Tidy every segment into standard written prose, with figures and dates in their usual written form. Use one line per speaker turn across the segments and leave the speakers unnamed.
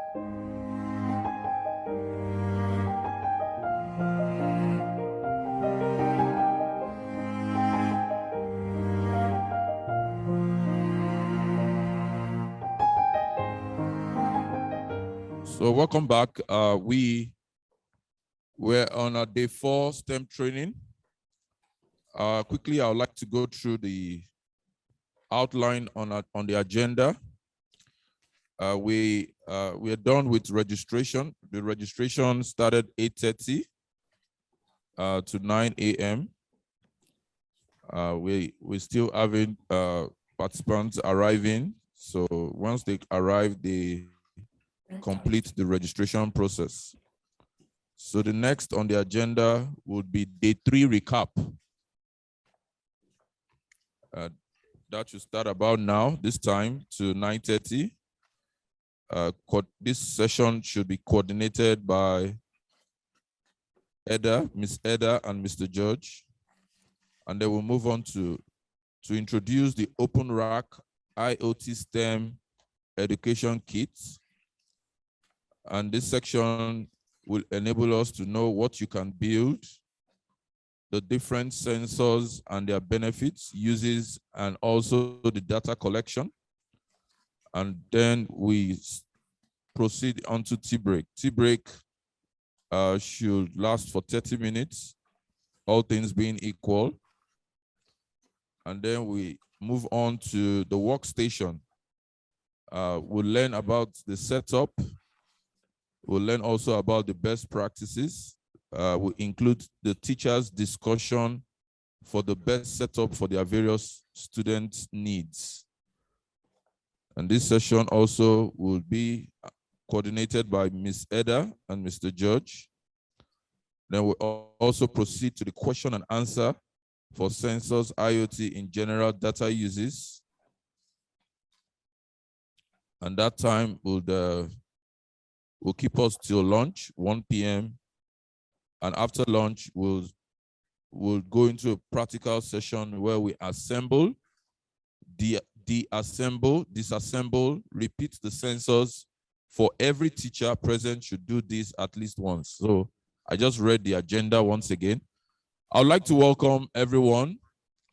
So welcome back. We're on a day 4 STEM training. Quickly, I would like to go through the outline on the agenda. We are done with registration. The registration started 8:30 to 9 a.m. We're still having participants arriving. So once they arrive, they complete the registration process. So the next on the agenda would be day 3 recap. That should start about now, this time to 9:30. This session should be coordinated by Miss Eda and Mr. George. And then we'll move on to introduce the Open Rack IoT STEM education kits. And this section will enable us to know what you can build, the different sensors and their benefits, uses, and also the data collection. And then we proceed on to tea break. Tea break should last for 30 minutes, all things being equal. And then we move on to the workstation. We'll learn about the setup. We'll learn also about the best practices. We'll include the teacher's discussion for the best setup for their various students' needs. And this session also will be coordinated by Ms. Eda and Mr. George. Then we'll also proceed to the question and answer for sensors, IoT in general, data uses. And that time will keep us till lunch, 1 p.m. And after lunch, we'll go into a practical session where we assemble, disassemble, repeat the sensors. For every teacher present should do this at least once. So I just read the agenda once again. I would like to welcome everyone.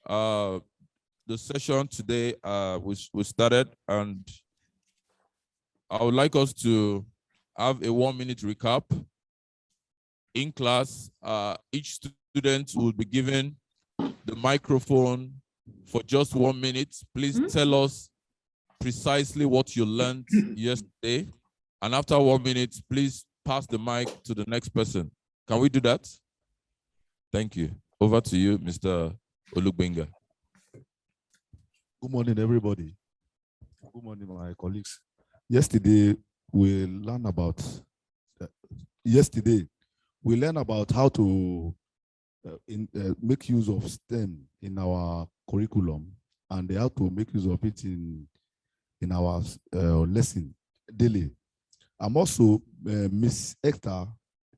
The session today we started, and I would like us to have a 1-minute recap. In class, each student will be given the microphone for just 1 minute. Please tell us precisely what you learned yesterday. And after 1 minute, please pass the mic to the next person. Can we do that? Thank you. Over to you, Mr. Olugbenga.
Good morning, everybody. Good morning, my colleagues. Yesterday, we learned about how to make use of STEM in our curriculum, and how to make use of it in our lesson daily. I'm also Miss Hector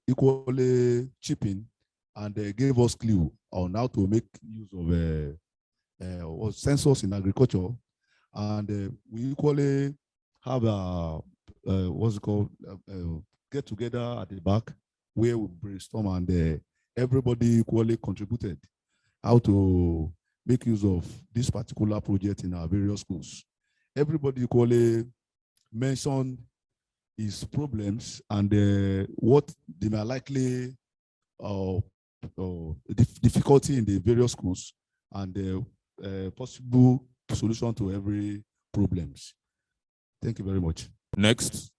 equally chipping and gave us clue on how to make use of sensors in agriculture, and we equally have a get together at the back where we brainstorm, and everybody equally contributed how to make use of this particular project in our various schools. Everybody equally mentioned his problems and what they may likely difficulty in the various schools, and possible solution to every problems. Thank you very much.
Next.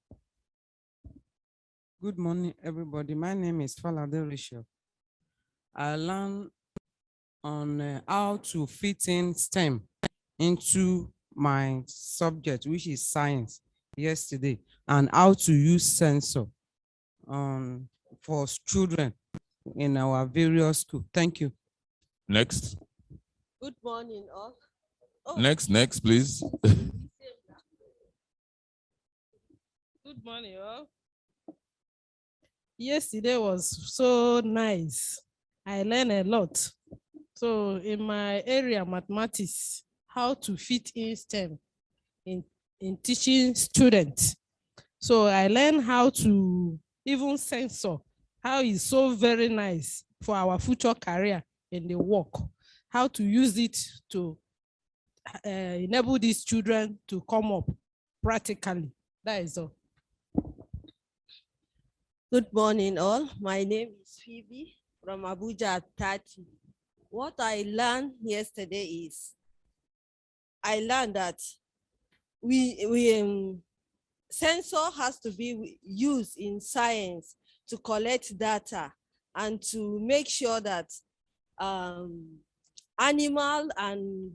Good morning, everybody. My name is Falade Risho. I learned on how to fit in STEM into my subject, which is science, yesterday, and how to use sensor for children in our various schools. Thank you.
Next.
Good morning, all.
Next, please.
Good morning, all. Yesterday was so nice. I learned a lot. So in my area, mathematics, how to fit in STEM in teaching students. So I learned how to even censor, how it's so very nice for our future career in the work, how to use it to enable these children to come up practically. That is all.
Good morning, all. My name is Phoebe from Abuja 30. What I learned yesterday is I learned that sensor has to be used in science to collect data and to make sure that animal and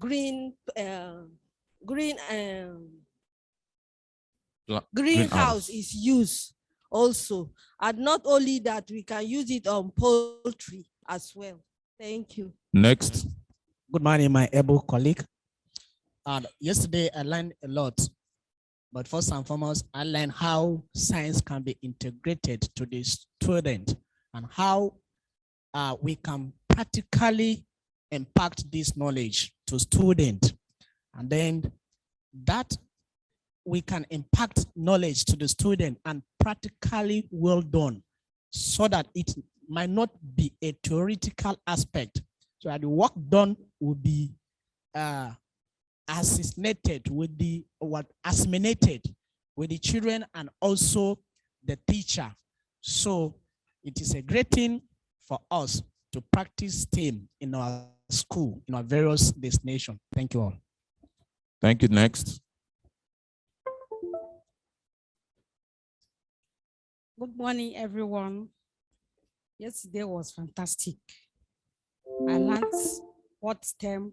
greenhouse is used also. And not only that, we can use it on poultry as well. Thank you.
Next.
Good morning, my able colleague. And yesterday I learned a lot, but first and foremost, I learned how science can be integrated to the student and how we can practically impact this knowledge to students. And then that we can impact knowledge to the student and practically well done so that it might not be a theoretical aspect. So that the work done will be assimilated with the children and also the teacher. So it is a great thing for us to practice STEM in our school, in our various destinations. Thank you all.
Thank you. Next.
Good morning, everyone. Yesterday was fantastic. I learned what STEM,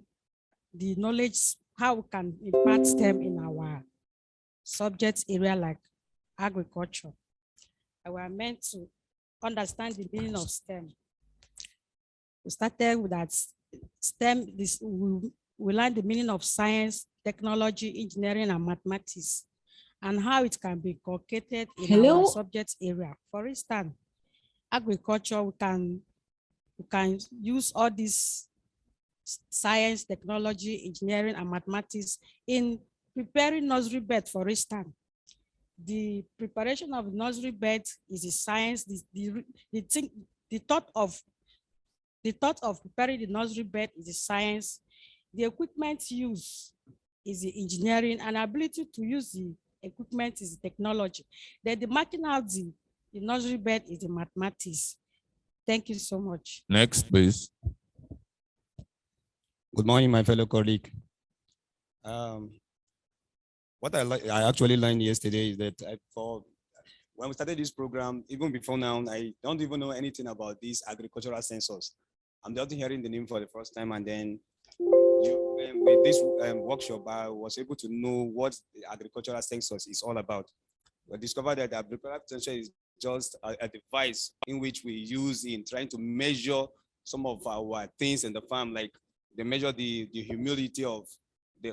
the knowledge, how we can impart STEM in our subject area like agriculture. I was meant to understand the meaning of STEM. We started with that STEM, we learned the meaning of science, technology, engineering, and mathematics, and how it can be inculcated in our subject area. For instance, agriculture, we can use all these science, technology, engineering, and mathematics in preparing nursery bed. For instance, the preparation of nursery bed is a science. The thought of preparing the nursery bed is a science. The equipment use is the engineering, and ability to use the equipment is the technology. Then the marking out the nursery bed is the mathematics. Thank you so much.
Next, please.
Good morning, my fellow colleague. What I actually learned yesterday is that when we started this program, even before now, I don't even know anything about these agricultural sensors. I'm just hearing the name for the first time, and then with this workshop, I was able to know what the agricultural sensors is all about. We discovered that the agricultural sensor is just a device in which we use in trying to measure some of our things in the farm, like they measure the humidity of the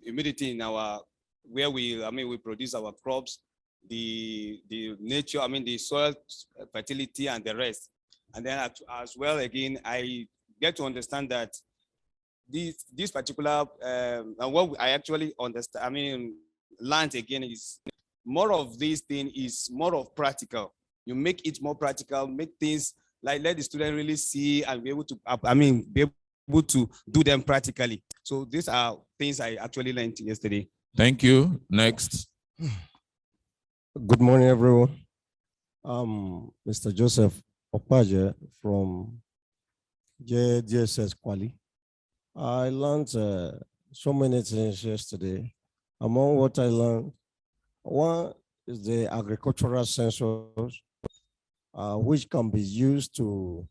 humidity in our where we produce our crops, the nature, the soil fertility and the rest. And then as well, again, I get to understand that this particular what I actually understand, learned again is more of this thing is more of practical. You make it more practical, make things like let the student really see and be able to be able to do them practically. So these are things I actually learned yesterday.
Thank you. Next.
Good morning, everyone. Mr. Joseph Opaje from JDSS Quali. I learned so many things yesterday. Among what I learned, one is the agricultural sensors, which can be used to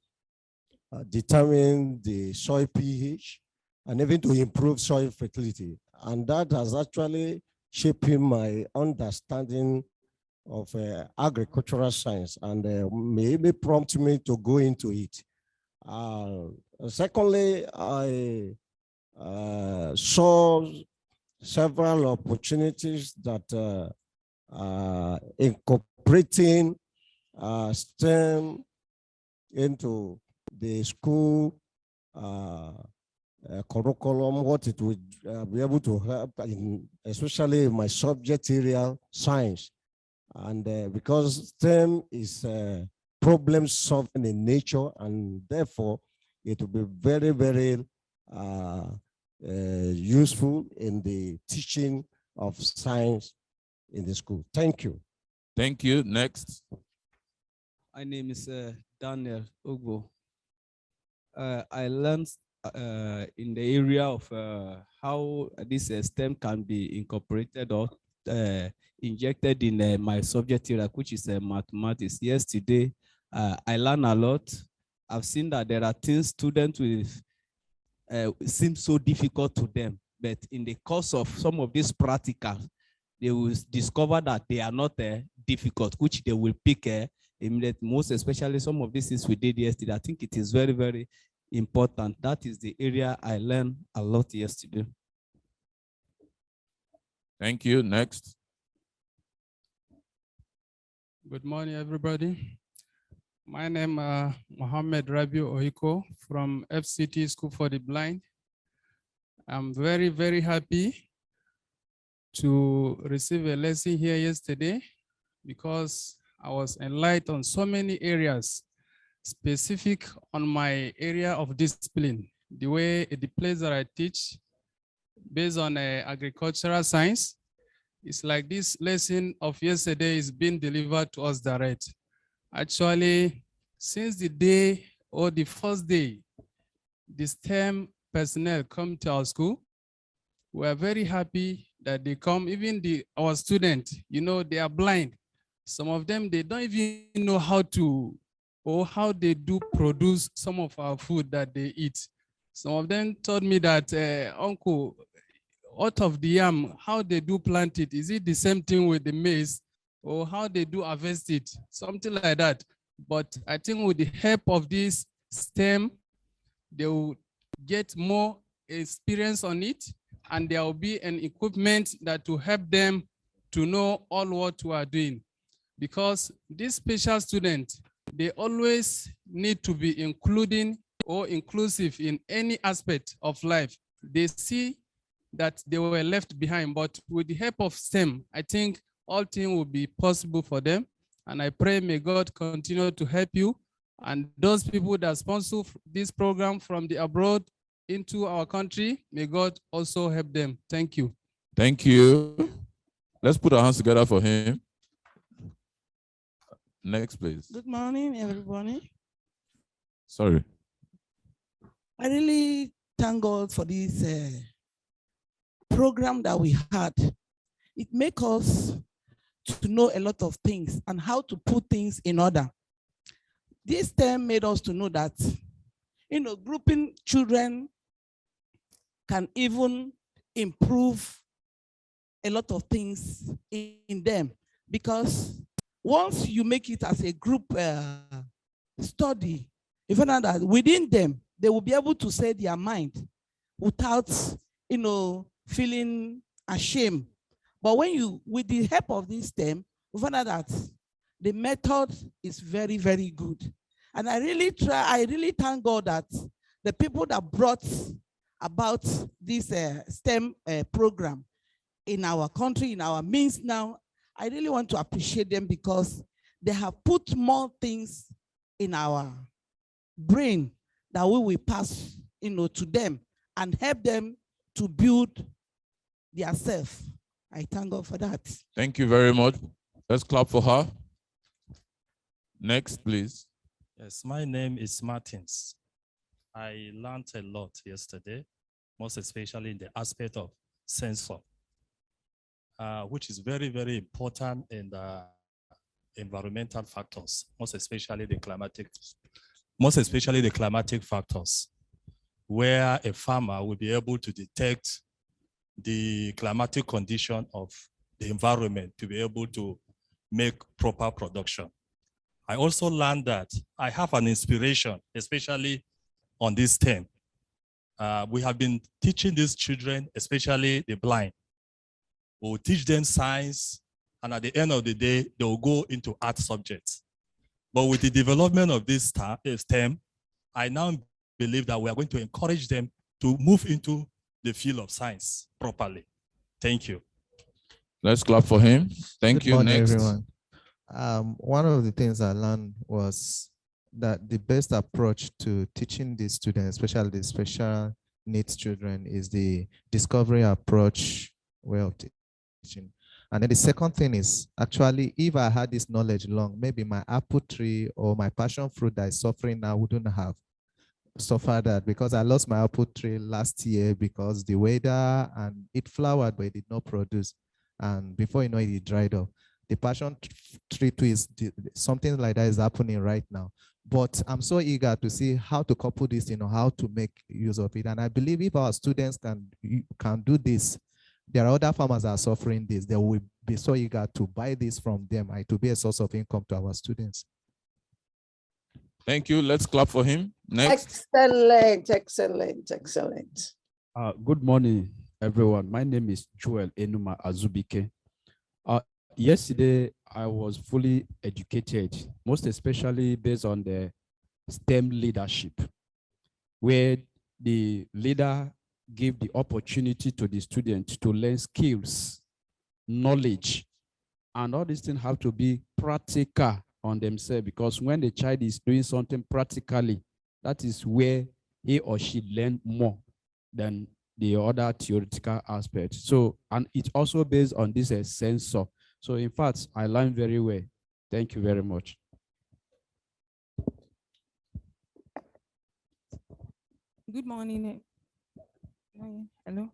determine the soil pH and even to improve soil fertility. And that has actually shaped my understanding of agricultural science and maybe prompt me to go into it. Secondly, I saw several opportunities that incorporating STEM into the school curriculum, what it would be able to help, especially in my subject area, science. And because STEM is problem solving in nature, and therefore it will be very, very useful in the teaching of science in the school. Thank you.
Thank you. Next.
My name is Daniel Ogbo. I learned in the area of how this STEM can be incorporated or injected in my subject area, which is mathematics. Yesterday, I learned a lot. I've seen that there are things students with seem so difficult to them, but in the course of some of these practicals, they will discover that they are not difficult, which they will pick immediately. Most especially some of these things we did yesterday. I think it is very, very important. That is the area I learned a lot yesterday.
Thank you. Next.
Good morning, everybody. My name is Mohammed Rabiu Ohiko from FCT School for the Blind. I'm very, very happy to receive a lesson here yesterday because I was enlightened on so many areas specific on my area of discipline, the place that I teach based on agricultural science. It's like this lesson of yesterday is being delivered to us direct. Actually, since the day or the first day, the STEM personnel come to our school, we are very happy that they come. Even our students, you know, they are blind. Some of them, they don't even know how to, or how they do produce some of our food that they eat. Some of them told me that, Uncle, out of the yam, how they do plant it, is it the same thing with the maize, or how they do harvest it, something like that. But I think with the help of this STEM, they will get more experience on it, and there will be an equipment that will help them to know all what we are doing. Because these special students, they always need to be including or inclusive in any aspect of life. They see that they were left behind, but with the help of STEM, I think all things will be possible for them. And I pray may God continue to help you. And those people that sponsor this program from the abroad into our country, may God also help them. Thank you.
Thank you. Let's put our hands together for him. Next, please.
Good morning, everybody.
Sorry.
I really thank God for this program that we had. It makes us to know a lot of things and how to put things in order. This term made us to know that, you know, grouping children can even improve a lot of things in them, because once you make it as a group study, you find out that within them, they will be able to say their mind without, you know, feeling ashamed. But when you, with the help of this STEM, we find out that the method is very, very good. And I really thank God that the people that brought about this STEM program in our country, in our midst now, I really want to appreciate them because they have put more things in our brain that we will pass, you know, to them and help them to build their self. I thank God for that.
Thank you very much. Let's clap for her. Next, please.
Yes, my name is Martins. I learned a lot yesterday, most especially in the aspect of sensor, which is very, very important in the environmental factors, most especially the climatic factors, where a farmer will be able to detect the climatic condition of the environment to be able to make proper production. I also learned that I have an inspiration, especially on this theme. We have been teaching these children, especially the blind. We'll teach them science, and at the end of the day, they will go into art subjects. But with the development of this STEM, I now believe that we are going to encourage them to move into the field of science properly. Thank you.
Let's clap for him. Thank
Good
you.
morning,
Next.
everyone. One of the things I learned was that the best approach to teaching the students, especially the special needs children, is the discovery approach way of teaching. And then the second thing is, actually, if I had this knowledge long, maybe my apple tree or my passion fruit that is suffering now wouldn't have suffered that, because I lost my apple tree last year because the weather, and it flowered, but it did not produce. And before you know it, it dried up. The passion tree too is something like that is happening right now. But I'm so eager to see how to couple this, how to make use of it. And I believe if our students can do this, there are other farmers that are suffering this. They will be so eager to buy this from them and to be a source of income to our students.
Thank you. Let's clap for him. Next.
Excellent, excellent, excellent.
Good morning, everyone. My name is Joel Enuma Azubike. Yesterday, I was fully educated, most especially based on the STEM leadership, where the leader gave the opportunity to the student to learn skills, knowledge, and all these things have to be practical on themselves, because when the child is doing something practically, that is where he or she learn more than the other theoretical aspect. So, and it's also based on this sensor. So in fact, I learned very well. Thank you very much.
Good morning. Hello.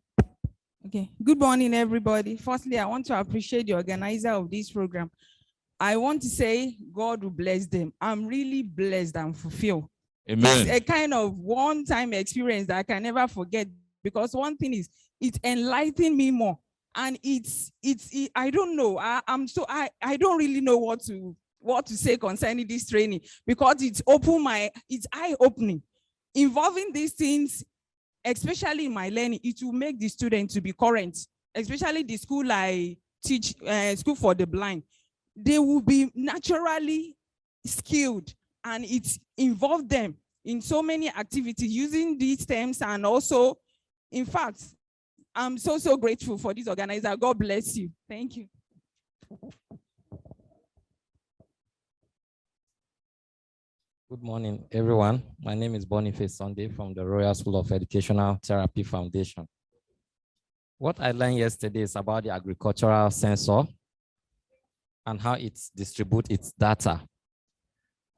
Okay. Good morning, everybody. Firstly, I want to appreciate the organizer of this program. I want to say God will bless them. I'm really blessed and fulfilled.
Amen.
It's a kind of one-time experience that I can never forget, because one thing is, it enlightened me more. And I don't know. I don't really know what to say concerning this training, because it's eye-opening. Involving these things, especially in my learning, it will make the student to be current, especially the school I teach, School for the Blind. They will be naturally skilled, and it involved them in so many activities using these terms. And also, in fact, I'm so grateful for this organizer. God bless you. Thank you.
Good morning, everyone. My name is Boniface Sunday from the Royal School of Educational Therapy Foundation. What I learned yesterday is about the agricultural sensor and how it distributes its data.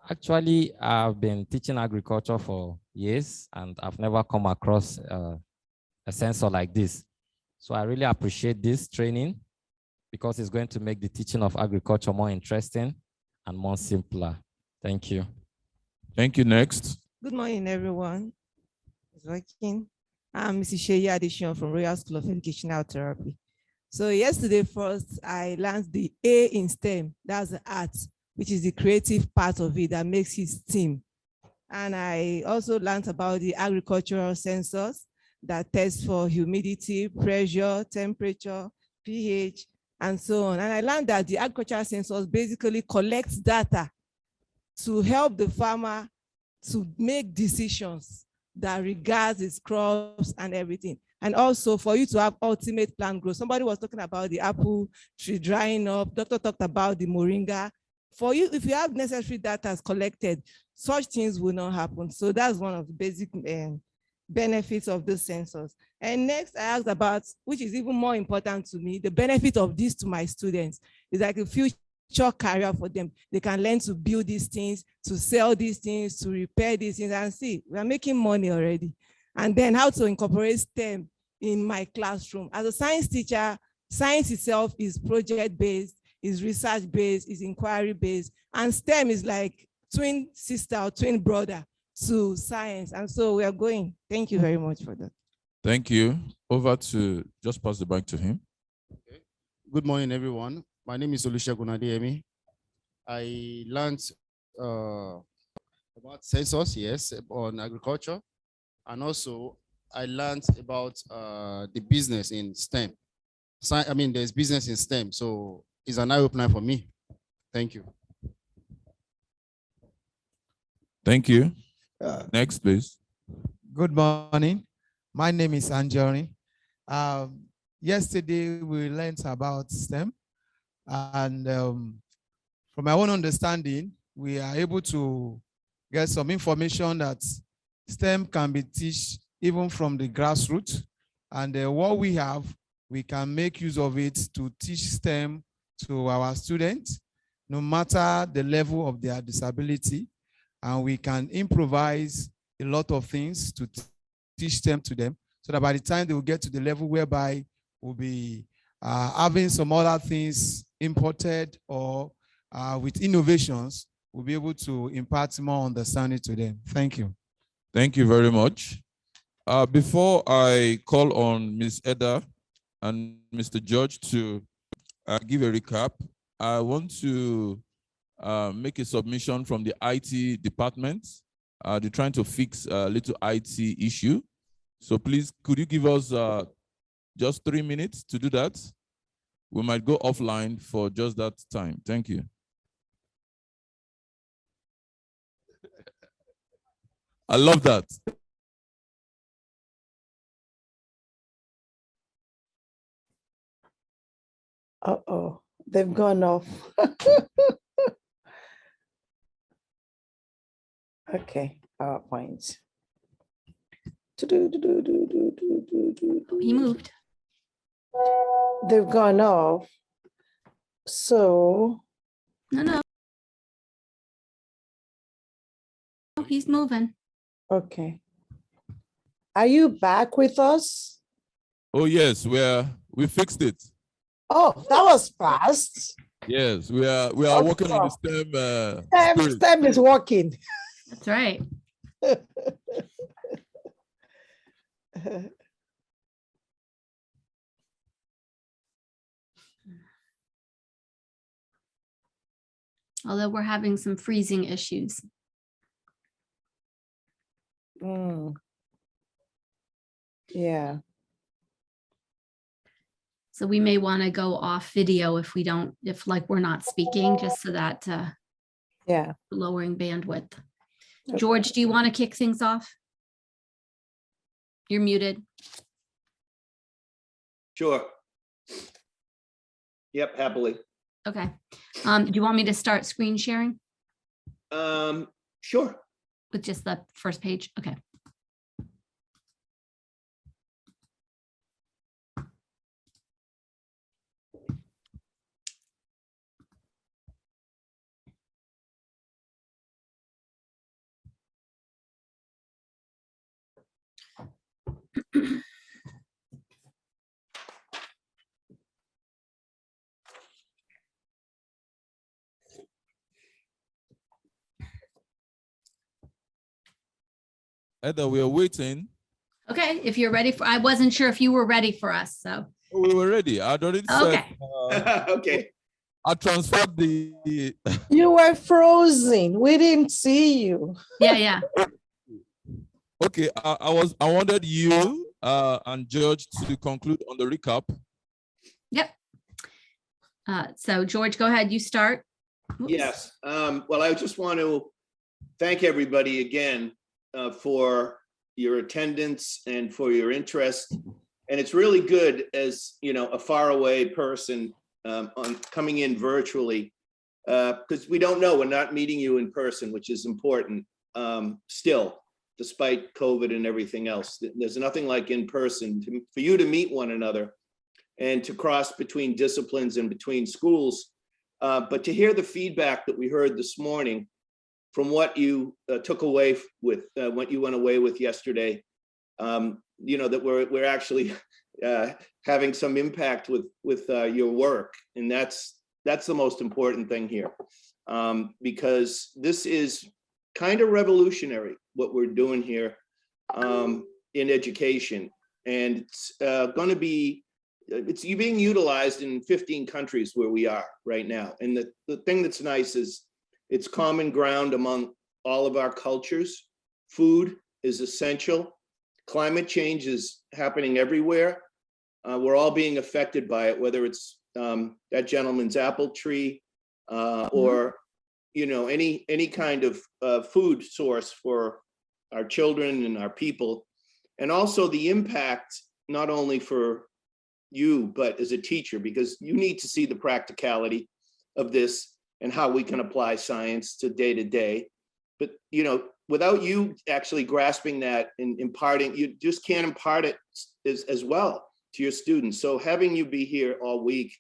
Actually, I've been teaching agriculture for years, and I've never come across a sensor like this. So I really appreciate this training, because it's going to make the teaching of agriculture more interesting and more simpler. Thank you.
Thank you. Next.
Good morning, everyone. It's working. I'm Mrs. Sheyi Addition from Royal School of Educational Therapy. So yesterday first, I learned the A in STEM, that's the art, which is the creative part of it that makes it STEM. And I also learned about the agricultural sensors that test for humidity, pressure, temperature, pH, and so on. And I learned that the agricultural sensors basically collect data to help the farmer to make decisions that regards its crops and everything. And also for you to have ultimate plant growth. Somebody was talking about the apple tree drying up. Doctor talked about the moringa. For you, if you have necessary data collected, such things will not happen. So that's one of the basic benefits of the sensors. And next, I asked about, which is even more important to me, the benefit of this to my students is like a future career for them. They can learn to build these things, to sell these things, to repair these things, and see, we are making money already. And then how to incorporate STEM in my classroom. As a science teacher, science itself is project-based, is research-based, is inquiry-based, and STEM is like twin sister or twin brother to science. And so we are going. Thank you very much for that.
Thank you. Over to, just pass the mic to him.
Okay. Good morning, everyone. My name is Olusegun Adeyemi. I learned about sensors, yes, on agriculture. And also I learned about the business in STEM. I mean, there's business in STEM, so it's an eye-opener for me. Thank you.
Thank you. Next, please.
Good morning. My name is Anjori. Yesterday, we learned about STEM. And from my own understanding, we are able to get some information that STEM can be taught even from the grassroots. And what we have, we can make use of it to teach STEM to our students, no matter the level of their disability. And we can improvise a lot of things to teach them to them, so that by the time they will get to the level whereby we'll be having some other things imported or with innovations, we'll be able to impart more understanding to them. Thank you.
Thank you very much. Before I call on Ms. Eda and Mr. George to give a recap, I want to make a submission from the IT department. They're trying to fix a little IT issue. So please, could you give us just 3 minutes to do that? We might go offline for just that time. Thank you. I love that.
Uh-oh, they've gone off. Okay, PowerPoint.
He moved.
They've gone off. So.
No. Oh, he's moving.
Okay. Are you back with us?
Oh yes, we fixed it.
Oh, that was fast.
Yes, we are working on the STEM.
STEM is working.
That's right. Although we're having some freezing issues.
Yeah.
So we may want to go off video if we're not speaking, just so that
yeah,
lowering bandwidth.
Okay.
George, do you want to kick things off? You're muted.
Sure. Yep, happily.
Okay. Do you want me to start screen sharing?
Sure.
With just the first page? Okay.
Eda, we are waiting.
Okay, if you're ready I wasn't sure if you were ready for us, so.
We were ready. I'd already
said.
Okay.
I transferred the.
You were frozen. We didn't see you.
Yeah.
Okay, I wanted you and George to conclude on the recap.
Yep. So George, go ahead. You start. Oops.
Yes. Well, I just want to thank everybody again for your attendance and for your interest. And it's really good as, a faraway person on coming in virtually, because we don't know, we're not meeting you in person, which is important still, despite COVID and everything else. There's nothing like in person for you to meet one another and to cross between disciplines and between schools. But to hear the feedback that we heard this morning from what you took away with, what you went away with yesterday, that we're actually having some impact with your work. And that's the most important thing here, because this is kind of revolutionary, what we're doing here in education. And it's going to be, it's being utilized in 15 countries where we are right now. And the thing that's nice is it's common ground among all of our cultures. Food is essential. Climate change is happening everywhere. We're all being affected by it, whether it's that gentleman's apple tree or any kind of food source for our children and our people. and also the impact, not only for you, but as a teacher, because you need to see the practicality of this and how we can apply science to day to day. But, you know, without you actually grasping that and imparting, you just can't impart it as well to your students. So having you be here all week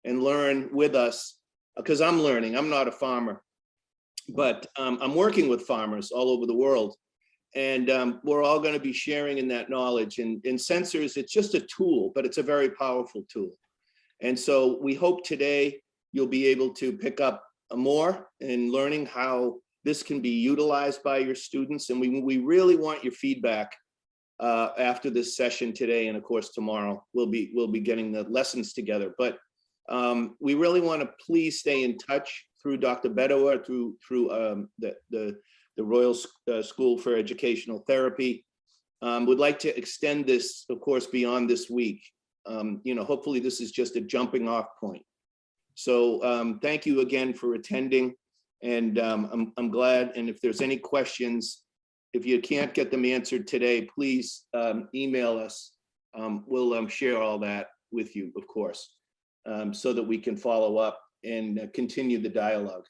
and learn with us, because I'm learning, I'm not a farmer, but I'm working with farmers all over the world. And we're all going to be sharing in that knowledge. And in sensors, it's just a tool, but it's a very powerful tool. And so we hope today you'll be able to pick up more in learning how this can be utilized by your students. And we really want your feedback after this session today. And of course, tomorrow we'll be getting the lessons together. But we really want to please stay in touch through Dr. Bedower, through the Royal School for Educational Therapy. Would like to extend this, of course, beyond this week. You know, hopefully this is just a jumping off point. So thank you again for attending, and I'm glad. And if there's any questions, if you can't get them answered today, please email us. We'll share all that with you, of course, so that we can follow up and continue the dialogue.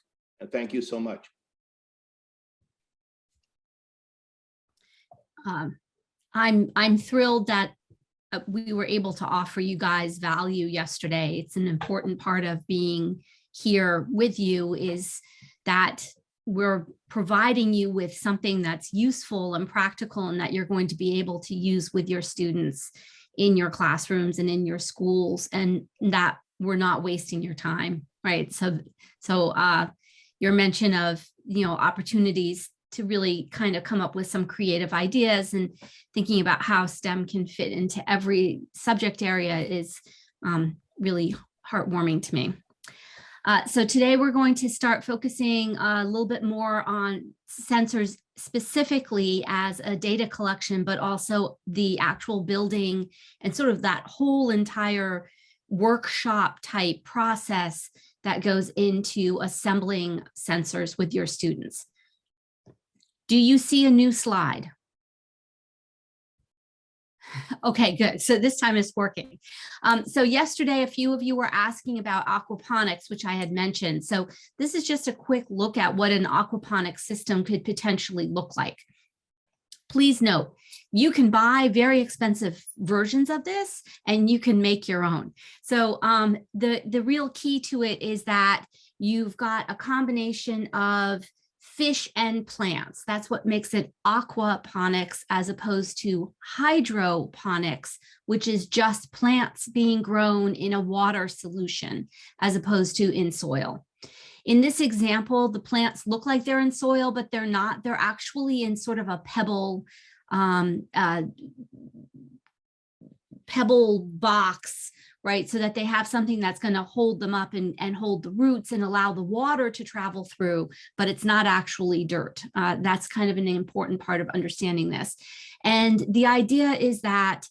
Thank you so much.
I'm thrilled that we were able to offer you guys value yesterday. It's an important part of being here with you, is that we're providing you with something that's useful and practical and that you're going to be able to use with your students in your classrooms and in your schools, and that we're not wasting your time, right? So your mention of, you know, opportunities to really kind of come up with some creative ideas and thinking about how STEM can fit into every subject area is really heartwarming to me. So today we're going to start focusing a little bit more on sensors specifically as a data collection, but also the actual building and sort of that whole entire workshop type process that goes into assembling sensors with your students. Do you see a new slide? Okay, good. So this time it's working. So yesterday, a few of you were asking about aquaponics, which I had mentioned. So this is just a quick look at what an aquaponics system could potentially look like. Please note, you can buy very expensive versions of this and you can make your own. So the real key to it is that you've got a combination of fish and plants. That's what makes it aquaponics as opposed to hydroponics, which is just plants being grown in a water solution as opposed to in soil. In this example, the plants look like they're in soil, but they're not. They're actually in sort of a pebble box, right? So that they have something that's going to hold them up and hold the roots and allow the water to travel through, but it's not actually dirt. That's kind of an important part of understanding this. And the idea is that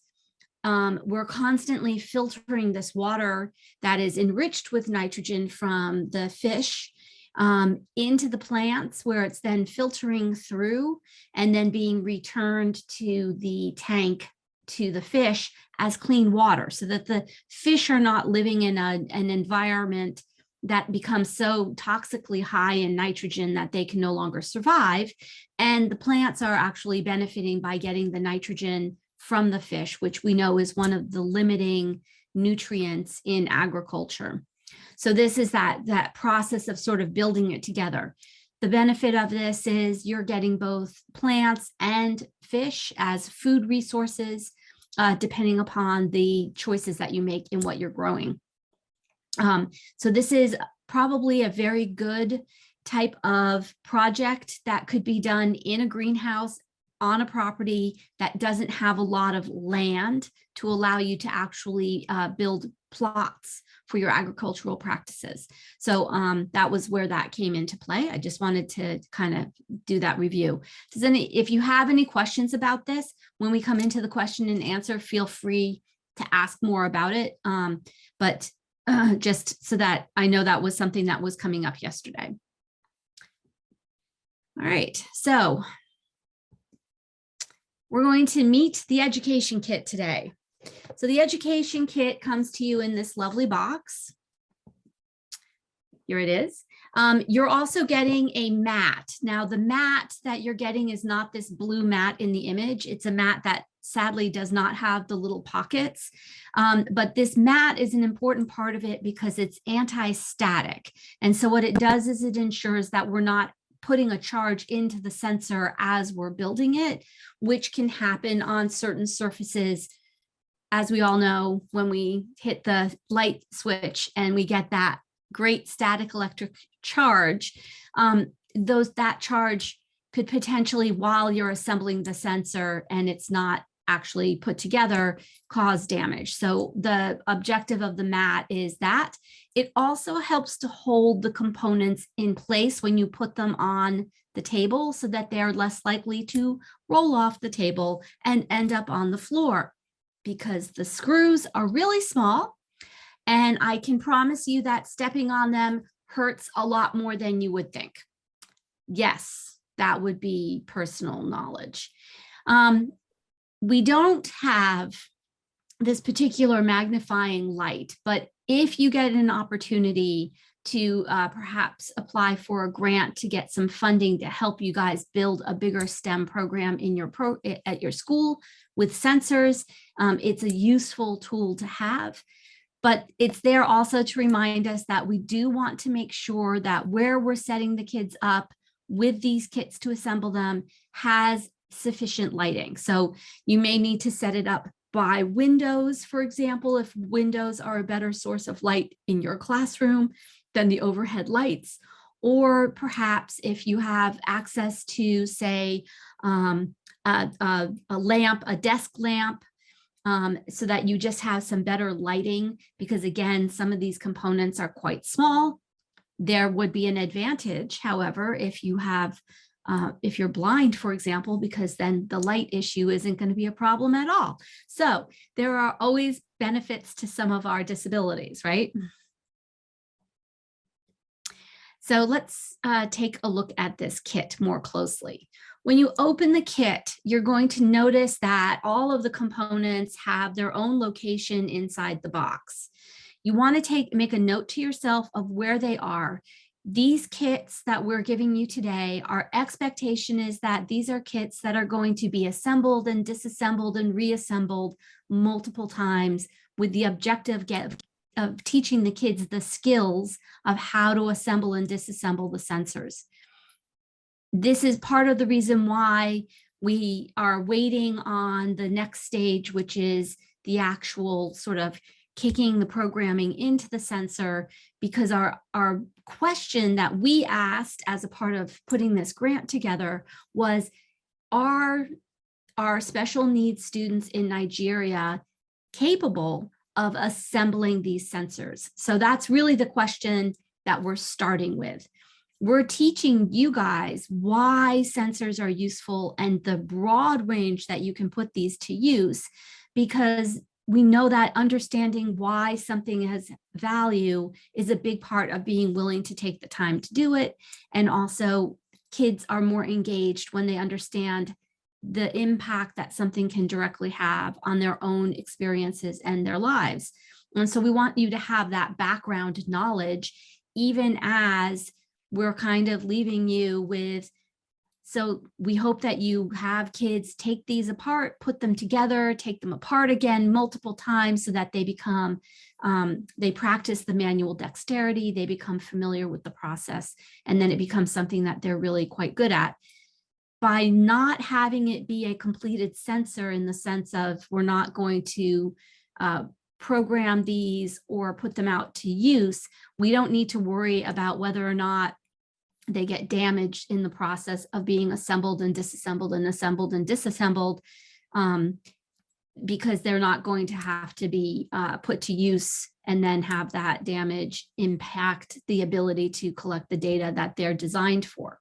we're constantly filtering this water that is enriched with nitrogen from the fish into the plants, where it's then filtering through and then being returned to the tank, to the fish as clean water, so that the fish are not living in an environment that becomes so toxically high in nitrogen that they can no longer survive. And the plants are actually benefiting by getting the nitrogen from the fish, which we know is one of the limiting nutrients in agriculture. So this is that process of sort of building it together. The benefit of this is you're getting both plants and fish as food resources, depending upon the choices that you make in what you're growing. So this is probably a very good type of project that could be done in a greenhouse on a property that doesn't have a lot of land to allow you to actually build plots for your agricultural practices. So that was where that came into play. I just wanted to kind of do that review. If you have any questions about this, when we come into the question and answer, feel free to ask more about it. But just so that I know that was something that was coming up yesterday. All right, so We're going to meet the education kit today. So the education kit comes to you in this lovely box. Here it is. You're also getting a mat. Now the mat that you're getting is not this blue mat in the image. It's a mat that sadly does not have the little pockets. But this mat is an important part of it because it's anti-static. And so what it does is it ensures that we're not putting a charge into the sensor as we're building it, which can happen on certain surfaces. As we all know, when we hit the light switch and we get that great static electric charge, that charge could potentially, while you're assembling the sensor and it's not actually put together, cause damage. So the objective of the mat is that it also helps to hold the components in place when you put them on the table so that they're less likely to roll off the table and end up on the floor, because the screws are really small. And I can promise you that stepping on them hurts a lot more than you would think. Yes, that would be personal knowledge. We don't have this particular magnifying light, but if you get an opportunity to perhaps apply for a grant to get some funding to help you guys build a bigger STEM program in at your school with sensors, it's a useful tool to have. But it's there also to remind us that we do want to make sure that where we're setting the kids up with these kits to assemble them has sufficient lighting. So you may need to set it up by windows, for example, if windows are a better source of light in your classroom than the overhead lights, or perhaps if you have access to, say, a lamp, a desk lamp, so that you just have some better lighting, because again, some of these components are quite small. There would be an advantage, however, if you have, if you're blind, for example, because then the light issue isn't going to be a problem at all. So there are always benefits to some of our disabilities, right? So let's take a look at this kit more closely. When you open the kit, you're going to notice that all of the components have their own location inside the box. You want to make a note to yourself of where they are. These kits that we're giving you today, our expectation is that these are kits that are going to be assembled and disassembled and reassembled multiple times with the objective of teaching the kids the skills of how to assemble and disassemble the sensors. This is part of the reason why we are waiting on the next stage, which is the actual sort of kicking the programming into the sensor, because our question that we asked as a part of putting this grant together was, are our special needs students in Nigeria capable of assembling these sensors? So that's really the question that we're starting with. We're teaching you guys why sensors are useful and the broad range that you can put these to use, because we know that understanding why something has value is a big part of being willing to take the time to do it. And also, kids are more engaged when they understand the impact that something can directly have on their own experiences and their lives. And so we want you to have that background knowledge, even as we're kind of leaving you with, so we hope that you have kids take these apart, put them together, take them apart again multiple times so that they become, they practice the manual dexterity, they become familiar with the process, and then it becomes something that they're really quite good at. By not having it be a completed sensor, in the sense of we're not going to program these or put them out to use, we don't need to worry about whether or not they get damaged in the process of being assembled and disassembled and assembled and disassembled, because they're not going to have to be put to use and then have that damage impact the ability to collect the data that they're designed for.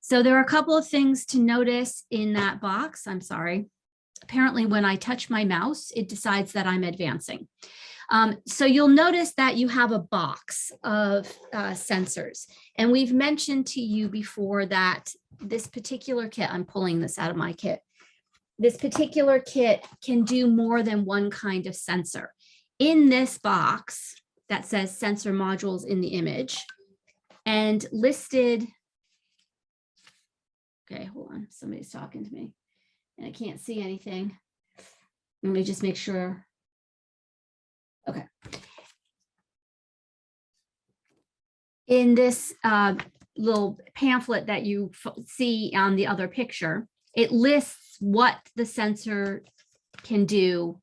So there are a couple of things to notice in that box. I'm sorry. Apparently, when I touch my mouse, it decides that I'm advancing. So you'll notice that you have a box of sensors. And we've mentioned to you before that this particular kit, I'm pulling this out of my kit. this particular kit can do more than one kind of sensor. In this box that says sensor modules in the image and listed, okay, hold on, somebody's talking to me and I can't see anything. Let me just make sure. Okay. In this little pamphlet that you see on the other picture, it lists what the sensor can do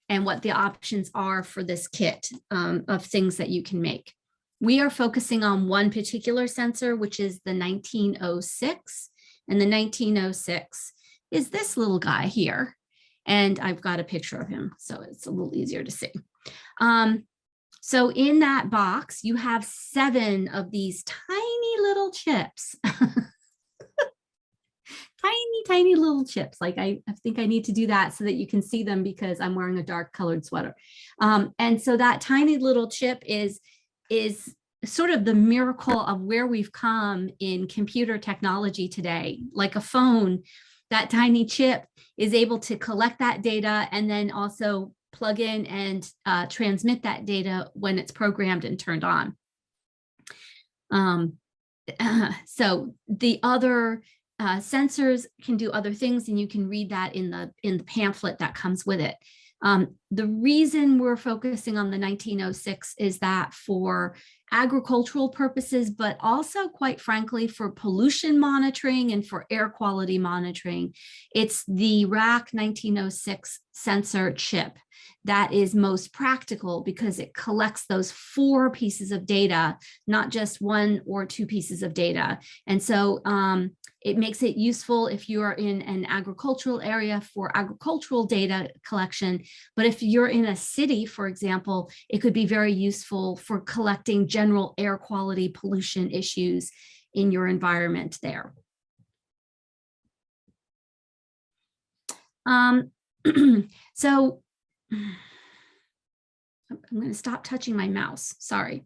and what the options are for this kit of things that you can make. We are focusing on one particular sensor, which is the 1906. And the 1906 is this little guy here. And I've got a picture of him, so it's a little easier to see. So in that box, you have 7 of these tiny little chips. Tiny little chips. Like I think I need to do that so that you can see them because I'm wearing a dark colored sweater. And so that tiny little chip is sort of the miracle of where we've come in computer technology today. Like a phone, that tiny chip is able to collect that data and then also plug in and transmit that data when it's programmed and turned on. So the other sensors can do other things, and you can read that in the pamphlet that comes with it. The reason we're focusing on the 1906 is that for agricultural purposes, but also quite frankly, for pollution monitoring and for air quality monitoring, it's the RAC 1906 sensor chip that is most practical because it collects those 4 pieces of data, not just 1 or 2 pieces of data. And so it makes it useful if you are in an agricultural area for agricultural data collection. But if you're in a city, for example, it could be very useful for collecting general air quality pollution issues in your environment there. So I'm going to stop touching my mouse. Sorry.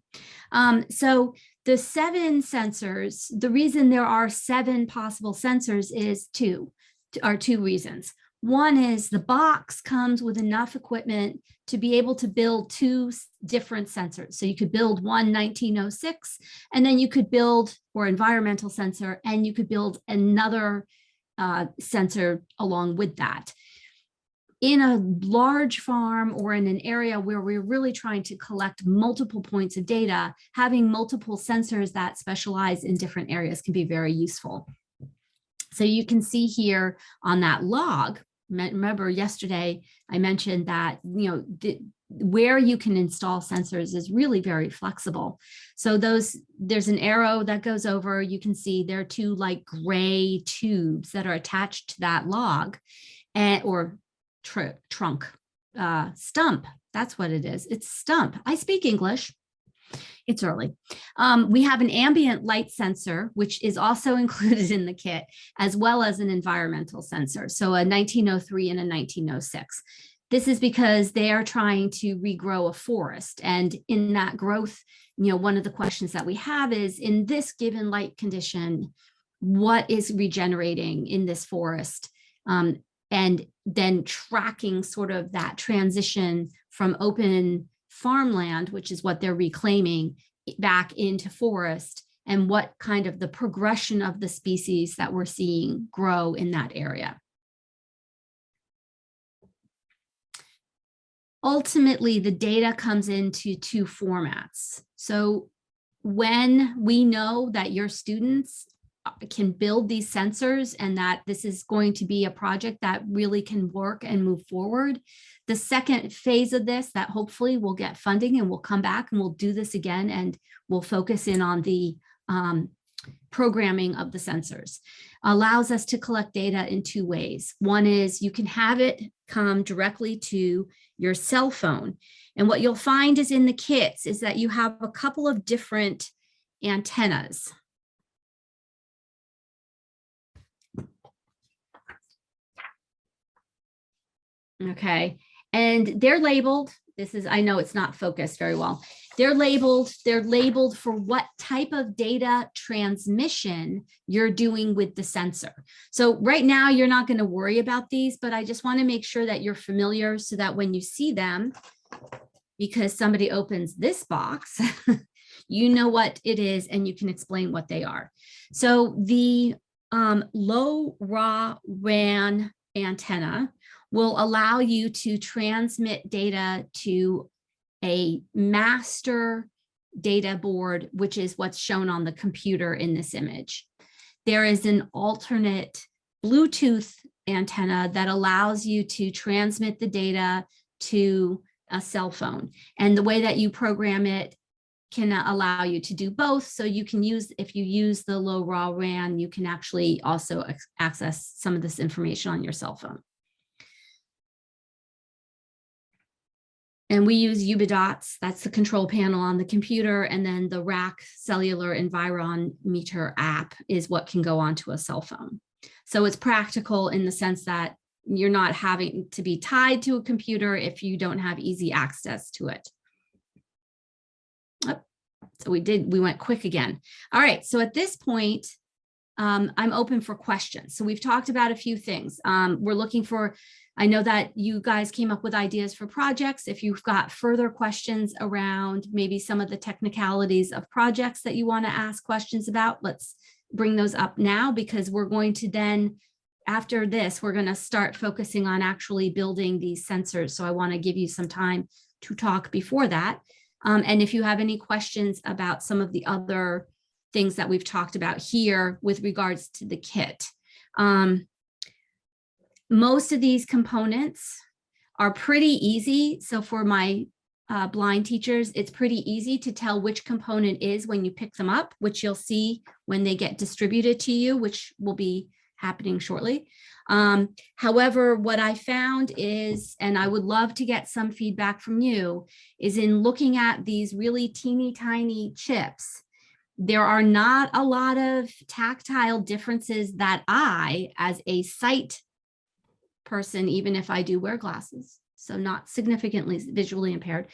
So the 7 sensors, the reason there are 7 possible sensors is two reasons. One is the box comes with enough equipment to be able to build 2 different sensors. So you could build one 1906, and then you could build, or environmental sensor, and you could build another sensor along with that. In a large farm or in an area where we're really trying to collect multiple points of data, having multiple sensors that specialize in different areas can be very useful. So you can see here on that log, remember yesterday I mentioned that, where you can install sensors is really very flexible. So there's an arrow that goes over, you can see there are 2 like gray tubes that are attached to that log or trunk, stump. That's what it is. It's stump. I speak English. It's early. We have an ambient light sensor, which is also included in the kit, as well as an environmental sensor. So a 1903 and a 1906. This is because they are trying to regrow a forest. And in that growth, one of the questions that we have is, in this given light condition, what is regenerating in this forest? And then tracking sort of that transition from open farmland, which is what they're reclaiming, back into forest, and what kind of the progression of the species that we're seeing grow in that area. Ultimately, the data comes into 2 formats. So when we know that your students can build these sensors and that this is going to be a project that really can work and move forward, the second phase of this that hopefully will get funding, and we'll come back and we'll do this again, and we'll focus in on the programming of the sensors, allows us to collect data in 2 ways. One is you can have it come directly to your cell phone. And what you'll find is in the kits is that you have a couple of different antennas. Okay, and they're labeled. This is, I know it's not focused very well. They're labeled for what type of data transmission you're doing with the sensor. So right now you're not going to worry about these, but I just want to make sure that you're familiar so that when you see them, because somebody opens this box, you know what it is and you can explain what they are. So the low raw WAN antenna will allow you to transmit data to a master data board, which is what's shown on the computer in this image. There is an alternate Bluetooth antenna that allows you to transmit the data to a cell phone. And the way that you program it can allow you to do both. So you can use, if you use the low raw WAN, you can actually also access some of this information on your cell phone. And we use UBIDOTS, that's the control panel on the computer, and then the rack cellular environmeter app is what can go onto a cell phone. So it's practical in the sense that you're not having to be tied to a computer if you don't have easy access to it. Oh, so we went quick again. All right, so at this point, I'm open for questions. So we've talked about a few things. We're looking for, I know that you guys came up with ideas for projects. If you've got further questions around maybe some of the technicalities of projects that you want to ask questions about, let's bring those up now, because we're going to then, after this, we're going to start focusing on actually building these sensors. So I want to give you some time to talk before that. And if you have any questions about some of the other things that we've talked about here with regards to the kit. Most of these components are pretty easy. So for my blind teachers, it's pretty easy to tell which component is when you pick them up, which you'll see when they get distributed to you, which will be happening shortly. However, what I found is, and I would love to get some feedback from you, is in looking at these really teeny tiny chips, there are not a lot of tactile differences that I, as a sight person, even if I do wear glasses, so not significantly visually impaired,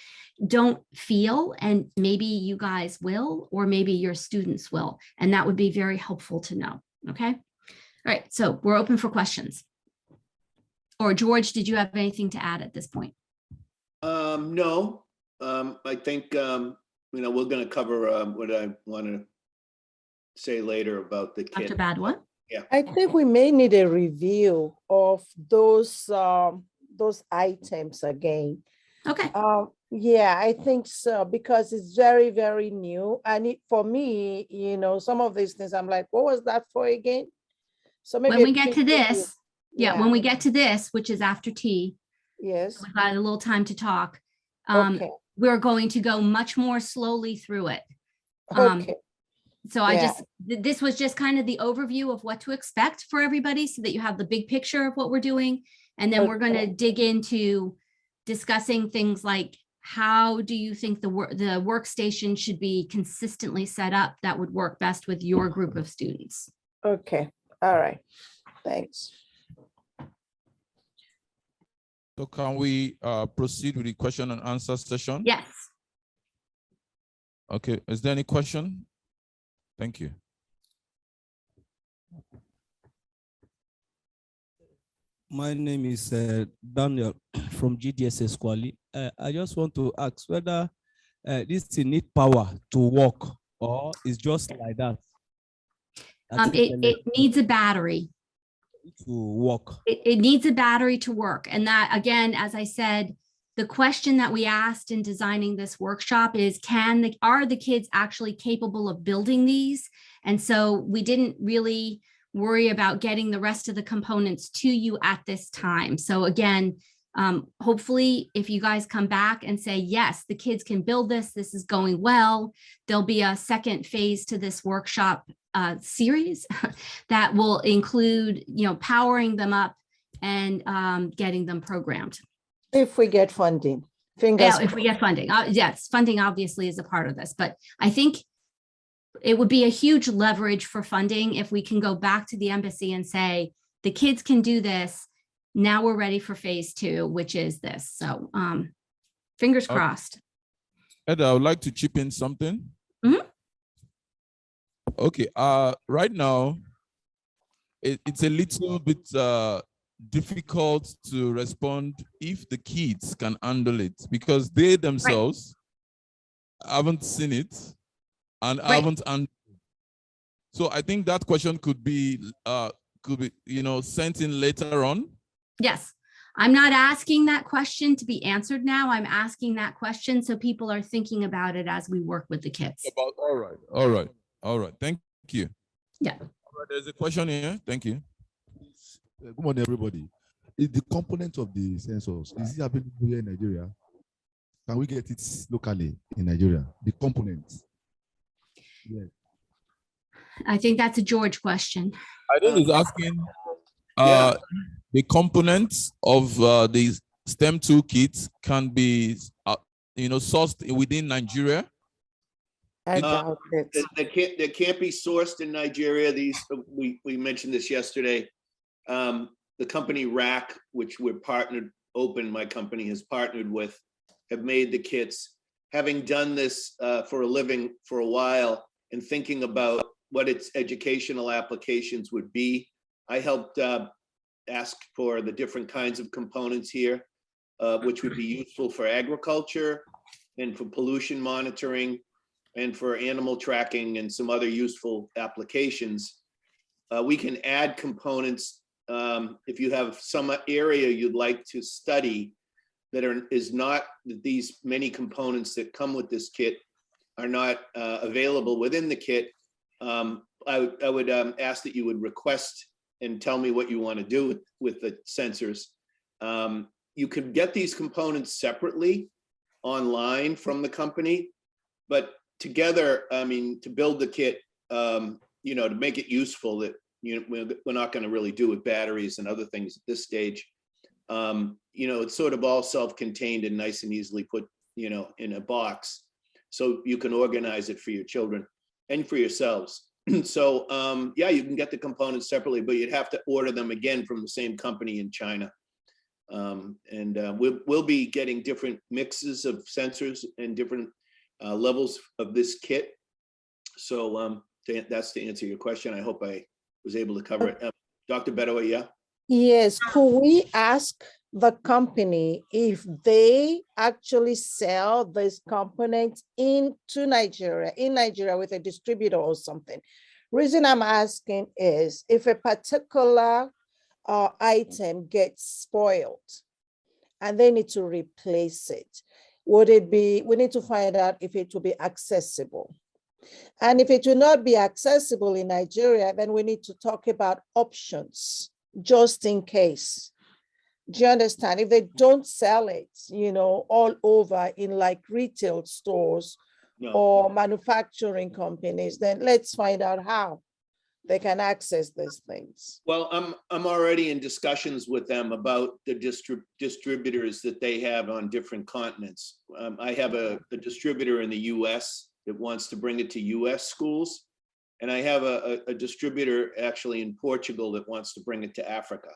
don't feel, and maybe you guys will, or maybe your students will, and that would be very helpful to know, okay? All right, so we're open for questions. Or George, did you have anything to add at this point?
No, I think, you know, we're going to cover what I want to say later about the kit.
Dr. Badwa?
Yeah.
I think we may need a review of those items again.
Okay.
Yeah, I think so, because it's very, very new. And for me, you know, some of these things, I'm like, what was that for again? So maybe
when we get to this,
yeah,
when we get to this, which is after tea,
yes,
we've got a little time to talk.
Okay.
We're going to go much more slowly through it.
Okay.
So this was just kind of the overview of what to expect for everybody so that you have the big picture of what we're doing. And then we're going to dig into discussing things like, how do you think the workstation should be consistently set up that would work best with your group of students?
Okay. All right. Thanks.
So can we proceed with the question and answer session?
Yes.
Okay, is there any question? Thank you.
My name is Daniel from GDSS Quali. I just want to ask whether this need power to work or it's just like that.
It needs a battery
to work.
It needs a battery to work. And that, again, as I said, the question that we asked in designing this workshop is, are the kids actually capable of building these? And so we didn't really worry about getting the rest of the components to you at this time. So again, hopefully if you guys come back and say, yes, the kids can build this, this is going well, there'll be a second phase to this workshop series that will include, powering them up and getting them programmed.
If we get funding,
if we get funding, yes, funding obviously is a part of this, but I think it would be a huge leverage for funding if we can go back to the embassy and say, the kids can do this. Now we're ready for phase 2, which is this. So fingers crossed.
Ed, I would like to chip in something. Okay, right now, it's a little bit difficult to respond if the kids can handle it, because they themselves haven't seen it and haven't. So I think that question could be sent in later on.
Yes. I'm not asking that question to be answered now. I'm asking that question so people are thinking about it as we work with the kids.
All right. Thank you.
Yeah.
All right, there's a question here. Thank you.
Good morning, everybody. Is the component of the sensors, is it available here in Nigeria? Can we get it locally in Nigeria? The components. Yes.
I think that's a George question.
I think he's asking the components of the STEM toolkits can be sourced within Nigeria.
They can't be sourced in Nigeria. These we mentioned this yesterday. The company RAC, which we're partnered, Open, my company has partnered with, have made the kits. Having done this for a living for a while and thinking about what its educational applications would be, I helped ask for the different kinds of components here, which would be useful for agriculture and for pollution monitoring and for animal tracking and some other useful applications. We can add components if you have some area you'd like to study that is not, that these many components that come with this kit are not available within the kit. I would ask that you would request and tell me what you want to do with the sensors. You can get these components separately online from the company, but together, I mean, to build the kit, to make it useful, that we're not going to really do with batteries and other things at this stage. It's sort of all self-contained and nice and easily put, in a box, so you can organize it for your children and for yourselves. So you can get the components separately, but you'd have to order them again from the same company in China. We'll be getting different mixes of sensors and different levels of this kit. So that's to answer your question. I hope I was able to cover it. Dr. Bedaway, yeah?
Yes, could we ask the company if they actually sell these components into Nigeria, in Nigeria with a distributor or something? Reason I'm asking is if a particular item gets spoiled and they need to replace it, we need to find out if it will be accessible. And if it will not be accessible in Nigeria, then we need to talk about options just in case. Do you understand? If they don't sell it, all over in like retail stores or manufacturing companies, then let's find out how they can access these things.
Well, I'm already in discussions with them about the distributors that they have on different continents. I have a distributor in the US that wants to bring it to US schools. And I have a distributor actually in Portugal that wants to bring it to Africa.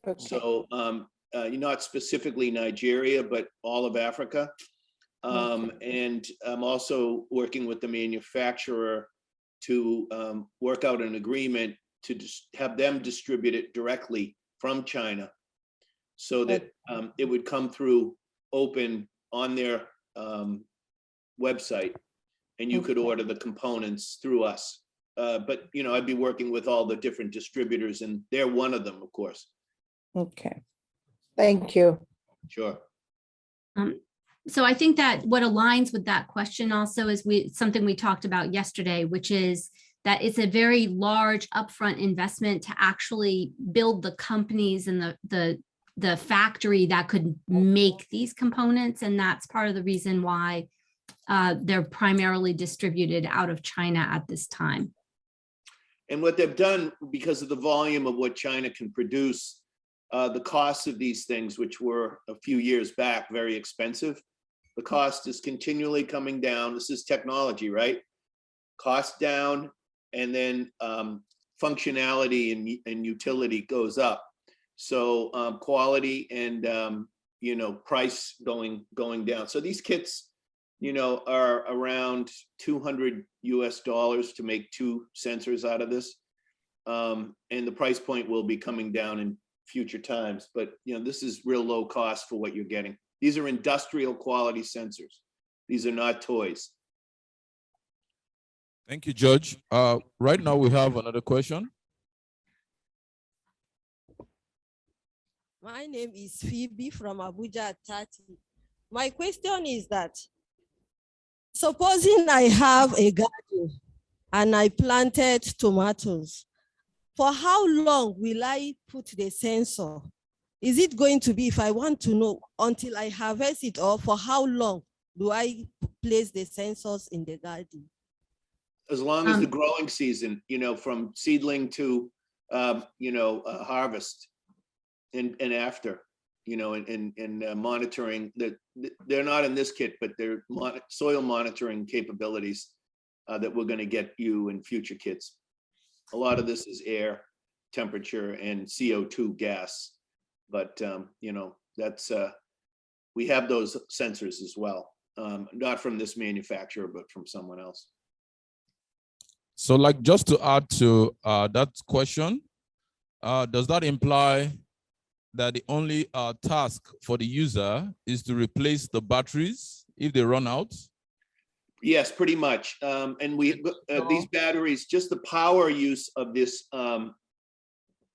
Okay. So not specifically Nigeria, but all of Africa. And I'm also working with the manufacturer to work out an agreement to just have them distribute it directly from China, so that it would come through Open on their website, and you could order the components through us. But I'd be working with all the different distributors, and they're one of them, of course.
Okay, thank you.
Sure.
So I think that what aligns with that question also is something we talked about yesterday, which is that it's a very large upfront investment to actually build the companies and the factory that could make these components. And that's part of the reason why they're primarily distributed out of China at this time.
And what they've done, because of the volume of what China can produce, the cost of these things, which were a few years back very expensive, the cost is continually coming down. This is technology, right? Cost down, and then functionality and utility goes up. So quality and price going down. So these kits, you know, are around $200 US to make 2 sensors out of this. And the price point will be coming down in future times, but you know, this is real low cost for what you're getting. These are industrial quality sensors. These are not toys.
Thank you, Judge. Right now we have another question.
My name is Phoebe from Abuja 30. My question is that, supposing I have a garden and I planted tomatoes, for how long will I put the sensor? Is it going to be, if I want to know, until I harvest it, or for how long do I place the sensors in the garden?
As long as the growing season, you know, from seedling to, harvest and after, you know, and monitoring that. They're not in this kit, but they're soil monitoring capabilities that we're going to get you in future kits. A lot of this is air temperature and CO2 gas, but you know, that's we have those sensors as well, not from this manufacturer, but from someone else.
So like, just to add to that question, does that imply that the only task for the user is to replace the batteries if they run out?
Yes, pretty much. And we these batteries, just the power use of this,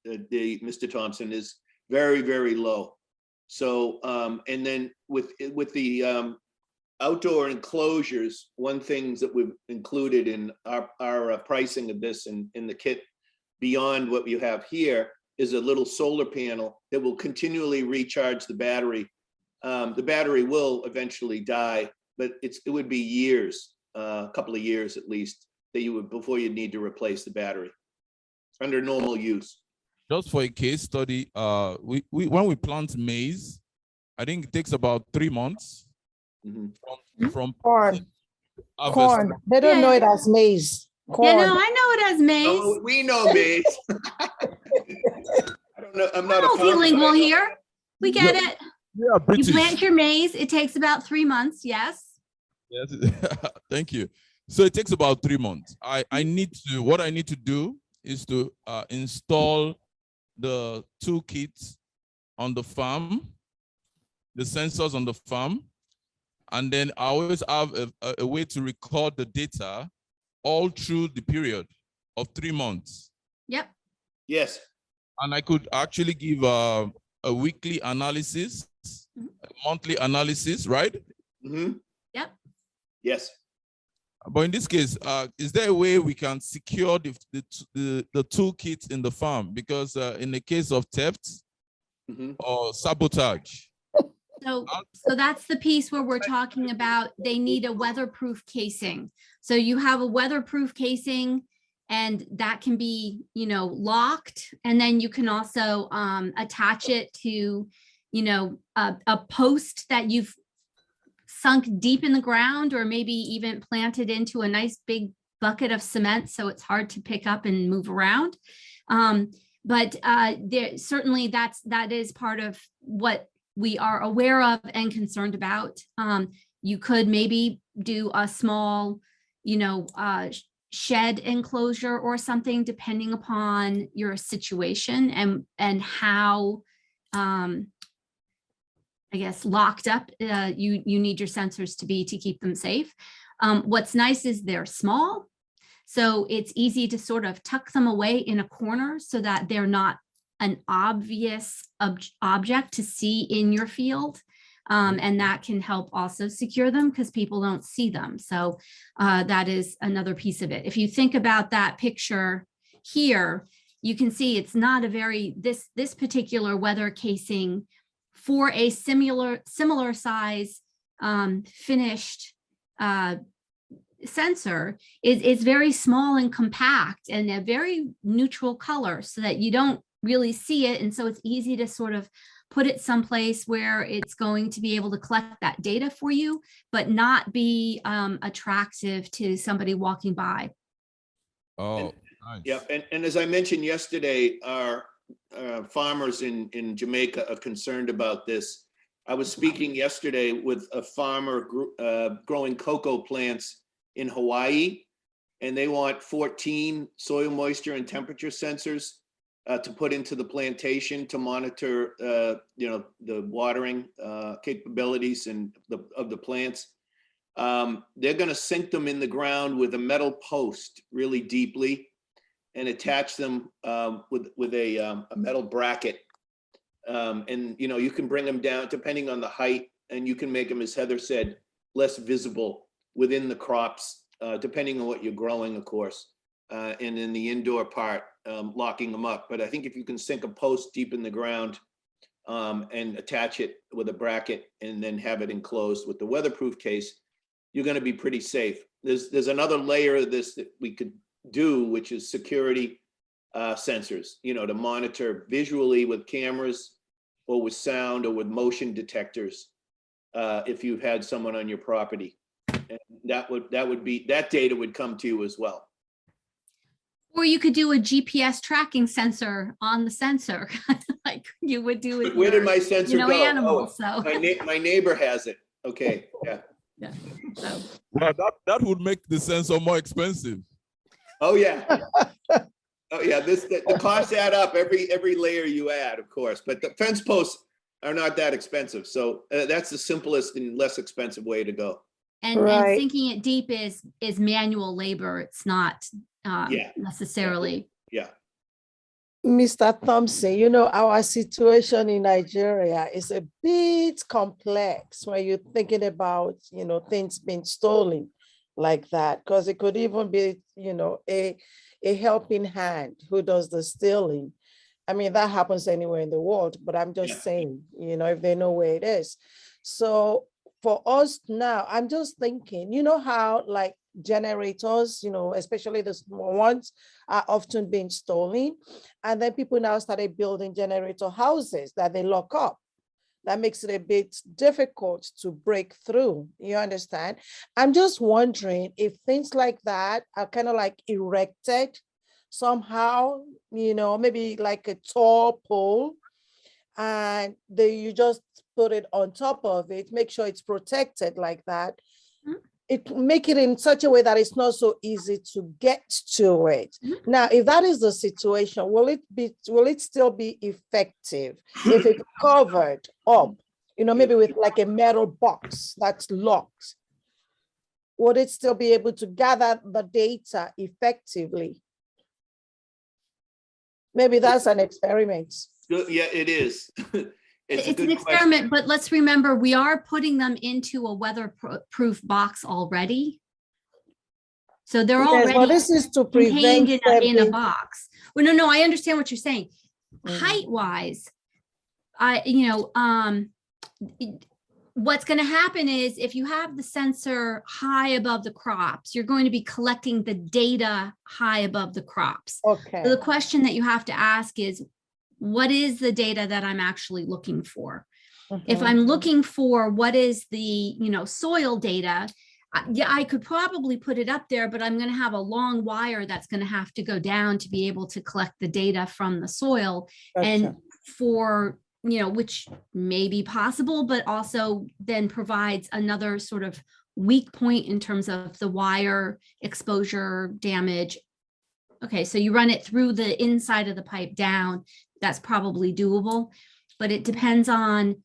Mr. Thompson, is very, very low. So, and then with the outdoor enclosures, one things that we've included in our pricing of this in the kit, beyond what you have here, is a little solar panel that will continually recharge the battery. The battery will eventually die, but it would be years, a couple of years at least, that you would, before you'd need to replace the battery under normal use.
Just for a case study, when we plant maize, I think it takes about 3 months from
corn.
harvest.
Corn. They don't know it as maize. Corn.
Yeah, no, I know it as maize.
Oh, we know maize. I don't know. I'm not a farmer,
Multilingual
but I know.
here. We get it.
Yeah, British.
You plant your maize. It takes about 3 months. Yes.
Yes. Thank you. So it takes about 3 months. What I need to do is to install the toolkits on the farm, the sensors on the farm, and then I always have a way to record the data all through the period of 3 months.
Yep.
Yes.
And I could actually give a weekly analysis, a monthly analysis, right?
Yep.
Yes.
But in this case, is there a way we can secure the toolkits in the farm? Because in the case of theft or sabotage.
So that's the piece where we're talking about they need a weatherproof casing. So you have a weatherproof casing, and that can be, you know, locked, and then you can also attach it to, you know, a post that you've sunk deep in the ground, or maybe even planted into a nice big bucket of cement, so it's hard to pick up and move around. But there certainly that is part of what we are aware of and concerned about. You could maybe do a small, you know, shed enclosure or something, depending upon your situation and how, I guess, locked up you need your sensors to be to keep them safe. What's nice is they're small, so it's easy to sort of tuck them away in a corner so that they're not an obvious object to see in your field. And that can help also secure them because people don't see them. So that is another piece of it. If you think about that picture here, you can see it's not a very, this particular weather casing for a similar size finished sensor is very small and compact and a very neutral color so that you don't really see it. And so it's easy to sort of put it someplace where it's going to be able to collect that data for you, but not be attractive to somebody walking by.
Oh, nice.
Yeah, and as I mentioned yesterday, our farmers in Jamaica are concerned about this. I was speaking yesterday with a farmer growing cocoa plants in Hawaii, and they want 14 soil moisture and temperature sensors to put into the plantation to monitor, the watering capabilities of the plants. They're going to sink them in the ground with a metal post really deeply and attach them with a metal bracket. And you can bring them down depending on the height, and you can make them, as Heather said, less visible within the crops, depending on what you're growing, of course. And in the indoor part, locking them up. But I think if you can sink a post deep in the ground and attach it with a bracket and then have it enclosed with the weatherproof case, you're going to be pretty safe. There's another layer of this that we could do, which is security sensors, to monitor visually with cameras or with sound or with motion detectors if you've had someone on your property. And that data would come to you as well.
Or you could do a GPS tracking sensor on the sensor, like you would do with
Where did my sensor go?
animals. So
my neighbor has it. Okay, yeah.
Yeah. So.
Well, that would make the sensor more expensive.
Oh yeah. Oh yeah. The costs add up every layer you add, of course. But the fence posts are not that expensive, so that's the simplest and less expensive way to go.
And sinking it deep is manual labor. It's not necessarily.
Yeah.
Mr. Thompson, our situation in Nigeria is a bit complex when you're thinking about, things being stolen like that, because it could even be, a helping hand who does the stealing. I mean, that happens anywhere in the world, but I'm just saying, if they know where it is. So for us now, I'm just thinking, how like generators, especially the small ones, are often being stolen. And then people now started building generator houses that they lock up. That makes it a bit difficult to break through. You understand? I'm just wondering if things like that are kind of like erected somehow, maybe like a tall pole, and you just put it on top of it, make sure it's protected like that. It make it in such a way that it's not so easy to get to it. Now, if that is the situation, will it still be effective if it's covered up, maybe with like a metal box that's locked? Would it still be able to gather the data effectively? Maybe that's an experiment.
Yeah, it is.
It's an experiment, but let's remember we are putting them into a weatherproof box already. So they're already
well, this is to prevent
in a box. Well, no, I understand what you're saying. Height-wise, what's going to happen is if you have the sensor high above the crops, you're going to be collecting the data high above the crops.
Okay.
So the question that you have to ask is, what is the data that I'm actually looking for? If I'm looking for what is the, soil data, I could probably put it up there, but I'm going to have a long wire that's going to have to go down to be able to collect the data from the soil.
Gotcha.
And for, which may be possible, but also then provides another sort of weak point in terms of the wire exposure damage. Okay, so you run it through the inside of the pipe down. That's probably doable, but it depends on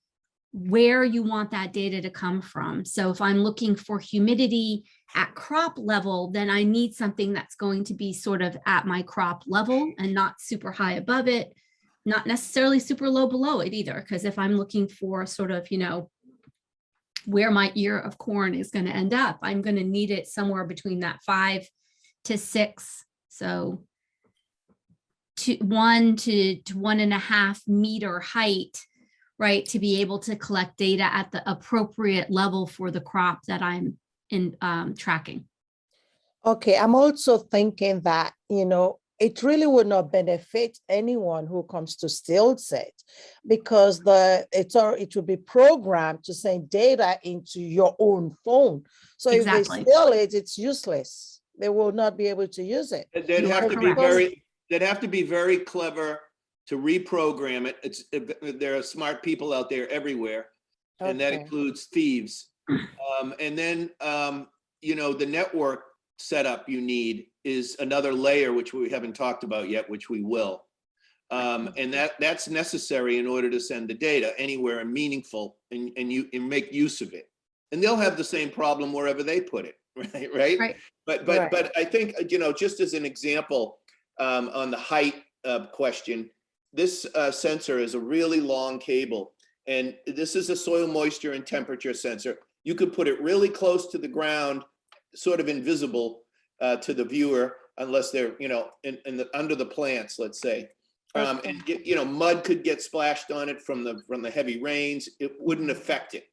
where you want that data to come from. So if I'm looking for humidity at crop level, then I need something that's going to be sort of at my crop level and not super high above it, not necessarily super low below it either. Because if I'm looking for sort of, where my ear of corn is going to end up, I'm going to need it somewhere between that 5 to 6. So 1 to 1.5 meter height, right, to be able to collect data at the appropriate level for the crop that I'm tracking.
Okay, I'm also thinking that, it really would not benefit anyone who comes to StillSet, because it will be programmed to send data into your own phone. So if they steal it, it's useless. They will not be able to use it.
They'd have to be very clever to reprogram it. There are smart people out there everywhere, and that
Okay.
includes thieves. And then, you know, the network setup you need is another layer, which we haven't talked about yet, which we will. And that's necessary in order to send the data anywhere and meaningful, and make use of it. And they'll have the same problem wherever they put it, right?
Right.
But I think, you know, just as an example, on the height question, this sensor is a really long cable, and this is a soil moisture and temperature sensor. You could put it really close to the ground, sort of invisible to the viewer, unless they're, you know, under the plants, let's say. And you know, mud could get splashed on it from the heavy rains. It wouldn't affect it.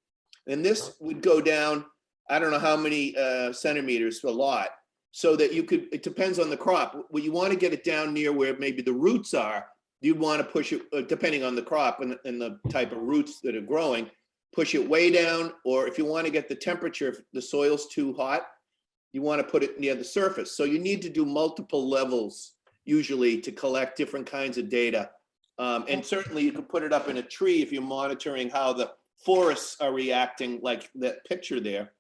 And this would go down, I don't know how many centimeters, a lot, so that you could, it depends on the crop. When you want to get it down near where maybe the roots are, you'd want to push it, depending on the crop and the type of roots that are growing, push it way down. Or if you want to get the temperature, if the soil's too hot, you want to put it near the surface. So you need to do multiple levels usually to collect different kinds of data. And certainly you could put it up in a tree if you're monitoring how the forests are reacting, like that picture there,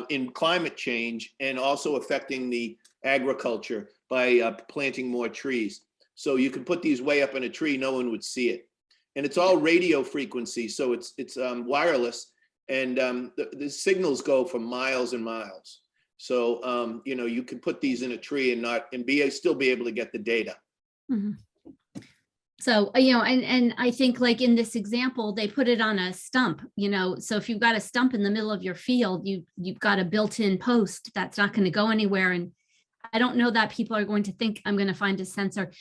in climate change, and also affecting the agriculture by planting more trees. So you can put these way up in a tree, no one would see it. And it's all radio frequency, so it's wireless, and the signals go for miles and miles. So you know, you can put these in a tree and still be able to get the data.
Mm-hmm. So, you know, and I think like in this example, they put it on a stump, you know, so if you've got a stump in the middle of your field, you've got a built-in post that's not going to go anywhere. And I don't know that people are going to think I'm going to find a sensor.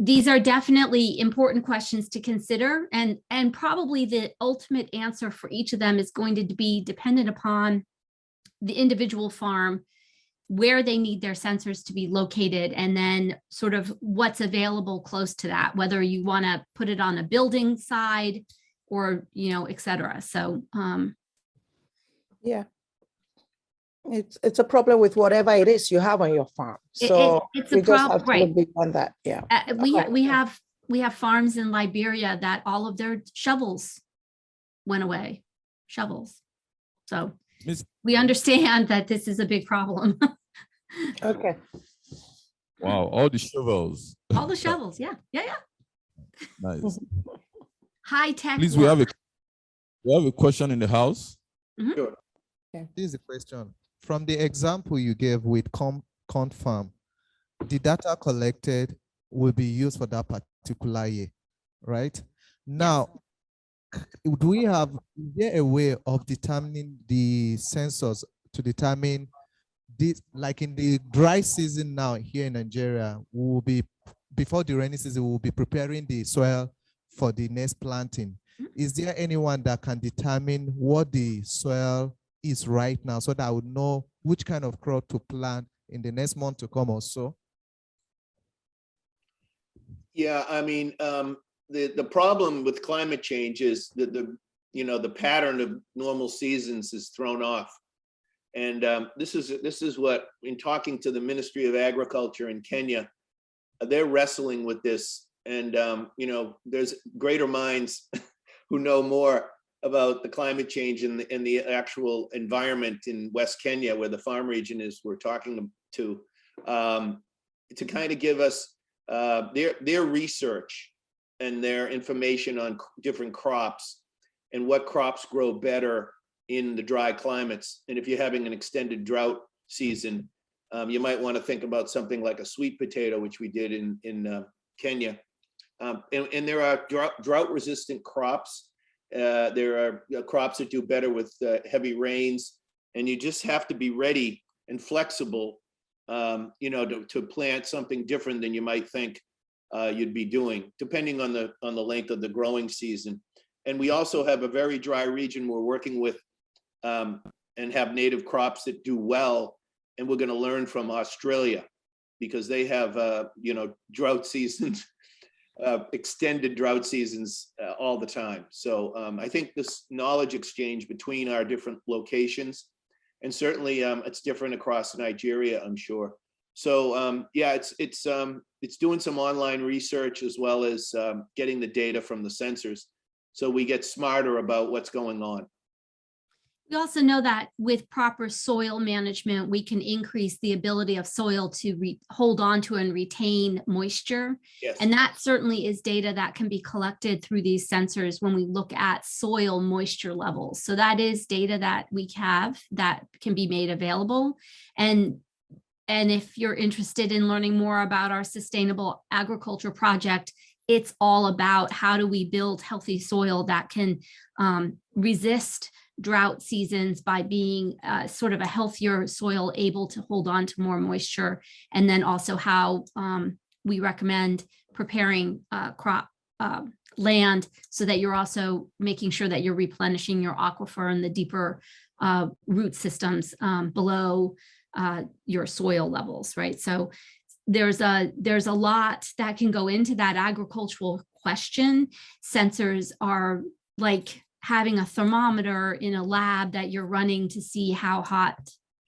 These are definitely important questions to consider, and probably the ultimate answer for each of them is going to be dependent upon the individual farm, where they need their sensors to be located, and then sort of what's available close to that, whether you want to put it on a building side or, you know, et cetera. So,
yeah, it's a problem with whatever it is you have on your farm. So
it's a
we just have
problem,
to
right?
look beyond that. Yeah.
We have farms in Liberia that all of their shovels went away, shovels. So we understand that this is a big problem.
Okay.
Wow, all the shovels.
All the shovels, yeah.
Nice.
High tech.
Please, we have a question in the house.
Mm-hmm.
Sure.
This is a question. From the example you gave with Confirm, the data collected will be used for that particular year, right? Now, is there a way of determining the sensors to determine this, like in the dry season now here in Nigeria, we will be, before the rainy season, we will be preparing the soil for the next planting. Is there anyone that can determine what the soil is right now so that I would know which kind of crop to plant in the next month to come or so?
Yeah, I mean, the problem with climate change is that the pattern of normal seasons is thrown off. And this is what, in talking to the Ministry of Agriculture in Kenya, they're wrestling with this. And you know, there's greater minds who know more about the climate change and the actual environment in West Kenya, where the farm region is, we're talking to kind of give us their research and their information on different crops and what crops grow better in the dry climates. And if you're having an extended drought season, you might want to think about something like a sweet potato, which we did in Kenya. And there are drought resistant crops. There are crops that do better with heavy rains, and you just have to be ready and flexible, you know, to plant something different than you might think you'd be doing, depending on the length of the growing season. And we also have a very dry region we're working with, and have native crops that do well. And we're going to learn from Australia, because they have you know, drought seasons. Extended drought seasons all the time. So I think this knowledge exchange between our different locations, and certainly it's different across Nigeria, I'm sure. So yeah, it's doing some online research as well as getting the data from the sensors. so we get smarter about what's going on.
We also know that with proper soil management, we can increase the ability of soil to hold on to and retain moisture.
Yes.
And that certainly is data that can be collected through these sensors when we look at soil moisture levels. So that is data that we have that can be made available. And if you're interested in learning more about our sustainable agriculture project, it's all about how do we build healthy soil that can resist drought seasons by being sort of a healthier soil able to hold on to more moisture. And then also how we recommend preparing crop land so that you're also making sure that you're replenishing your aquifer and the deeper root systems below your soil levels, right? So there's a lot that can go into that agricultural question. Sensors are like having a thermometer in a lab that you're running to see how hot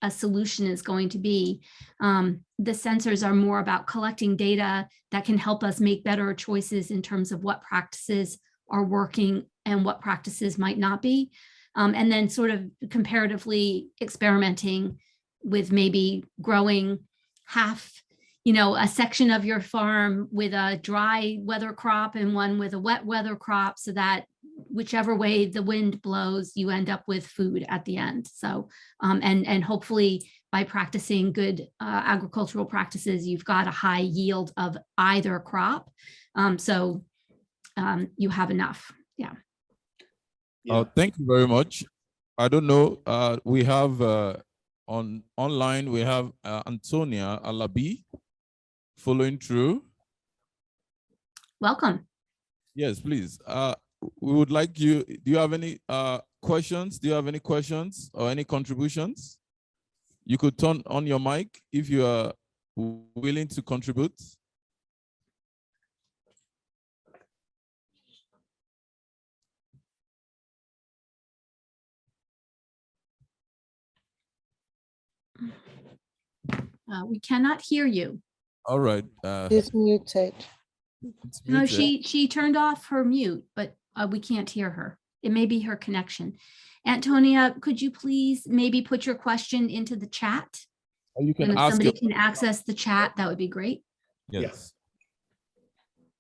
a solution is going to be. The sensors are more about collecting data that can help us make better choices in terms of what practices are working and what practices might not be. And then sort of comparatively experimenting with maybe growing half, a section of your farm with a dry weather crop and one with a wet weather crop, so that whichever way the wind blows, you end up with food at the end. So, and hopefully by practicing good agricultural practices, you've got a high yield of either crop. So you have enough. Yeah.
Thank you very much. I don't know, we have online, we have Antonia Alabi following through.
Welcome.
Yes, please. We would like you, do you have any questions? Do you have any questions or any contributions? You could turn on your mic if you are willing to contribute.
We cannot hear you.
All right.
It's muted.
No, she turned off her mute, but we can't hear her. It may be her connection. Antonia, could you please maybe put your question into the chat?
You can
and if
ask
somebody
it.
can access the chat, that would be great.
Yes.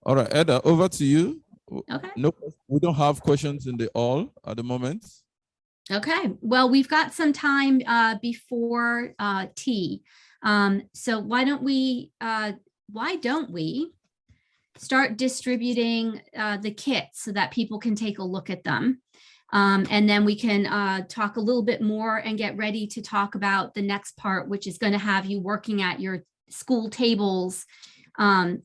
All right, Eda, over to you.
Okay.
No, we don't have questions in the all at the moment.
Okay, well, we've got some time before tea. So why don't we start distributing the kits so that people can take a look at them. And then we can talk a little bit more and get ready to talk about the next part, which is going to have you working at your school tables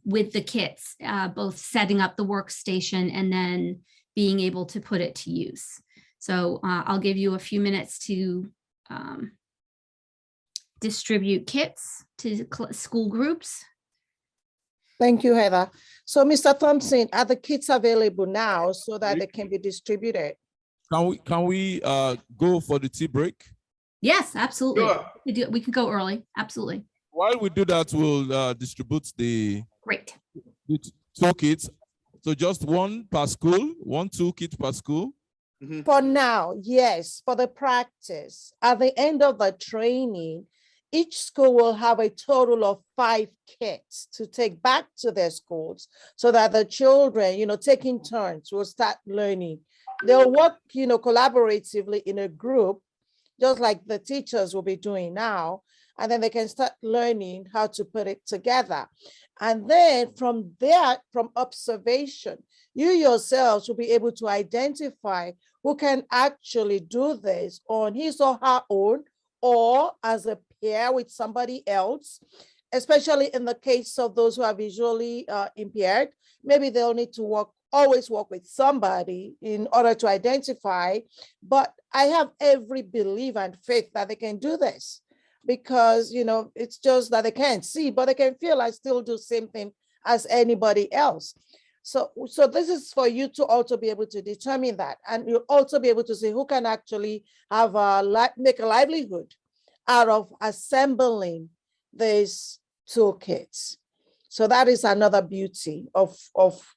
with the kits, both setting up the workstation and then being able to put it to use. So I'll give you a few minutes to distribute kits to school groups.
Thank you, Heather. So Mr. Thompson, are the kits available now so that they can be distributed?
Can we go for the tea break?
Yes, absolutely.
Sure.
We could go early. Absolutely.
While we do that, we'll distribute the toolkits. So just one per school, one toolkit per school.
For now, yes, for the practice. At the end of the training, each school will have a total of 5 kits to take back to their schools so that the children, taking turns, will start learning. They'll work, collaboratively in a group, just like the teachers will be doing now, and then they can start learning how to put it together. And then from there, from observation, you yourselves will be able to identify who can actually do this on his or her own or as a pair with somebody else, especially in the case of those who are visually impaired. Maybe they'll need to always work with somebody in order to identify, but I have every belief and faith that they can do this because, it's just that they can't see, but they can feel. I still do the same thing as anybody else. So this is for you to also be able to determine that. And you'll also be able to see who can actually have make a livelihood out of assembling these toolkits. So that is another beauty of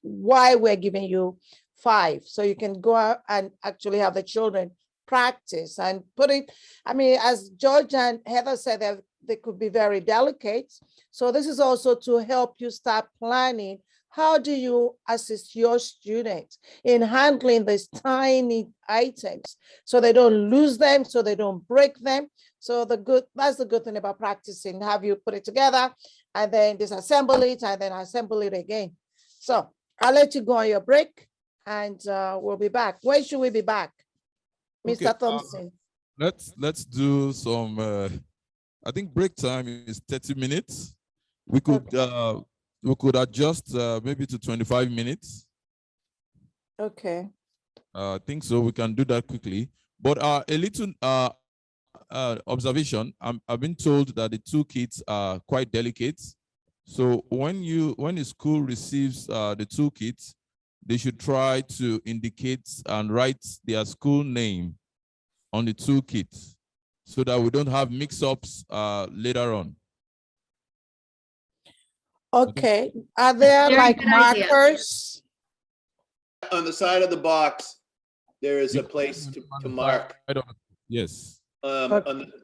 why we're giving you 5. So you can go out and actually have the children practice and put it. I mean, as George and Heather said, they could be very delicate. So this is also to help you start planning. How do you assist your students in handling these tiny items so they don't lose them, so they don't break them? So that's the good thing about practicing. Have you put it together and then disassemble it and then assemble it again. So I'll let you go on your break and we'll be back. When should we be back? Mr.
Okay,
Thompson.
Let's do some, I think break time is 30 minutes. We could adjust maybe to 25 minutes.
Okay.
I think so. We can do that quickly. But a little observation. I've been told that the toolkits are quite delicate. So when the school receives the toolkit, they should try to indicate and write their school name on the toolkit so that we don't have mix-ups later on.
Okay. Are there
Very
like
good idea.
markers?
On the side of the box, there is a place to mark.
Yes.
On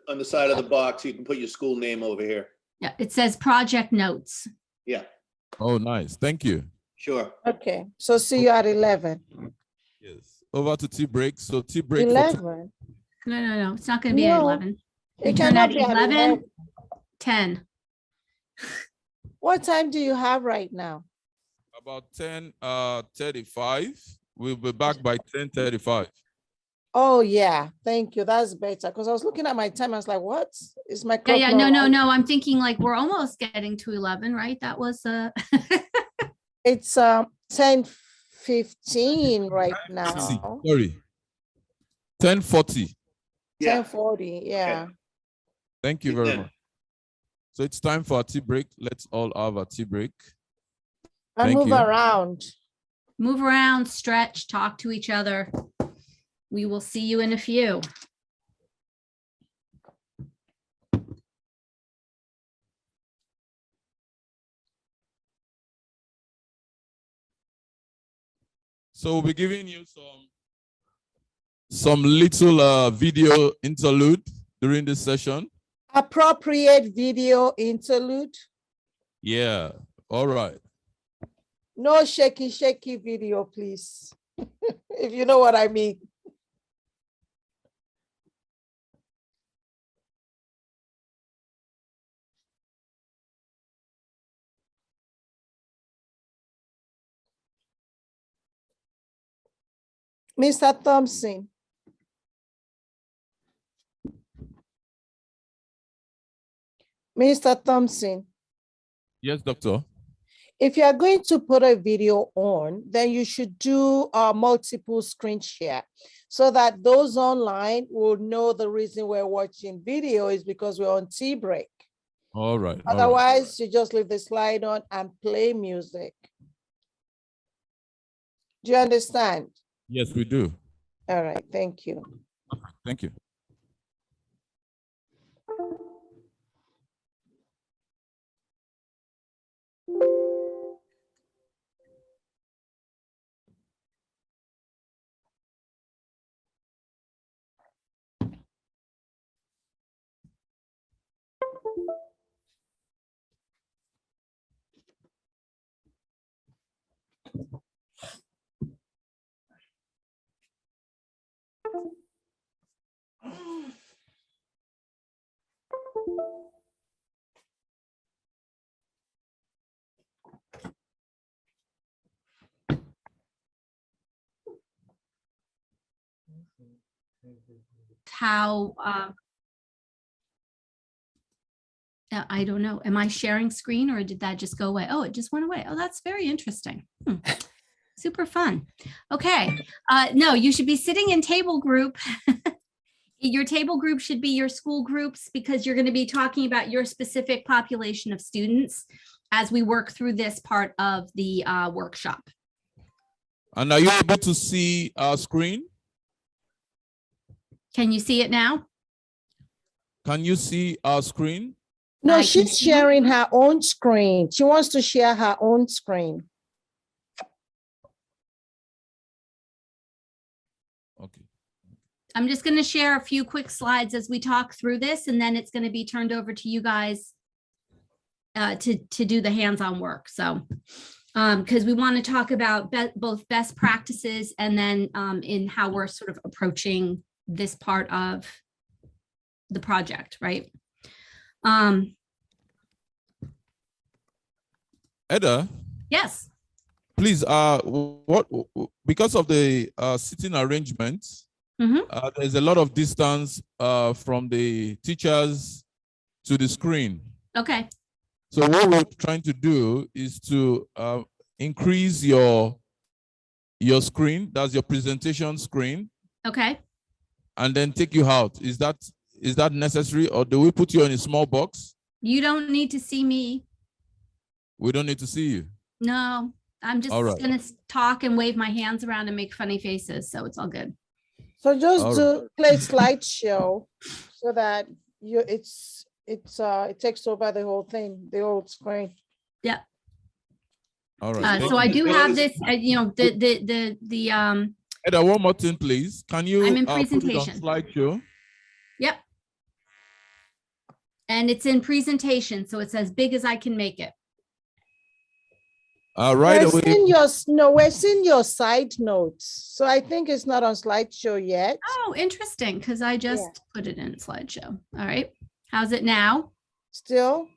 the side of the box, you can put your school name over here.
Yeah, it says project notes.
Yeah,
Oh, nice. Thank you.
sure.
Okay. So see you at 11.
Yes. Over to tea break. So tea break
11.
No. It's not going to be at
No,
11.
it
Return
cannot
at
be at
11, 10.
What time do you have right now?
about 10:35. We'll be back by 10:35.
Oh, yeah. Thank you. That's better. Because I was looking at my time. I was like, what? Is my clock
Yeah,
not right?
no. I'm thinking like we're almost getting to 11, right? That was
It's 10:15 right now.
Sorry. 10:40.
10:40. Yeah.
Thank you very much. So it's time for a tea break. Let's all have a tea break.
And
Thank
move
you.
around.
move around, stretch, talk to each other. We will see you in a few.
So we'll be giving you some little video interlude during this session.
Appropriate video interlude.
Yeah, all right.
No shaky video, please. If you know what I mean. Mr. Thompson. Mr. Thompson.
Yes, doctor.
If you are going to put a video on, then you should do multiple screen share so that those online will know the reason we're watching video is because we're on tea break.
All right.
Otherwise, you just leave the slide on and play music. Do you understand?
Yes, we do.
All right, thank you.
Thank you.
How, I don't know. Am I sharing screen or did that just go away? Oh, it just went away. Oh, that's very interesting. Super fun. Okay. No, you should be sitting in table group. Your table group should be your school groups because you're going to be talking about your specific population of students as we work through this part of the workshop.
And are you able to see our screen?
Can you see it now?
Can you see our screen?
No, she's sharing her own screen. She wants to share her own screen.
I'm just going to share a few quick slides as we talk through this, and then it's going to be turned over to you guys to do the hands-on work. So, because we want to talk about both best practices and then in how we're sort of approaching this part of the project, right?
Eda?
Yes.
Please, because of the sitting arrangement, there's a lot of distance from the teachers to the screen.
Okay.
So what we're trying to do is to increase your screen, that's your presentation screen.
Okay.
And then take you out. Is that necessary, or do we put you in a small box?
You don't need to see me.
We don't need to see you.
No, I'm just
All right.
going to talk and wave my hands around and make funny faces. So it's all good.
So just
All
do play slideshow so that it takes over the whole thing, the whole screen.
Yeah.
All right.
So I do have this, you know, the
Eda, one more thing, please. Can you
I'm in
put it on
presentation.
slideshow?
Yep. And it's in presentation, so it's as big as I can make it.
Right away.
We're seeing your side notes. So I think it's not on slideshow yet.
Oh, interesting, because I just put it in slideshow. All right. How's it now?
Still?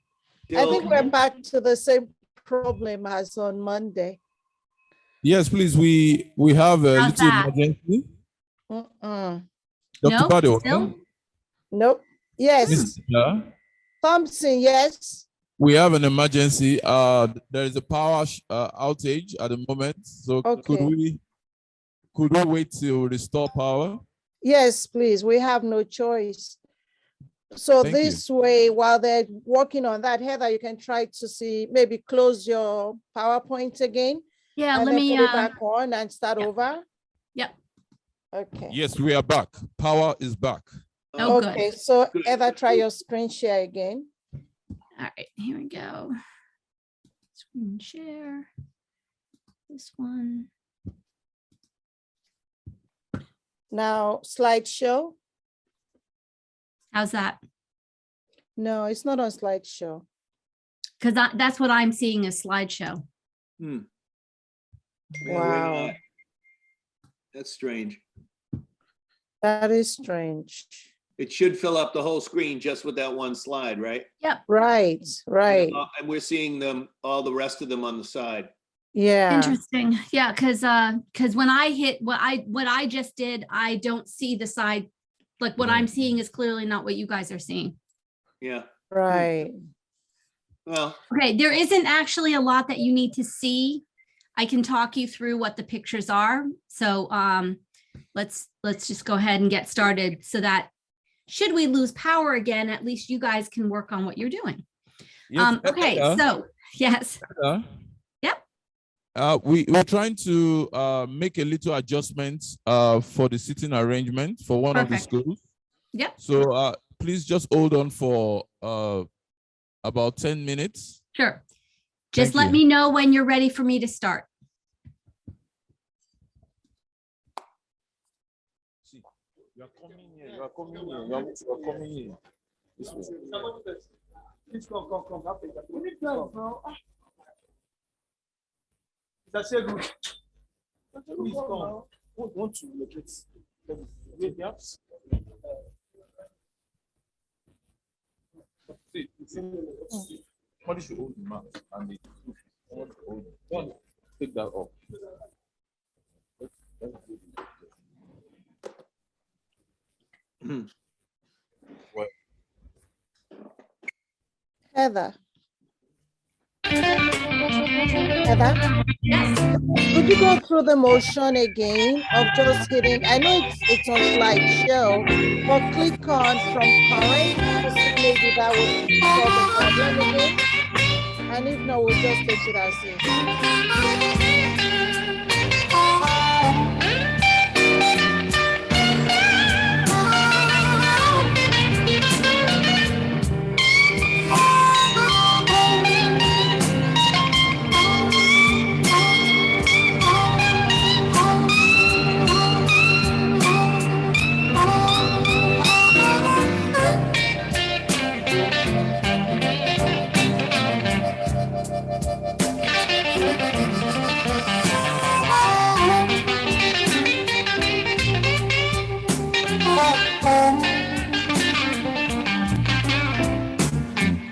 I think we're back to the same problem as on Monday.
Yes, please. We have a
How's
little
that?
emergency.
Mm-mm.
Dr.
No,
Bado,
still?
Nope. Yes.
Mr.
Thompson, yes.
We have an emergency. There is a power outage at the moment. So could we wait to restore power?
Yes, please. We have no choice. So
Thank
this way, while they're working on that, Heather, you can try to see, maybe close your PowerPoint again.
Yeah,
and
let
then
me
put it back on and start over.
Yep.
Okay.
Yes, we are back. Power is back.
Oh, good.
Okay, so Heather, try your screen share again.
All right, here we go. Screen share. This one.
Now, slideshow.
How's that?
No, it's not on slideshow.
Because that's what I'm seeing as slideshow.
Yeah,
Wow.
that's strange.
That is strange.
It should fill up the whole screen just with that one slide, right?
Yep.
Right, right.
And we're seeing them, all the rest of them on the side.
Yeah.
Interesting. Yeah, because when I hit what I just did, I don't see the side. Like what I'm seeing is clearly not what you guys are seeing.
Yeah.
Right.
Well.
Okay, there isn't actually a lot that you need to see. I can talk you through what the pictures are. So let's just go ahead and get started so that should we lose power again, at least you guys can work on what you're doing.
Yes,
Okay, so yes. Yep.
We're trying to make a little adjustment for the seating arrangement for one of the schools.
Yep.
So please just hold on for about 10 minutes.
Sure. Just
Thank
let me know when you're ready for me to start.
You are coming here. You are coming here. You are coming here. This way.
Please come. That's a good. Please come. Want to locate the gaps?
Somebody should hold the map and the one take that off.
Heather. Heather?
Yes.
Could you go through the motion again of just hitting, I know it's on slideshow, but click on from current to see maybe that would solve the problem again. And if not, we'll just take it as is.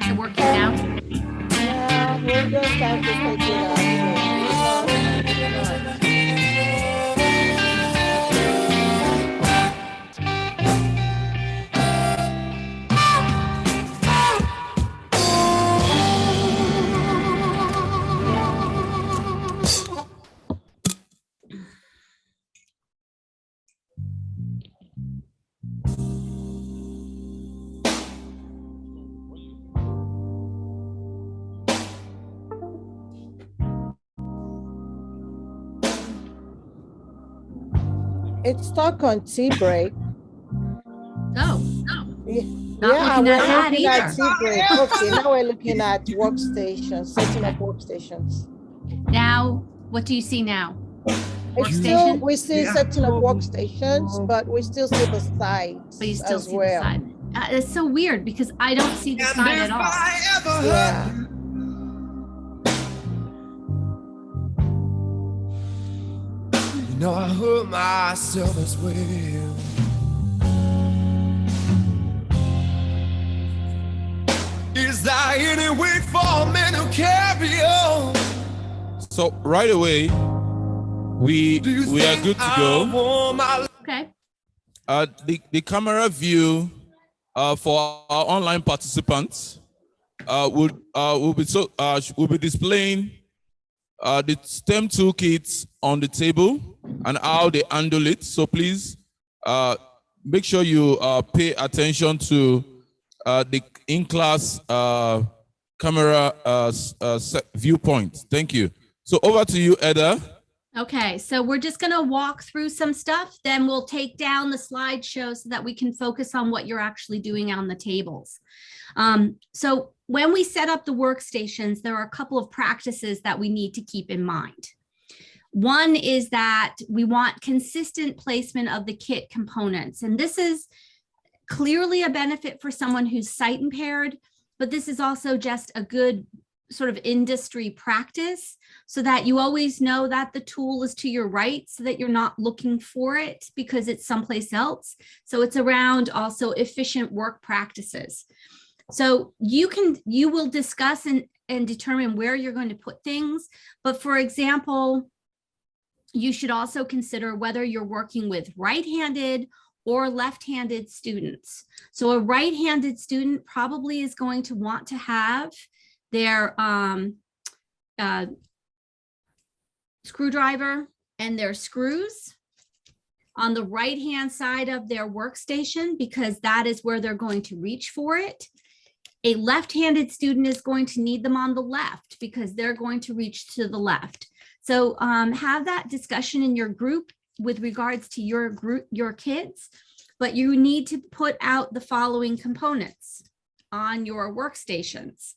They're working now.
Yeah, we're just trying to take it out. It's stuck on tea break.
Oh,
Yeah,
Not looking
we're
at that
looking at
either.
tea break. Okay, now we're looking at workstations, setting up workstations.
Now, what do you see now?
It's still,
Workstation?
we see setting up workstations, but we still see the sides
But you still
as
see
well.
the side. It's so weird because I don't see the side at all.
Yeah.
You know, I hurt myself as well. Is there any way for men to carry on?
So right away, we are good to go.
Okay.
The camera view for our online participants will be displaying the STEM toolkits on the table and how they handle it. So please make sure you pay attention to the in-class camera viewpoint. Thank you. So over to you, Eda.
Okay, so we're just going to walk through some stuff, then we'll take down the slideshow so that we can focus on what you're actually doing on the tables. So when we set up the workstations, there are a couple of practices that we need to keep in mind. One is that we want consistent placement of the kit components, and this is clearly a benefit for someone who's sight impaired, but this is also just a good sort of industry practice so that you always know that the tool is to your right so that you're not looking for it because it's someplace else. So it's around also efficient work practices. So you will discuss and determine where you're going to put things. But for example, you should also consider whether you're working with right-handed or left-handed students. So a right-handed student probably is going to want to have their screwdriver and their screws on the right-hand side of their workstation because that is where they're going to reach for it. A left-handed student is going to need them on the left because they're going to reach to the left. So have that discussion in your group with regards to your kids, but you need to put out the following components on your workstations.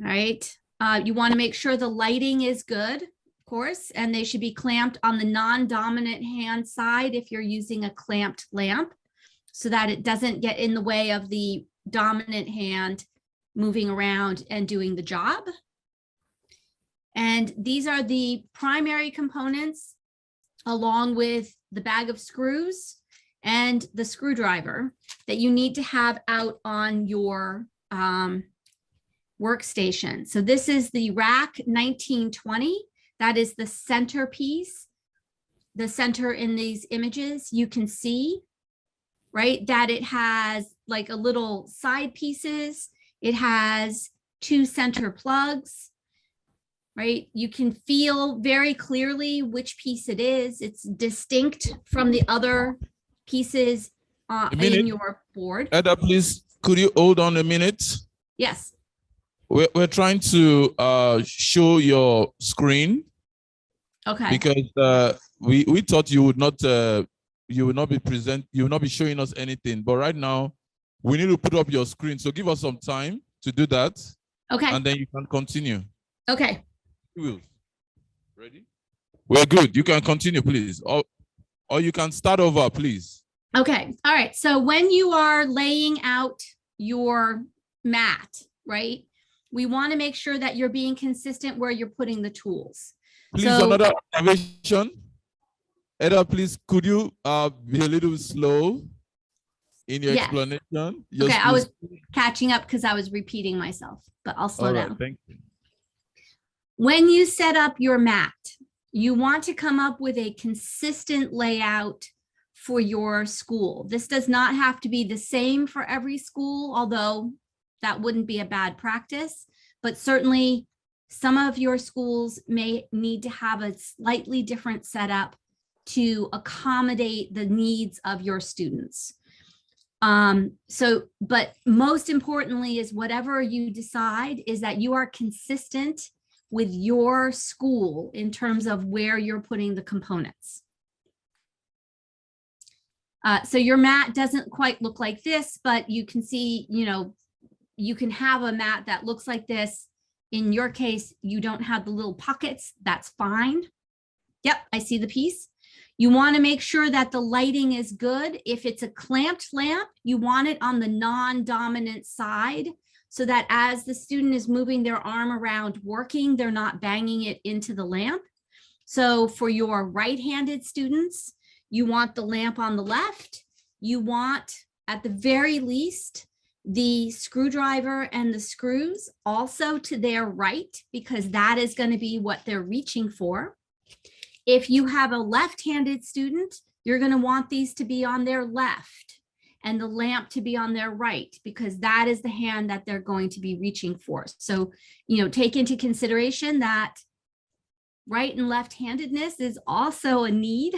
All right. You want to make sure the lighting is good, of course, and they should be clamped on the non-dominant hand side if you're using a clamped lamp so that it doesn't get in the way of the dominant hand moving around and doing the job. And these are the primary components along with the bag of screws and the screwdriver that you need to have out on your workstation. So this is the rack 1920. That is the centerpiece, the center in these images. You can see, right, that it has like a little side pieces. It has 2 center plugs, right? You can feel very clearly which piece it is. It's distinct from the other pieces in your board.
Eda, please, could you hold on a minute?
Yes.
We're trying to show your screen.
Okay.
Because we thought you would not be showing us anything. But right now, we need to put up your screen. So give us some time to do that.
Okay.
And then you can continue.
Okay.
Ready? We're good. You can continue, please. Or you can start over, please.
Okay. All right. So when you are laying out your mat, right, We want to make sure that you're being consistent where you're putting the tools.
Please,
So-
another observation. Eda, please, could you be a little slow in your
Yeah.
explanation?
Okay, I was
please.
catching up because I was repeating myself, but I'll slow
All right,
down.
thank you.
When you set up your mat, you want to come up with a consistent layout for your school. This does not have to be the same for every school, although that wouldn't be a bad practice, but certainly some of your schools may need to have a slightly different setup to accommodate the needs of your students. But most importantly is whatever you decide is that you are consistent with your school in terms of where you're putting the components. So your mat doesn't quite look like this, but you can see, you can have a mat that looks like this. In your case, you don't have the little pockets. That's fine. Yep, I see the piece. You want to make sure that the lighting is good. If it's a clamped lamp, you want it on the non-dominant side so that as the student is moving their arm around working, they're not banging it into the lamp. So for your right-handed students, you want the lamp on the left. You want, at the very least, the screwdriver and the screws also to their right, because that is going to be what they're reaching for. If you have a left-handed student, you're going to want these to be on their left and the lamp to be on their right, because that is the hand that they're going to be reaching for. So, take into consideration that right and left-handedness is also a need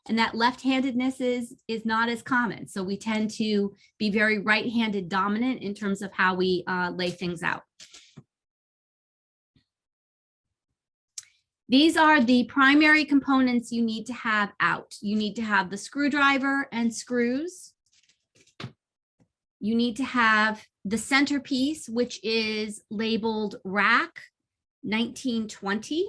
and that left-handedness is not as common. So we tend to be very right-handed dominant in terms of how we lay things out. These are the primary components you need to have out. You need to have the screwdriver and screws. You need to have the centerpiece, which is labeled rack 1920.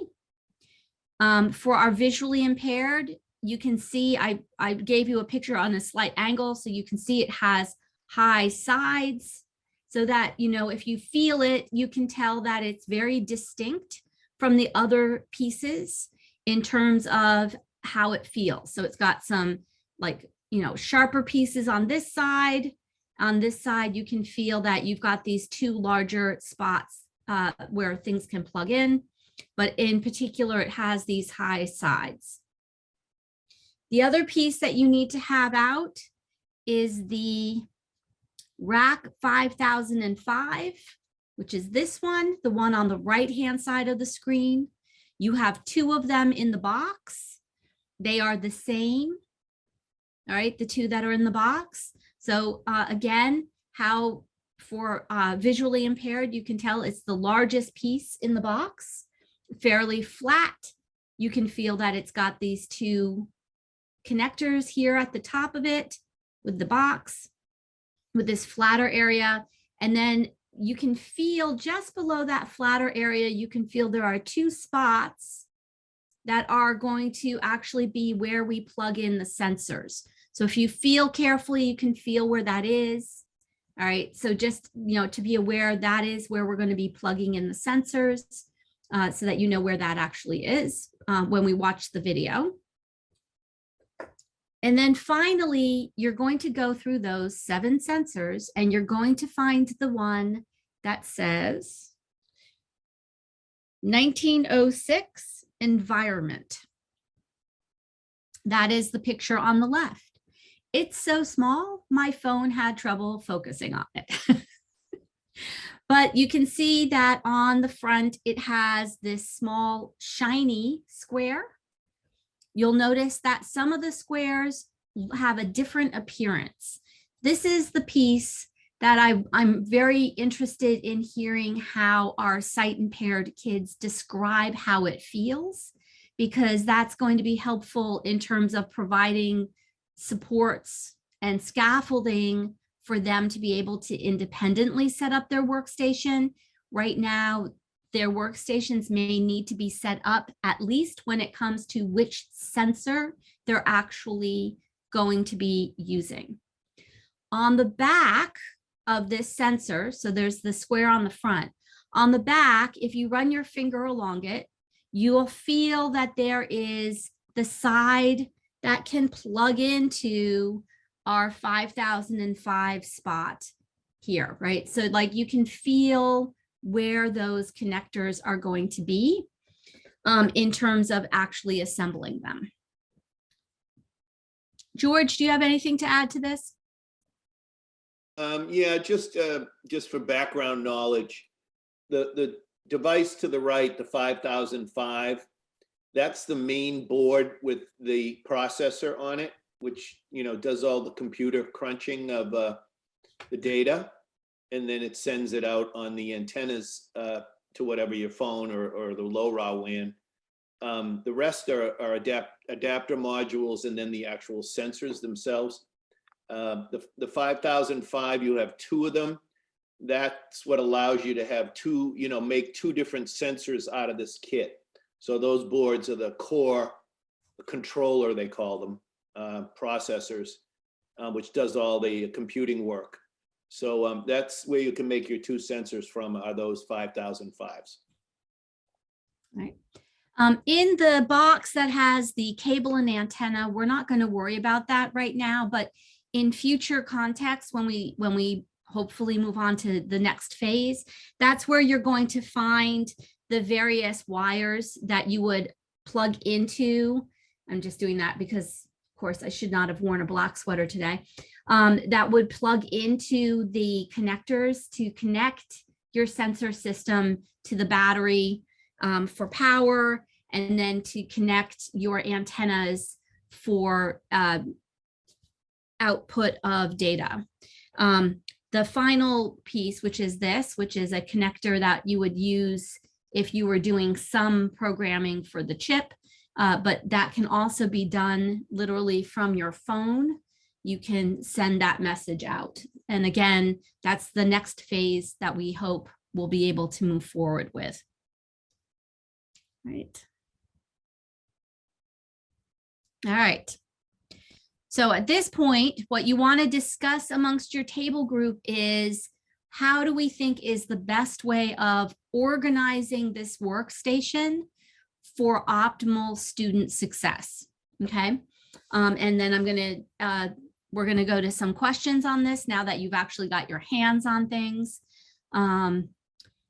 For our visually impaired, you can see, I gave you a picture on a slight angle, so you can see it has high sides, so that, if you feel it, you can tell that it's very distinct from the other pieces in terms of how it feels. So it's got some sharper pieces on this side. On this side, you can feel that you've got these two larger spots where things can plug in, but in particular, it has these high sides. The other piece that you need to have out is the rack 5005, which is this one, the one on the right-hand side of the screen. You have two of them in the box. They are the same, all right, the two that are in the box. So again, how for visually impaired, you can tell it's the largest piece in the box, fairly flat. You can feel that it's got these two connectors here at the top of it with the box, with this flatter area. And then you can feel just below that flatter area, you can feel there are two spots that are going to actually be where we plug in the sensors. So if you feel carefully, you can feel where that is. All right, so just, to be aware, that is where we're going to be plugging in the sensors so that you know where that actually is when we watch the video. And then finally, you're going to go through those 7 sensors and you're going to find the one that says 1906 environment. That is the picture on the left. It's so small, my phone had trouble focusing on it. But you can see that on the front, it has this small shiny square. You'll notice that some of the squares have a different appearance. This is the piece that I'm very interested in hearing how our sight impaired kids describe how it feels, because that's going to be helpful in terms of providing supports and scaffolding for them to be able to independently set up their workstation. Right now, their workstations may need to be set up, at least when it comes to which sensor they're actually going to be using. On the back of this sensor, so there's the square on the front, On the back, if you run your finger along it, you will feel that there is the side that can plug into our 5005 spot here, right? So like you can feel where those connectors are going to be in terms of actually assembling them. George, do you have anything to add to this?
Yeah, just for background knowledge, the device to the right, the 5005, that's the main board with the processor on it, which, you know, does all the computer crunching of the data, and then it sends it out on the antennas to whatever your phone or the LoRaWAN. The rest are adapter modules and then the actual sensors themselves. The 5005, you have two of them. That's what allows you to have two, you know, make two different sensors out of this kit. So those boards are the core controller, they call them, processors, which does all the computing work. So that's where you can make your two sensors from, are those 5005s.
Right. In the box that has the cable and antenna, we're not going to worry about that right now, but in future contexts, when we hopefully move on to the next phase, that's where you're going to find the various wires that you would plug into. I'm just doing that because, of course, I should not have worn a black sweater today. That would plug into the connectors to connect your sensor system to the battery for power, and then to connect your antennas for output of data. The final piece, which is this, which is a connector that you would use if you were doing some programming for the chip, but that can also be done literally from your phone. You can send that message out. And again, that's the next phase that we hope we'll be able to move forward with. Right. All right. So at this point, what you want to discuss amongst your table group is, how do we think is the best way of organizing this workstation for optimal student success? Okay. And then we're going to go to some questions on this now that you've actually got your hands on things and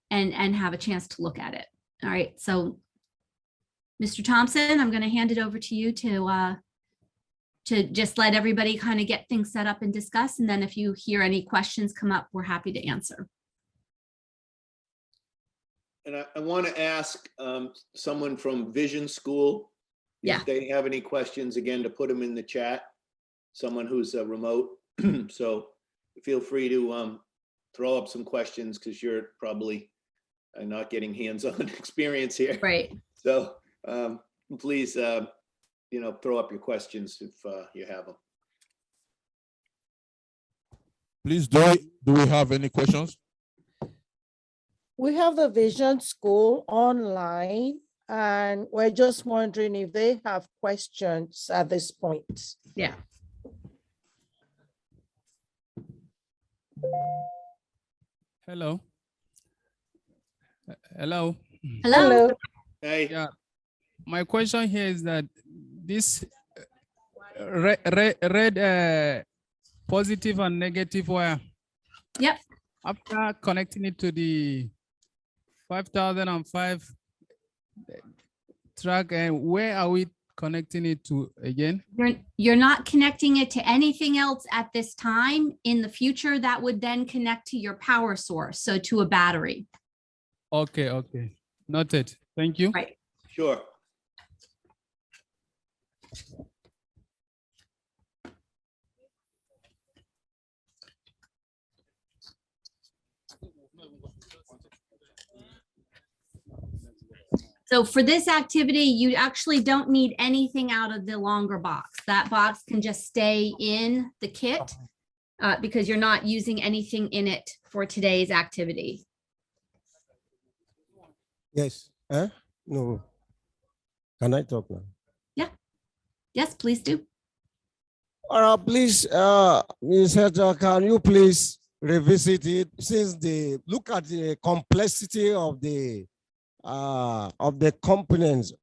have a chance to look at it. All right. So Mr. Thompson, I'm going to hand it over to you to just let everybody kind of get things set up and discuss. And then if you hear any questions come up, we're happy to answer.
And I want to ask someone from Vision School, if they have any questions, again, to put them in the chat, someone who's remote. So feel free to throw up some questions, because you're probably not getting hands-on experience here.
Right.
So please, you know, throw up your questions if you have them.
Please, do we have any questions?
We have the Vision School online, and we're just wondering if they have questions at this point.
Yeah.
Hello. Hello.
Hello.
Hey.
Yeah. My question here is that this red positive and negative wire.
Yep.
After connecting it to the 5005 track, and where are we connecting it to again?
You're not connecting it to anything else at this time. In the future, that would then connect to your power source, so to a battery.
Okay, okay. Noted. Thank you.
Right.
Sure.
So for this activity, you actually don't need anything out of the longer box. That box can just stay in the kit because you're not using anything in it for today's activity.
Yes. No. Can I talk now?
Yeah. Yes, please do.
Please, Ms. Hedger, can you please revisit it since the look at the complexity of the components.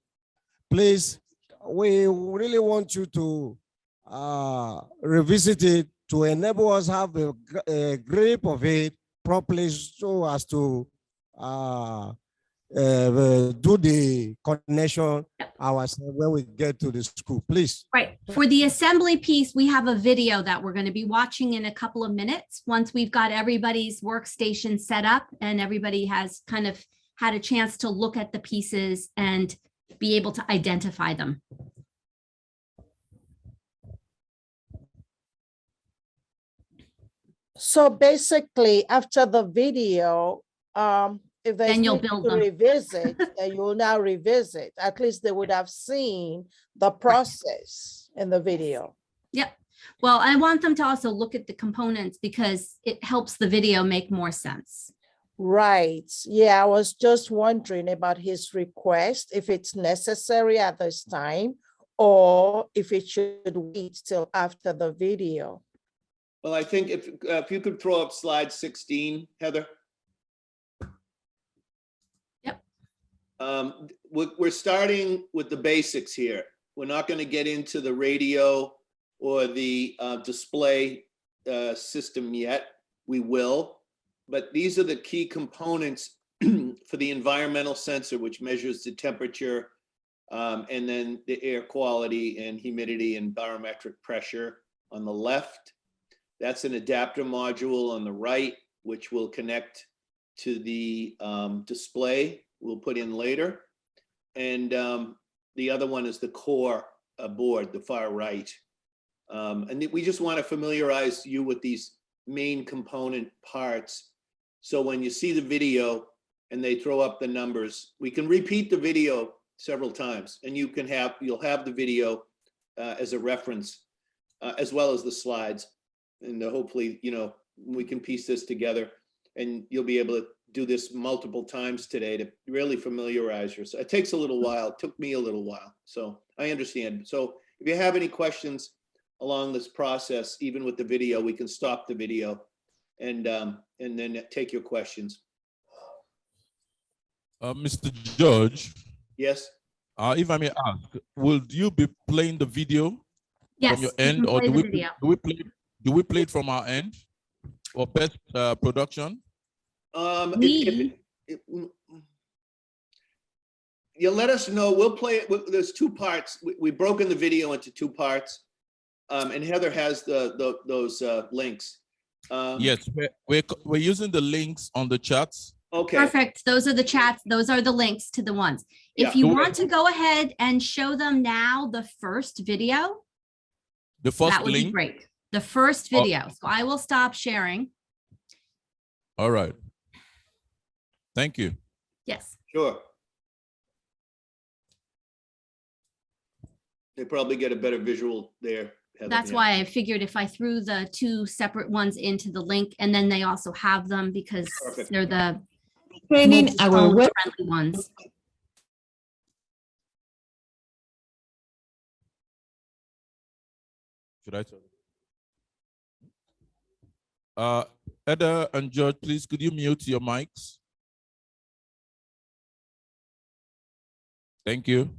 Please, we really want you to revisit it to enable us have a grip of it properly so as to do the connection ourselves when we get to the school, please.
Right. For the assembly piece, we have a video that we're going to be watching in a couple of minutes once we've got everybody's workstation set up and everybody has kind of had a chance to look at the pieces and be able to identify them.
So basically, after the video, if there's
Then you'll
need
build
to
them.
revisit, then you'll now revisit. At least they would have seen the process in the video.
Yep. Well, I want them to also look at the components because it helps the video make more sense.
Right. Yeah, I was just wondering about his request, if it's necessary at this time, or if it should wait till after the video.
Well, I think if you could throw up slide 16, Heather.
Yep.
We're starting with the basics here. We're not going to get into the radio or the display system yet. We will, but these are the key components for the environmental sensor, which measures the temperature and then the air quality and humidity and barometric pressure on the left. That's an adapter module on the right, which will connect to the display we'll put in later. And the other one is the core board, the far right. And we just want to familiarize you with these main component parts. So when you see the video and they throw up the numbers, we can repeat the video several times and you'll have the video as a reference as well as the slides. And hopefully, we can piece this together and you'll be able to do this multiple times today to really familiarize yourself. It takes a little while. It took me a little while. So I understand. So if you have any questions along this process, even with the video, we can stop the video and then take your questions.
Mr. George.
Yes.
If I may ask, will you be playing the video
Yes,
from your
we
end,
can
or
play
do
the
we
video.
do we play it from our end for best production?
You let us know. We'll play it. There's two parts. We've broken the video into two parts, and Heather has those links.
Yes, we're using the links on the chats.
Okay.
Perfect. Those are the chats. Those are the links to the ones. If
Yeah.
you want to go ahead and show them now the first video,
The first
that would be
link.
great. The first
Oh.
video. So I will stop sharing.
All right. Thank you.
Yes.
Sure. They probably get a better visual there, Heather.
That's
Yeah.
why I figured if I threw the two separate ones into the link and then they also have them because
Perfect.
they're the
Training
mobile
our
phone
web-
friendly ones.
Should I tell? Eda and George, please, could you mute your mics? Thank you.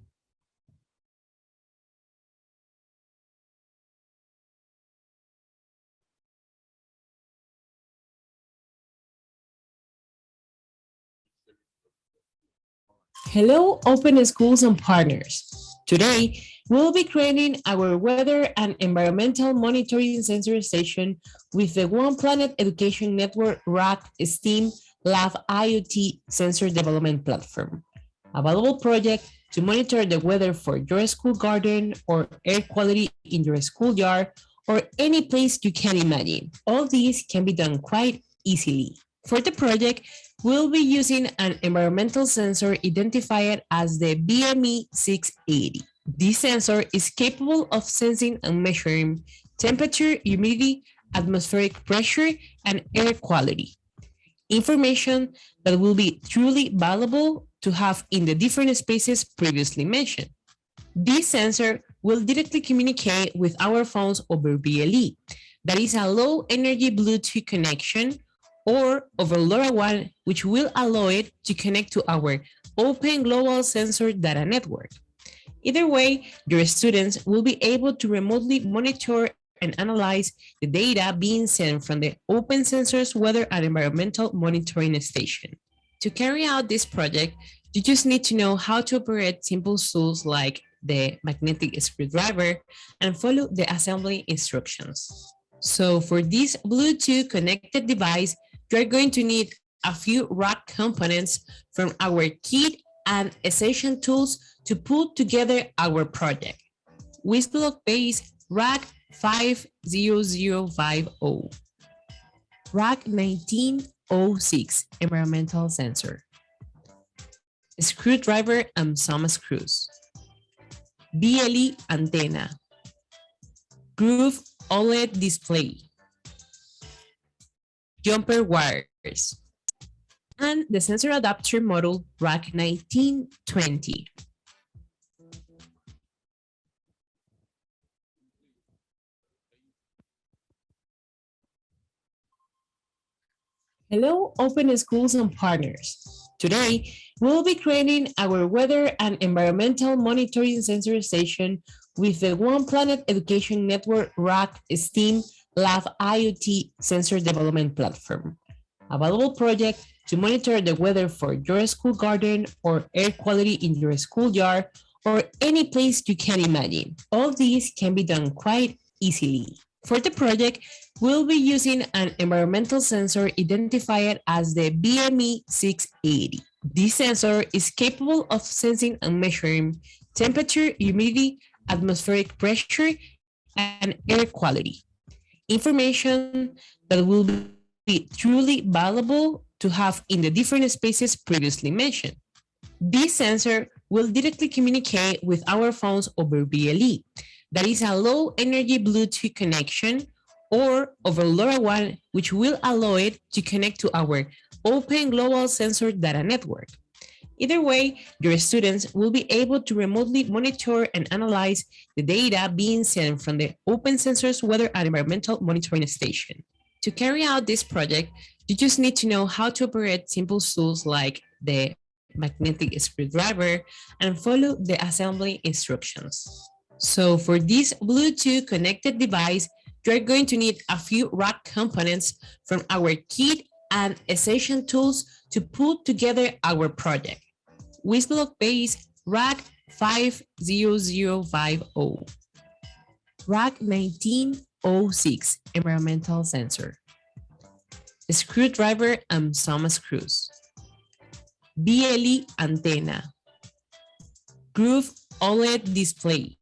Hello, Open Schools and partners. Today, we'll be creating our weather and environmental monitoring sensor station with the One Planet Education Network RAC STEAM Lab IoT sensor development platform, a valuable project to monitor the weather for your school garden or air quality in your schoolyard or any place you can imagine. All these can be done quite easily. For the project, we'll be using an environmental sensor identified as the BME 680. This sensor is capable of sensing and measuring temperature, humidity, atmospheric pressure, and air quality. Information that will be truly valuable to have in the different spaces previously mentioned. This sensor will directly communicate with our phones over BLE, that is a low energy Bluetooth connection, or over LoRaWAN, which will allow it to connect to our Open Global Sensor Data Network. Either way, your students will be able to remotely monitor and analyze the data being sent from the Open Sensors Weather and Environmental Monitoring Station. To carry out this project, you just need to know how to operate simple tools like the magnetic screwdriver and follow the assembly instructions. So for this Bluetooth connected device, you're going to need a few rack components from our kit and essential tools to put together our project. Wisblock base rack 50050, rack 1906 environmental sensor, screwdriver and some screws, BLE antenna, groove OLED display, jumper wires, and the sensor adapter module rack 1920. Hello, Open Schools and Partners. Today, we'll be creating our weather and environmental monitoring sensor station with the One Planet Education Network RAC STEAM Lab IoT sensor development platform, a valuable project to monitor the weather for your school garden or air quality in your schoolyard or any place you can imagine. All these can be done quite easily. For the project, we'll be using an environmental sensor identified as the BME 680. This sensor is capable of sensing and measuring temperature, humidity, atmospheric pressure, and air quality. Information that will be truly valuable to have in the different spaces previously mentioned. This sensor will directly communicate with our phones over BLE. That is a low energy Bluetooth connection, or over LoRaWAN, which will allow it to connect to our Open Global Sensor Data Network. Either way, your students will be able to remotely monitor and analyze the data being sent from the Open Sensors Weather and Environmental Monitoring Station. To carry out this project, you just need to know how to operate simple tools like the magnetic screwdriver and follow the assembly instructions. So for this Bluetooth connected device, you're going to need a few rack components from our kit and essential tools to put together our project. Wisblock base rack 50050, rack 1906 environmental sensor, screwdriver and some screws, BLE antenna, groove OLED display,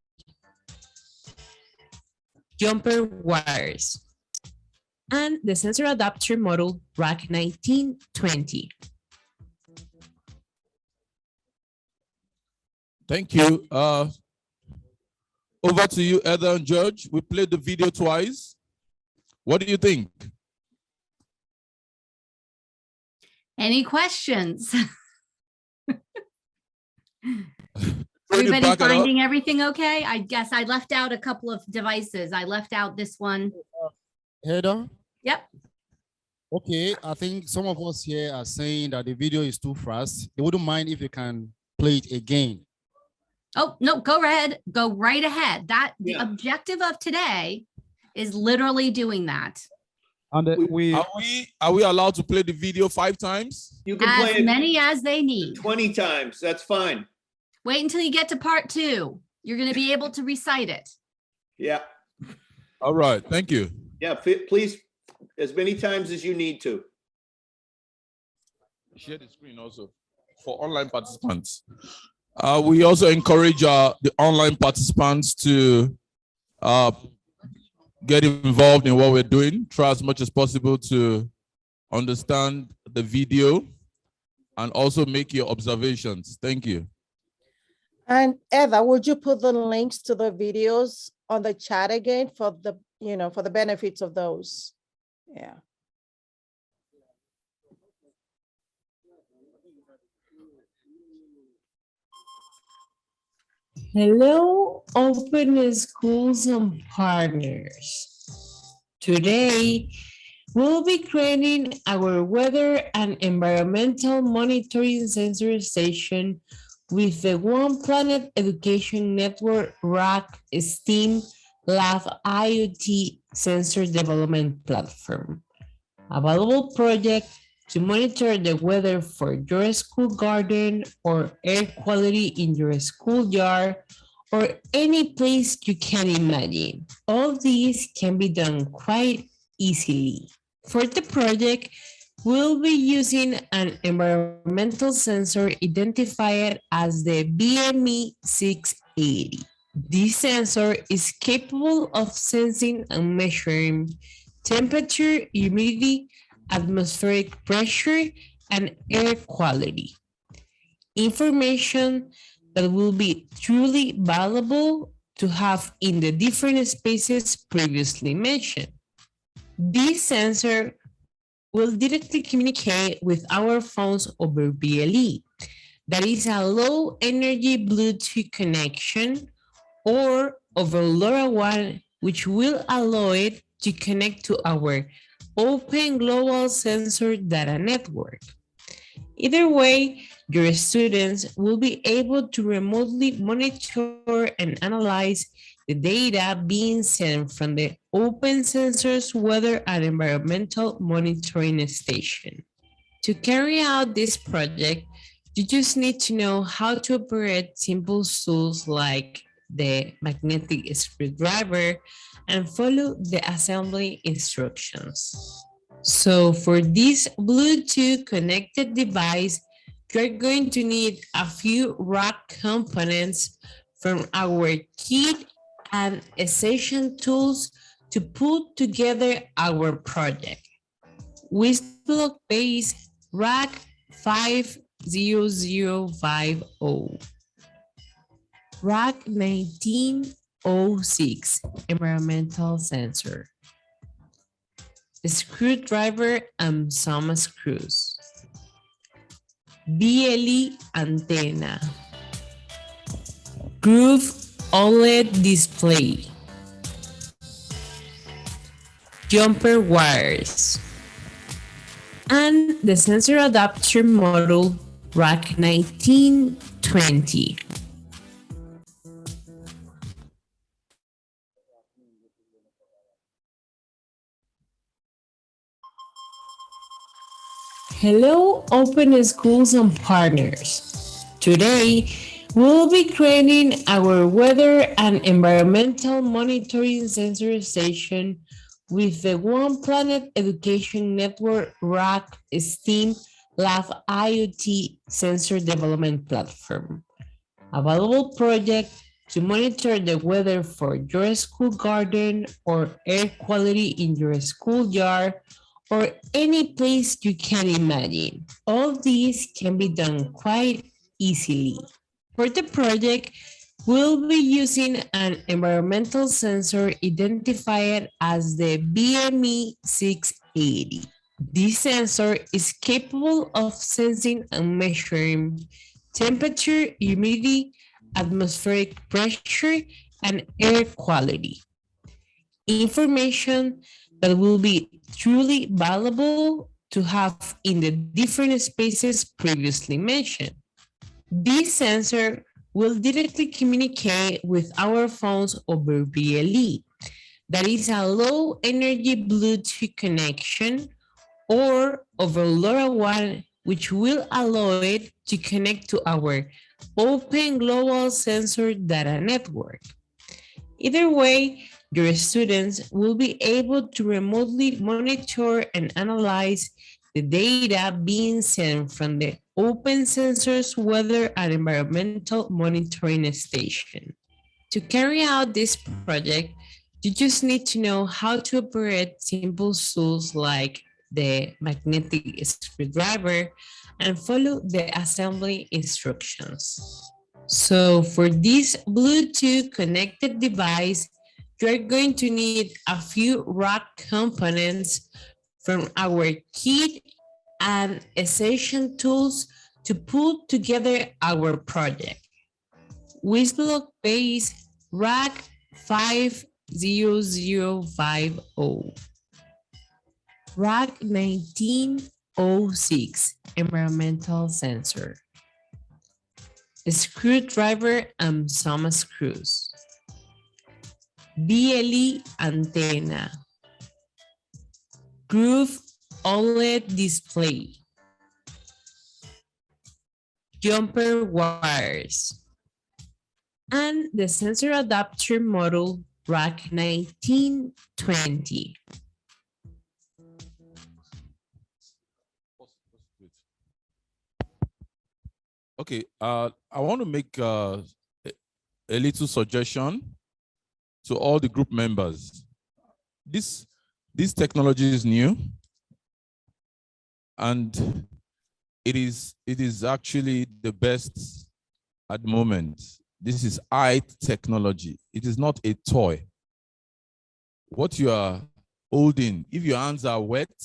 jumper wires, and the sensor adapter module rack 1920.
Thank you. Over to you, Heather and George. We played the video twice. What do you think?
Any questions? Everybody finding everything okay? I guess I left out a couple of devices. I left out this one.
Heather?
Yep.
Okay, I think some of us here are saying that the video is too fast. They wouldn't mind if you can play it again.
Oh, no, go ahead. Go right ahead. The objective of today is literally doing that.
And are we allowed to play the video 5 times?
You can
As
play it
many as they need.
20 times. That's fine.
Wait until you get to part 2. You're going to be able to recite it.
Yeah.
All right. Thank you.
Yeah. Please, as many times as you need to.
Share the screen also for online participants. We also encourage the online participants to get involved in what we're doing. Try as much as possible to understand the video and also make your observations. Thank you.
And Heather, would you put the links to the videos on the chat again for the, for the benefits of those? Yeah.
Hello, Open Schools and Partners. Today, we'll be creating our weather and environmental monitoring sensor station with the One Planet Education Network RAC STEAM Lab IoT Sensor Development Platform. Available project to monitor the weather for your school garden or air quality in your schoolyard or any place you can imagine. All these can be done quite easily. For the project, we'll be using an environmental sensor identified as the BME 680. This sensor is capable of sensing and measuring temperature, humidity, atmospheric pressure, and air quality. Information that will be truly valuable to have in the different spaces previously mentioned. This sensor will directly communicate with our phones over BLE. That is a low energy Bluetooth connection or over LoRaWAN, which will allow it to connect to our Open Global Sensor Data Network. Either way, your students will be able to remotely monitor and analyze the data being sent from the Open Sensors Weather and Environmental Monitoring Station. To carry out this project, you just need to know how to operate simple tools like the magnetic screwdriver and follow the assembly instructions. So for this Bluetooth connected device, you're going to need a few rack components from our kit and essential tools to put together our project. Wisblock base rack 50050. Rack 1906 environmental sensor. A screwdriver and some screws. BLE antenna. Groove OLED display. Jumper wires. And the sensor adapter module rack 1920. Hello, Open Schools and Partners. Today, we'll be creating our weather and environmental monitoring sensor station with the One Planet Education Network RAC STEAM Lab IoT Sensor Development Platform. Available project to monitor the weather for your school garden or air quality in your schoolyard or any place you can imagine. All these can be done quite easily. For the project, we'll be using an environmental sensor identified as the BME 680. This sensor is capable of sensing and measuring temperature, humidity, atmospheric pressure, and air quality. Information that will be truly valuable to have in the different spaces previously mentioned. This sensor will directly communicate with our phones over BLE. That is a low energy Bluetooth connection or over LoRaWAN, which will allow it to connect to our Open Global Sensor Data Network. Either way, your students will be able to remotely monitor and analyze the data being sent from the Open Sensors Weather and Environmental Monitoring Station. To carry out this project, you just need to know how to operate simple tools like the magnetic screwdriver and follow the assembly instructions. So for this Bluetooth connected device, you're going to need a few rack components from our kit and essential tools to put together our project. Wisblock base rack 50050. RAC 1906 environmental sensor, a screwdriver and some screws, BLE antenna, groove OLED display, jumper wires, and the sensor adapter module RAC 1920.
Okay, I want to make a little suggestion to all the group members. This technology is new, and it is actually the best at the moment. This is high technology. It is not a toy. What you are holding, if your hands are wet,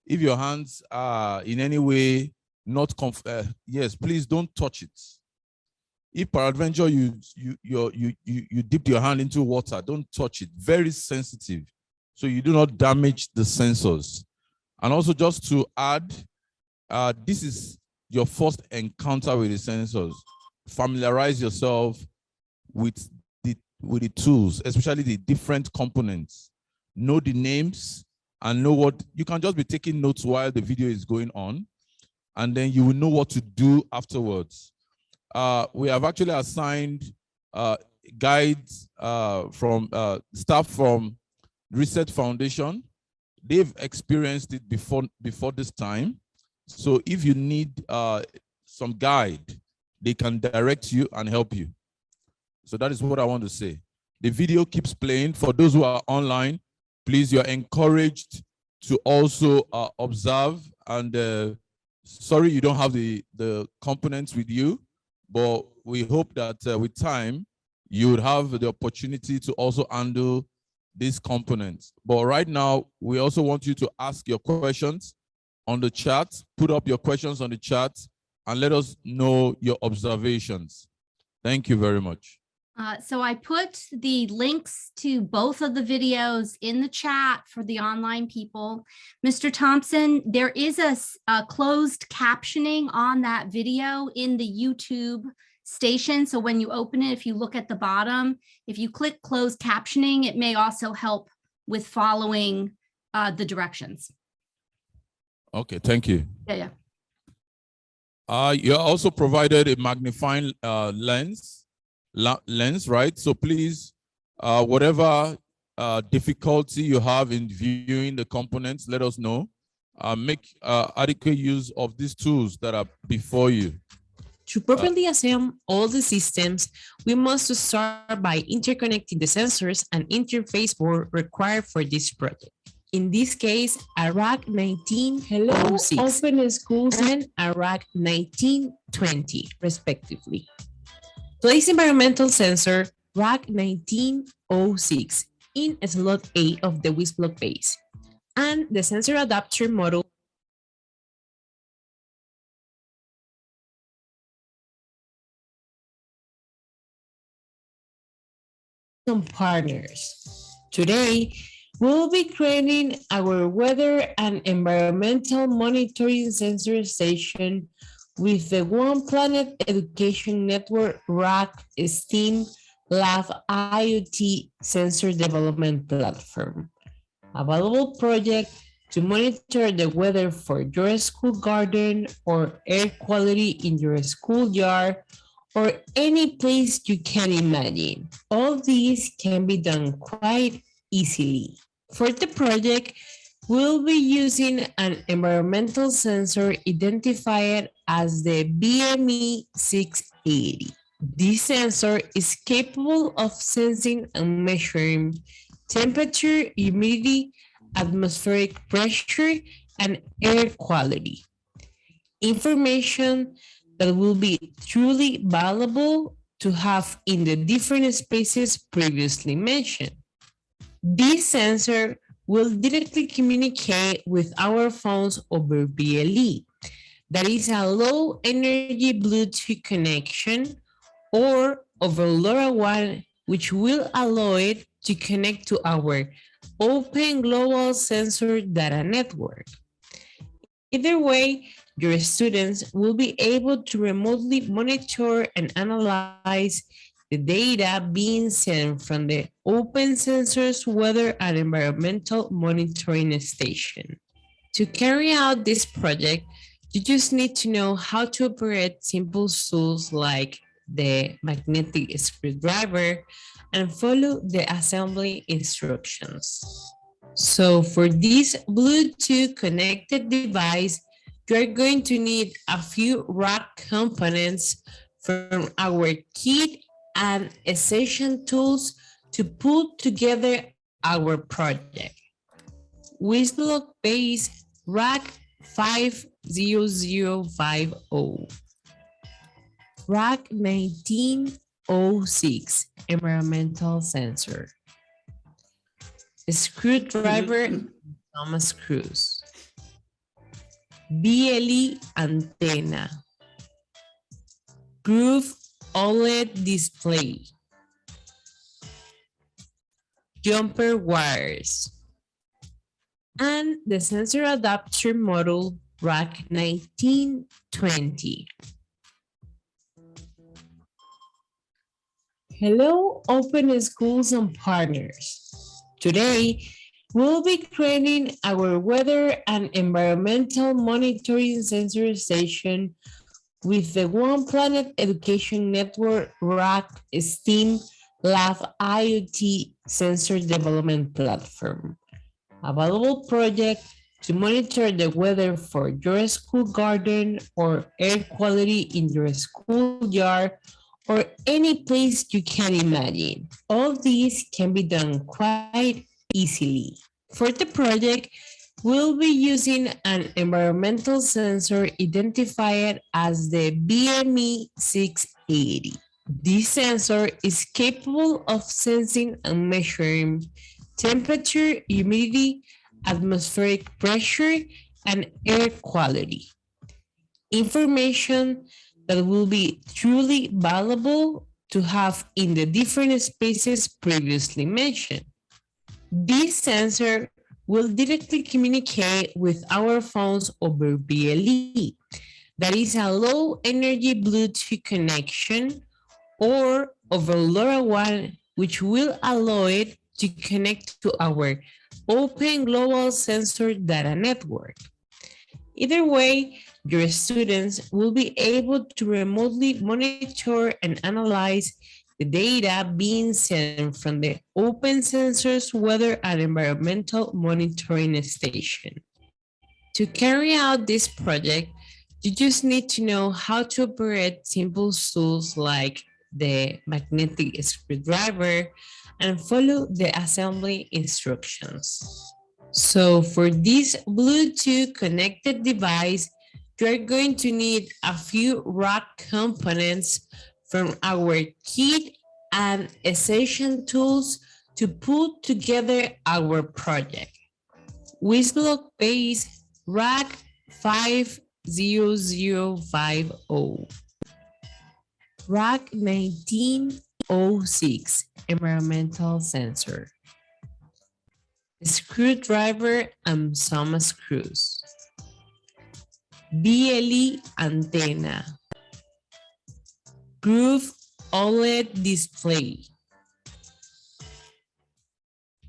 if your hands are in any way not yes, please don't touch it. If peradventure you dipped your hand into water, don't touch it. Very sensitive, so you do not damage the sensors. And also, just to add, this is your first encounter with the sensors. Familiarize yourself with the tools, especially the different components. Know the names and know what you can just be taking notes while the video is going on, and then you will know what to do afterwards. We have actually assigned guides from staff from RSET Foundation. They've experienced it before this time. So if you need some guide, they can direct you and help you. So that is what I want to say. The video keeps playing. For those who are online, please, you're encouraged to also observe. And sorry you don't have the components with you, but we hope that with time, you would have the opportunity to also handle these components. But right now, we also want you to ask your questions on the chat. Put up your questions on the chat and let us know your observations. Thank you very much.
So I put the links to both of the videos in the chat for the online people. Mr. Thompson, there is a closed captioning on that video in the YouTube station. So when you open it, if you look at the bottom, if you click closed captioning, it may also help with following the directions.
Okay, thank you.
Yeah.
You also provided a magnifying lens, right? So please, whatever difficulty you have in viewing the components, let us know. Make adequate use of these tools that are before you.
To properly assemble all the systems, we must start by interconnecting the sensors and interface board required for this project. In this case, a RAC 1906 Open Schools and a RAC 1920, respectively. Place environmental sensor RAC 1906 in slot A of the WISP-block base, and the sensor adapter module some partners. Today, we'll be creating our weather and environmental monitoring sensor station with the One Planet Education Network RAC STEAM Lab IoT Sensor Development Platform, a valuable project to monitor the weather for your school garden or air quality in your schoolyard or any place you can imagine. All these can be done quite easily. For the project, we'll be using an environmental sensor identified as the BME 680. This sensor is capable of sensing and measuring temperature, humidity, atmospheric pressure, and air quality. Information that will be truly valuable to have in the different spaces previously mentioned. This sensor will directly communicate with our phones over BLE. That is a low energy Bluetooth connection, or over LoRaWAN, which will allow it to connect to our Open Global Sensor Data Network. Either way, your students will be able to remotely monitor and analyze the data being sent from the Open Sensors Weather and Environmental Monitoring Station. To carry out this project, you just need to know how to operate simple tools like the magnetic screwdriver and follow the assembly instructions. So for this Bluetooth connected device, you're going to need a few rack components from our kit and essential tools to put together our project. Wislock base rack 50050, rack 1906 environmental sensor, a screwdriver, some screws, BLE antenna, groove OLED display, jumper wires, and the sensor adapter module rack 1920. Hello, Open Schools and Partners. Today, we'll be creating our weather and environmental monitoring sensor station with the One Planet Education Network RAC STEAM Lab IoT Sensor Development Platform, a valuable project to monitor the weather for your school garden or air quality in your schoolyard or any place you can imagine. All these can be done quite easily. For the project, we'll be using an environmental sensor identified as the BME 680. This sensor is capable of sensing and measuring temperature, humidity, atmospheric pressure, and air quality. Information that will be truly valuable to have in the different spaces previously mentioned. This sensor will directly communicate with our phones over BLE. That is a low energy Bluetooth connection, or over LoRaWAN, which will allow it to connect to our Open Global Sensor Data Network. Either way, your students will be able to remotely monitor and analyze the data being sent from the Open Sensors Weather and Environmental Monitoring Station. To carry out this project, you just need to know how to operate simple tools like the magnetic screwdriver and follow the assembly instructions. So for this Bluetooth connected device, you're going to need a few rack components from our kit and essential tools to put together our project. Wislock base rack 50050, rack 1906 environmental sensor, a screwdriver and some screws, BLE antenna, groove OLED display,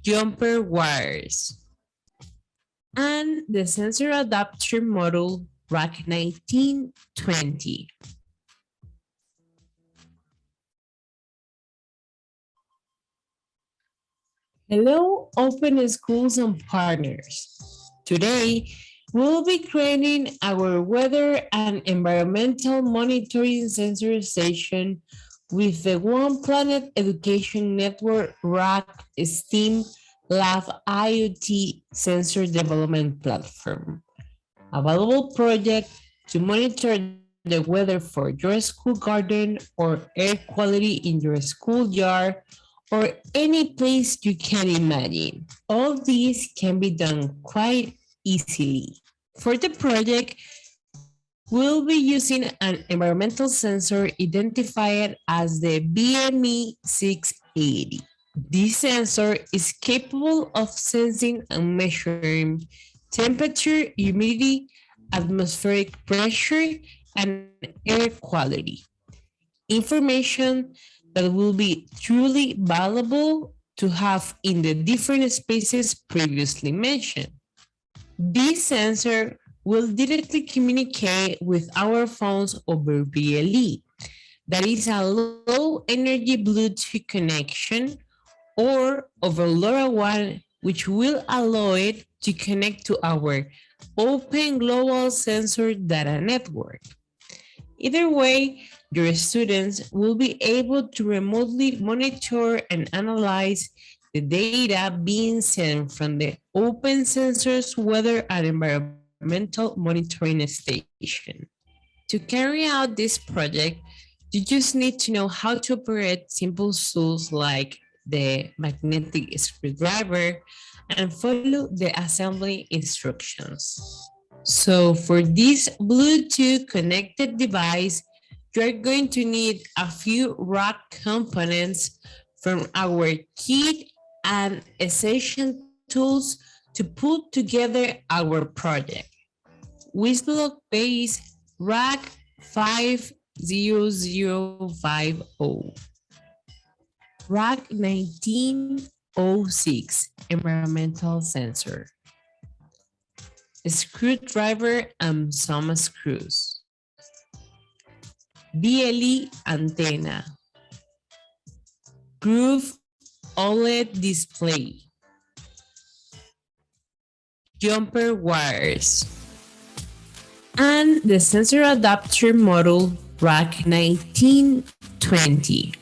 jumper wires, and the sensor adapter module rack 1920. Hello, Open Schools and Partners. Today, we'll be creating our weather and environmental monitoring sensor station with the One Planet Education Network RAC STEAM Lab IoT Sensor Development Platform, a valuable project to monitor the weather for your school garden or air quality in your schoolyard or any place you can imagine. All these can be done quite easily. For the project, we'll be using an environmental sensor identified as the BME 680. This sensor is capable of sensing and measuring temperature, humidity, atmospheric pressure, and air quality. Information that will be truly valuable to have in the different spaces previously mentioned. This sensor will directly communicate with our phones over BLE. That is a low energy Bluetooth connection, or over LoRaWAN, which will allow it to connect to our open global sensor data network. Either way, your students will be able to remotely monitor and analyze the data being sent from the Open Sensors Weather and Environmental Monitoring Station. To carry out this project, you just need to know how to operate simple tools like the magnetic screwdriver and follow the assembly instructions. So for this Bluetooth connected device, you're going to need a few rack components from our kit and essential tools to put together our project. Wisblock base rack 50050, rack 1906 environmental sensor, a screwdriver and some screws, BLE antenna, groove OLED display, jumper wires, and the sensor adapter module rack 1920.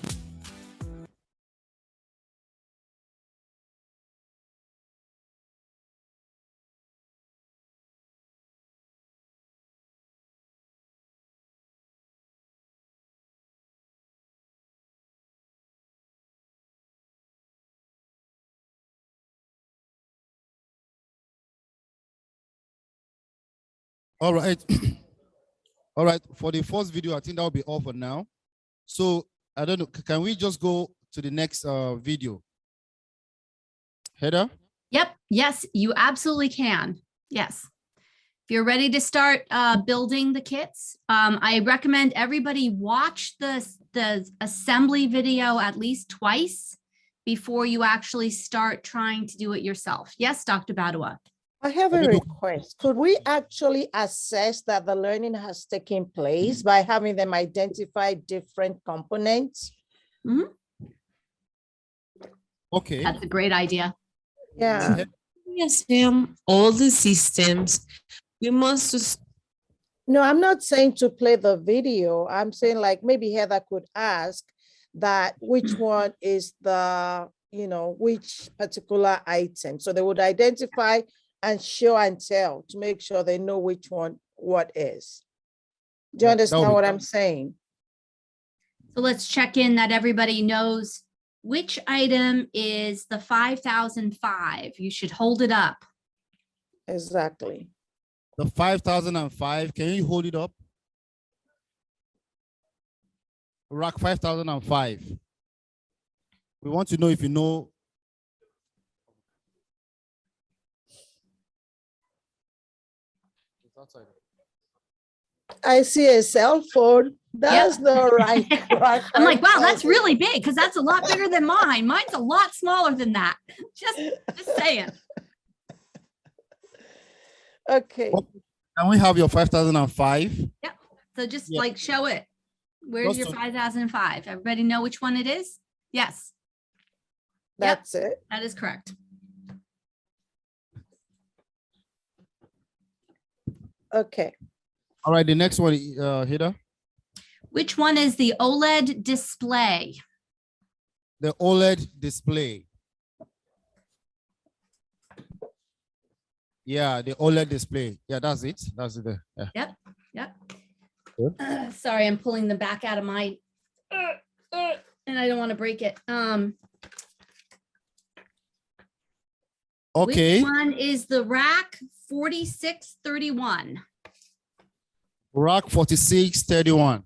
All right. All right. For the first video, I think that will be all for now. So I don't know. Can we just go to the next video? Heather?
Yep. Yes, you absolutely can. Yes. If you're ready to start building the kits, I recommend everybody watch the assembly video at least twice before you actually start trying to do it yourself. Yes, Dr. Badua.
I have a request. Could we actually assess that the learning has taken place by having them identify different components?
Mm-hmm.
Okay.
That's a great idea.
Yeah.
Yes, Sam, all the systems, we must just.
No, I'm not saying to play the video. I'm saying like maybe Heather could ask that which one is the, which particular item. So they would identify and show and tell to make sure they know which one, what is. Do you understand what I'm saying?
So let's check in that everybody knows which item is the 5005. You should hold it up.
Exactly.
The 5005, can you hold it up? Rack 5005. We want to know if you know.
I see a cell phone. That's the right.
I'm like, wow, that's really big because that's a lot bigger than mine. Mine's a lot smaller than that. Just saying.
Okay.
Can we have your 5005?
Yep. So just like show it. Where's your 5005? Everybody know which one it is? Yes.
That's it.
That is correct.
Okay.
All right, the next one, Hida.
Which one is the OLED display?
The OLED display. Yeah, the OLED display. Yeah, that's it. That's it there. Yeah.
Yep. Sorry, I'm pulling them back out of my, and I don't want to break it.
Okay.
Which one is the rack 4631?
Rack 4631.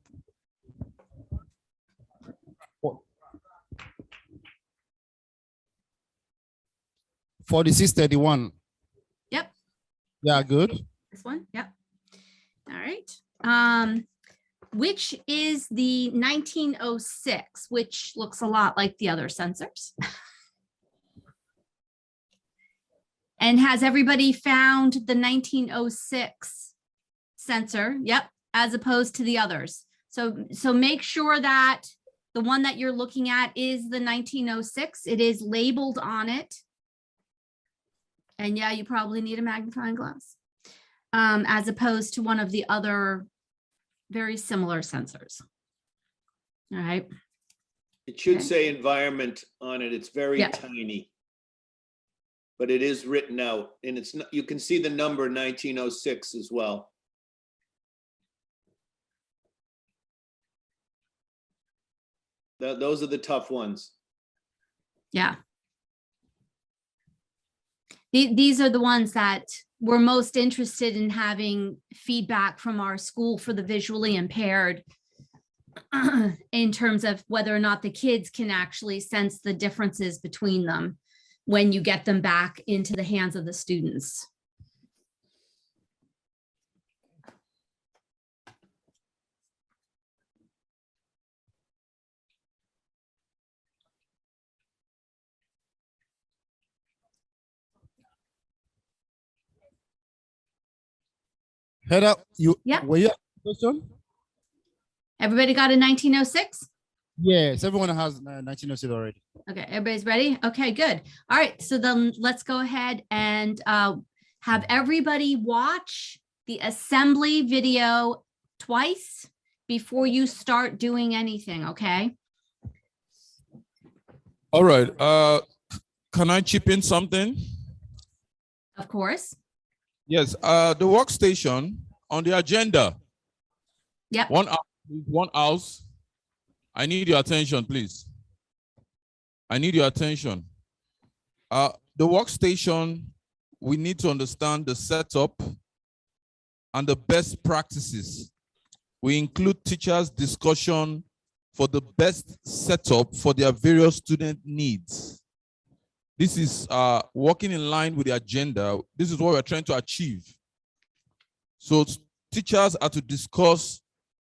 4631.
Yep.
Yeah, good.
This one, yep. All right. Which is the 1906, which looks a lot like the other sensors. And has everybody found the 1906 sensor? Yep, as opposed to the others. So make sure that the one that you're looking at is the 1906. It is labeled on it. And yeah, you probably need a magnifying glass, as opposed to one of the other very similar sensors. All right.
It should
Okay.
say environment on it. It's very
Yeah.
tiny. But it is written out, and it's not, you can see the number 1906 as well. Those are the tough ones.
Yeah. These are the ones that we're most interested in having feedback from our school for the visually impaired in terms of whether or not the kids can actually sense the differences between them when you get them back into the hands of the students.
Heather,
Yeah.
were you at the question?
Everybody got a 1906?
Yes, everyone has 1906 already.
Okay, everybody's ready? Okay, good. All right, so then let's go ahead and have everybody watch the assembly video twice before you start doing anything, okay?
All right. Can I chip in something?
Of course.
Yes. The workstation on the agenda.
Yep.
One house. I need your attention, please. I need your attention. The workstation, we need to understand the setup and the best practices. We include teachers' discussion for the best setup for their various student needs. This is working in line with the agenda. This is what we're trying to achieve. So teachers are to discuss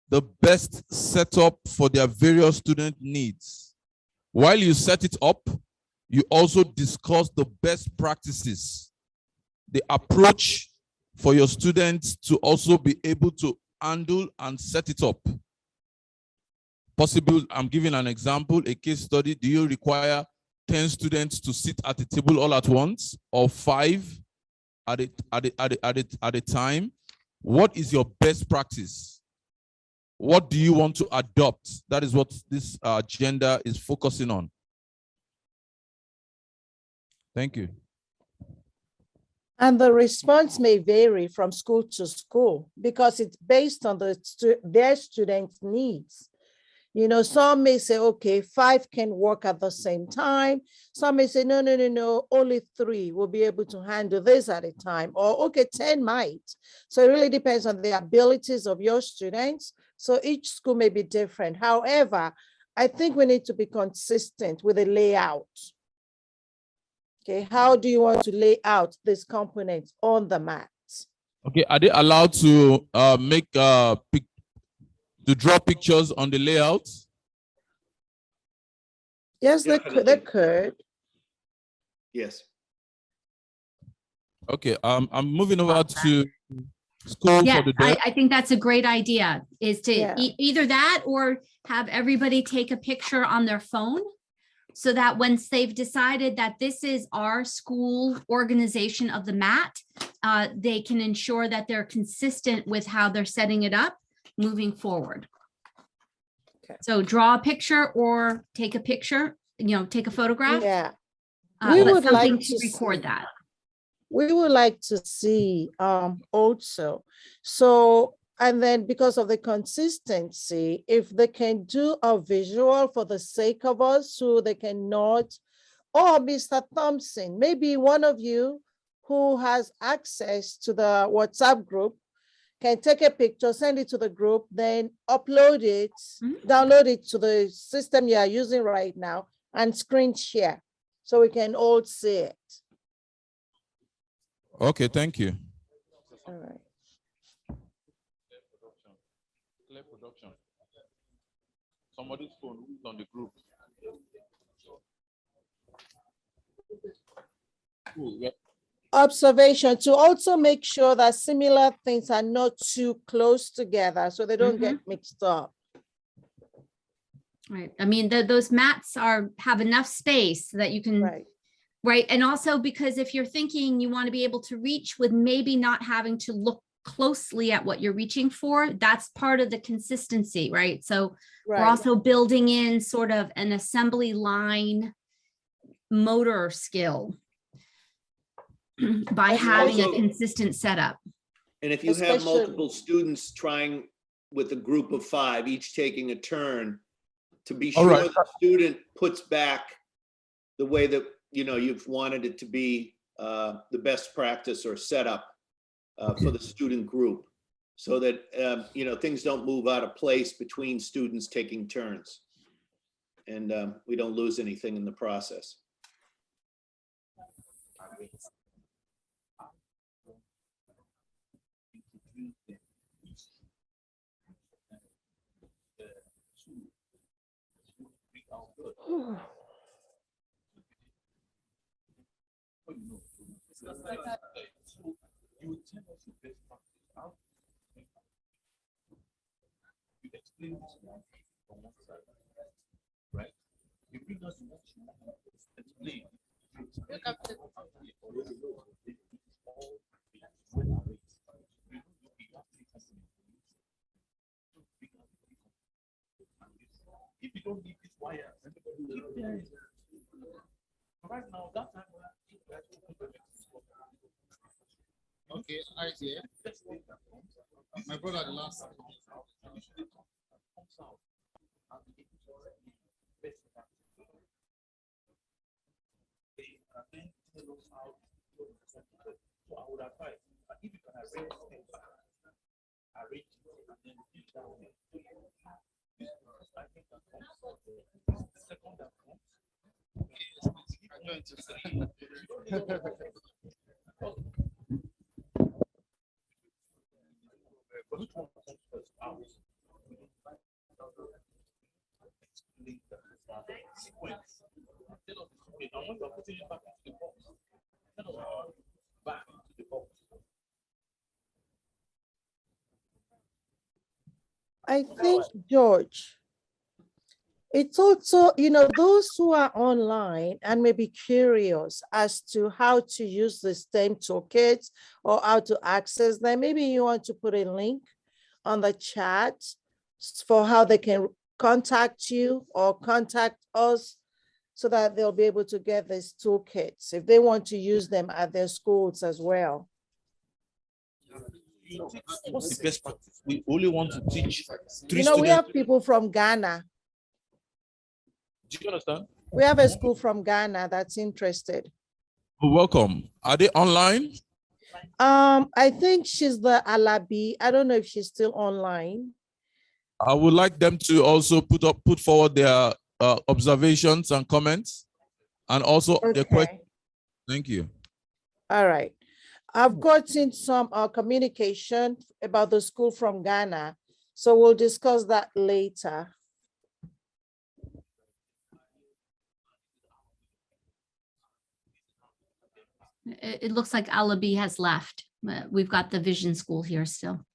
the best setup for their various student needs. While you set it up, you also discuss the best practices, the approach for your students to also be able to handle and set it up. Possible, I'm giving an example, a case study. Do you require 10 students to sit at the table all at once, or 5 at a time? What is your best practice? What do you want to adopt? That is what this agenda is focusing on. Thank you.
And the response may vary from school to school because it's based on their students' needs. You know, some may say, okay, 5 can work at the same time. Some may say, no, only 3 will be able to handle this at a time. Or, okay, 10 might. So it really depends on the abilities of your students. So each school may be different. However, I think we need to be consistent with the layout. Okay, how do you want to lay out these components on the mat?
Okay, are they allowed to to draw pictures on the layout?
Yes, they could.
Yes.
Okay, I'm moving over to school
Yeah,
for the day.
I think that's a great idea, is to
Yeah.
either that or have everybody take a picture on their phone so that once they've decided that this is our school organization of the mat, they can ensure that they're consistent with how they're setting it up moving forward.
Okay.
So draw a picture or take a picture, take a photograph.
Yeah. We
but
would
something
like
to
to
record
see-
that.
We would like to see also. So, and then because of the consistency, if they can do a visual for the sake of us, so they cannot, or Mr. Thompson, maybe one of you who has access to the WhatsApp group can take a picture, send it to the group, then upload it, download it to the system you are using right now and screen share so we can all see it.
Okay, thank you.
All right.
Clear production. Somebody's phone who's on the group.
Observation to also make sure that similar things are not too close together so they don't get mixed up.
Right. I mean, those mats have enough space so that you can, right. And also because if you're thinking you want to be able to reach with maybe not having to look closely at what you're reaching for, that's part of the consistency, right? So we're also building in sort of an assembly line motor skill by having a consistent setup.
And if you have multiple students trying with a group of 5, each taking a turn, to be sure the student puts back the way that you've wanted it to be the best practice or setup for the student group, so that things don't move out of place between students taking turns, and we don't lose anything in the process.
Right? You bring us what you explain. If you don't need this wire, right now, that time,
okay, I see. My brother, the last time.
So I would advise, if you can arrange things, arrange it and then do it down there. I think that comes. The second that comes. Which one comes first? Ours. Sequence. Tell us the sequence. And when you're putting it back into the box, tell us back into the box.
I think, George, it's also, those who are online and may be curious as to how to use the STEM toolkits or how to access them. Maybe you want to put a link on the chat for how they can contact you or contact us so that they'll be able to get these toolkits if they want to use them at their schools as well.
What's the best practice? We only want to teach 3 students.
We have people from Ghana.
Do you understand?
We have a school from Ghana that's interested.
Welcome. Are they online?
I think she's the Alabi. I don't know if she's still online.
I would like them to also put forward their observations and comments, and also their questions. Thank you.
All right. I've gotten some communication about the school from Ghana, so we'll discuss that later.
It looks like Alabi has left. We've got the Vision School here still.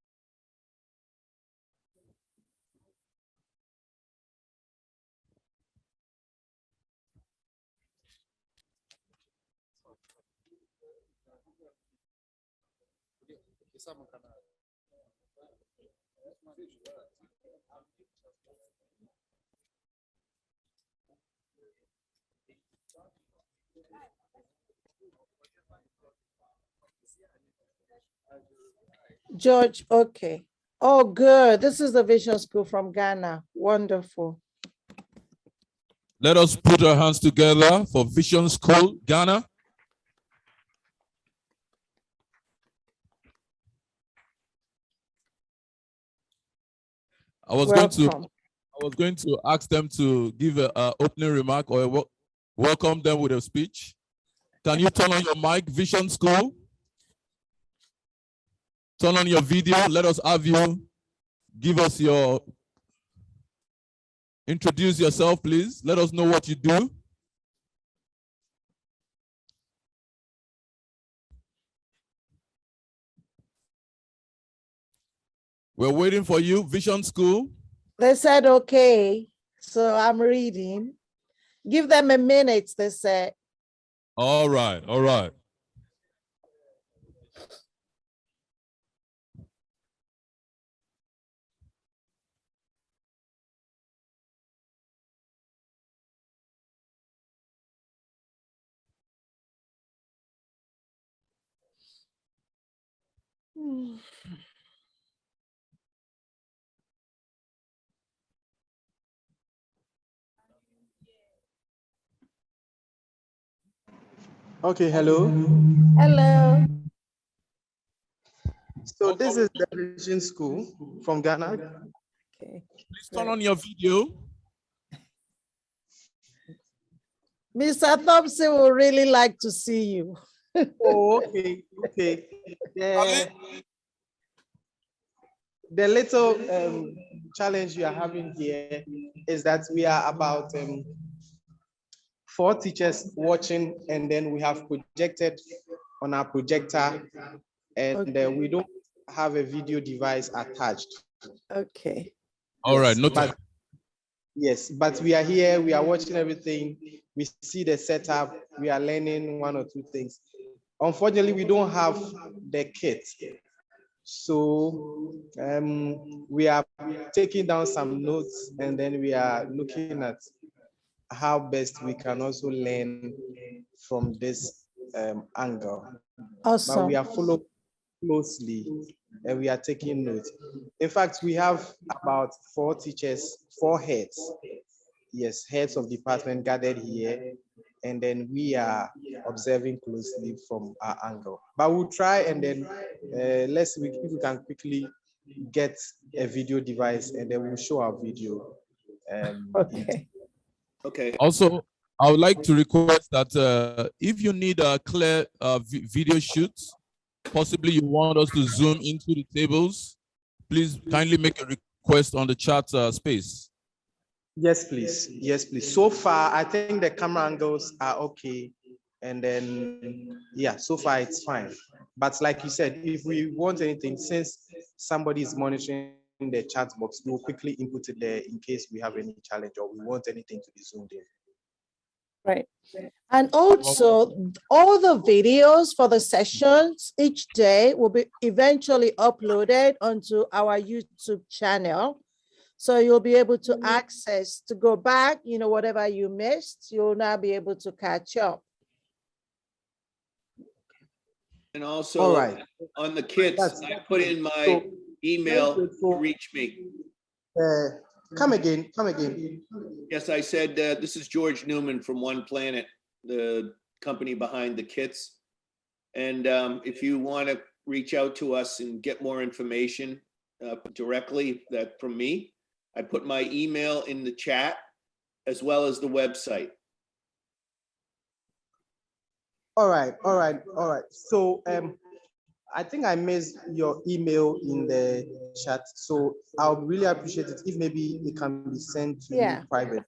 George, okay. Oh, good. This is the Vision School from Ghana. Wonderful.
Let us put our hands together for Vision School, Ghana. I was going to ask them to give an opening remark or welcome them with a speech. Can you turn on your mic, Vision School? turn on your video. Let us have you give us introduce yourself, please. Let us know what you do. We're waiting for you, Vision School.
They said, okay, so I'm reading. Give them a minute, they said.
All right, all right.
Okay, hello.
Hello.
So this is the Vision School from Ghana.
Okay.
Please turn on your video.
Mr. Thompson will really like to see you.
Oh, okay, okay. The little challenge you are having here is that we are about 4 teachers watching, and then we have projected on our projector, and we don't have a video device attached.
Okay.
All right, no
but, yes, but we are here, we are watching everything. We see the setup, we are learning 1 or 2 things. Unfortunately, we don't have the kit. So we are taking down some notes, and then we are looking at how best we can also learn from this angle.
Awesome.
But we are following closely, and we are taking notes. In fact, we have about 4 teachers, 4 heads. Yes, heads of department gathered here, and then we are observing closely from our angle. But we'll try, and then let's see if we can quickly get a video device, and then we'll show our video.
Okay.
Okay.
Also, I would like to request that if you need a clear video shoot, possibly you want us to zoom into the tables, please kindly make a request on the chat space.
Yes, please. Yes, please. So far, I think the camera angles are okay. And then, yeah, so far it's fine. But like you said, if we want anything, since somebody is monitoring the chat box, we'll quickly input it there in case we have any challenge or we want anything to be zoomed in.
Right. And also, all the videos for the sessions each day will be eventually uploaded onto our YouTube channel. So you'll be able to access, to go back, whatever you missed, you'll now be able to catch up.
And also,
all right,
on the kits, I put in my email to reach me.
Come again.
Yes, I said, this is George Newman from One Planet, the company behind the kits. And if you want to reach out to us and get more information directly from me, I put my email in the chat as well as the website.
All right. So I think I missed your email in the chat. So I'll really appreciate it if maybe it can be sent to you private.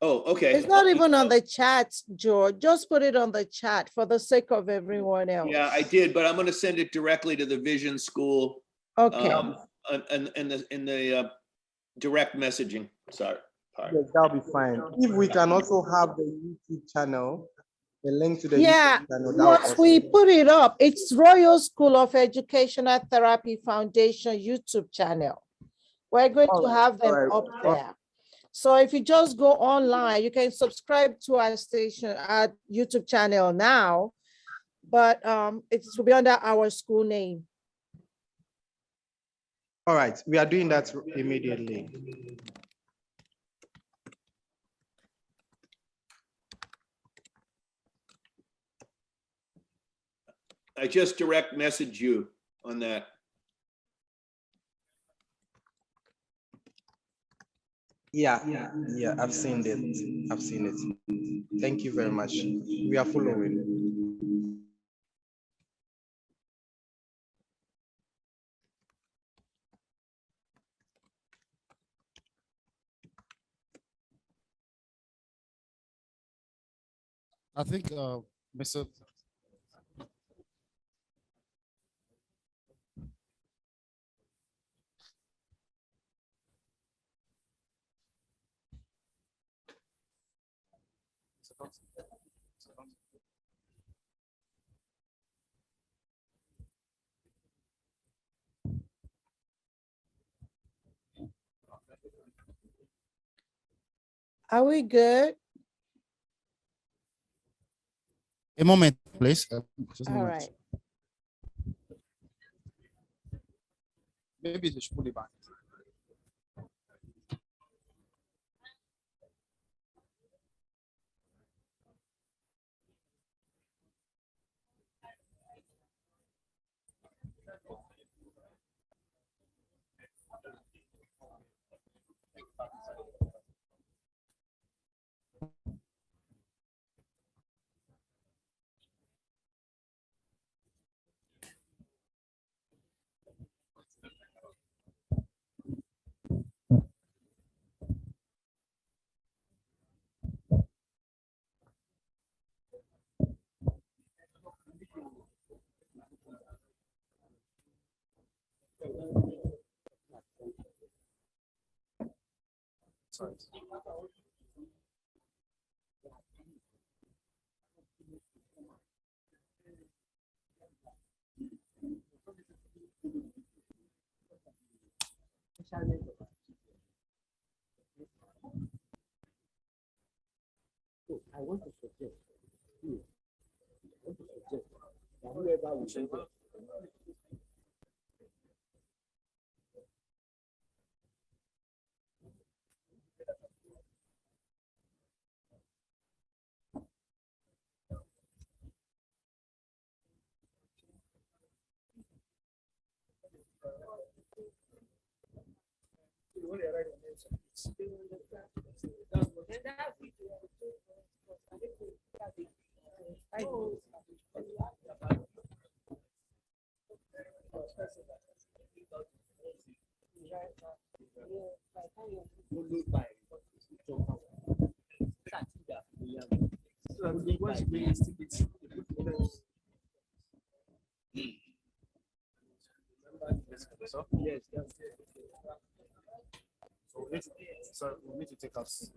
Oh, okay.
It's not even on the chat, George. Just put it on the chat for the sake of everyone else.
Yeah, I did, but I'm going to send it directly to the Vision School.
Okay.
In the direct messaging. Sorry.
Yes, that'll be fine. If we can also have the YouTube channel, the link to the
YouTube
channel.
Once we put it up, it's Royal School of Educational Therapy Foundation YouTube channel. We're going to have them up there. So if you just go online, you can subscribe to our station, our YouTube channel now, but it will be under our school name.
All right, we are doing that immediately.
I just direct message you on that.
Yeah, I've seen it. Thank you very much. We are following.
I think Mr.
Are we good?
A moment, please. Just a
All
moment.
right.
Maybe they should put it back. Sorry.
I want to suggest, that whoever will change it.
Yes, yes. So we need to take us.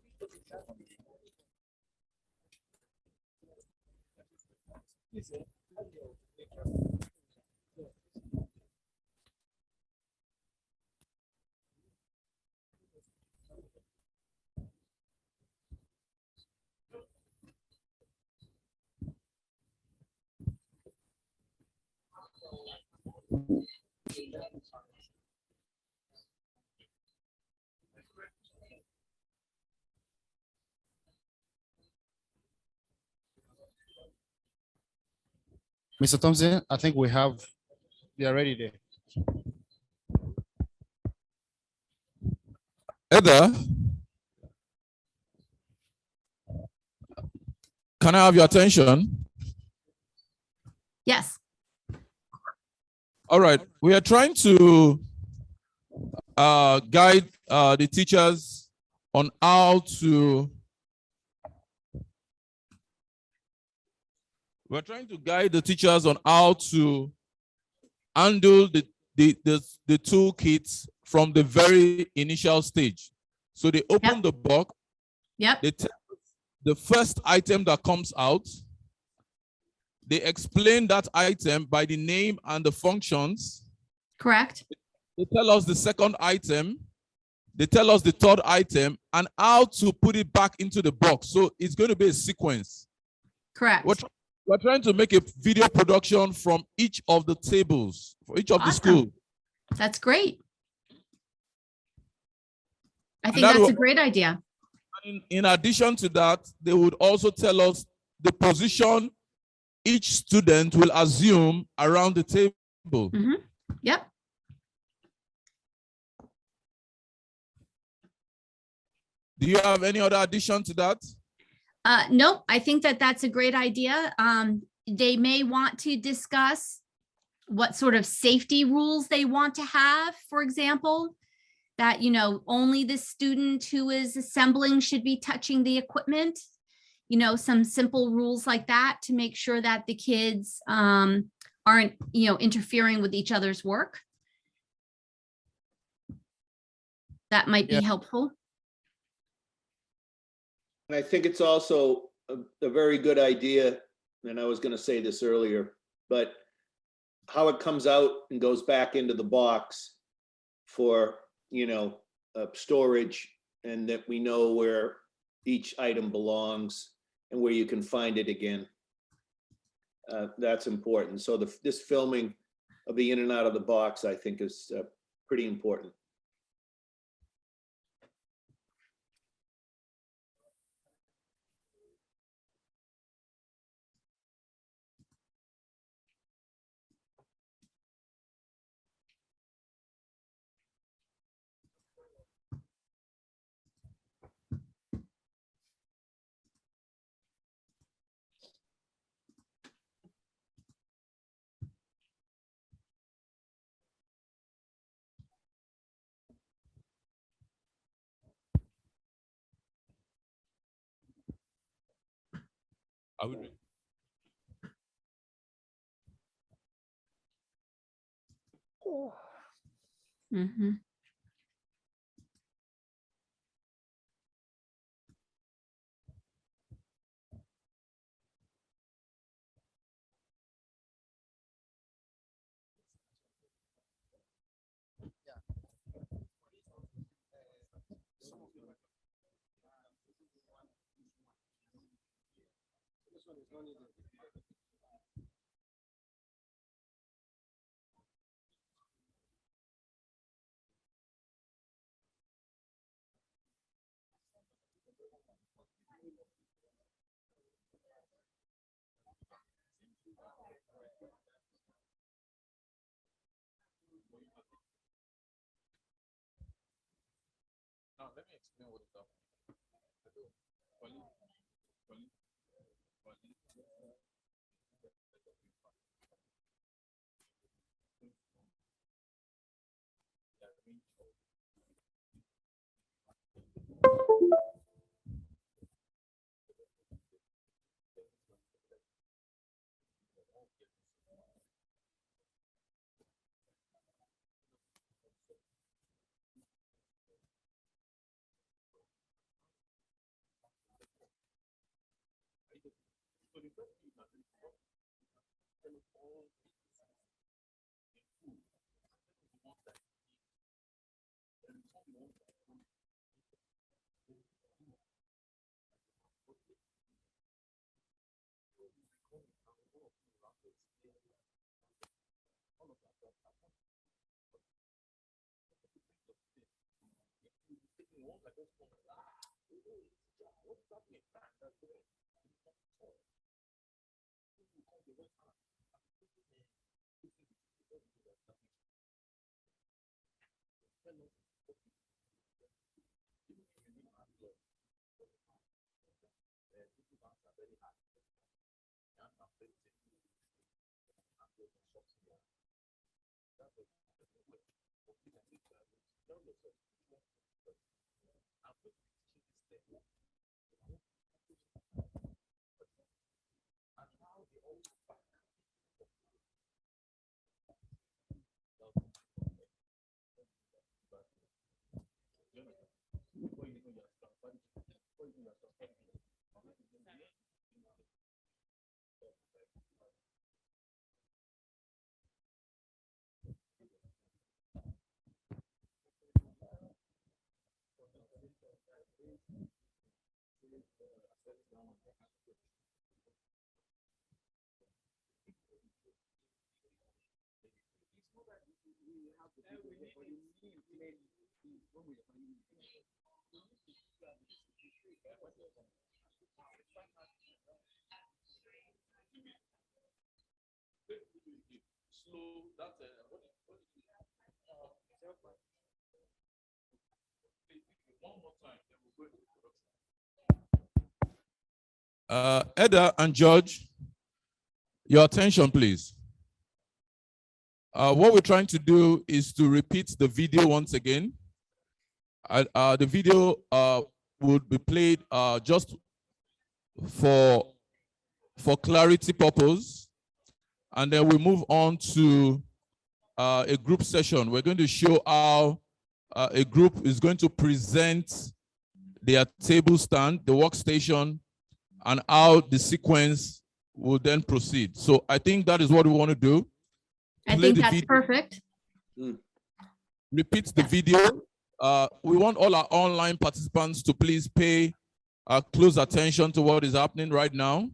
Mr. Thompson, I think they are ready there.
Heather, can I have your attention?
Yes.
All right, we are trying to guide the teachers on how to. We're trying to guide the teachers on how to handle the toolkits from the very initial stage. So they open the box.
Yep.
They tell the first item that comes out. They explain that item by the name and the functions.
Correct.
They tell us the second item. They tell us the third item and how to put it back into the box. So it's going to be a sequence.
Correct.
We're trying to make a video production from each of the tables, for each of the schools.
That's great. I think that's a great idea.
In addition to that, they would also tell us the position each student will assume around the table.
Mm-hmm. Yep.
Do you have any other addition to that?
No, I think that that's a great idea. They may want to discuss what sort of safety rules they want to have, for example, that, only the student who is assembling should be touching the equipment. you know, some simple rules like that to make sure that the kids aren't, you know, interfering with each other's work. That might be helpful.
And I think it's also a very good idea, and I was going to say this earlier, but how it comes out and goes back into the box for, you know, storage, and that we know where each item belongs and where you can find it again. That's important. So this filming of the in and out of the box, I think, is pretty important.
Are we ready?
Mm-hmm.
Now let me explain what is happening. Eda and George, your attention, please. What we're trying to do is to repeat the video once again. The video would be played just for clarity purpose, and then we move on to a group session. We're going to show how a group is going to present their table stand, the workstation, and how the sequence will then proceed. So I think that is what we want to do.
I
Play
think
the
that's
video.
perfect.
Repeat the video. We want all our online participants to please pay close attention to what is happening right now.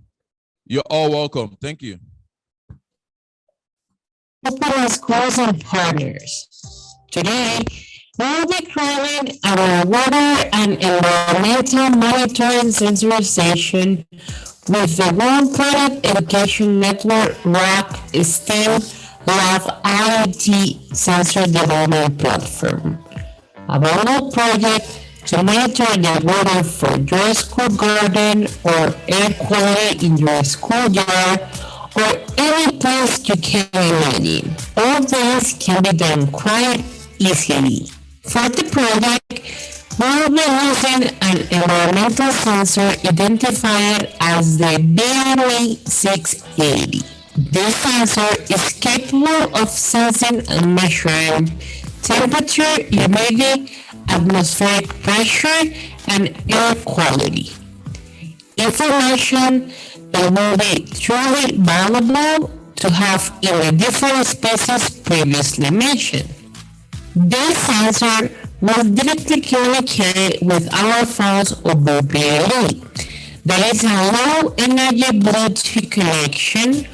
You're all welcome. Thank you.
Open schools and partners. Today, we'll be creating our water and environmental monitoring sensor station with the One Planet Education Network RAC STEM Lab IoT sensor development platform. A vital project to monitor the water for your school garden or air quality in your schoolyard or any place you can imagine. All this can be done quite easily. For the project, we'll be using an environmental sensor identified as the BME680. This sensor is capable of sensing and measuring temperature, humidity, atmospheric pressure, and air quality. Information that will be truly valuable to have in the different species previously mentioned. This sensor will directly communicate with our phones over BLE. That is a low energy Bluetooth connection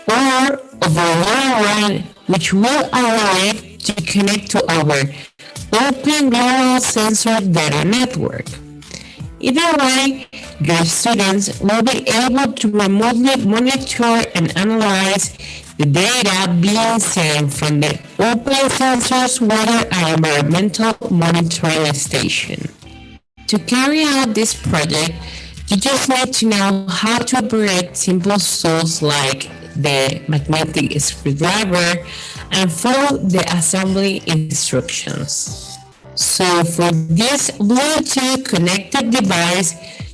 or over LAN, which will allow it to connect to our Open Global Sensor Data Network. Either way, your students will be able to remotely monitor and analyze the data being sent from the Open Sensors Water and Environmental Monitoring Station. To carry out this project, you just need to know how to operate simple tools like the magnetic screwdriver and follow the assembly instructions. So for this Bluetooth connected device,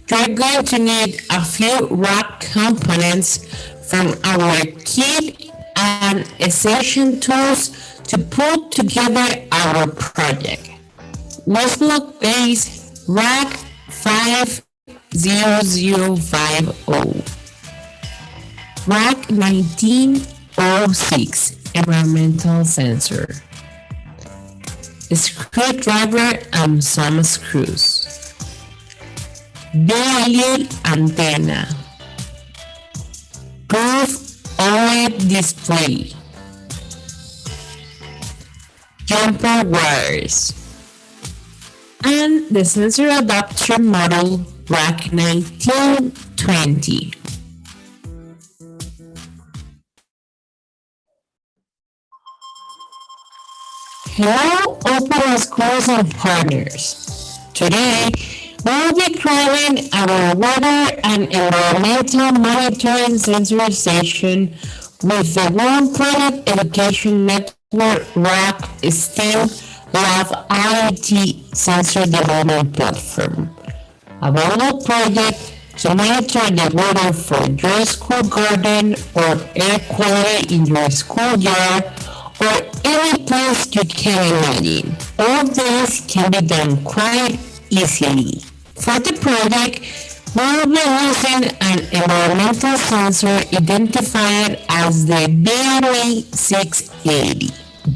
you're going to need a few rack components from our kit and essential tools to put together our project. Westblock base rack 50050, rack 1906 environmental sensor, a screwdriver and some screws, BLE antenna, proof OLED display, jumper wires, and the sensor adapter model rack 1920. Hello, Open Schools and Partners. Today, we'll be creating our water and environmental monitoring sensor station with the One Planet Education Network RAC STEM Lab IoT sensor development platform. A vital project to monitor the water for your school garden or air quality in your schoolyard or any place you can imagine. All this can be done quite easily. For the project, we'll be using an environmental sensor identified as the BME680.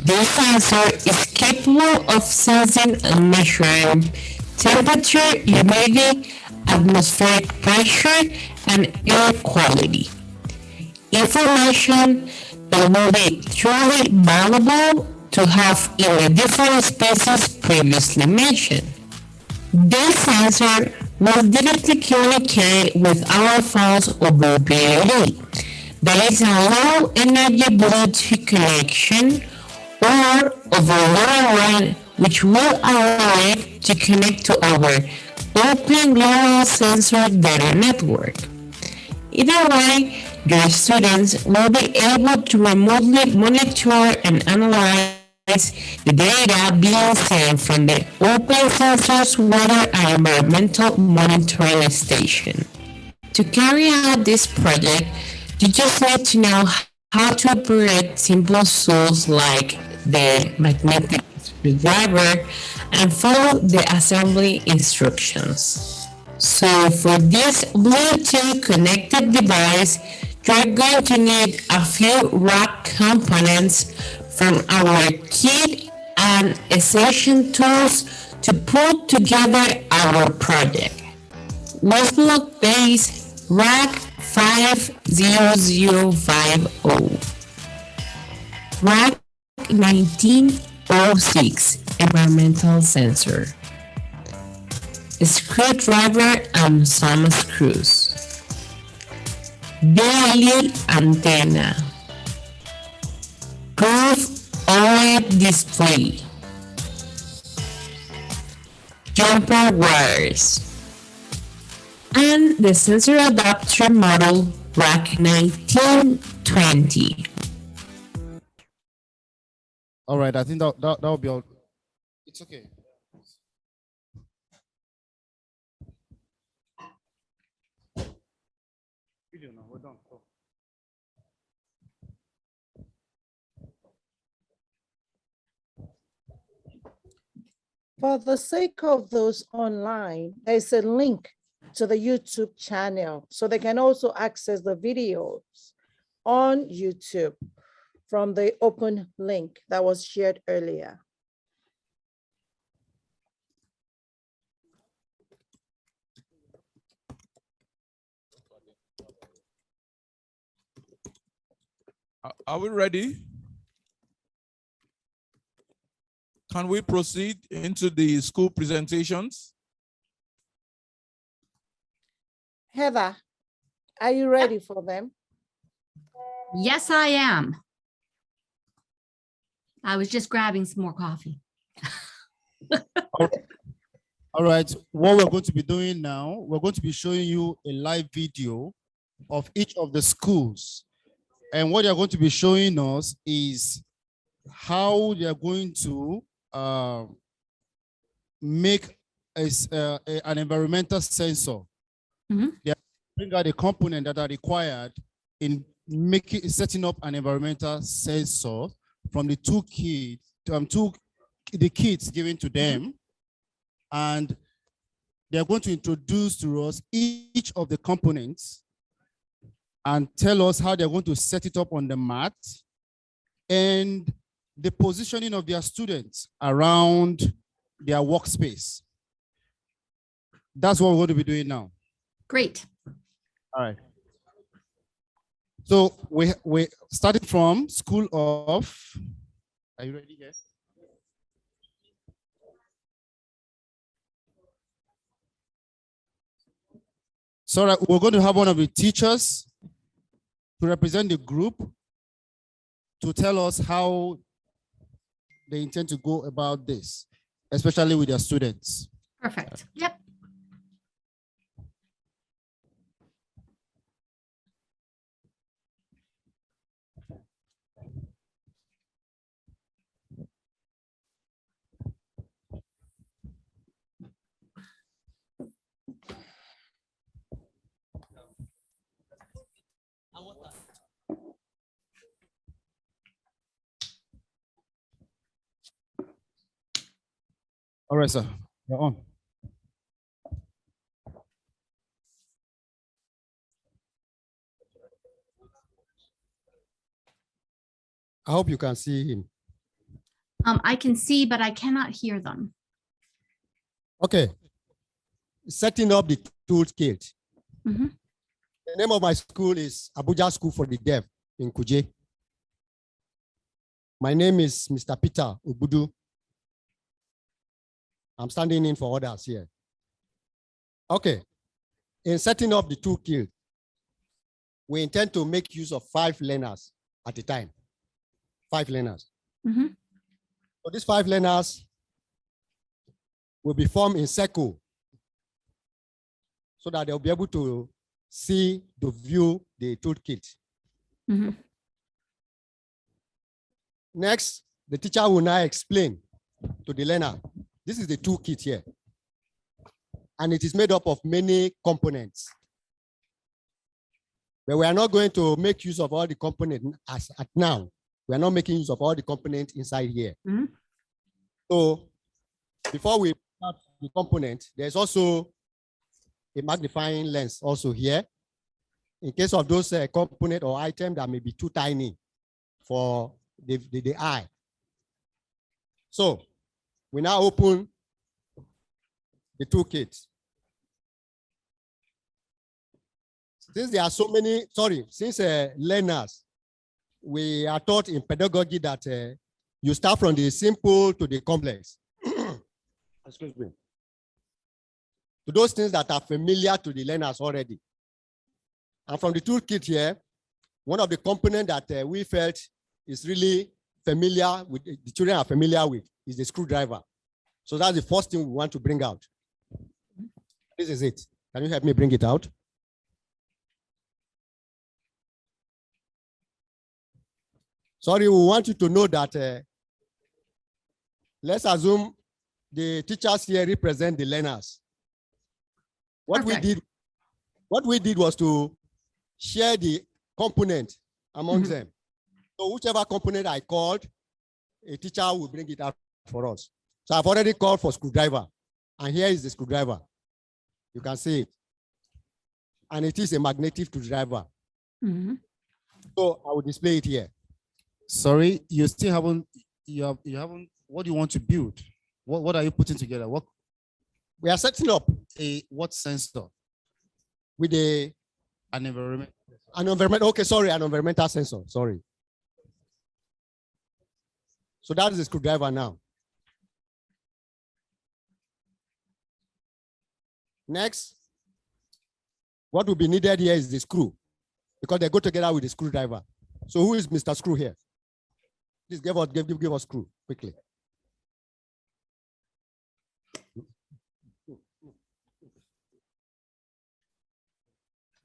This sensor is capable of sensing and measuring temperature, humidity, atmospheric pressure, and air quality. Information that will be truly valuable to have in the different species previously mentioned. This sensor will directly communicate with our phones over BLE. That is a low energy Bluetooth connection or over LAN, which will allow it to connect to our Open Global Sensor Data Network. Either way, your students will be able to remotely monitor and analyze the data being sent from the Open Sensors Water and Environmental Monitoring Station. To carry out this project, you just need to know how to operate simple tools like the magnetic screwdriver and follow the assembly instructions. So for this Bluetooth connected device, you're going to need a few rack components from our kit and essential tools to put together our project. Westblock base rack 50050, rack 1906 environmental sensor, a screwdriver and some screws, daily antenna, curved OLED display, jumper wires, and the sensor adapter model rack 1920.
All right, I think that will be all. It's okay. Video now, we're done. Go.
For the sake of those online, there's a link to the YouTube channel, so they can also access the videos on YouTube from the open link that was shared earlier.
Are we ready? Can we proceed into the school presentations?
Heather, are you ready for them?
Yes, I am. I was just grabbing some more coffee.
All right, what we're going to be doing now, we're going to be showing you a live video of each of the schools. And what they're going to be showing us is how they're going to make an environmental sensor. They bring out the component that are required in setting up an environmental sensor from the the kits given to them. And they're going to introduce to us each of the components and tell us how they're going to set it up on the mat and the positioning of their students around their workspace. That's what we're going to be doing now.
Great.
All right. So we started from School of, are you ready here? So we're going to have one of the teachers to represent the group to tell us how they intend to go about this, especially with their students.
Perfect. Yep.
All right, sir. You're on.
I hope you can see him.
I can see, but I cannot hear them.
Okay. Setting up the toolkit.
Mm-hmm.
The name of my school is Abuja School for the Deaf in Kuje. My name is Mr. Peter Ubudu. I'm standing in for others here. Okay. In setting up the toolkit, we intend to make use of 5 learners at a time. 5 learners.
Mm-hmm.
So these 5 learners will be formed in circle so that they'll be able to see, to view the toolkit.
Mm-hmm.
Next, the teacher will now explain to the learner, this is the toolkit here. And it is made up of many components. But we are not going to make use of all the components as at now. We are not making use of all the components inside here. So before we start the component, there's also a magnifying lens also here. In case of those component or item that may be too tiny for the eye. So we now open the toolkit. Since there are so many, since learners, we are taught in pedagogy that you start from the simple to the complex. Excuse me. To those things that are familiar to the learners already. And from the toolkit here, one of the components that we felt is really familiar with, the children are familiar with, is the screwdriver. So that's the first thing we want to bring out. This is it. Can you help me bring it out? Sorry, we want you to know that let's assume the teachers here represent the learners. What we did was to share the component among them. So whichever component I called, a teacher will bring it out for us. So I've already called for screwdriver, and here is the screwdriver. You can see it. And it is a magnetic screwdriver. So I will display it here.
Sorry, you still haven't, you haven't, what do you want to build? What are you putting together? What?
We are setting up
what sensor?
With
an environment.
An environmental sensor, sorry. So that is the screwdriver now. Next, what will be needed here is the screw, because they go together with the screwdriver. So who is Mr. Screw here? Please give us screw quickly.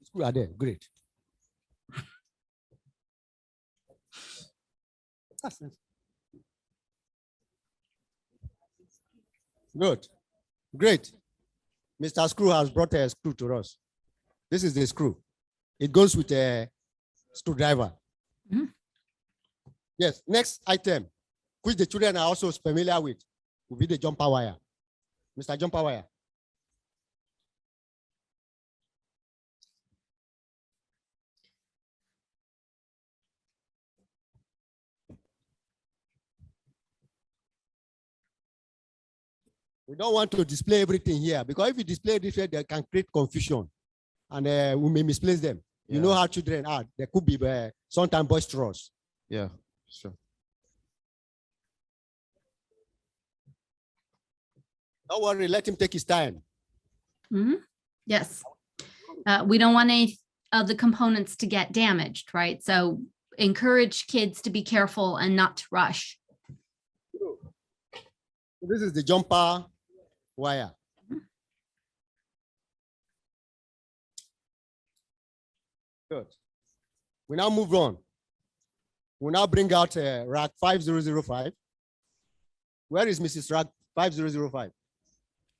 Screw are there, great. Good, great. Mr. Screw has brought a screw to us. This is the screw. It goes with a screwdriver. Yes, next item, which the children are also familiar with, will be the jumper wire. Mr. Jumper wire. We don't want to display everything here, because if you display this way, they can create confusion and we may misplace them. You know how children are. They could be sometimes boisterous.
Yeah, sure.
Don't worry, let him take his time.
Yes. We don't want any of the components to get damaged, right? So encourage kids to be careful and not to rush.
This is the jumper wire. Good. We now move on. We now bring out rack 5005. Where is Mrs. Rack 5005?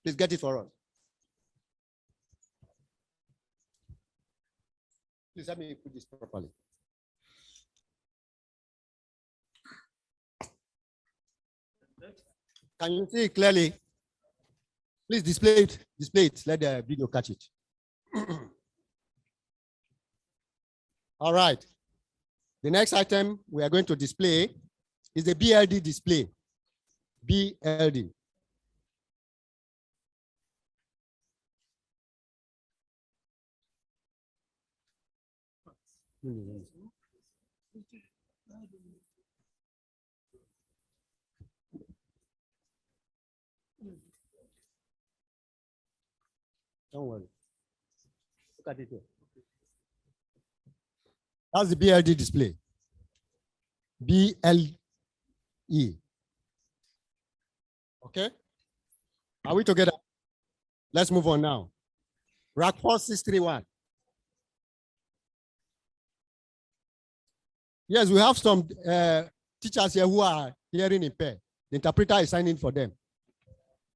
Please get it for us. Please let me put this properly. Can you see it clearly? Please display it. Display it. Let the video catch it. All right. The next item we are going to display is the BLD display. BLD. Don't worry. Look at it here. That's the BLD display. BLE. Okay? Are we together? Let's move on now. Rack 4631. Yes, we have some teachers here who are hearing impaired. The interpreter is signing for them.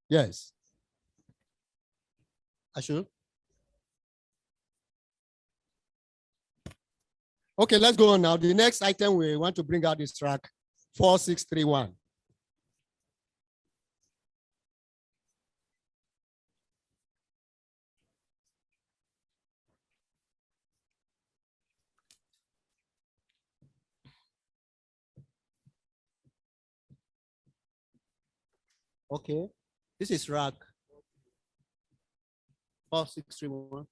Yes. Ashu? Okay, let's go on now. The next item we want to bring out is track 4631. Okay, this is rack 4631.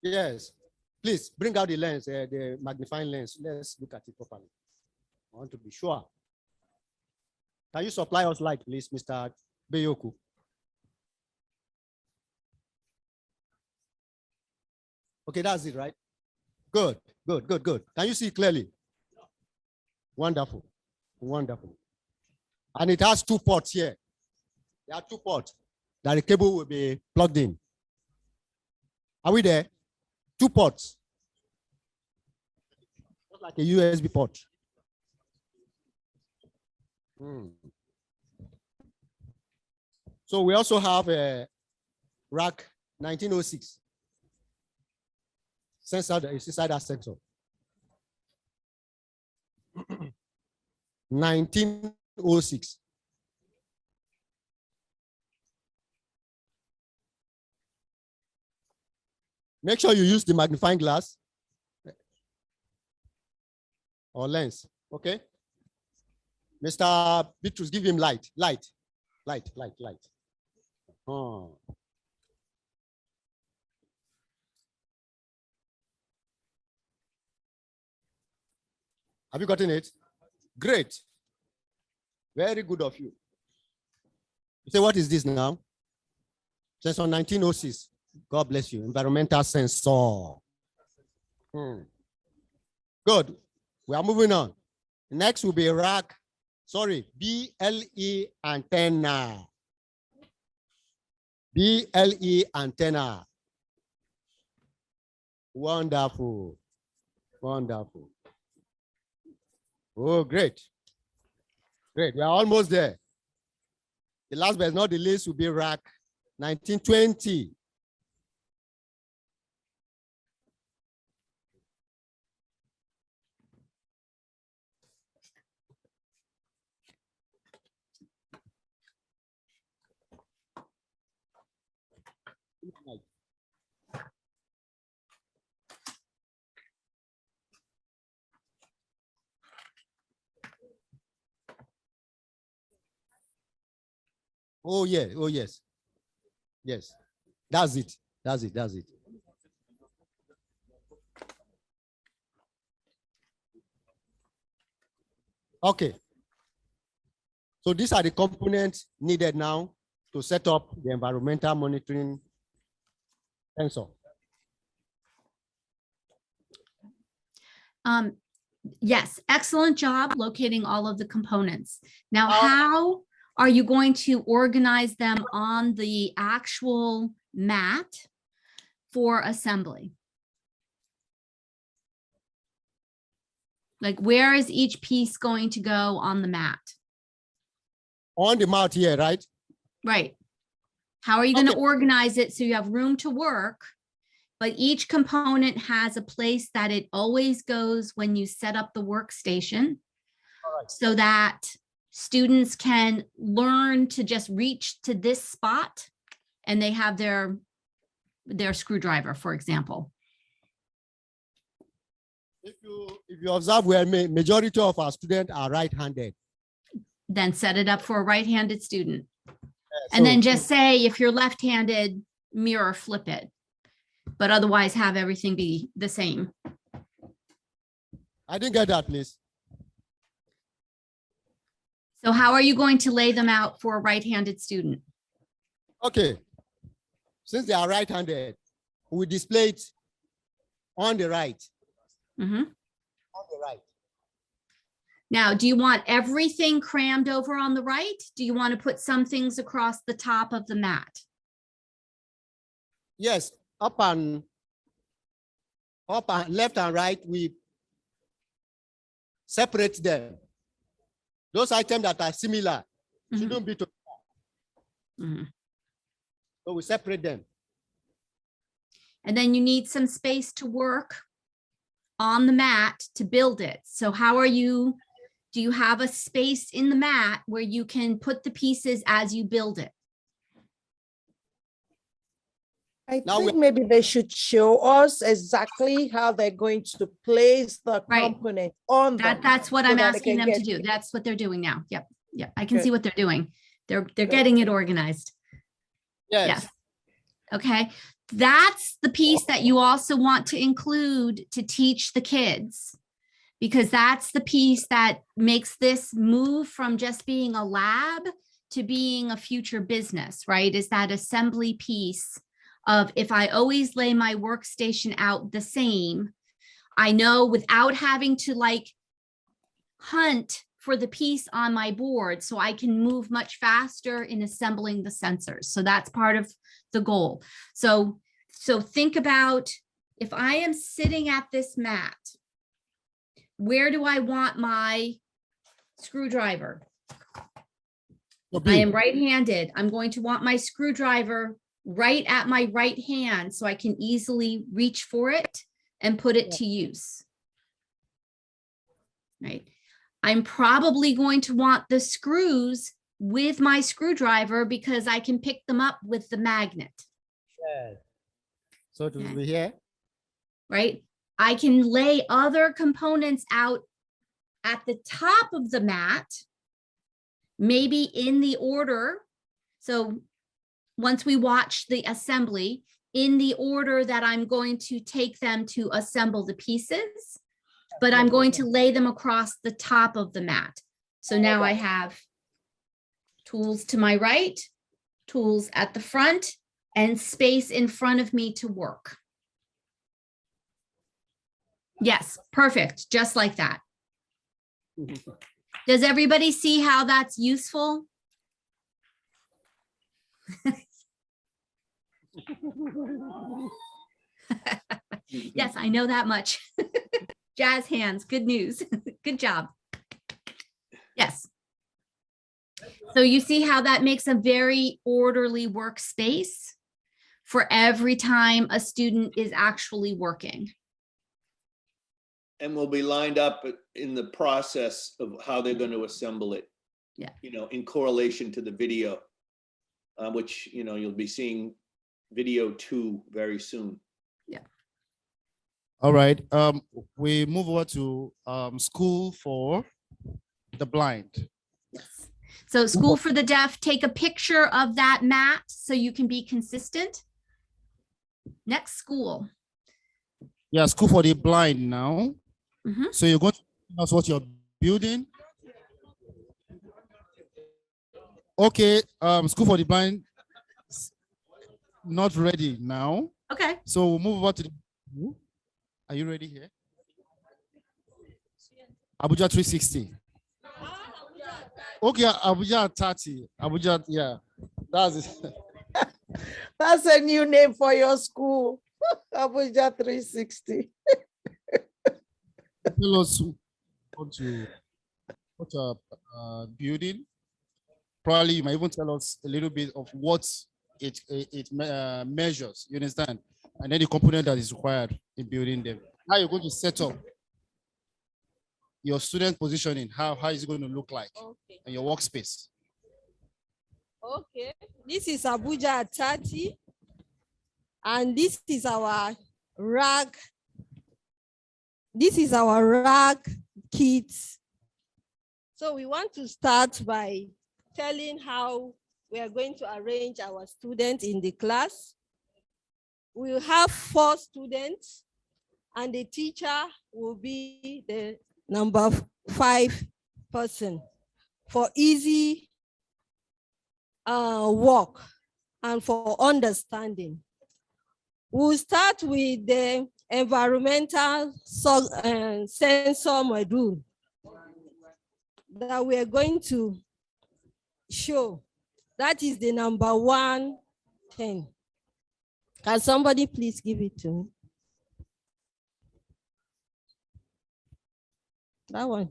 Yes, please bring out the lens, the magnifying lens. Let's look at it properly. I want to be sure. Can you supply us light, please, Mr. Beyoku? Okay, that's it, right? Good, good, good, good. Can you see clearly? Wonderful, wonderful. And it has 2 ports here. There are 2 ports that the cable will be plugged in. Are we there? 2 ports. Just like a USB port. So we also have a rack 1906 sensor that is inside that sensor. 1906. Make sure you use the magnifying glass or lens, okay? Mr. Bitrus, give him light. Oh. Have you gotten it? Great. Very good of you. You say, what is this now? Sensor 1906. God bless you. Environmental sensor. Good. We are moving on. Next will be rack. Sorry, BLE antenna. BLE antenna. Wonderful. Wonderful. Oh, great. Great. We are almost there. The last but not the least will be rack 1920. Oh, yeah. Oh, yes. Yes. That's it. That's it. That's it. Okay. So these are the components needed now to set up the environmental monitoring sensor.
Yes, excellent job locating all of the components. Now, how are you going to organize them on the actual mat for assembly? Like, where is each piece going to go on the mat?
On the mat here, right?
Right. How are you going to organize it so you have room to work, but each component has a place that it always goes when you set up the workstation, so that students can learn to just reach to this spot and they have their screwdriver, for example.
If you observe, where majority of our students are right-handed.
Then set it up for a right-handed student. And then just say, if you're left-handed, mirror flip it, but otherwise have everything be the same.
I didn't get that, please.
So how are you going to lay them out for a right-handed student?
Okay. Since they are right-handed, we display it on the right.
Mm-hmm.
On the right.
Now, do you want everything crammed over on the right? Do you want to put some things across the top of the mat?
Yes, up and left and right, we separate them. Those items that are similar shouldn't be together. So we separate them.
And then you need some space to work on the mat to build it. So how are you, do you have a space in the mat where you can put the pieces as you build it?
I think maybe they should show us exactly how they're going to place the component on them.
That's what
so
I'm
that they
asking
can
them to
get
do. That's what they're doing now. Yep. Yep. I can
Good.
see what they're doing. They're
Good.
getting it organized.
Yes.
Okay. That's the piece that you also want to include to teach the kids, because that's the piece that makes this move from just being a lab to being a future business, right? Is that assembly piece of, if I always lay my workstation out the same, I know without having to like hunt for the piece on my board, so I can move much faster in assembling the sensors. So that's part of the goal. So think about, if I am sitting at this mat, where do I want my screwdriver? I am right-handed. I'm going to want my screwdriver right at my right hand so I can easily reach for it and put it to use. Right. I'm probably going to want the screws with my screwdriver because I can pick them up with the magnet.
Yes. So it will be here.
Right. I can lay other components out at the top of the mat, maybe in the order. So once we watch the assembly, in the order that I'm going to take them to assemble the pieces, but I'm going to lay them across the top of the mat. So now I have tools to my right, tools at the front, and space in front of me to work. Yes, perfect, just like that. Does everybody see how that's useful? Yes, I know that much. Jazz hands, good news. Good job. Yes. So you see how that makes a very orderly workspace for every time a student is actually working.
And will be lined up in the process of how they're going to assemble it.
Yeah.
You know, in correlation to the video, which, you know, you'll be seeing video 2 very soon.
Yeah.
All right. We move over to school for the blind.
Yes. So school for the deaf, take a picture of that mat so you can be consistent. Next, school.
Yeah, school for the blind now.
Mm-hmm.
So you're going to tell us what you're building. Okay, school for the blind, not ready now.
Okay.
So we'll move over to the, are you ready here? Abuja 360. Okay, Abuja 30. Abuja, yeah. That's it.
That's a new name for your school. Abuja 360.
Tell us what building. Probably you might even tell us a little bit of what it measures. You understand? And then the component that is required in building them. How you're going to set up your student positioning. How is it going to look like in your workspace?
Okay, this is Abuja 30, and this is our rag. This is our rag kit. So we want to start by telling how we are going to arrange our students in the class. We'll have 4 students, and the teacher will be the number 5 person for easy work and for understanding. We'll start with the environmental sensor module that we are going to show. That is the number 110. Can somebody please give it to me? That one.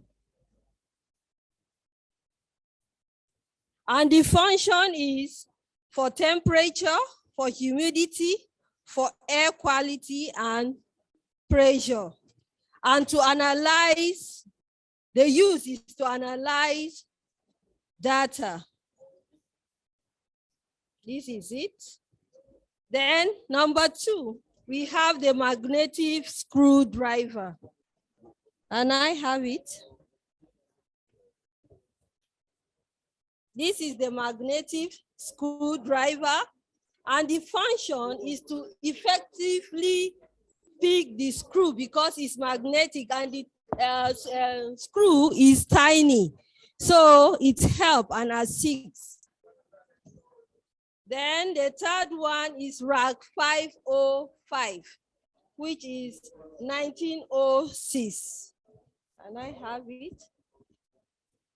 And the function is for temperature, for humidity, for air quality and pressure. And to analyze, the use is to analyze data. This is it. Then number 2, we have the magnetic screwdriver. And I have it. This is the magnetic screwdriver, and the function is to effectively pick the screw because it's magnetic and the screw is tiny. So it helps and assists. Then the third one is rack 505, which is 1906. And I have it.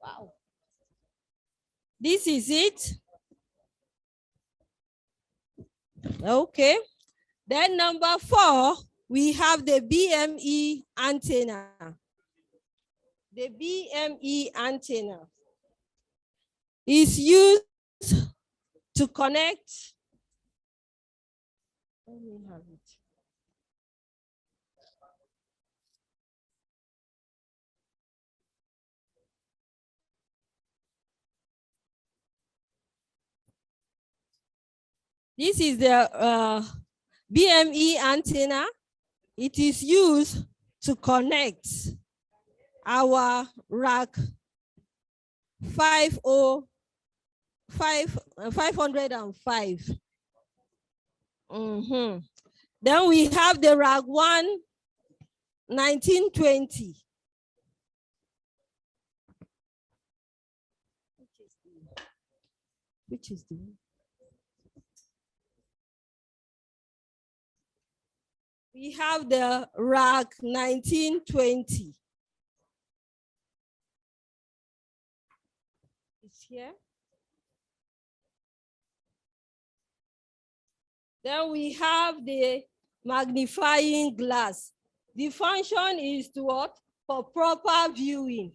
Wow. This is it. Okay. Then number 4, we have the BME antenna. The BME antenna is used to connect. Let me have it. This is the BME antenna. It is used to connect our rack 505. Then we have the rack 1 1920. Which is the we have the rack 1920. It's here. Then we have the magnifying glass. The function is to what? For proper viewing.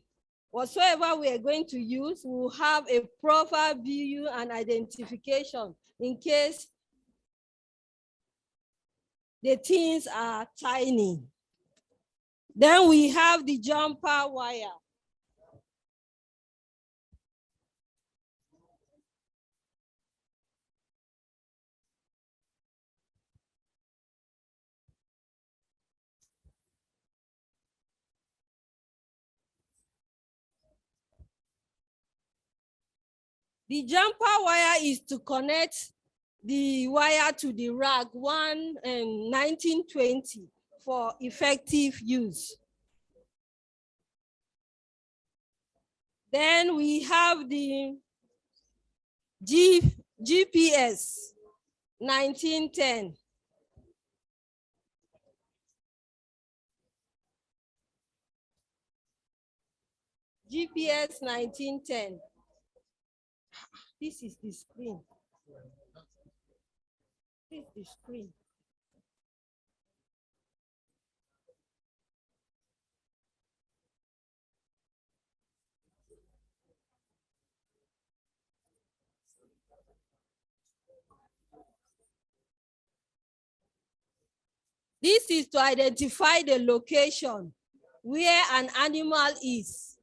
Whatsoever we are going to use, we'll have a proper view and identification in case the things are tiny. Then we have the jumper wire. The jumper wire is to connect the wire to the rack 1 and 1920 for effective use. Then we have the GPS 1910. GPS 1910. This is the screen. This is the screen. This is to identify the location where an animal is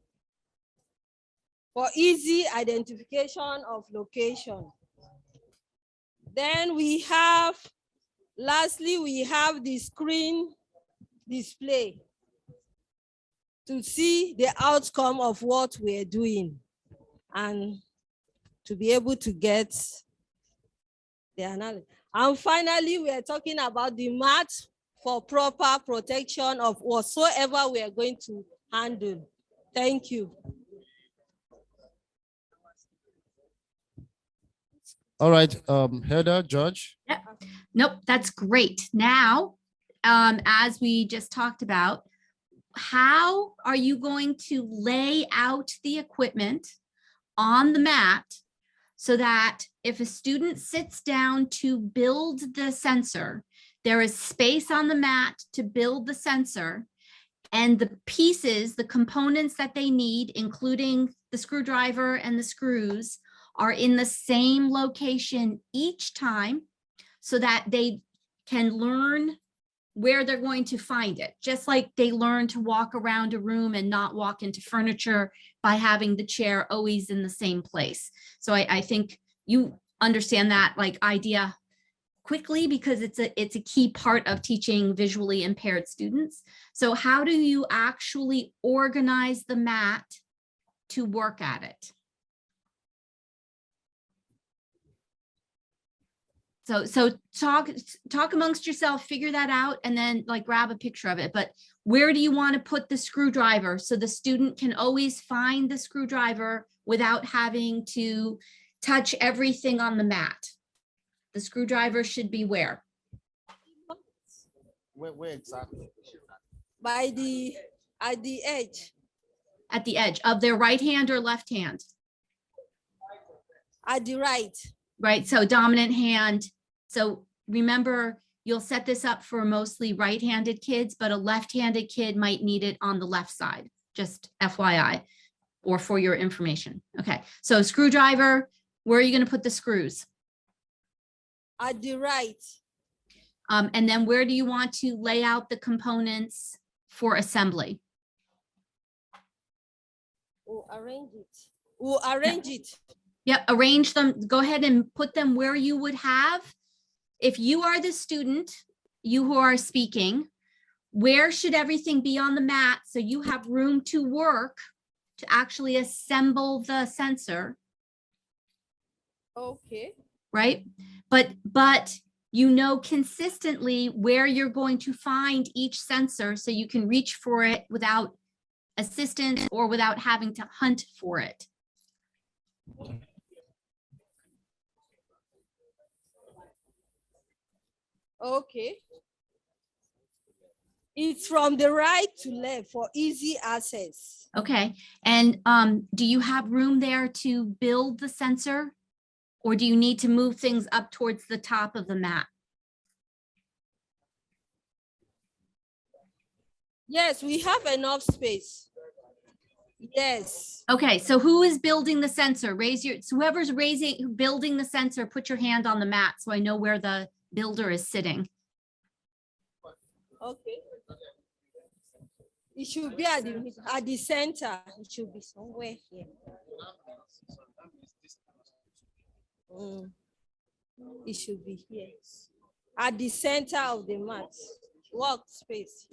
for easy identification of location. Then we have, lastly, we have the screen display to see the outcome of what we're doing and to be able to get the analysis. And finally, we are talking about the mat for proper protection of whatsoever we are going to handle. Thank you.
All right, Heather, George.
Yep. Nope, that's great. Now, as we just talked about, how are you going to lay out the equipment on the mat so that if a student sits down to build the sensor, there is space on the mat to build the sensor, and the pieces, the components that they need, including the screwdriver and the screws, are in the same location each time so that they can learn where they're going to find it, just like they learn to walk around a room and not walk into furniture by having the chair always in the same place. So I think you understand that like idea quickly because it's a key part of teaching visually impaired students. So how do you actually organize the mat to work at it? So talk amongst yourself, figure that out, and then like grab a picture of it. But where do you want to put the screwdriver so the student can always find the screwdriver without having to touch everything on the mat? The screwdriver should be where?
Where exactly?
At the edge.
At the edge of their right hand or left hand?
At the right.
Right, so dominant hand. So remember, you'll set this up for mostly right-handed kids, but a left-handed kid might need it on the left side, just FYI, or for your information. Okay, so screwdriver, where are you gonna put the screws?
At the right.
And then where do you want to lay out the components for assembly?
We'll arrange it. We'll arrange it.
Yep, arrange them, go ahead and put them where you would have. If you are the student, you who are speaking, where should everything be on the mat so you have room to work to actually assemble the sensor?
Okay.
Right? But you know consistently where you're going to find each sensor so you can reach for it without assistance or without having to hunt for it.
Okay. It's from the right to left for easy access.
Okay, and do you have room there to build the sensor? Or do you need to move things up towards the top of the mat?
Yes, we have enough space. Yes.
Okay, so who is building the sensor? So whoever's building the sensor, put your hand on the mat so I know where the builder is sitting.
Okay. It should be at the center. It should be somewhere here. It should be here. At the center of the mat. Workspace.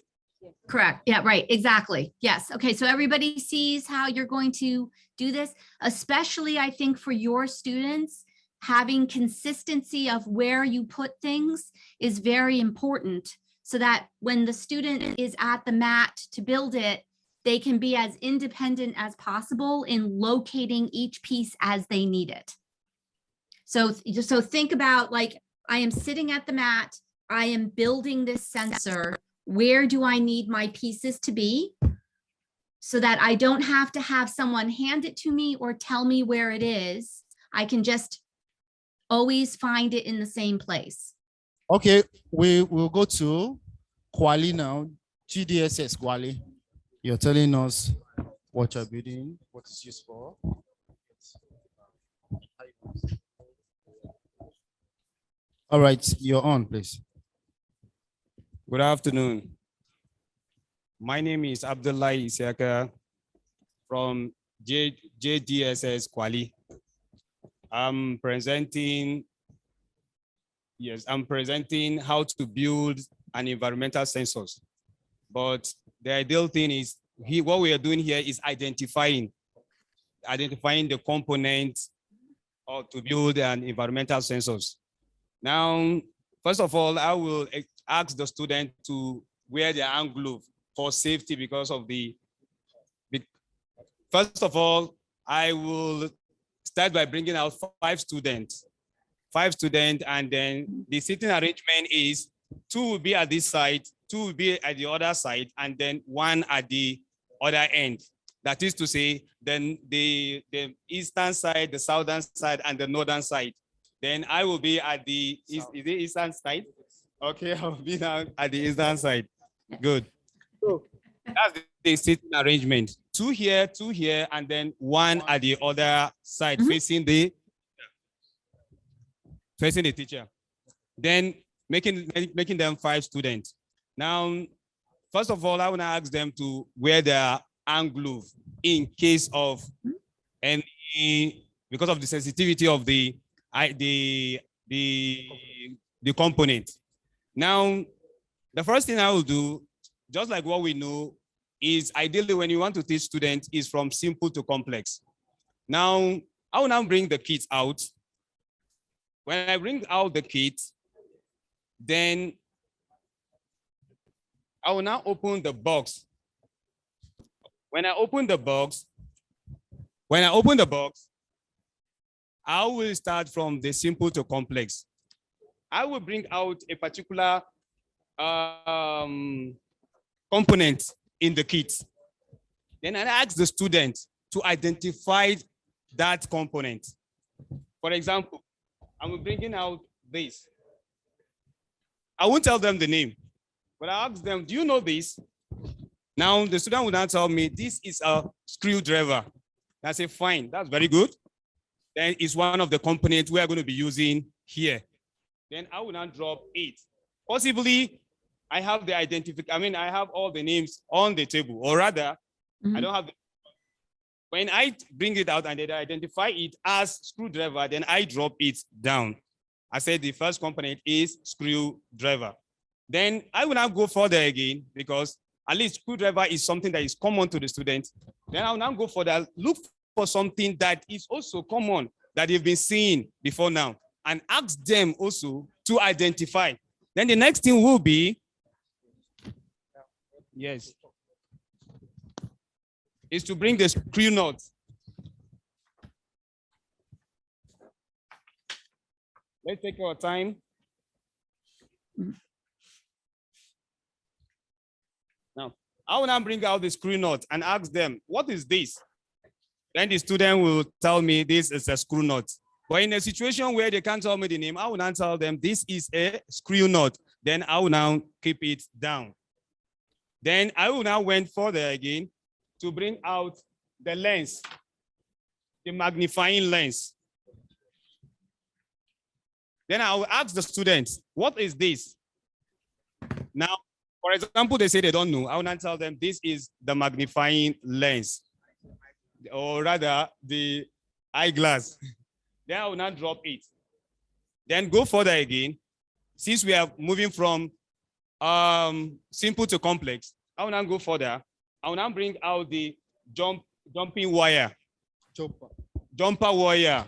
Correct. Yeah, right. Exactly. Yes. Okay. So everybody sees how you're going to do this, especially I think for your students, having consistency of where you put things is very important so that when the student is at the mat to build it, they can be as independent as possible in locating each piece as they need it. So think about like, I am sitting at the mat, I am building this sensor. Where do I need my pieces to be so that I don't have to have someone hand it to me or tell me where it is? I can just always find it in the same place.
Okay, we will go to Kwali now. GDSS Kwali. You're telling us what you're building, what it's used for. All right, you're on, please.
Good afternoon. My name is Abdullah Isaka from JDSS Kwali. I'm presenting how to build an environmental sensors. But the ideal thing is what we are doing here is identifying the components or to build an environmental sensors. Now, first of all, I will ask the student to wear their hand glove for safety because of first of all, I will start by bringing out five students, and then the seating arrangement is 2 will be at this side, 2 will be at the other side, and then 1 at the other end. That is to say, then the eastern side, the southern side, and the northern side. Then I will be at the eastern side. Okay, I'll be down at the eastern side. Good. So that's the seating arrangement. 2 here, and then 1 at the other side, facing the teacher. Then making them 5 students. Now, first of all, I want to ask them to wear their hand glove in case of any, because of the sensitivity of the component. Now, the first thing I will do, just like what we know, is ideally when you want to teach students is from simple to complex. Now, I will now bring the kit out. When I bring out the kit, then I will now open the box. When I open the box, I will start from the simple to complex. I will bring out a particular component in the kit. Then I ask the student to identify that component. For example, I'm bringing out this. I won't tell them the name, but I ask them, do you know this? Now the student will now tell me, this is a screwdriver. I say, fine, that's very good. Then it's one of the components we are going to be using here. Then I will now drop it. Possibly, I have the identification, I have all the names on the table, or rather, I don't have the. When I bring it out and they identify it as screwdriver, then I drop it down. I said the first component is screwdriver. Then I will now go further again because at least screwdriver is something that is common to the students. Then I will now go further, look for something that is also common that they've been seeing before now and ask them also to identify. Then the next thing will be, yes, is to bring the screw nut. Let's take our time. Now, I will now bring out the screw nut and ask them, what is this? Then the student will tell me this is a screw nut. But in a situation where they can't tell me the name, I will now tell them this is a screw nut. Then I will now keep it down. Then I will now went further again to bring out the lens, the magnifying lens. Then I will ask the students, what is this? Now, for example, they say they don't know. I will not tell them this is the magnifying lens, or rather the eyeglass. Then I will not drop it. Then go further again. Since we are moving from simple to complex, I will now go further. I will now bring out the jumping wire. Jumper wire.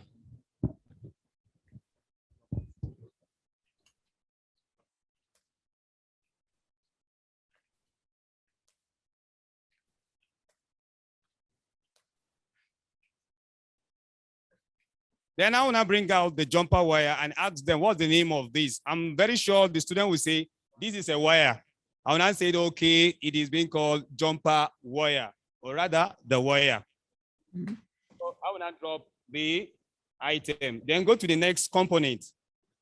Then I will now bring out the jumper wire and ask them, what's the name of this? I'm very sure the student will say, this is a wire. I will not say, okay, it is being called jumper wire, or rather the wire. So I will not drop the item. Then go to the next component,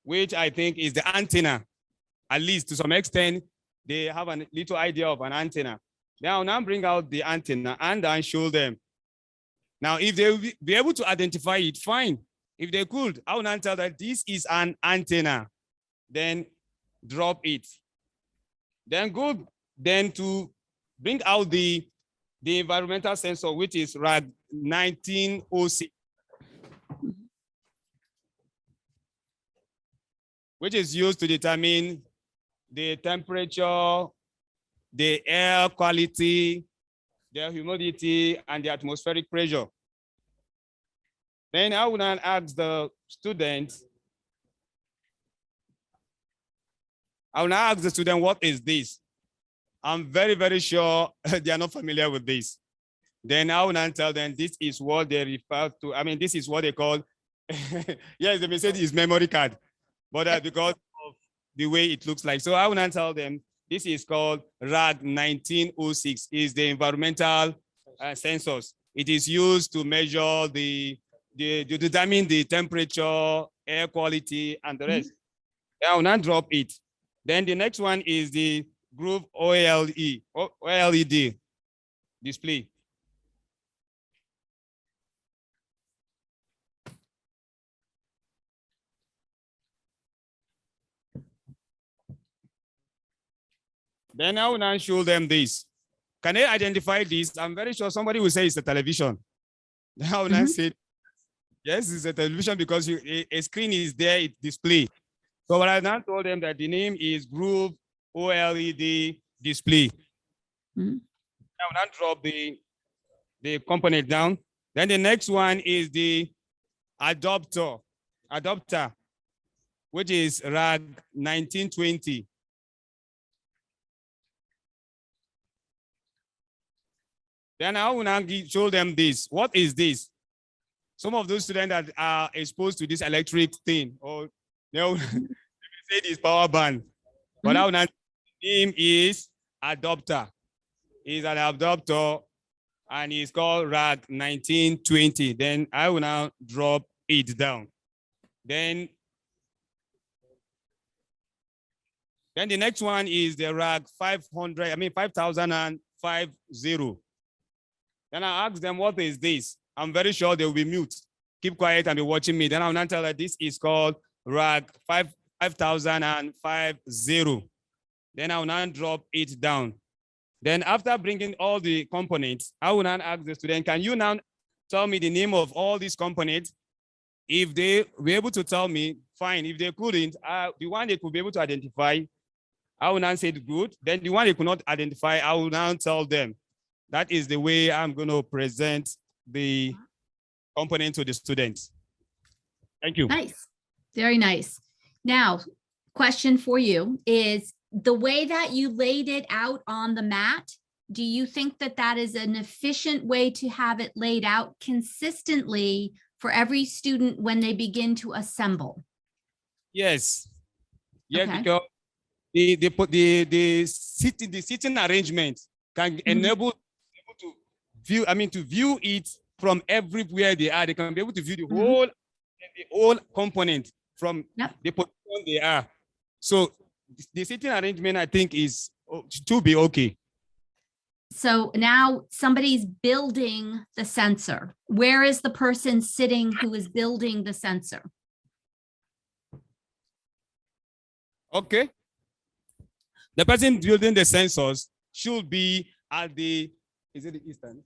which I think is the antenna. At least to some extent, they have a little idea of an antenna. Then I will now bring out the antenna and I show them. Now, if they will be able to identify it, fine. If they could, I will now tell that this is an antenna. Then drop it. Then go then to bring out the environmental sensor, which is RAG 1906, which is used to determine the temperature, the air quality, the humidity, and the atmospheric pressure. Then I will now ask the students, what is this? I'm very, very sure they are not familiar with this. Then I will now tell them this is what they refer to. I mean, this is what they call, yes, they may say it's memory card, but because of the way it looks like. So I will now tell them this is called RAG 1906, is the environmental sensors. It is used to measure to determine the temperature, air quality, and the rest. I will not drop it. Then the next one is the Groove OLED display. Then I will now show them this. Can they identify this? I'm very sure somebody will say it's a television. Then I will now say, yes, it's a television because a screen is there, it display. So what I now told them that the name is Group OLED Display. I will now drop the component down. Then the next one is the adapter, which is RAG 1920. Then I will now show them this. What is this? Some of those students that are exposed to this electric thing, or they will say this power band. But I will now, the name is adapter. It's an adapter and it's called RAG 1920. Then I will now drop it down. Then the next one is the RAG 5050. Then I ask them, what is this? I'm very sure they will be mute. Keep quiet and be watching me. Then I will not tell that this is called RAG 5050. Then I will now drop it down. Then after bringing all the components, I will now ask the student, can you now tell me the name of all these components? If they were able to tell me, fine. If they couldn't, the one they could be able to identify, I will now say good. Then the one they could not identify, I will now tell them. That is the way I'm going to present the component to the students. Thank you.
Nice. Very nice. Now, question for you is the way that you laid it out on the mat, do you think that that is an efficient way to have it laid out consistently for every student when they begin to assemble?
Yes. Yes,
Okay.
because the sitting arrangement can enable people to view it from everywhere they are. They can be able to view the whole component from the position they are. So the sitting arrangement, I think, is to be okay.
So now somebody's building the sensor. Where is the person sitting who is building the sensor?
Okay. The person building the sensors should be at the, is it the eastern?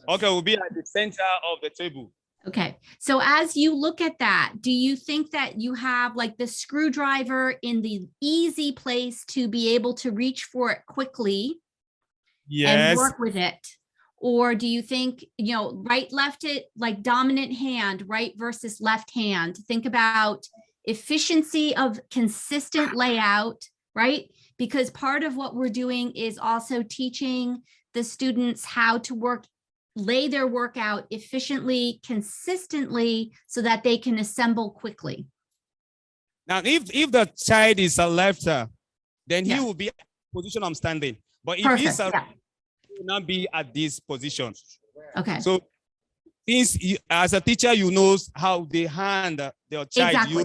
Okay, will be at the center of the table.
Okay, so as you look at that, do you think that you have like the screwdriver in the easy place to be able to reach for it quickly? And work with it? Or do you think, right, left, it like dominant hand, right versus left hand? Think about efficiency of consistent layout, right? Because part of what we're doing is also teaching the students how to lay their work out efficiently, consistently, so that they can assemble quickly.
Now, if the child is a lefter, then he will be at the position I'm standing. But if he's a right, he will not be at this position.
Okay.
So since as a teacher, you know how they hand their child.
Exactly.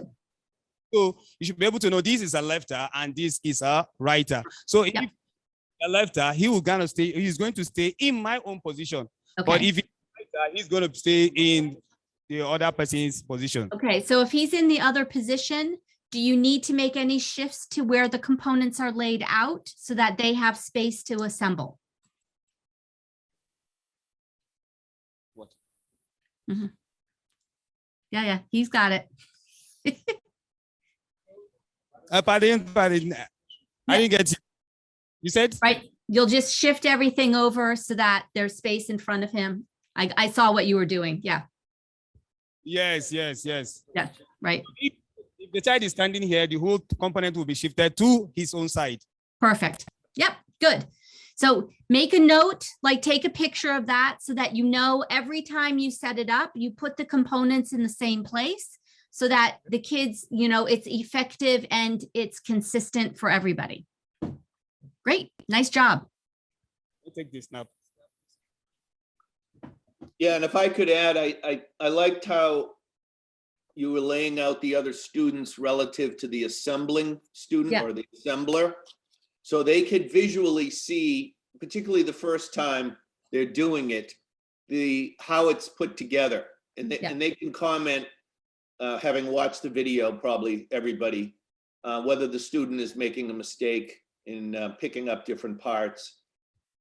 So you should be able to know this is a lefter and this is a righter. So if a lefter, he's going to stay in my own position.
Okay.
But if he's going to stay in the other person's position.
Okay, so if he's in the other position, do you need to make any shifts to where the components are laid out so that they have space to assemble?
What?
Mm-hmm. Yeah, he's got it.
Pardon. I didn't get you. You said?
Right. You'll just shift everything over so that there's space in front of him. I saw what you were doing. Yeah.
Yes.
Yeah, right.
If the child is standing here, the whole component will be shifted to his own side.
Perfect. Yep, good. So make a note, like take a picture of that so that you know every time you set it up, you put the components in the same place so that the kids, it's effective and it's consistent for everybody. Great, nice job.
I'll take this now.
Yeah, and if I could add, I liked how you were laying out the other students relative to the assembling student or the assembler. So they could visually see, particularly the first time they're doing it, how it's put together. And they can comment, having watched the video, probably everybody, whether the student is making a mistake in picking up different parts.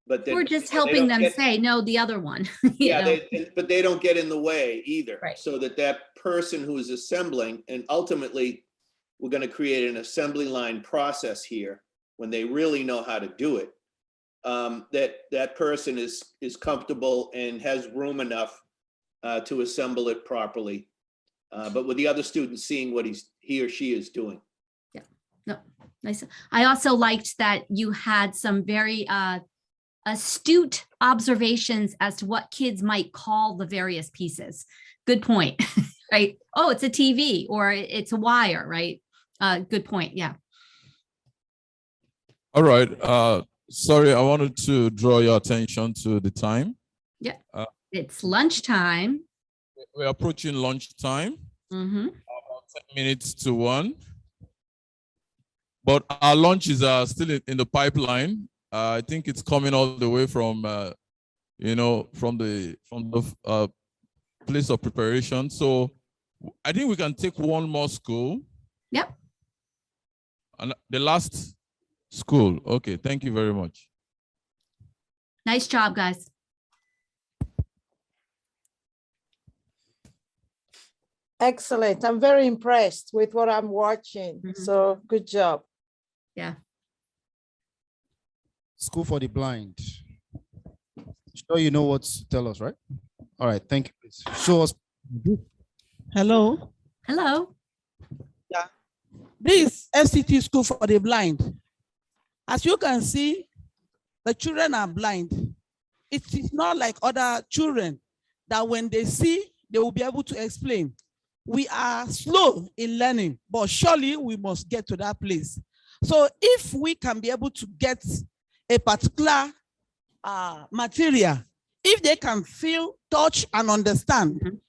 But then
We're just
they don't
helping them
get-
say, no, the other one. you
Yeah,
know?
but they don't get in the way either.
Right.
So that person who is assembling, and ultimately, we're going to create an assembly line process here when they really know how to do it. That person is comfortable and has room enough to assemble it properly. But with the other students seeing what he or she is doing.
Yeah, no, nice. I also liked that you had some very astute observations as to what kids might call the various pieces. Good point, right? Oh, it's a TV or it's a wire, right? Good point, yeah.
All right. Sorry, I wanted to draw your attention to the time.
Yeah, it's lunchtime.
We're approaching lunchtime.
Mm-hmm.
About 10 minutes to 1. But our lunch is still in the pipeline. I think it's coming all the way from, from the place of preparation. So I think we can take one more school.
Yep.
And the last school. Okay, thank you very much.
Nice job, guys.
Excellent. I'm very impressed with what I'm watching. So good job.
Yeah.
School for the Blind. Sure, you know what to tell us, right? All right, thank you. Please show us.
Hello.
Hello.
Yeah. This FCT School for the Blind. As you can see, the children are blind. It is not like other children that when they see, they will be able to explain. We are slow in learning, but surely we must get to that place. So if we can be able to get a particular material, if they can feel, touch, and understand,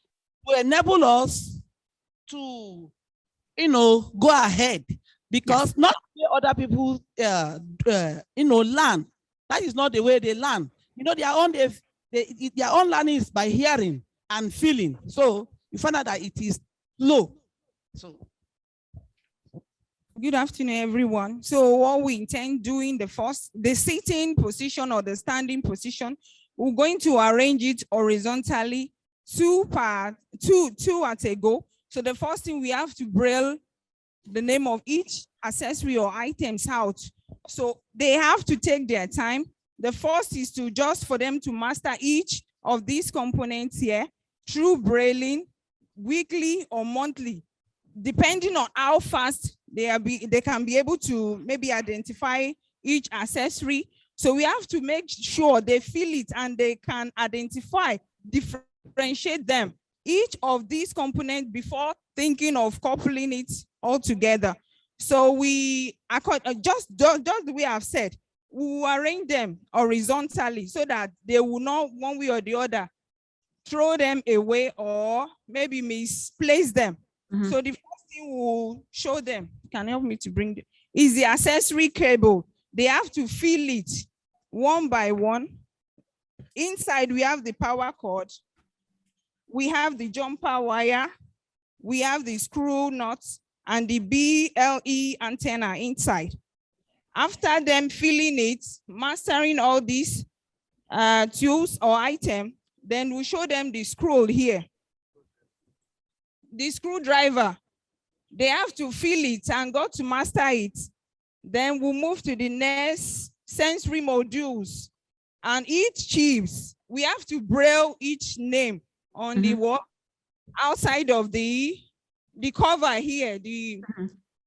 will enable us to, go ahead. Because not the way other people, learn. That is not the way they learn. Their own learning is by hearing and feeling. So you find out that it is low. So.
Good afternoon, everyone. So what we intend doing, the sitting position or the standing position, we're going to arrange it horizontally, two at a go. So the first thing, we have to braille the name of each accessory or items out. So they have to take their time. The first is just for them to master each of these components here through brailing, weekly or monthly, depending on how fast they can be able to maybe identify each accessory. So we have to make sure they feel it and they can identify, differentiate them, each of these components before thinking of coupling it all together. So we just the way I've said, we will arrange them horizontally so that they will not one way or the other throw them away or maybe misplace them. So the first thing we'll show them, can help me to bring them, is the accessory cable. They have to feel it one by one. Inside, we have the power cord. We have the jumper wire. We have the screw nuts and the BLE antenna inside. After them feeling it, mastering all these tools or items, then we show them the scroll here. The screwdriver, they have to feel it and go to master it. Then we'll move to the next sensory modules. And each chips, we have to braille each name on the wall outside of the cover here, the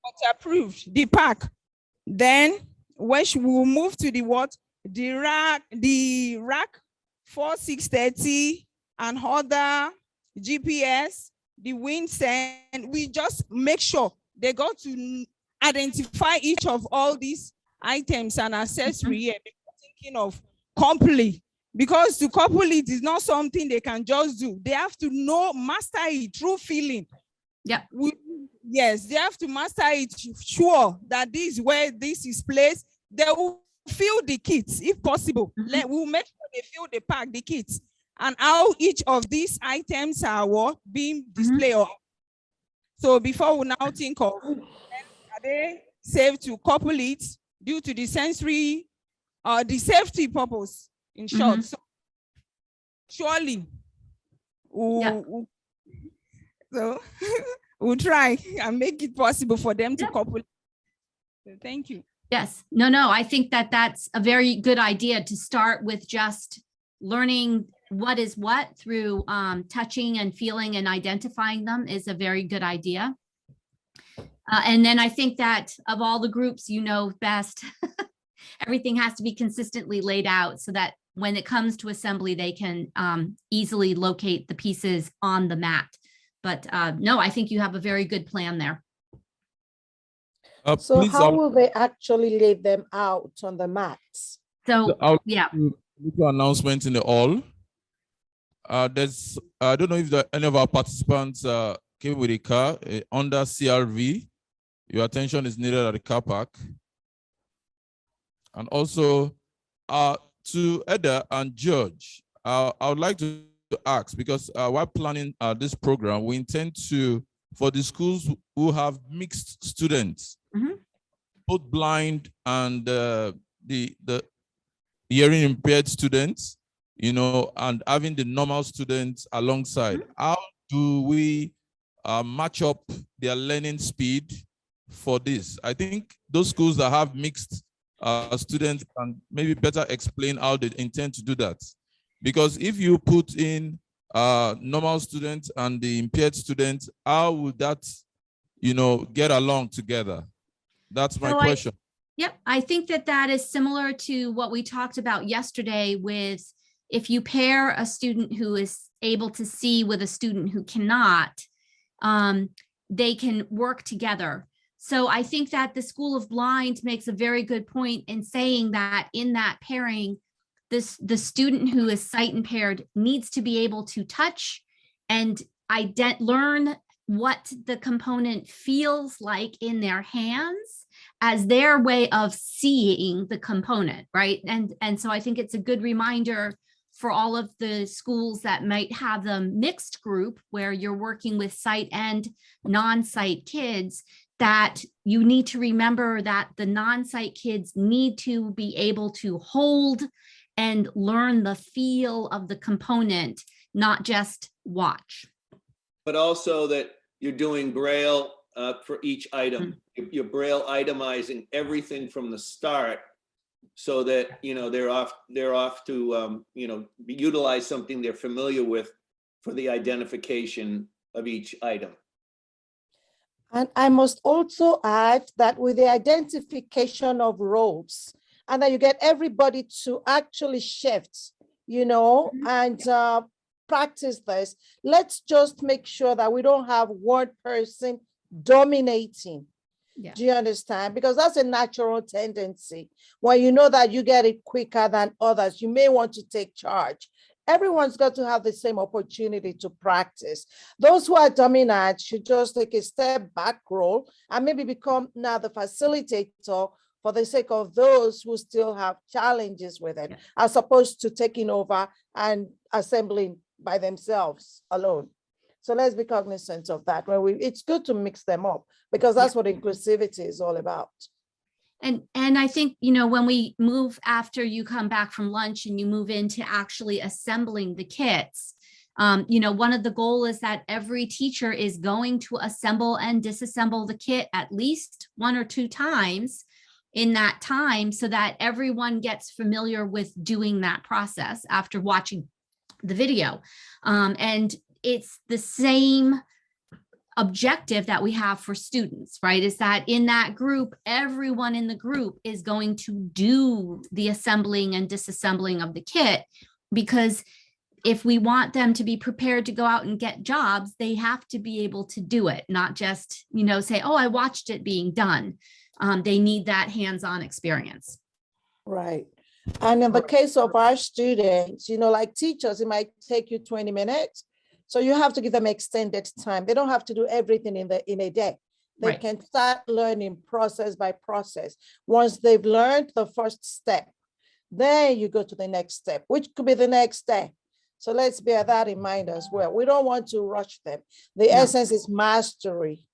waterproof, the pack. Then we'll move to the what? The rack 4630 and other GPS, the wind send. We just make sure they got to identify each of all these items and accessories here before thinking of complete. Because to couple it is not something they can just do. They have to master it through feeling.
Yeah.
Yes, they have to master it, sure that this is where this is placed. They will feel the kits if possible. We'll make sure they feel the pack, the kits, and how each of these items are being displayed. So before we now think of, are they safe to couple it? due to the sensory or the safety purpose, in short. So surely so we'll try and make it possible for them to couple. So thank you.
Yes, no, I think that that's a very good idea to start with, just learning what is what through touching and feeling and identifying them is a very good idea. And then I think that of all the groups, you know best, everything has to be consistently laid out so that when it comes to assembly, they can easily locate the pieces on the mat. But no, I think you have a very good plan there.
So how will they actually lay them out on the mats?
So yeah.
Little announcement in the hall. There's I don't know if any of our participants came with a car under CRV. Your attention is needed at the car park. And also to Eda and George, I would like to ask, because while planning this program, we intend to, for the schools who have mixed students, both blind and the hearing impaired students, you know, and having the normal students alongside. How do we match up their learning speed for this? I think those schools that have mixed students can maybe better explain how they intend to do that. Because if you put in normal students and the impaired students, how would that, you know, get along together? That's my question.
Yep, I think that that is similar to what we talked about yesterday with, if you pair a student who is able to see with a student who cannot, they can work together. So I think that the School of Blind makes a very good point in saying that in that pairing, the student who is sight impaired needs to be able to touch and learn what the component feels like in their hands as their way of seeing the component, right? And so I think it's a good reminder for all of the schools that might have the mixed group where you're working with sight and non-sight kids, that you need to remember that the non-sight kids need to be able to hold and learn the feel of the component, not just watch.
But also that you're doing Braille for each item. You're Braille itemizing everything from the start, so that, you know, they're off to you know, utilize something they're familiar with for the identification of each item.
And I must also add that with the identification of roles, and that you get everybody to actually shift, you know, and practice this. Let's just make sure that we don't have one person dominating.
Yeah.
Do you understand? Because that's a natural tendency. When you know that you get it quicker than others, you may want to take charge. Everyone's got to have the same opportunity to practice. Those who are dominant should just take a step back role and maybe become now the facilitator for the sake of those who still have challenges with it, as opposed to taking over and assembling by themselves alone. So let's be cognizant of that. It's good to mix them up, because that's what inclusivity is all about.
And I think, you know, when we move after you come back from lunch and you move into actually assembling the kits, you know, one of the goals is that every teacher is going to assemble and disassemble the kit at least 1 or 2 times in that time, so that everyone gets familiar with doing that process after watching the video. And it's the same objective that we have for students, right? Is that in that group, everyone in the group is going to do the assembling and disassembling of the kit, because if we want them to be prepared to go out and get jobs, they have to be able to do it, not just, you know, say, oh, I watched it being done. They need that hands-on experience.
Right. And in the case of our students, you know, like teachers, it might take you 20 minutes. So you have to give them extended time. They don't have to do everything in a day. They can start learning process by process. Once they've learned the first step, then you go to the next step, which could be the next day. So let's bear that in mind as well. We don't want to rush them. The essence is mastery.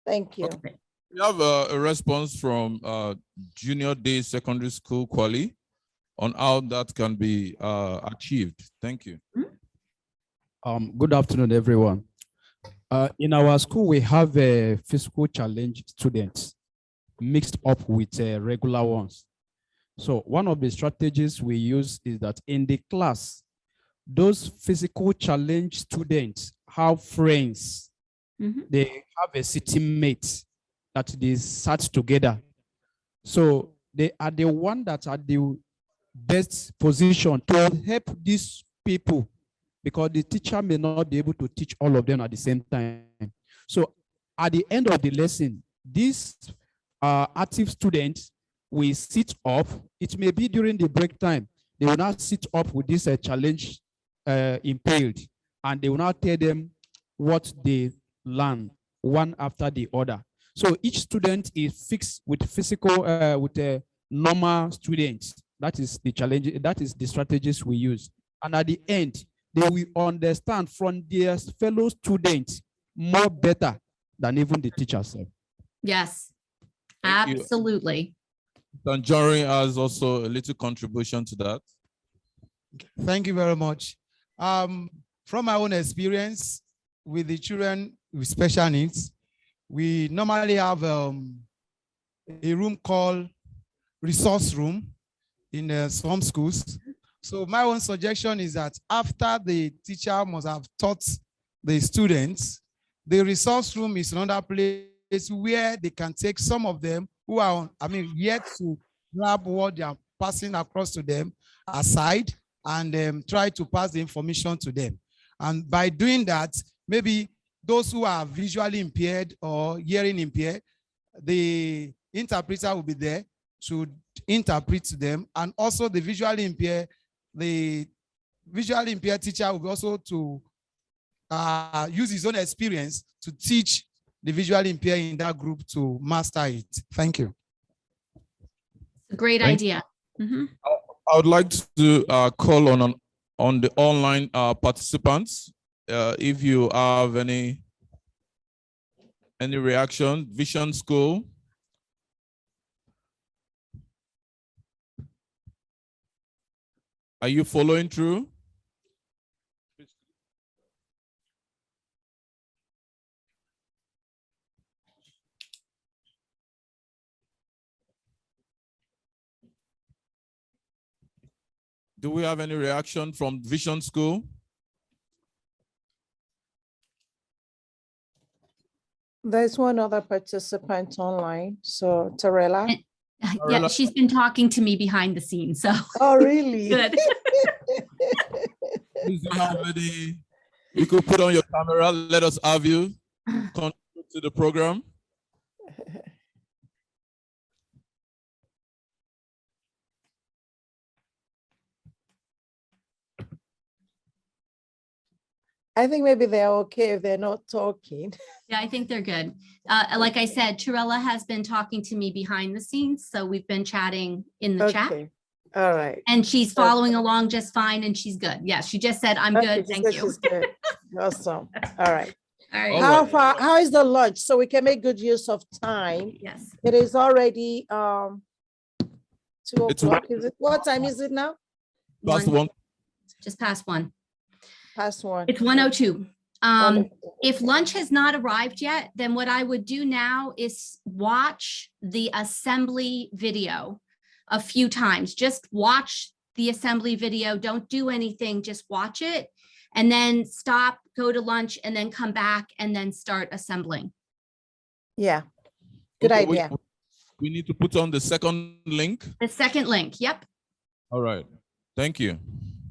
Thank you.
Okay.
We have a response from Junior Day Secondary School Quali on how that can be achieved. Thank you.
Good afternoon, everyone. In our school, we have a physical challenge students mixed up with regular ones. So one of the strategies we use is that in the class, those physical challenge students have friends. They have a sitting mate that they sat together. So they are the one that are the best position to help these people, because the teacher may not be able to teach all of them at the same time. So at the end of the lesson, these active students will sit up. It may be during the break time. They will not sit up with this challenge impaled, and they will not tell them what they learn one after the other. So each student is fixed with physical, with a normal students. That is the challenge. That is the strategies we use. And at the end, they will understand from their fellow students more better than even the teacher said.
Yes,
Thank you.
absolutely.
Tanjari has also a little contribution to that.
Thank you very much. From my own experience with the children with special needs, we normally have a room called resource room in some schools. So my own suggestion is that after the teacher must have taught the students, the resource room is another place where they can take some of them who are, yet to grab what they are passing across to them aside and try to pass the information to them. And by doing that, maybe those who are visually impaired or hearing impaired, the interpreter will be there to interpret to them. And also the visually impaired teacher will be also to use his own experience to teach the visually impaired in that group to master it. Thank you.
Great idea.
I would like to call on the online participants. If you have any reaction, Vision School. Are you following through? Do we have any reaction from Vision School?
There's one other participant online. So Tarela.
Yeah, she's been talking to me behind the scenes. So.
Oh, really?
Good.
Please, do you have any? You could put on your camera. Let us have you contribute to the program.
I think maybe they're okay if they're not talking.
Yeah, I think they're good. Like I said, Torella has been talking to me behind the scenes. So we've been chatting in the chat.
All right.
And she's following along just fine and she's good. Yeah, she just said, I'm good. Thank you.
Awesome. All right.
All right.
How is the lunch? So we can make good use of time.
Yes.
It is already 2 o'clock. What time is it now?
Past one.
Just past one.
Past one.
It's 1:02. If lunch has not arrived yet, then what I would do now is watch the assembly video a few times. Just watch the assembly video. Don't do anything. Just watch it and then stop, go to lunch, and then come back and then start assembling.
Yeah. Good idea.
We need to put on the second link.
The second link. Yep.
All right. Thank you.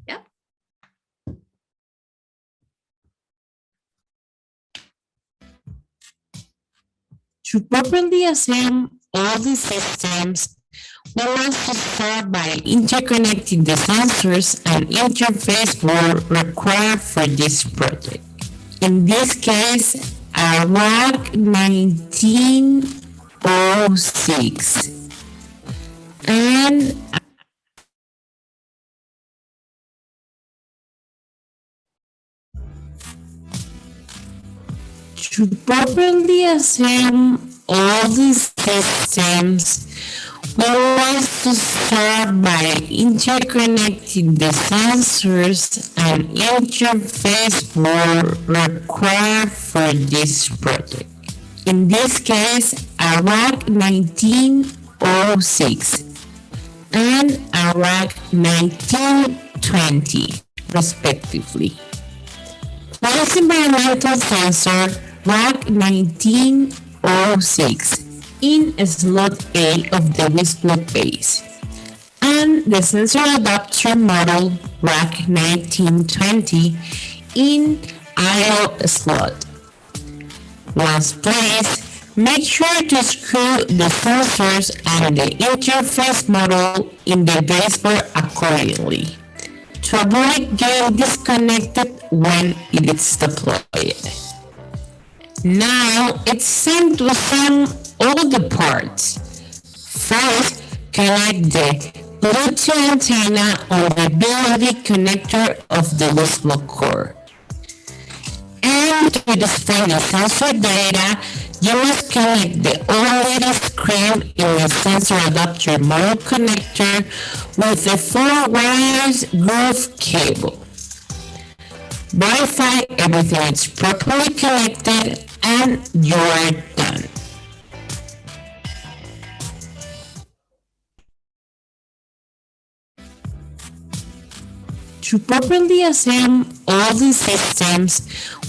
Yep.
To properly assemble all the systems, we must start by interconnecting the sensors and interface board required for this project. In this case, a RAC 1906 and to properly assemble all these systems, we want to start by interconnecting the sensors and interface board required for this project. In this case, a rack 1906 and a rack 1920, respectively. Place environmental sensor rack 1906 in slot A of the Wisplug base, and the sensor adapter model rack 1920 in I/O slot. Once placed, make sure to screw the sensors and the interface model in the baseboard accordingly to avoid getting disconnected when it is deployed. Now it's time to assemble all the parts. First, connect the Bluetooth antenna on the BLD connector of the Wisplug core. And to display the sensor data, you must connect the OLED screen in the sensor adapter model connector with the 4 wires groove cable. Verify everything is properly connected and you are done. To properly assemble all these systems,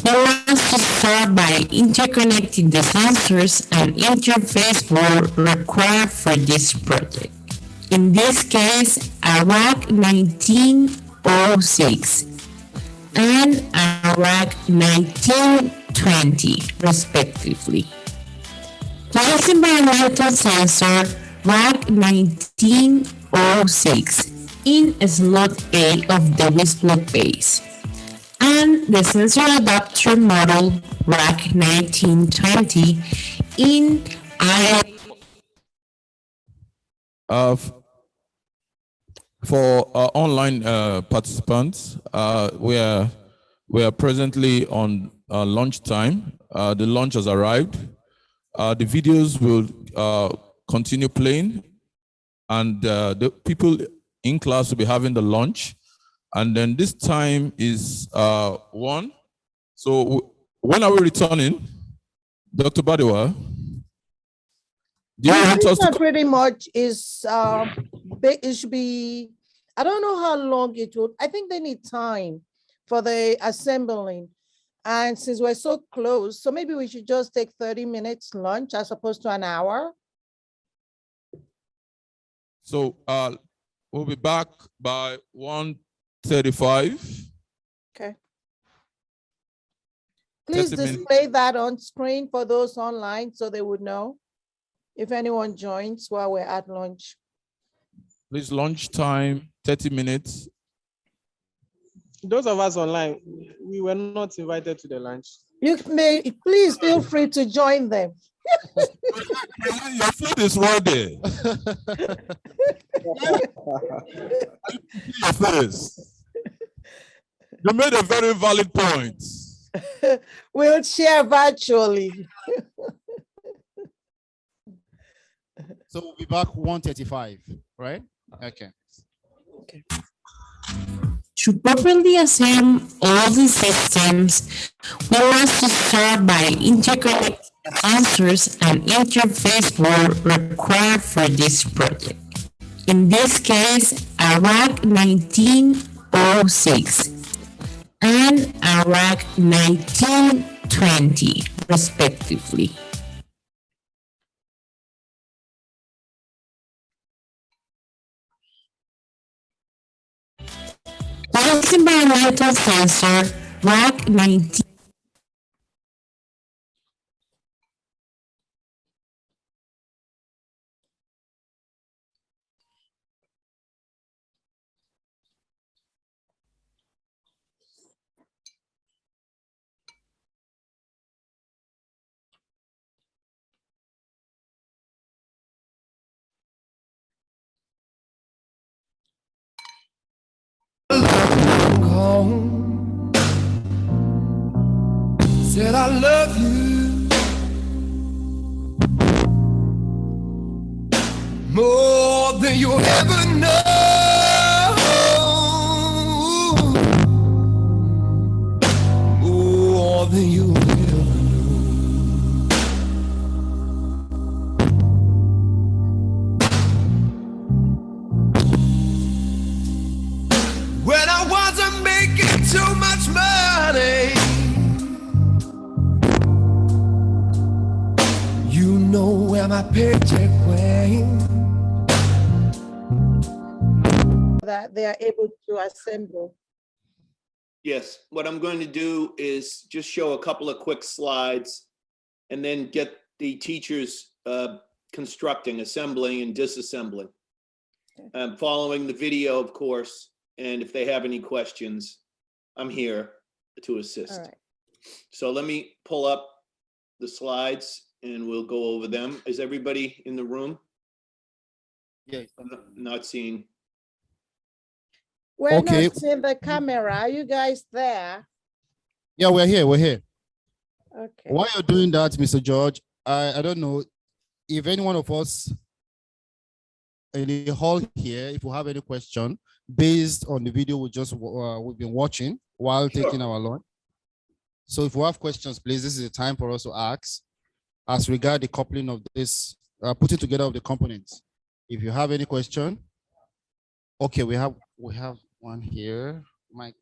we want to start by interconnecting the sensors and interface board required for this project. In this case, a rack 1906 and a rack 1920, respectively. Place environmental sensor rack 1906 in slot A of the Wisplug base, and the sensor adapter model rack 1920 in I/O.
For online participants, we are presently on lunch time. The lunch has arrived. The videos will continue playing, and the people in class will be having the lunch. And then this time is 1. So when are we returning, Dr. Badiwa? Do you want us to
pretty much is it should be, I don't know how long it will. I think they need time for the assembling. And since we're so close, so maybe we should just take 30 minutes lunch as opposed to an hour.
So we'll be back by 1:35.
Okay. Please display that on screen for those online so they would know if anyone joins while we're at lunch.
Please, lunch time, 30 minutes.
Those of us online, we were not invited to the lunch.
You may please feel free to join them.
Your food is ready. Your face. You made a very valid point.
We'll share virtually.
So we'll be back 1:35, right? Okay.
To properly assemble all these systems, we must start by interconnecting the sensors and interface board required for this project. In this case, a rack 1906 and a rack 1920, respectively. Place environmental sensor rack 19.
Said I love you. more than you ever know. More than you ever know. When I wasn't making too much money, you know where my paycheck went.
That they are able to assemble.
Yes, what I'm going to do is just show a couple of quick slides and then get the teachers constructing, assembling and disassembling. Following the video, of course, and if they have any questions, I'm here to assist.
All right.
So let me pull up the slides and we'll go over them. Is everybody in the room?
Yeah.
I'm not seeing.
We're
Okay.
not seeing the camera. Are you guys there?
Yeah, we're here. We're here.
Okay.
While you're doing that, Mr. George, I don't know if any one of us in the hall here, if we have any question based on the video we've been watching while taking our lunch. So if we have questions, please, this is the time for us to ask as regard the coupling of this, putting together of the components. If you have any question, okay, we have one here, Mike.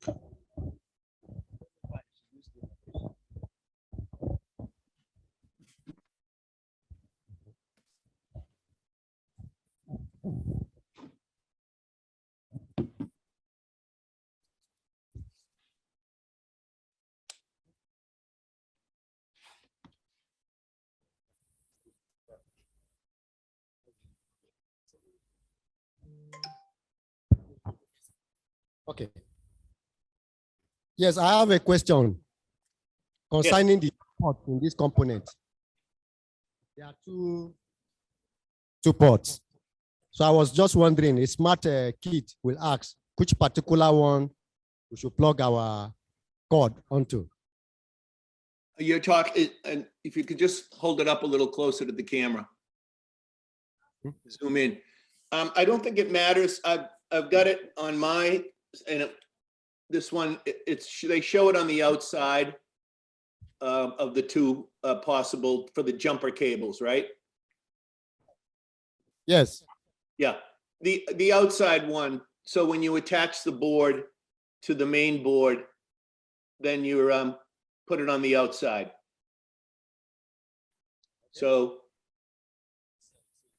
Okay. Yes, I have a question concerning the port in this component. There are two ports. So I was just wondering, a smart kit will ask which particular one we should plug our cord onto.
You're talking, and if you could just hold it up a little closer to the camera. Zoom in. I don't think it matters. I've got it on my, and this one, they show it on the outside of the two possible for the jumper cables, right?
Yes.
Yeah, the outside one. So when you attach the board to the main board, then you put it on the outside. So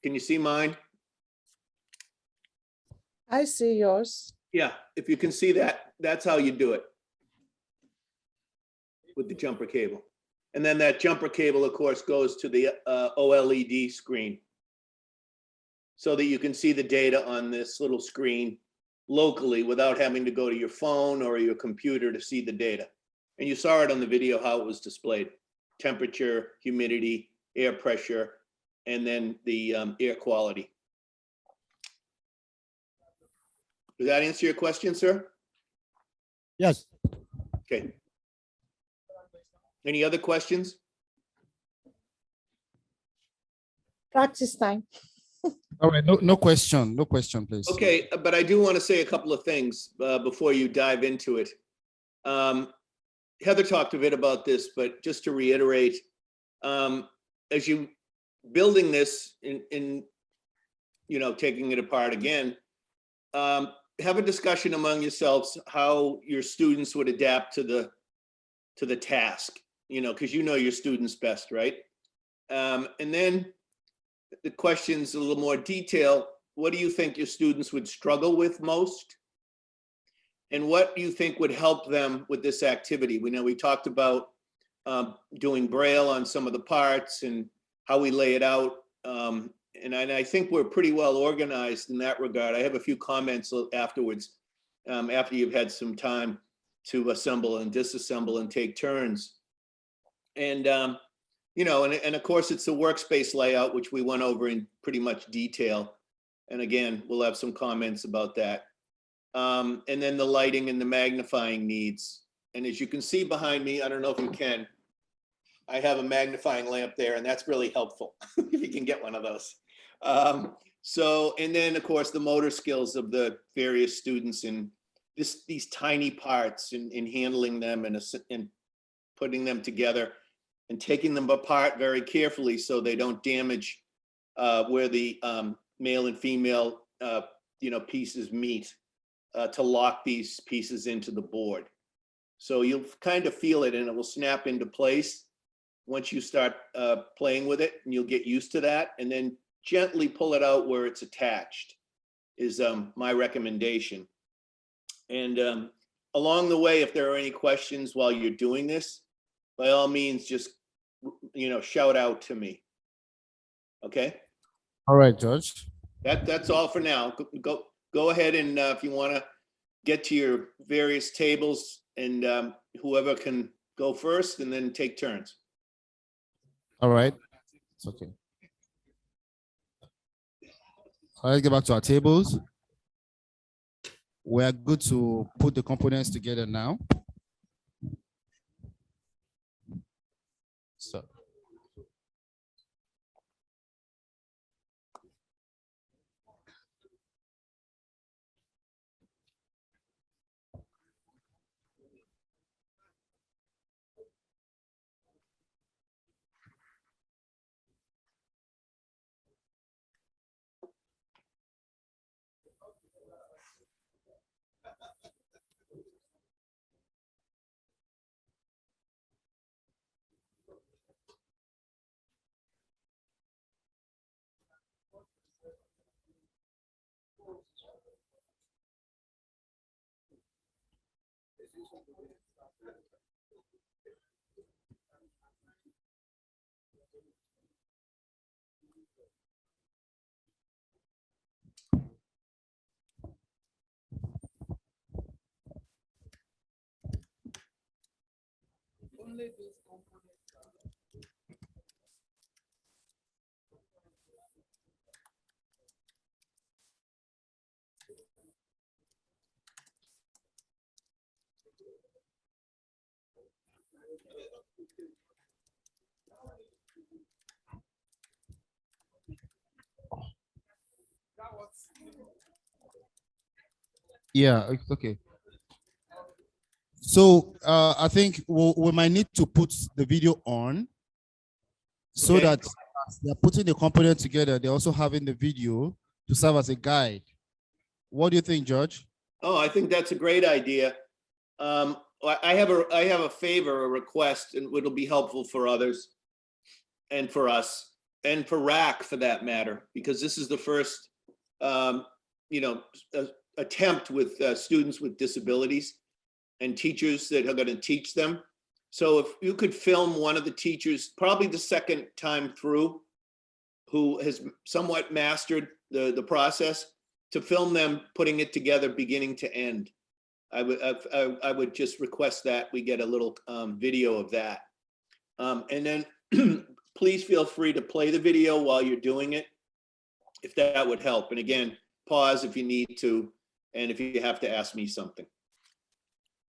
can you see mine?
I see yours.
Yeah, if you can see that, that's how you do it with the jumper cable. And then that jumper cable, of course, goes to the OLED screen so that you can see the data on this little screen locally without having to go to your phone or your computer to see the data. And you saw it on the video how it was displayed: temperature, humidity, air pressure, and then the air quality. Does that answer your question, sir?
Yes.
Okay. Any other questions?
Practice time.
All right, no question, please.
Okay, but I do want to say a couple of things before you dive into it. Heather talked a bit about this, but just to reiterate, as you building this in taking it apart again, have a discussion among yourselves how your students would adapt to the task, because you know your students best, right? And then the questions a little more detail. What do you think your students would struggle with most? And what do you think would help them with this activity? We talked about doing Braille on some of the parts and how we lay it out. And I think we're pretty well organized in that regard. I have a few comments afterwards, after you've had some time to assemble and disassemble and take turns. And, and of course it's the workspace layout, which we went over in pretty much detail. And again, we'll have some comments about that. And then the lighting and the magnifying needs. And as you can see behind me, I don't know if you can, I have a magnifying lamp there, and that's really helpful if you can get one of those. So, and then of course, the motor skills of the various students in these tiny parts and handling them and putting them together and taking them apart very carefully so they don't damage where the male and female pieces meet to lock these pieces into the board. So you'll kind of feel it and it will snap into place once you start playing with it, and you'll get used to that, and then gently pull it out where it's attached is my recommendation. And along the way, if there are any questions while you're doing this, by all means, just shout out to me. Okay.
All right, George.
That's all for now. Go ahead and if you want to get to your various tables, and whoever can go first, and then take turns.
All right. It's okay. Let's get back to our tables. We're good to put the components together now. So. Yeah, okay. So I think we might need to put the video on so
Okay.
that as they're putting the component together, they're also having the video to serve as a guide. What do you think, George?
Oh, I think that's a great idea. I have a favor, a request, and it'll be helpful for others and for us and for RAC for that matter, because this is the first, attempt with students with disabilities and teachers that are going to teach them. So if you could film one of the teachers, probably the second time through, who has somewhat mastered the process, to film them putting it together beginning to end. I would just request that we get a little video of that. And then please feel free to play the video while you're doing it, if that would help. And again, pause if you need to, and if you have to ask me something.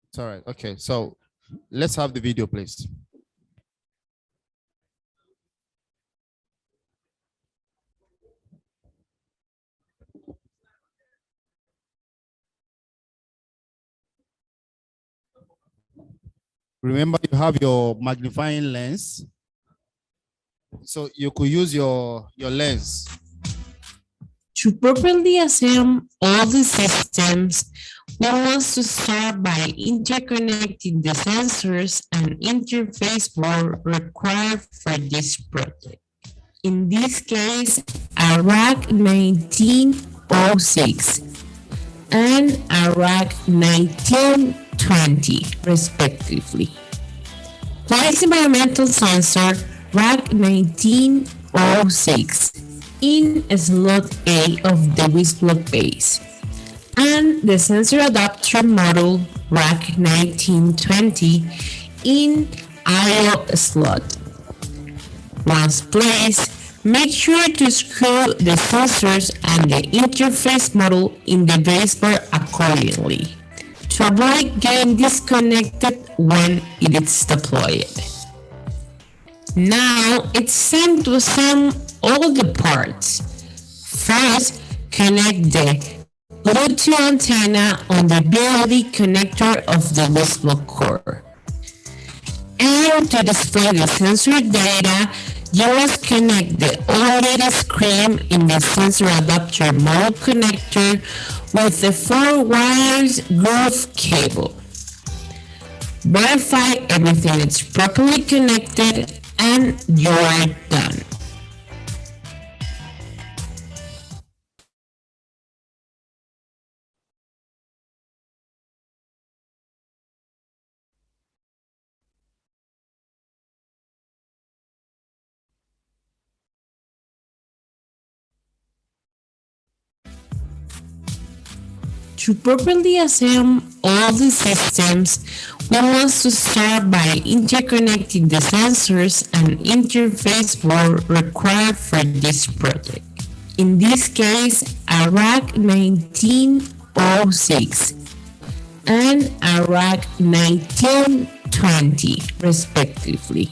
It's all right. Okay, so let's have the video, please. Remember, you have your magnifying lens. So you could use your lens.
To properly assemble all the systems, we must to start by interconnecting the sensors and interface board required for this project. In this case, a RAC 1906 and a RAC 1920, respectively. Twice environmental sensor RAC 1906 in slot A of the WISP base, and the sensor adapter module RAC 1920 in IO slot. Once placed, make sure to screw the sensors and the interface module in the base bar accordingly to avoid getting disconnected when it is deployed. Now it's time to assemble all the parts. First, connect the Bluetooth antenna on the BLE connector of the whistle core. And to display the sensor data, you must connect the OLED screen in the sensor adapter module connector with the 4 wires groove cable. Verify everything is properly connected and you are done. To properly assemble all the systems, we must start by interconnecting the sensors and interface board required for this project. In this case, a rack 1906 and a rack 1920, respectively.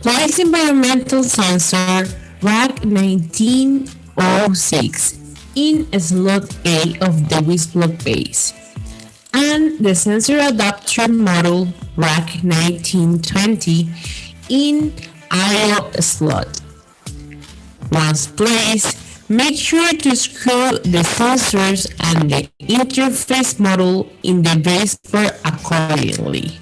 Place environmental sensor rack 1906 in slot A of the WISP base, and the sensor adapter module rack 1920 in I/O slot. Once placed, make sure to screw the sensors and the interface module in the baseboard accordingly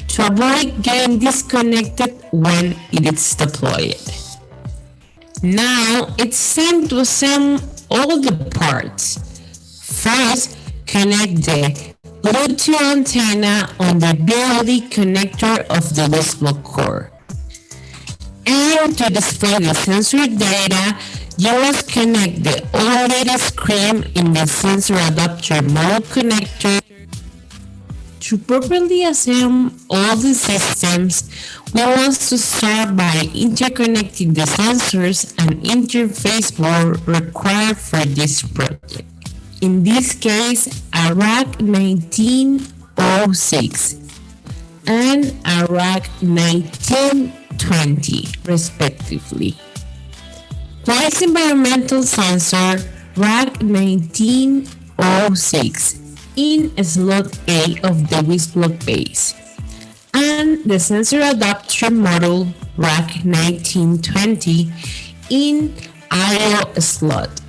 to avoid getting disconnected when it is deployed. Now it's time to assemble all the parts. First, connect the Bluetooth antenna on the BLE connector of the whistle core. And to display the sensor data, you must connect the OLED screen in the sensor adapter module connector. To properly assemble all the systems, we must start by interconnecting the sensors and interface board required for this project. In this case, a rack 1906 and a rack 1920, respectively. Place environmental sensor rack 1906 in slot A of the WISP base, and the sensor adapter module rack 1920 in I/O slot.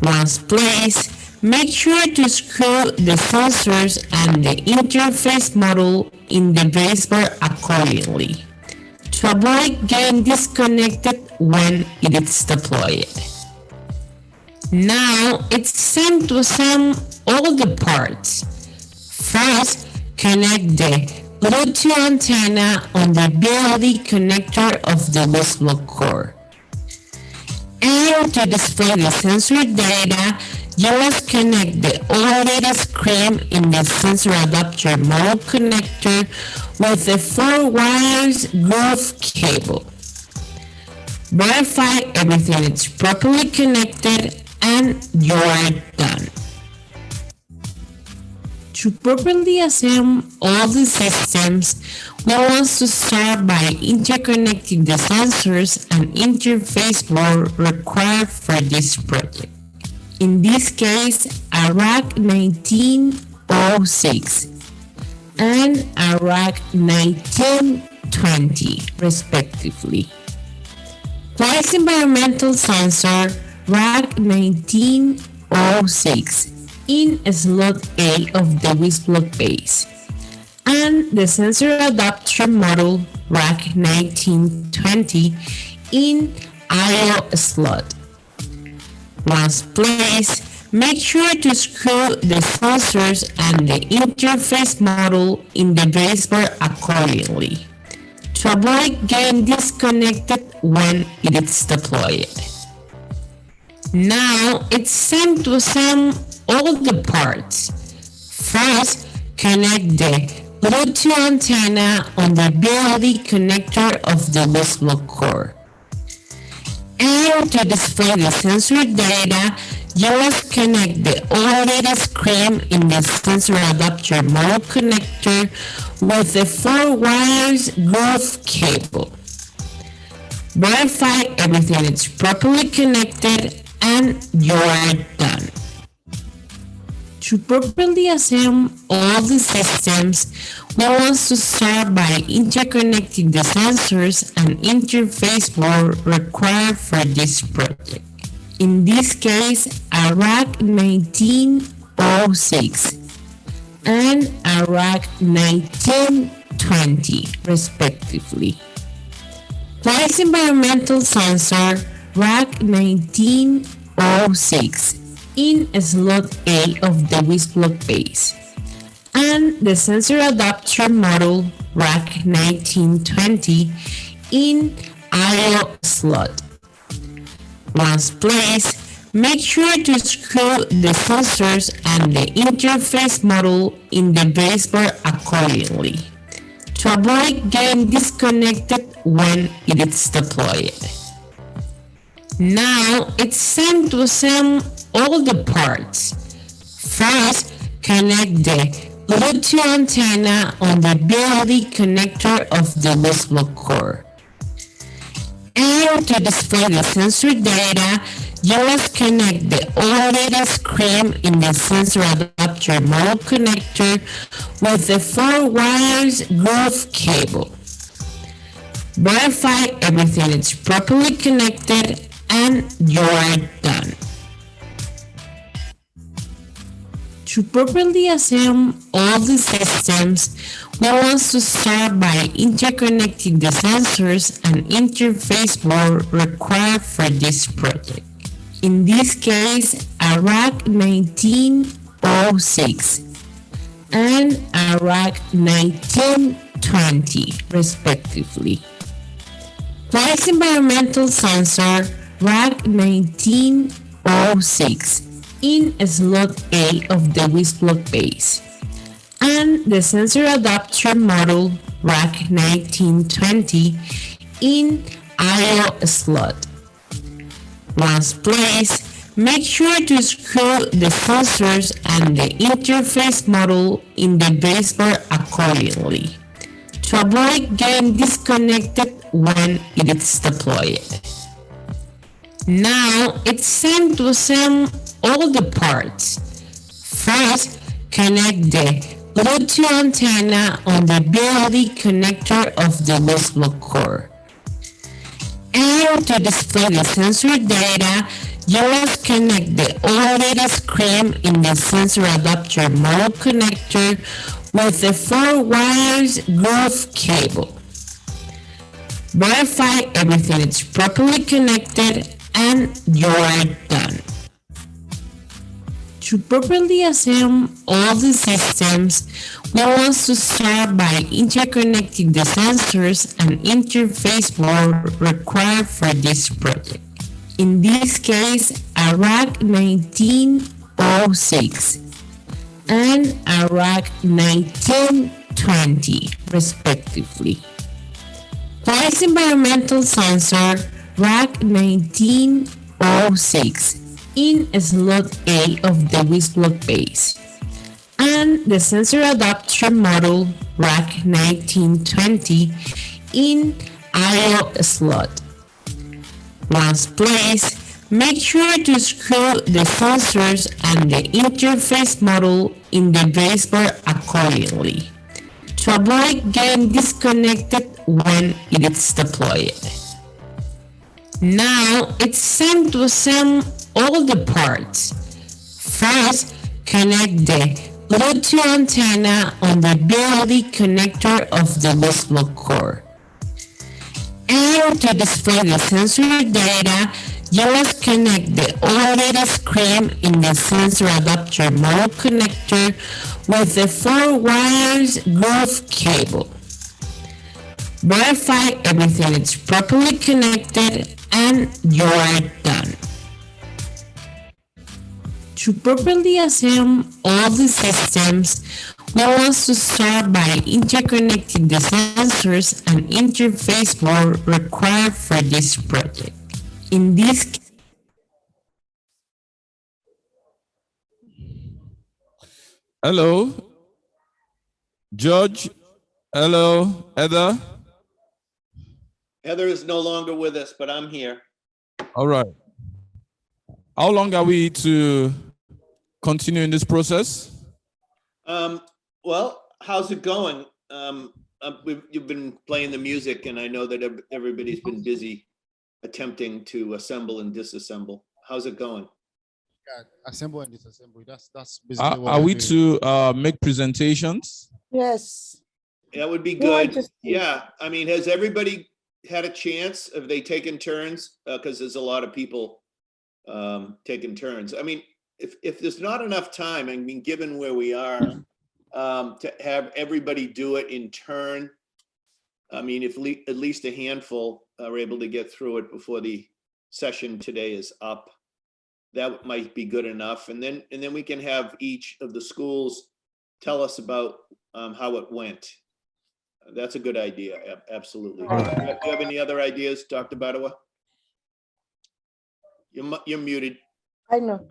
Once placed, make sure to screw the sensors and the interface module in the baseboard accordingly to avoid getting disconnected when it is deployed. Now it's time to assemble all the parts. First, connect the Bluetooth antenna on the BLE connector of the whistle core. And to display the sensor data, you must connect the OLED screen in the sensor adapter module connector with the 4 wires groove cable. Verify everything is properly connected and you are done. To properly assemble all the systems, we must start by interconnecting the sensors and interface board required for this project. In this case, a rack 1906 and a rack 1920, respectively. Place environmental sensor rack 1906 in slot A of the WISP base, and the sensor adapter module rack 1920 in I/O slot. Once placed, make sure to screw the sensors and the interface module in the baseboard accordingly to avoid getting disconnected when it is deployed. Now it's time to assemble all the parts. First, connect the Bluetooth antenna on the BLE connector of the whistle core. And to display the sensor data, you must connect the OLED screen in the sensor adapter module connector with the 4 wires groove cable. Verify everything is properly connected and you are done. To properly assemble all the systems, we want to start by interconnecting the sensors and interface board required for this project. In this case, a rack 1906 and a rack 1920, respectively. Place environmental sensor rack 1906 in slot A of the WISP block base, and the sensor adapter module rack 1920 in IO slot. Once placed, make sure to screw the sensors and the interface module in the baseboard accordingly to avoid getting disconnected when it is deployed. Now it's time to assemble all the parts. First, connect the Bluetooth antenna on the BLE connector of the WISP block core. And to display the sensor data, you must connect the OLED screen in the sensor adapter module connector with the 4 wires groove cable. Verify everything is properly connected and you are done. To properly assemble all the systems, we want to start by interconnecting the sensors and interface board required for this project. In this case, a rack 1906 and a rack 1920, respectively. Place environmental sensor rack 1906 in slot A of the WISP block base, and the sensor adapter module rack 1920 in IO slot. Once placed, make sure to screw the sensors and the interface module in the baseboard accordingly to avoid getting disconnected when it is deployed. Now it's time to assemble all the parts. First, connect the Bluetooth antenna on the BLE connector of the WISP block core. And to display the sensor data, you must connect the OLED screen in the sensor adapter module connector with the 4 wires groove cable. Verify everything is properly connected and you are done. To properly assemble all the systems, we want to start by interconnecting the sensors and interface board required for this project. In this case, a rack 1906 and a rack 1920, respectively. Place environmental sensor rack 1906 in slot A of the WISP block base, and the sensor adapter module rack 1920 in IO slot. Once placed, make sure to screw the sensors and the interface module in the baseboard accordingly to avoid getting disconnected when it is deployed. Now it's time to assemble all the parts. First, connect the Bluetooth antenna on the BLE connector of the WISP block core. And to display the sensor data, you must connect the OLED screen in the sensor adapter module connector with the 4 wires groove cable. Verify everything is properly connected and you are done. To properly assemble all the systems, we want to start by interconnecting the sensors and interface board required for this project. In this case,
hello, George. Hello, Heather.
Heather is no longer with us, but I'm here.
All right. How long are we to continue in this process?
Well, how's it going? You've been playing the music, and I know that everybody's been busy attempting to assemble and disassemble. How's it going?
Yeah, assemble and disassemble. That's basically what
Are
we're
we
doing.
to make presentations?
Yes.
That would be
We want
good.
to see.
Yeah, I mean, has everybody had a chance? Have they taken turns? Because there's a lot of people taking turns. I mean, if there's not enough time, I mean, given where we are, to have everybody do it in turn, I mean, if at least a handful are able to get through it before the session today is up, that might be good enough. And then we can have each of the schools tell us about how it went. That's a good idea. Absolutely. Do you have any other ideas, Dr. Badawa? You're muted.
I know.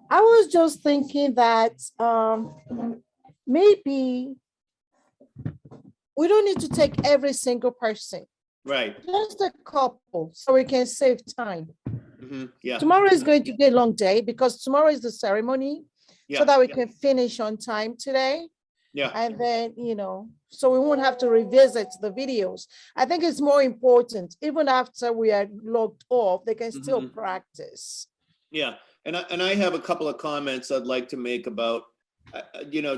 I was just thinking that maybe we don't need to take every single person,
Right.
just a couple, so we can save time.
Yeah.
Tomorrow is going to be a long day because tomorrow is the ceremony,
Yeah.
so that we can finish on time today.
Yeah.
And then, so we won't have to revisit the videos. I think it's more important, even after we are logged off, they can still practice.
Yeah, and I have a couple of comments I'd like to make about,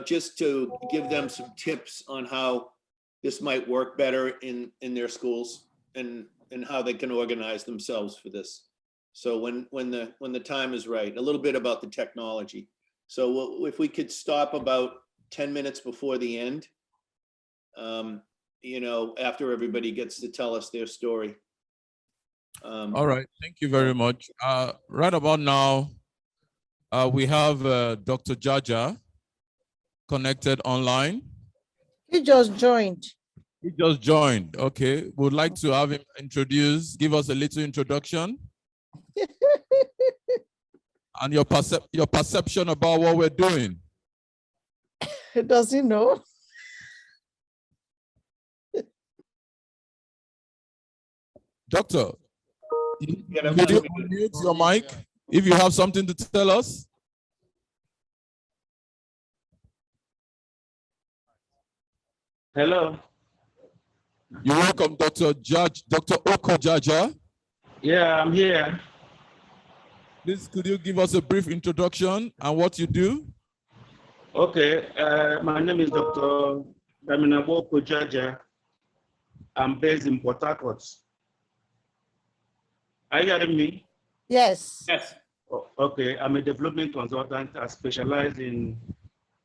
just to give them some tips on how this might work better in their schools and how they can organize themselves for this. So when the time is right, a little bit about the technology. So if we could stop about 10 minutes before the end, after everybody gets to tell us their story.
All right, thank you very much. Right about now, we have Dr. Jaja connected online.
He just joined.
He just joined. Okay, would like to have him give us a little introduction. And your perception about what we're doing.
Does he know?
Doctor, could you unmute your mic if you have something to tell us?
Hello.
You're welcome, Dr. Oko Jaja.
Yeah, I'm here.
Please, could you give us a brief introduction and what you do?
Okay, my name is Dr. Daminabo Kojaja. I'm based in Port Harcourt. Are you hearing me?
Yes.
Yes.
Okay, I'm a development consultant. I specialize in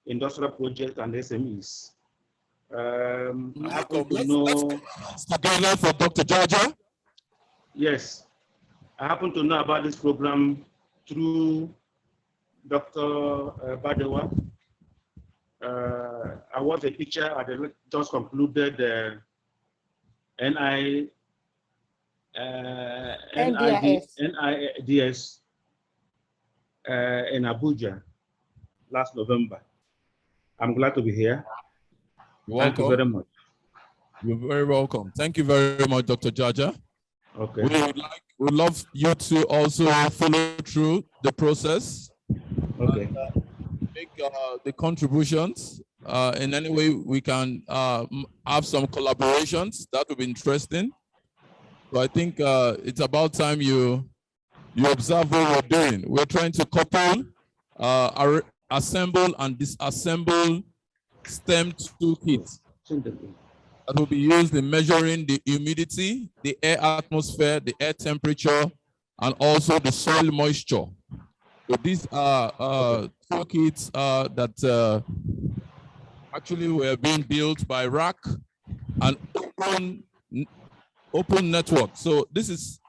industrial projects and SMEs. I happen to know.
Together for Dr. Jaja?
Yes, I happen to know about this program through Dr. Badawa. I was a teacher at the just concluded NIDS in Abuja last November. I'm glad to be here. Thank you very much.
You're very welcome. Thank you very much, Dr. Jaja.
Okay.
We would love you to also follow through the process.
Okay.
And, make the contributions in any way we can have some collaborations. That would be interesting. So I think it's about time you observe what we're doing. We're trying to couple assemble and disassemble STEM toolkits that will be used in measuring the humidity, the air atmosphere, the air temperature, and also the soil moisture. So these are toolkits that actually were being built by RAC and open network. So this is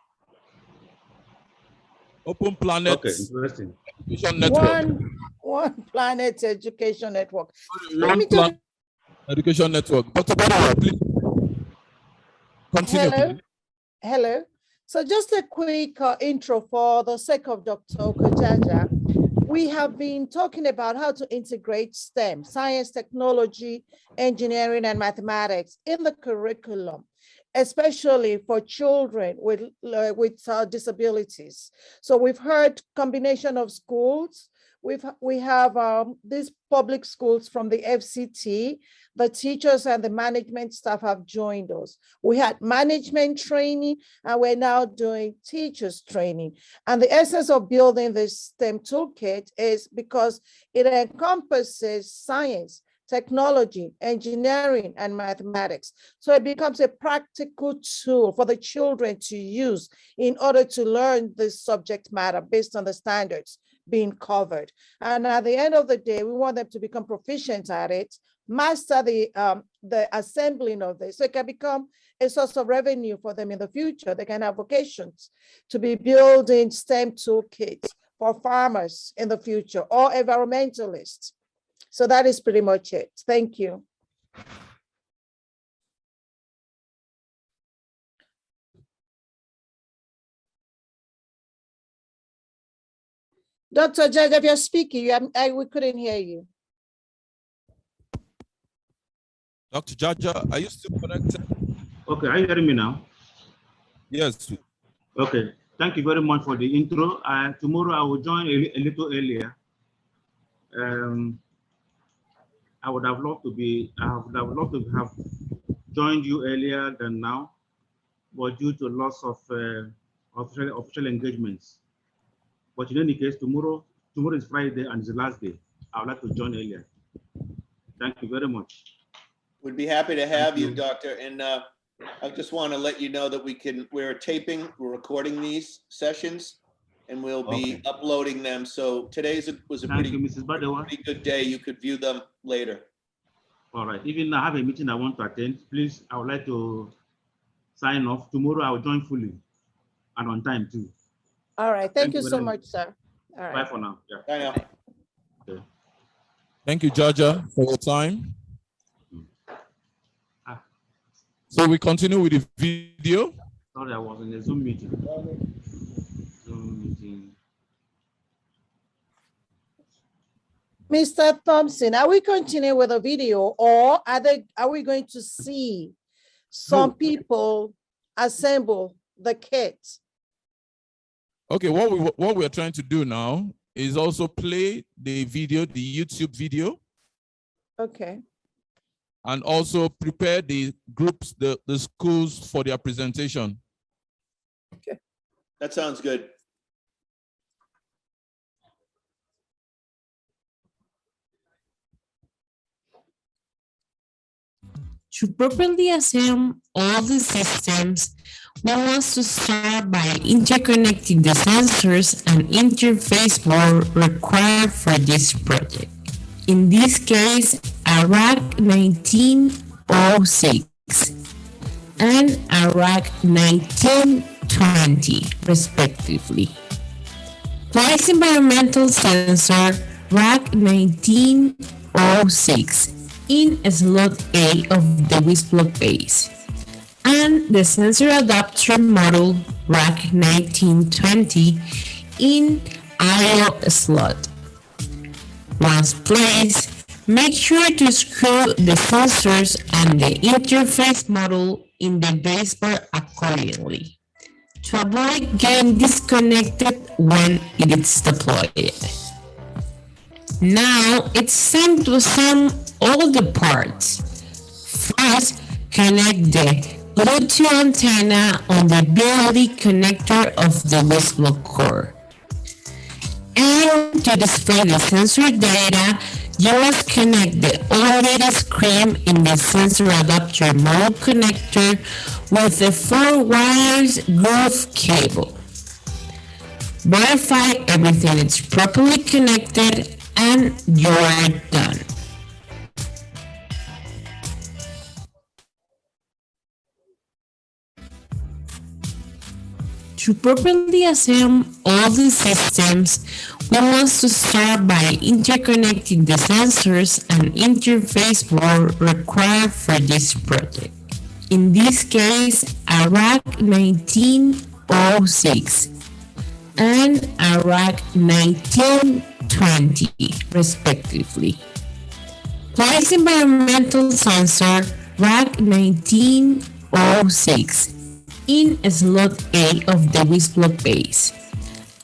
Open Planet.
Okay, interesting.
Education Network.
One Planet Education Network.
One Planet Education Network. Dr. Badawa, please continue.
Hello. Hello. So just a quick intro for the sake of Dr. Okojaja. We have been talking about how to integrate STEM, science, technology, engineering, and mathematics in the curriculum, especially for children with disabilities. So we've heard combination of schools. We have these public schools from the FCT. The teachers and the management staff have joined us. We had management training, and we're now doing teachers training. And the essence of building this STEM toolkit is because it encompasses science, technology, engineering, and mathematics. So it becomes a practical tool for the children to use in order to learn this subject matter based on the standards being covered. And at the end of the day, we want them to become proficient at it, master the assembling of this, so it can become a source of revenue for them in the future. They can have vocations to be building STEM toolkits for farmers in the future or environmentalists. So that is pretty much it. Thank you. Dr. Judge, if you're speaking, we couldn't hear you.
Dr. Jaja, are you still connected?
Okay, are you hearing me now?
Yes.
Okay, thank you very much for the intro. Tomorrow I will join a little earlier. I would have loved to have joined you earlier than now, but due to loss of official engagements. But in any case, tomorrow is Friday and it's the last day. I would like to join earlier. Thank you very much.
We'd be happy to have you, Doctor. And I just want to let you know that we're we're recording these sessions, and we'll be uploading them. So today's was a pretty good day. You could view them later.
All right. Even I have a meeting I want to attend, please, I would like to sign off. Tomorrow I will join fully and on time too.
All right. Thank you so much, sir. All right.
Bye for now. Yeah.
Bye now.
Okay.
Thank you, Jaja, for your time. So we continue with the video.
Sorry, I was in a Zoom meeting.
Mr. Thompson, are we continuing with a video, or are we going to see some people assemble the kit?
Okay, what we're trying to do now is also play the video, the YouTube video.
Okay.
And also prepare the groups, the schools for their presentation.
Okay.
That sounds good.
To properly assemble all the systems, we want to start by interconnecting the sensors and interface board required for this project. In this case, a RAC 1906 and a RAC 1920, respectively. Place environmental sensor RAC 1906 in slot A of the WISP-block base, and the sensor adapter module RAC 1920 in IO slot. Once placed, make sure to screw the sensors and the interface module in the baseboard accordingly to avoid getting disconnected when it is deployed. Now it's time to assemble all the parts. First, connect the Bluetooth antenna on the BLE connector of the WISP-block core. And to display the sensor data, you must connect the OLED screen in the sensor adapter module connector with the 4 wires groove cable. Verify everything is properly connected and you are done. To properly assemble all the systems, we must start by interconnecting the sensors and interface board required for this project. In this case, a RAC 1906 and a RAC 1920, respectively. Place environmental sensor RAC 19 1906 in slot A of the WIS block base,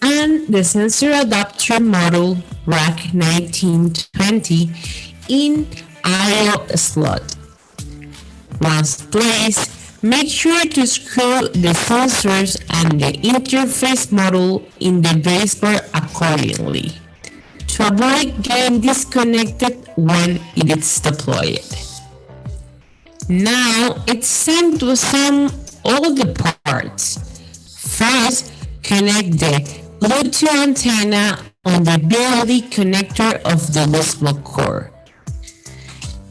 and the sensor adapter model rack 1920 in IO slot. Once placed, make sure to screw the sensors and the interface module in the baseboard accordingly to avoid getting disconnected when it is deployed. Now it's time to assemble all the parts. First, connect the Bluetooth antenna on the BLE connector of the WIS block core.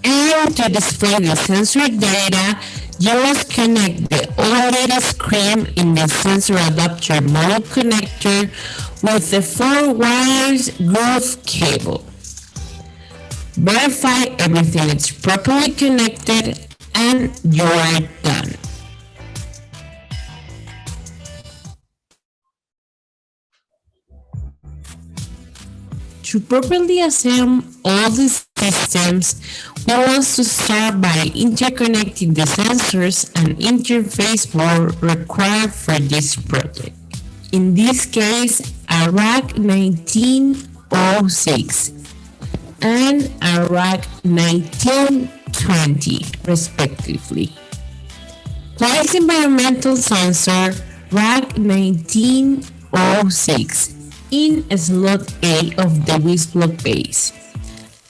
And to display the sensor data, you must connect the OLED screen in the sensor adapter module connector with the 4 wires groove cable. Verify everything is properly connected and you are done. To properly assemble all the systems, we must start by interconnecting the sensors and interface board required for this project. In this case, a rack 1906 and a rack 1920, respectively. Place environmental sensor rack 1906 in slot A of the WIS block base,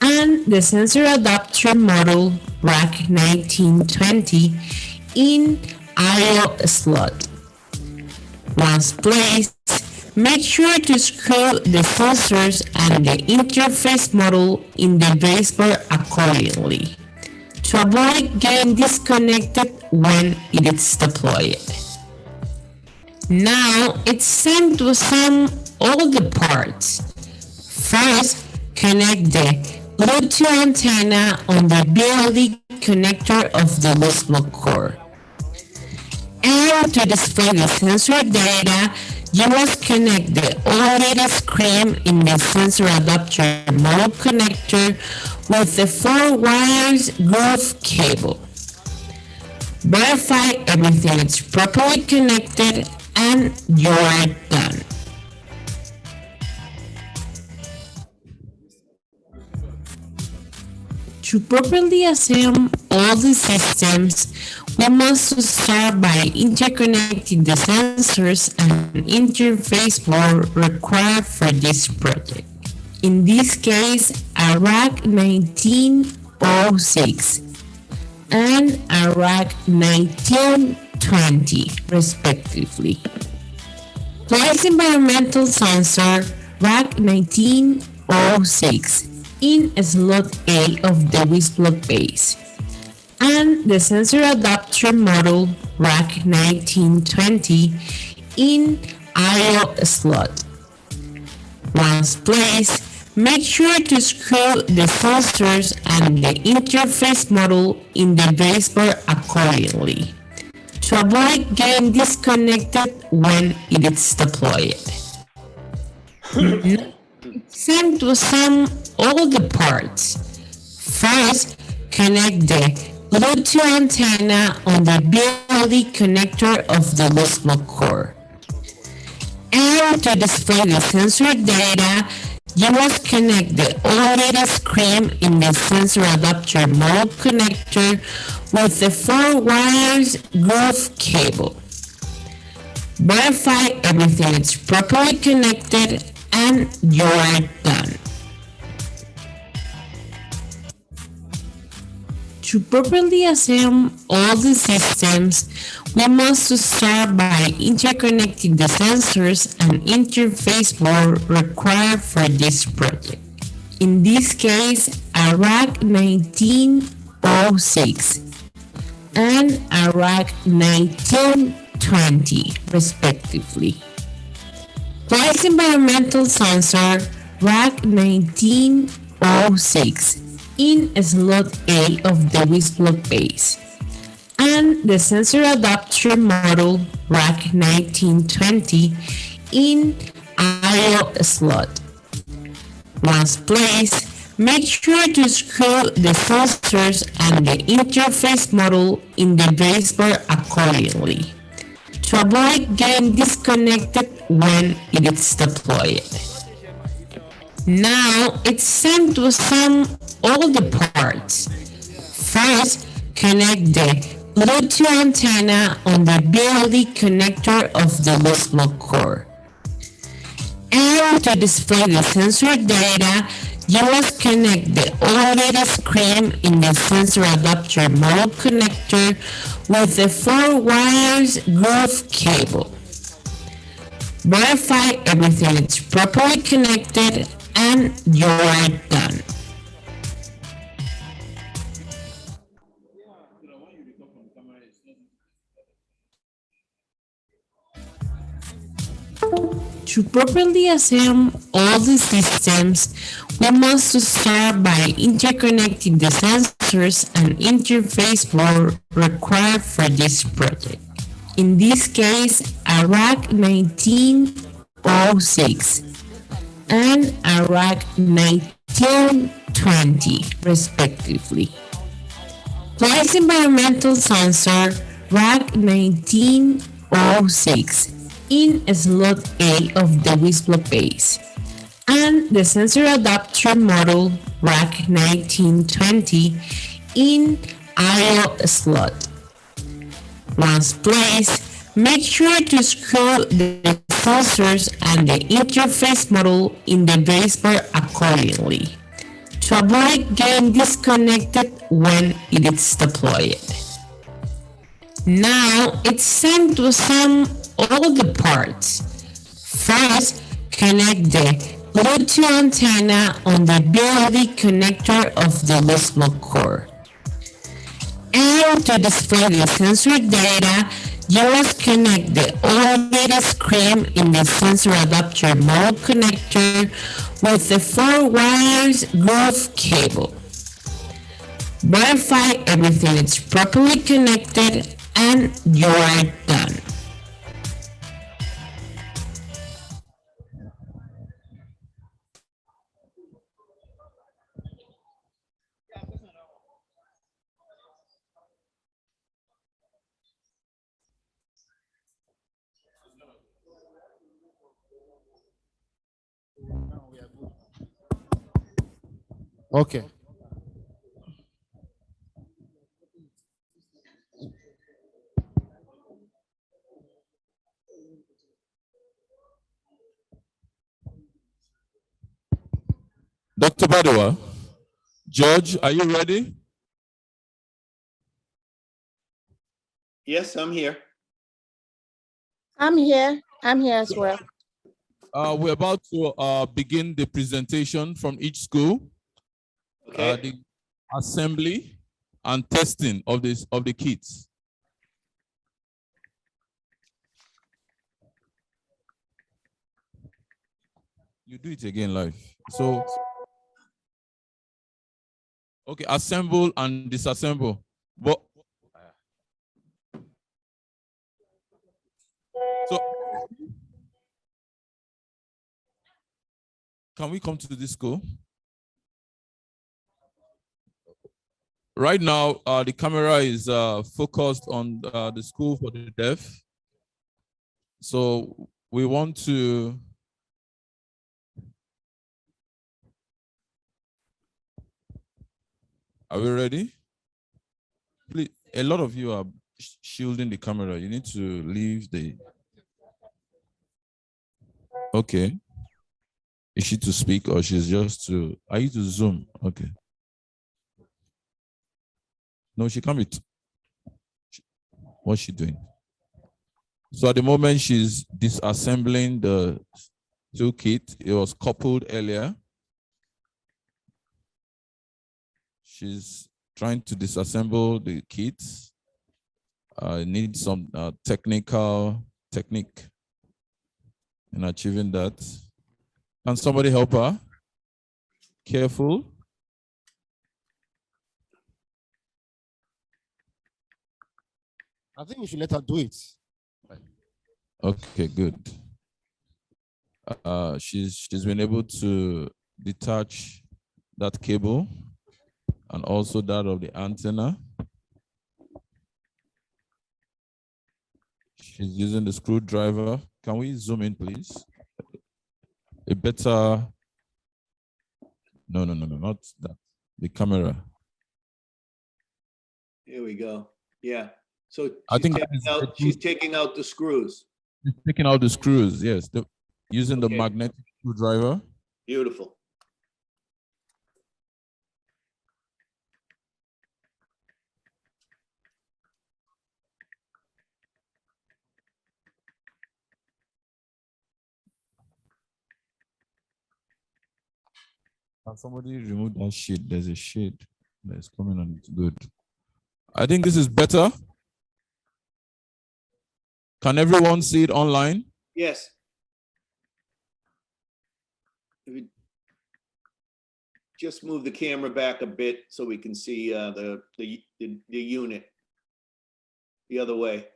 and the sensor adapter module rack 1920 in IO slot. Once placed, make sure to screw the sensors and the interface module in the baseboard accordingly to avoid getting disconnected when it is deployed. Now it's time to assemble all the parts. First, connect the Bluetooth antenna on the BLE connector of the WIS block core. And to display the sensor data, you must connect the OLED screen in the sensor adapter module connector with the 4 wires groove cable. Verify everything is properly connected and you are done. To properly assemble all the systems, we must start by interconnecting the sensors and interface board required for this project. In this case, a rack 1906 and a rack 1920, respectively. Place environmental sensor rack 1906 in slot A of the WIS block base, and the sensor adapter module rack 1920 in IO slot. Once placed, make sure to screw the sensors and the interface module in the baseboard accordingly to avoid getting disconnected when it is deployed. It's time to assemble all the parts. First, connect the Bluetooth antenna on the BLE connector of the WIS block core. And to display the sensor data, you must connect the OLED screen in the sensor adapter module connector with the 4 wires groove cable. Verify everything is properly connected and you are done. To properly assemble all the systems, we must start by interconnecting the sensors and interface board required for this project. In this case, a rack 1906 and a rack 1920, respectively. Place environmental sensor rack 1906 in slot A of the WIS block base, and the sensor adapter module rack 1920 in IO slot. Once placed, Make sure to screw the sensors and the interface module in the baseboard accordingly to avoid getting disconnected when it is deployed. Now it's time to assemble all the parts. First, connect the Bluetooth antenna on the BLE connector of the Wismo core. And to display the sensor data, you must connect the OLED screen in the sensor adapter module connector with the 4 wires groove cable. Verify everything is properly connected and you are done. To properly assemble all the systems, we must start by interconnecting the sensors and interface board required for this project. In this case, a rack 1906 and a rack 1920, respectively. Place environmental sensor rack 1906 in slot A of the Wismo base, and the sensor adapter module rack 1920 in I/O slot. Once placed, make sure to screw the sensors and the interface module in the baseboard accordingly to avoid getting disconnected when it is deployed. Now it's time to assemble all the parts. First, connect the Bluetooth antenna on the BLE connector of the Wismo core. And to display the sensor data, you must connect the OLED screen in the sensor adapter module connector with the 4 wires groove cable. Verify everything is properly connected and you are done.
Okay.
Dr. Badawa, George, are you ready?
Yes, I'm here.
I'm here as well.
We're about to begin the presentation from each school.
Okay.
The assembly and testing of the kits. You do it again live. So, okay, assemble and disassemble. But so, can we come to this school? Right now, the camera is focused on the school for the deaf. So we want to Are we ready? Please, a lot of you are shielding the camera. You need to leave the... Okay. Is she to speak or she's just to... Are you to Zoom? Okay. No, she can't be... What's she doing? So at the moment she's disassembling the toolkit. It was coupled earlier. She's trying to disassemble the kits. Need some technique in achieving that. Can somebody help her? Careful.
I think you should let her do it.
Okay, good. She's been able to detach that cable and also that of the antenna. She's using the screwdriver. Can we zoom in, please? A better, no, not that, the camera.
Here we go. Yeah. So
I think
she's taking out the screws.
she's taking out the screws, yes. Using the
Okay.
magnetic screwdriver.
Beautiful.
Can somebody remove that shade? There's a shade that's coming on. It's good. I think this is better. Can everyone see it online?
Yes. If you just move the camera back a bit so we can see the unit the other way.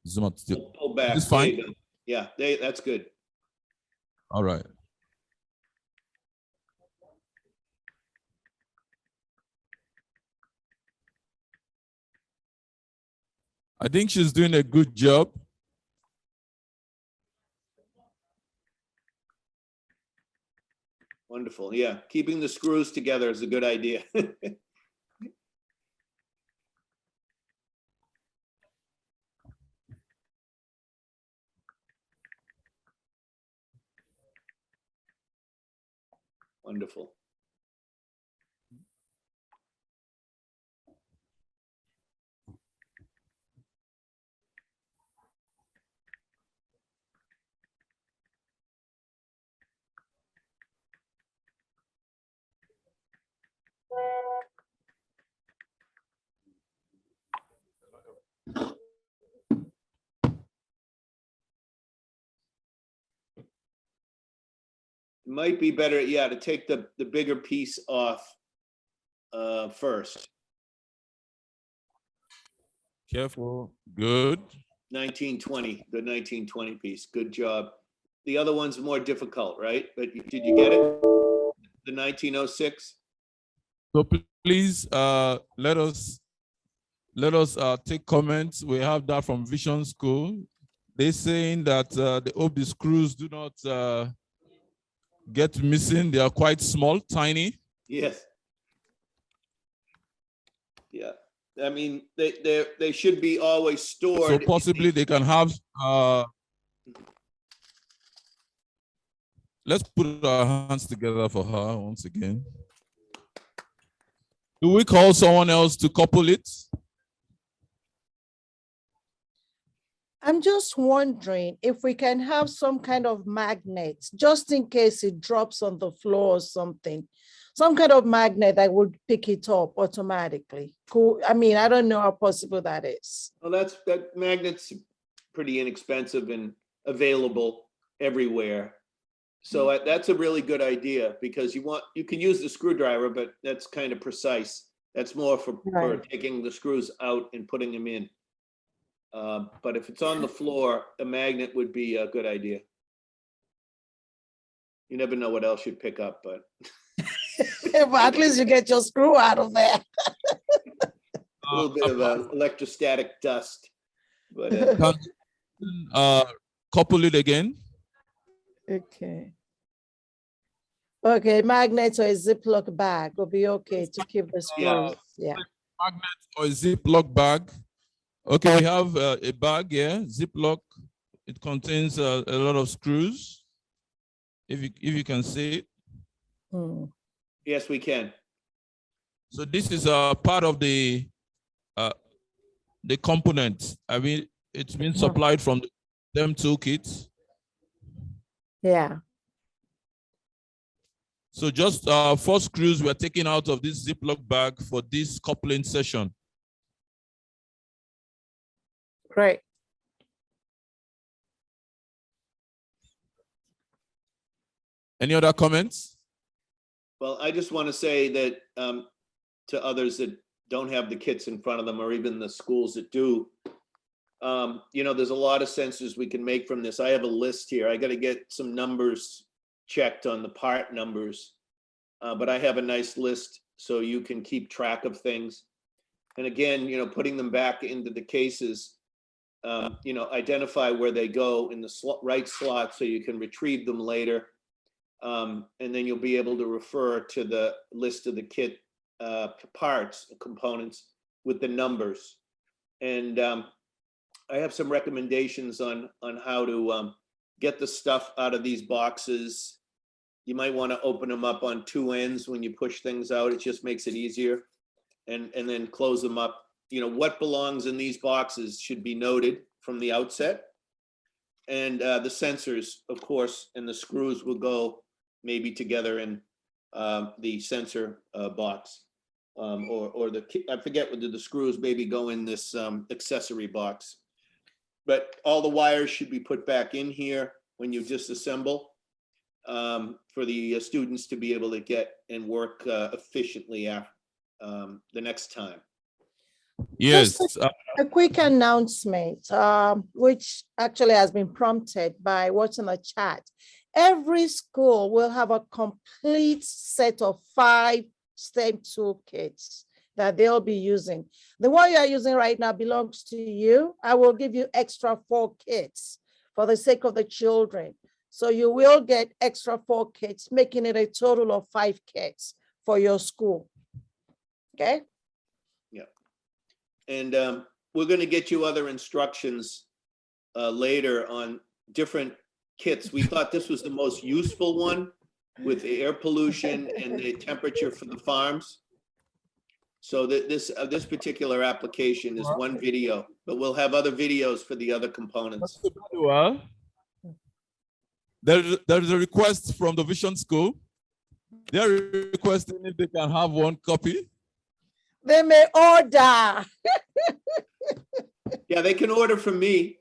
Zoom out still.
Pull back.
Is this
There
fine?
you go. Yeah, that's good.
All right. I think she's doing a good job.
Wonderful. Yeah, keeping the screws together is a good idea. Wonderful. It might be better, yeah, to take the bigger piece off first.
Careful. Good.
1920, the 1920 piece. Good job. The other one's more difficult, right? But did you get it? The 1906?
So please let us take comments. We have that from Vision School. They're saying that they hope the screws do not get missing. They are quite small, tiny.
Yes. Yeah. I mean, they should be always stored.
So possibly they can have, let's put our hands together for her once again. Do we call someone else to couple it?
I'm just wondering if we can have some kind of magnet, just in case it drops on the floor or something. Some kind of magnet that would pick it up automatically. Cool. I mean, I don't know how possible that is.
Well, that magnet's pretty inexpensive and available everywhere. So that's a really good idea because you can use the screwdriver, but that's kind of precise. That's more for taking the screws out and putting them in. But if it's on the floor, a magnet would be a good idea. You never know what else you'd pick up, but.
But at least you get your screw out of there.
A little bit of electrostatic dust. But
couple it again.
Okay. Okay, magnet or a Ziploc bag will be okay to keep the screws. Yeah.
Magnet or a Ziploc bag. Okay, we have a bag here, Ziploc. It contains a lot of screws. If you can see it.
Yes, we can.
So this is part of the component. I mean, it's been supplied from the STEM toolkits.
Yeah.
So just 4 screws were taken out of this Ziploc bag for this coupling session.
Great.
Any other comments?
Well, I just want to say that to others that don't have the kits in front of them, or even the schools that do, there's a lot of sensors we can make from this. I have a list here. I got to get some numbers checked on the part numbers. but I have a nice list so you can keep track of things. And again, putting them back into the cases, identify where they go in the right slot so you can retrieve them later. And then you'll be able to refer to the list of the kit parts, components with the numbers. And I have some recommendations on how to get the stuff out of these boxes. You might want to open them up on two ends when you push things out. It just makes it easier. And then close them up. What belongs in these boxes should be noted from the outset. And the sensors, of course, and the screws will go maybe together in the sensor box. Or I forget whether the screws maybe go in this accessory box. But all the wires should be put back in here when you disassemble for the students to be able to get and work efficiently after the next time.
Yes.
Just a quick announcement, which actually has been prompted by what's in the chat. Every school will have a complete set of 5 STEM toolkits that they'll be using. The one you are using right now belongs to you. I will give you extra 4 kits for the sake of the children. So you will get extra 4 kits, making it a total of 5 kits for your school. Okay?
Yeah. And we're going to get you other instructions later on different kits. We thought this was the most useful one with the air pollution and the temperature for the farms. So that this particular application is one video, but we'll have other videos for the other components.
There's a request from the Vision School. They're requesting if they can have 1 copy.
They may order.
Yeah, they can order from me.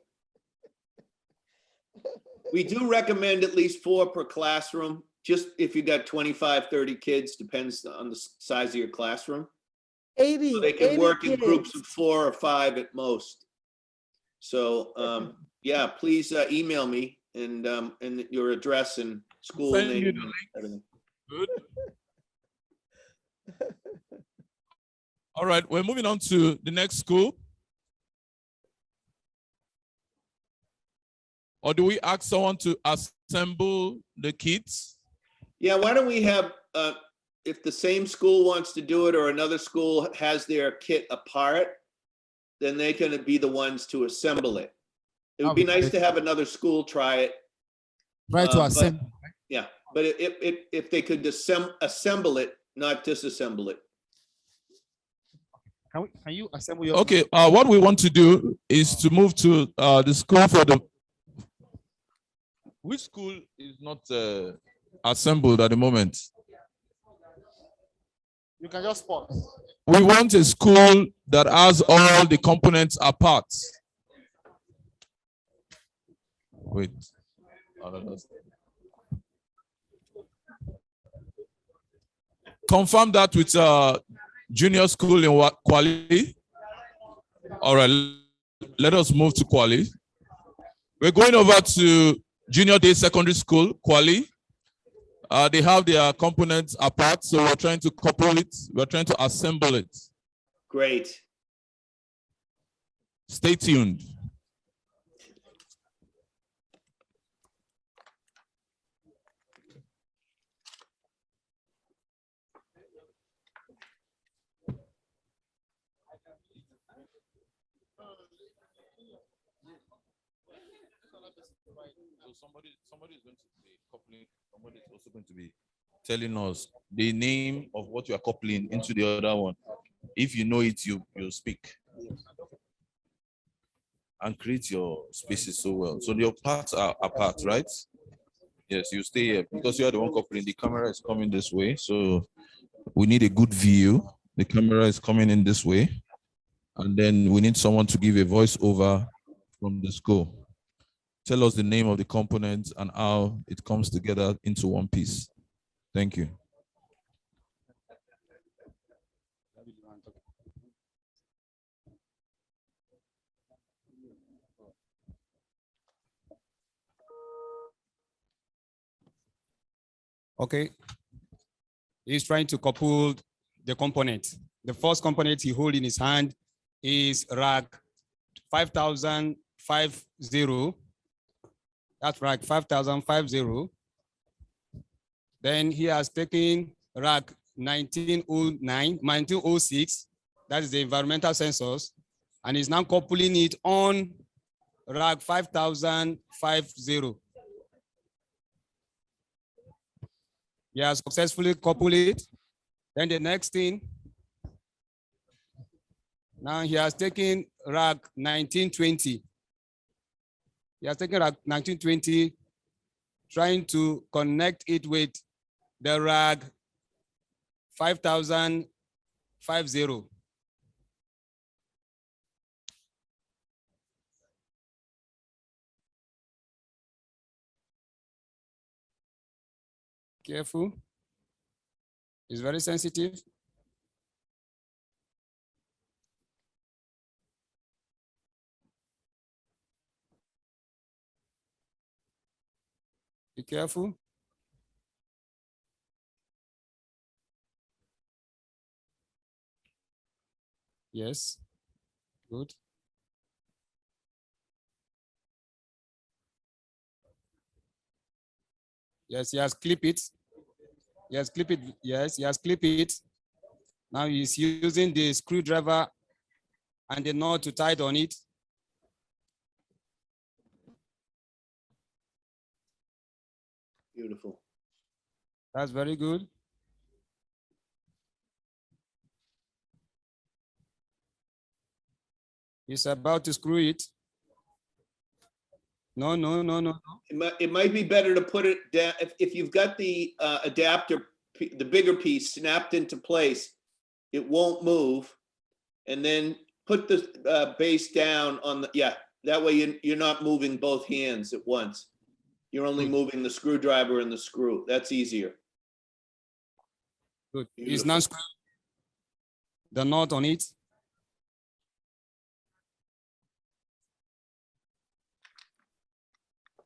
We do recommend at least 4 per classroom, just if you got 25, 30 kids, depends on the size of your classroom.
80.
So they can
80
work in
kids.
groups of 4 or 5 at most. So yeah, please email me and your address and school
Send
name
you
and everything.
Good. All right, we're moving on to the next school. Or do we ask someone to assemble the kits?
Yeah, why don't we have, if the same school wants to do it or another school has their kit apart, then they're going to be the ones to assemble it. It would be nice to have another school try it.
Try to
but-
assemble.
Yeah, but if they could assemble it, not disassemble it.
Can you assemble your?
Okay, what we want to do is to move to the school for the. Which school is not assembled at the moment?
You can just pause.
We want a school that has all the components apart. Wait. Confirm that with junior school in Kwali. All right, let us move to Kwali. We're going over to Junior Day Secondary School, Kwali. They have their components apart, so we're trying to couple it. We're trying to assemble it.
Great.
Stay tuned. Somebody is going to be coupling. Somebody is also going to be telling us the name of what you are coupling into the other one. If you know it, you'll speak and create your spaces so well. So your parts are apart, right? Yes, you stay here because you are the one coupling. The camera is coming this way, so we need a good view. The camera is coming in this way, and then we need someone to give a voiceover from the school. Tell us the name of the component and how it comes together into one piece. Thank you.
Okay.
He's trying to couple the component. The first component he holds in his hand is rack 5050. That's rack 5050. Then he has taken rack 1906. That is the environmental sensors, and is now coupling it on rack 5050. He has successfully coupled it. Then the next thing, now he has taken rack 1920. He has taken rack 1920, trying to connect it with the rack 5050. Careful. It's very sensitive. Be careful. Yes. Good. Yes, he has clipped it. Yes, clip it. Yes, he has clipped it. Now he's using the screwdriver and the knot to tie it on it.
Beautiful.
That's very good. He's about to screw it. No.
It might be better to put it down if you've got the adapter, the bigger piece snapped into place, it won't move. And then put the base down on the, yeah, that way you're not moving both hands at once. You're only moving the screwdriver and the screw. That's easier.
Good. He's now screwing the knot on it.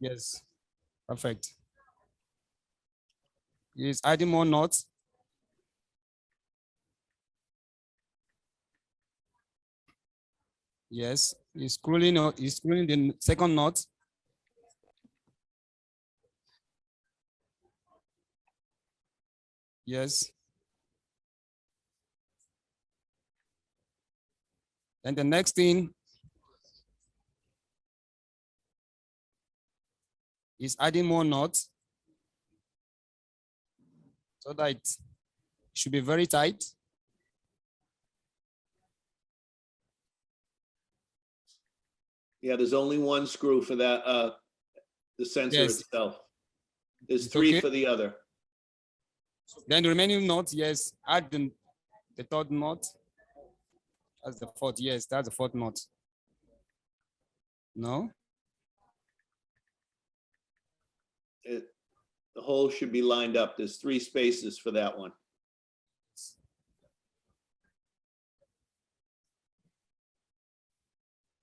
Yes, perfect. He's adding more knots. Yes, he's screwing the second knot. Yes. And the next thing is adding more knots so that it should be very tight.
Yeah, there's only one screw for that, the sensor
Yes.
itself. There's three
okay.
for the other.
Then the remaining knot, yes, add the third knot. That's the fourth, yes, that's the fourth knot. No?
The hole should be lined up. There's 3 spaces for that one.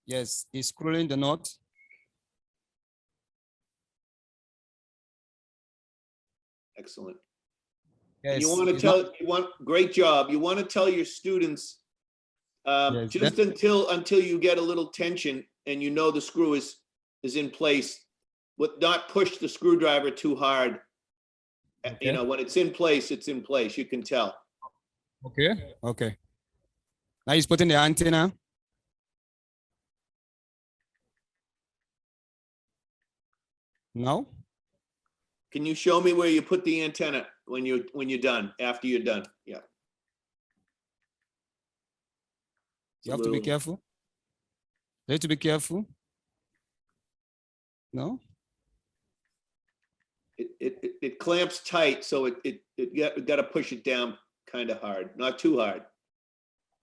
Yes, he's screwing the knot.
Excellent.
Yes,
And you want to
he's
tell,
not-
great job. You want to tell your students
Yes,
just until you get a little tension and you know the screw is in place, but not push the screwdriver too hard. You know, when it's in place, it's in place. You can tell.
Okay. Okay. Now he's putting the antenna. No?
Can you show me where you put the antenna when you're done, after you're done? Yeah.
You have to be careful. You have to be careful. No?
It clamps tight, so you got to push it down kind of hard, not too hard.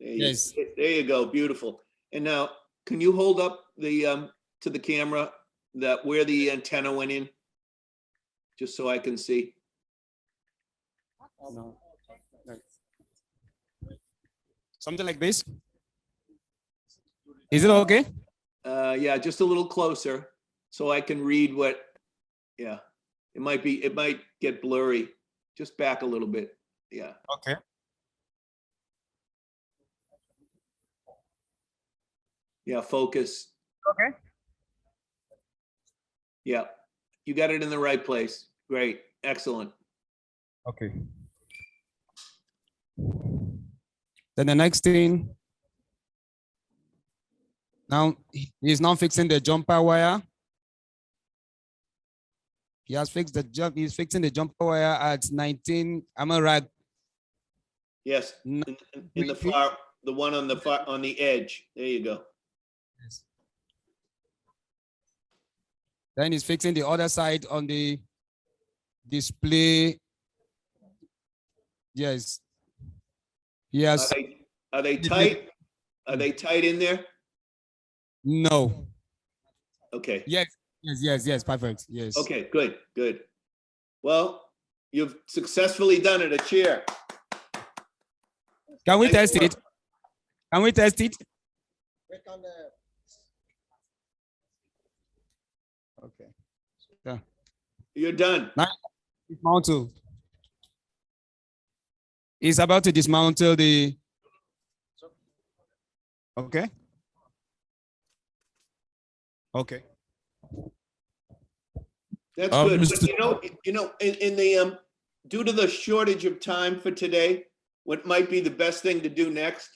Yes.
There you go. Beautiful. And now, can you hold up the to the camera that where the antenna went in, just so I can see?
No. Something like this. Is it okay?
Yeah, just a little closer, so I can read what. Yeah, it might get blurry. Just back a little bit. Yeah.
Okay.
Yeah, focus.
Okay.
Yeah, you got it in the right place. Great, excellent.
Okay. Then the next thing, now he's now fixing the jumper wire. He has fixed the jump. He's fixing the jumper wire at 19. Am I right?
Yes, in the far, the one on the far, on the edge. There you go.
Then he's fixing the other side on the display. Yes. Yes.
Are they tight? Are they tight in there?
No.
Okay.
Yes. Yes. Perfect. Yes.
Okay, good, good. Well, you've successfully done it. A chair.
Can we
Nice
test
work.
it? Can we test it? Okay. Yeah.
You're done.
Now, dismantle. He's about to dismantle the. Okay. Okay.
That's good. But you know, in the due to the shortage of time for today, what might be the best thing to do next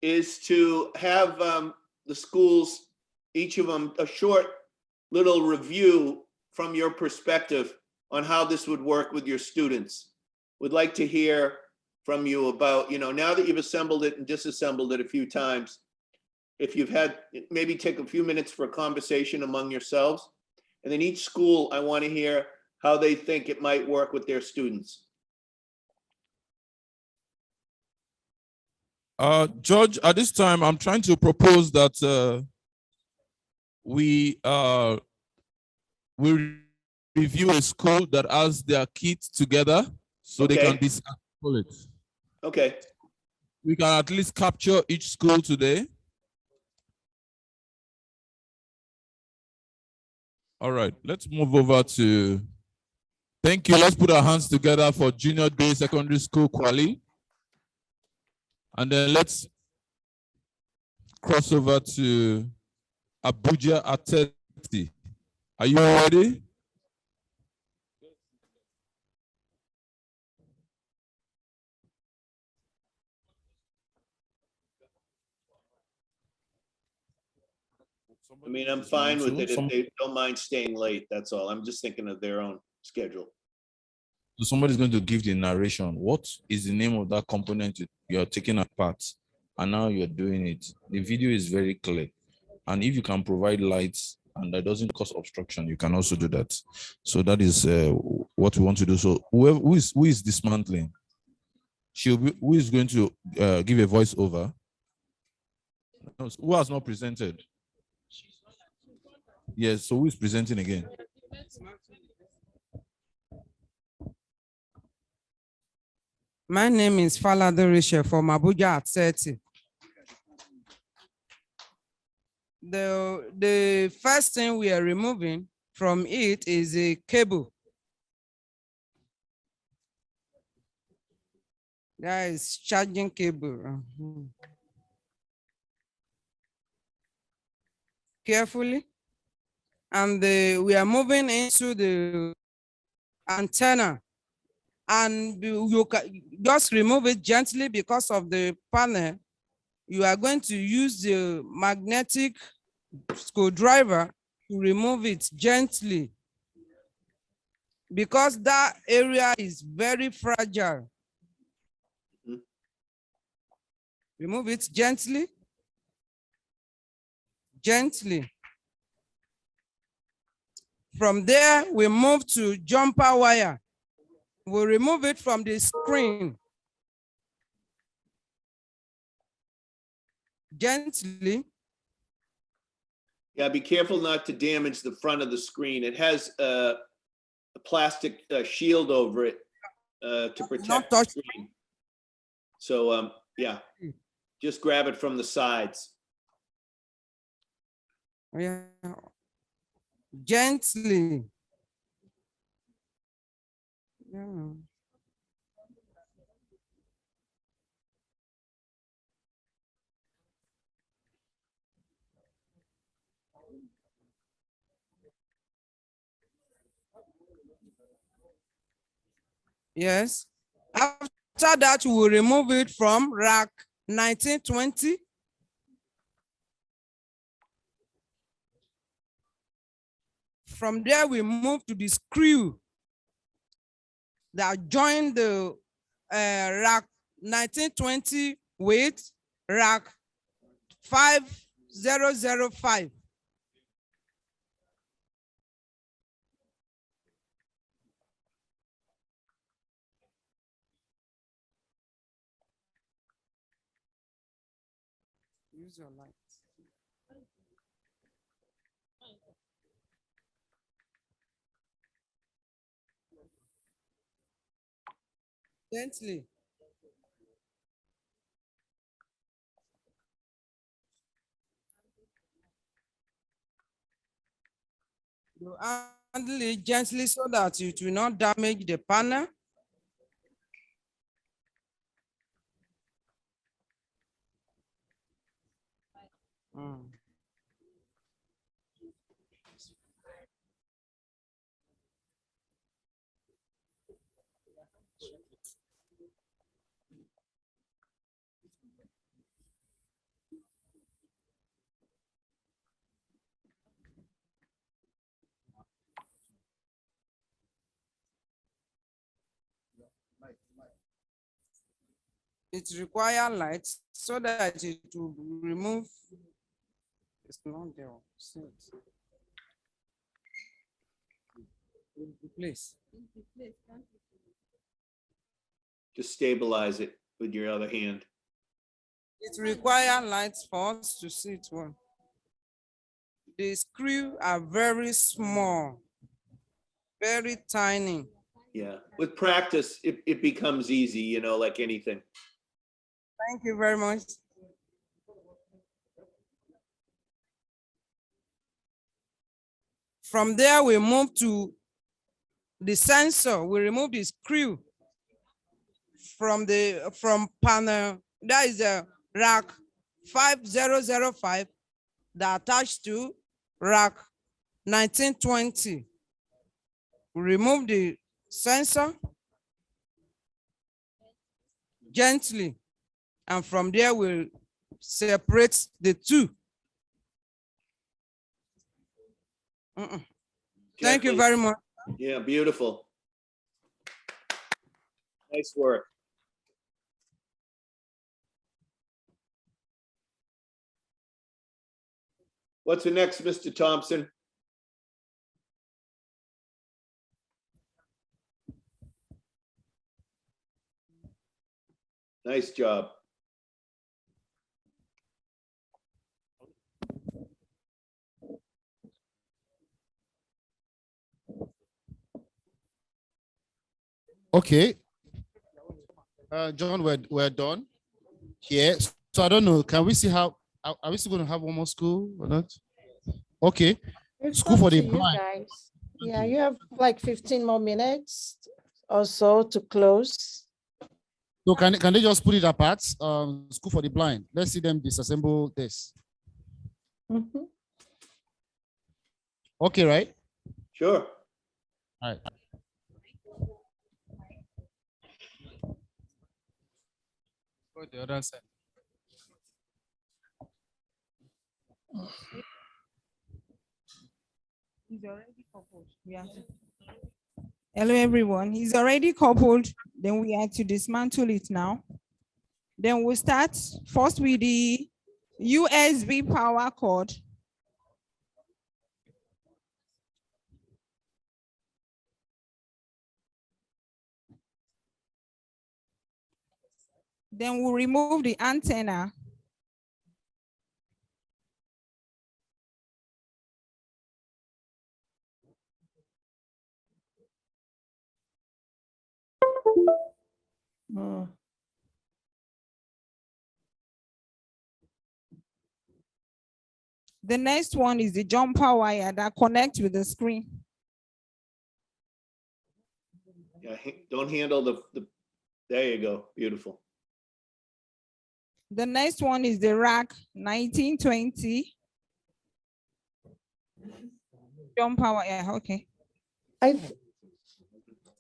is to have the schools, each of them, a short little review from your perspective on how this would work with your students. Would like to hear from you about, you know, now that you've assembled it and disassembled it a few times, if you've had, maybe take a few minutes for a conversation among yourselves. And then each school, I want to hear how they think it might work with their students.
George, at this time, I'm trying to propose that we review a school that has their kits together so they can disassemble it.
Okay.
We can at least capture each school today. All right, let's move over to, thank you. Let's put our hands together for Junior Day Secondary School Kwali. And then let's cross over to Abuja at 30. Are you ready?
I mean, I'm fine with it if they don't mind staying late. That's all. I'm just thinking of their own schedule.
So somebody's going to give the narration. What is the name of that component you're taking apart? And now you're doing it. The video is very clear. And if you can provide lights and that doesn't cause obstruction, you can also do that. So that is what we want to do. So who is dismantling? Who is going to give a voiceover? Who has not presented? Yes, so who is presenting again?
My name is Falade Risha from Abuja at 30. The first thing we are removing from it is a cable. That is charging cable. Carefully. And we are moving into the antenna. And you can just remove it gently because of the panel. You are going to use the magnetic screwdriver to remove it gently because that area is very fragile. Remove it gently. Gently. From there, we move to jumper wire. We'll remove it from the screen. Gently.
Yeah, be careful not to damage the front of the screen. It has a plastic shield over it to protect the screen. So yeah, just grab it from the sides.
Yeah. Gently. Yeah. Yes. After that, we will remove it from rack 1920. From there, we move to the screw that join the rack 1920 with rack 5005. Use your light. Gently. You handle it gently so that it will not damage the panel. It requires light so that it will remove. It's not there. See it. In place.
Just stabilize it with your other hand.
It requires light for us to see it well. The screws are very small, very tiny.
Yeah, with practice, it becomes easy, you know, like anything.
Thank you very much. From there, we move to the sensor. We remove the screw from panel. That is a rack 5005 that attached to rack 1920. We remove the sensor gently, and from there we'll separate the two. Thank you very much.
Yeah, beautiful. Nice work. What's the next, Mr. Thompson? Nice job.
Okay. John, we're done here. So I don't know. Can we see how, are we still going to have one more school or not? Okay.
It's
School
up
for the
to you
blind.
guys. Yeah, you have like 15 more minutes or so to close.
So can they just put it apart? School for the blind. Let's see them disassemble this.
Mhm.
Okay, right?
Sure.
All right.
Go the other side.
He's already coupled. Hello, everyone. He's already coupled. Then we have to dismantle it now. Then we'll start first with the USB power cord. Then we'll remove the antenna. The next one is the jumper wire that connects with the screen.
Yeah, don't handle the, there you go. Beautiful.
The next one is the rack 1920. Jumper wire, okay.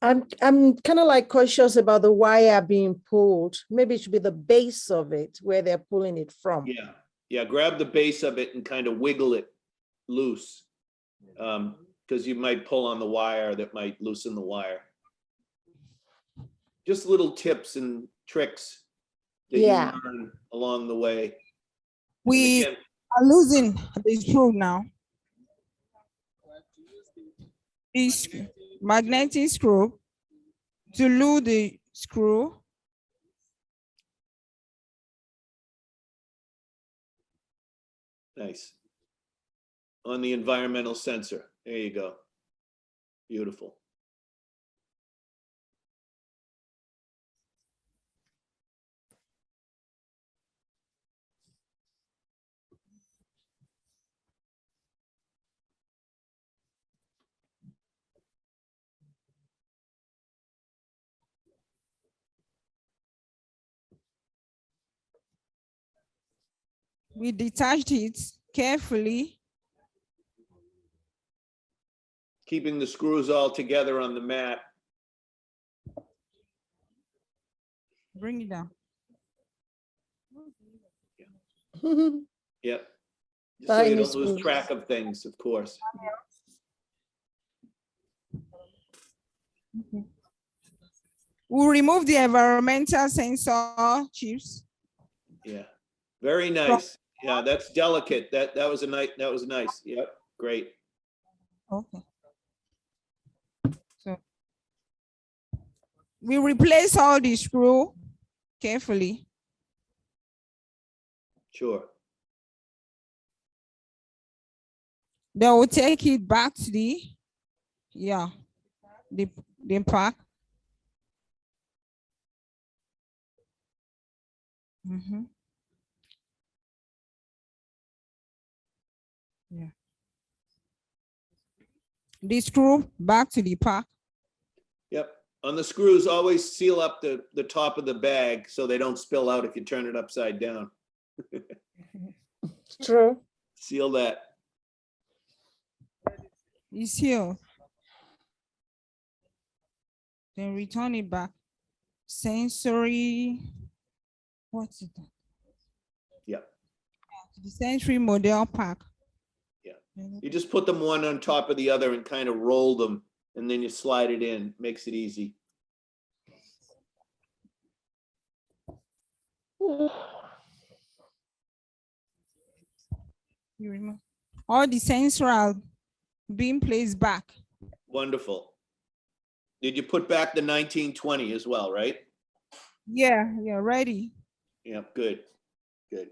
I'm kind of like cautious about the wire being pulled. Maybe it should be the base of it where they're pulling it from.
Yeah, yeah, grab the base of it and kind of wiggle it loose. Because you might pull on the wire that might loosen the wire. Just little tips and tricks that you learn along the way.
We are losing the screw now. This magnetic screw to lose the screw.
Nice. On the environmental sensor. There you go. Beautiful.
We detached it carefully.
Keeping the screws all together on the mat.
Bring it down.
Yep. Just so you don't lose track of things, of course.
We'll remove the environmental sensor chips.
Yeah. Very nice. Yeah, that's delicate. That was a nice. That was nice. Yep. Great.
Okay. So we replace all the screw carefully.
Sure.
Then we'll take it back to the pack. Yeah. The screw back to the pack.
Yep. On the screws, always seal up the top of the bag so they don't spill out if you turn it upside down.
True.
Seal that.
It's sealed. Then return it back. Sensory. What's it?
Yeah.
The sensory model pack.
Yeah. You just put them one on top of the other and kind of roll them, and then you slide it in. Makes it easy.
You remove all the sensors are being placed back.
Wonderful. Did you put back the 1920 as well, right?
Yeah, ready.
Yeah, good. Good.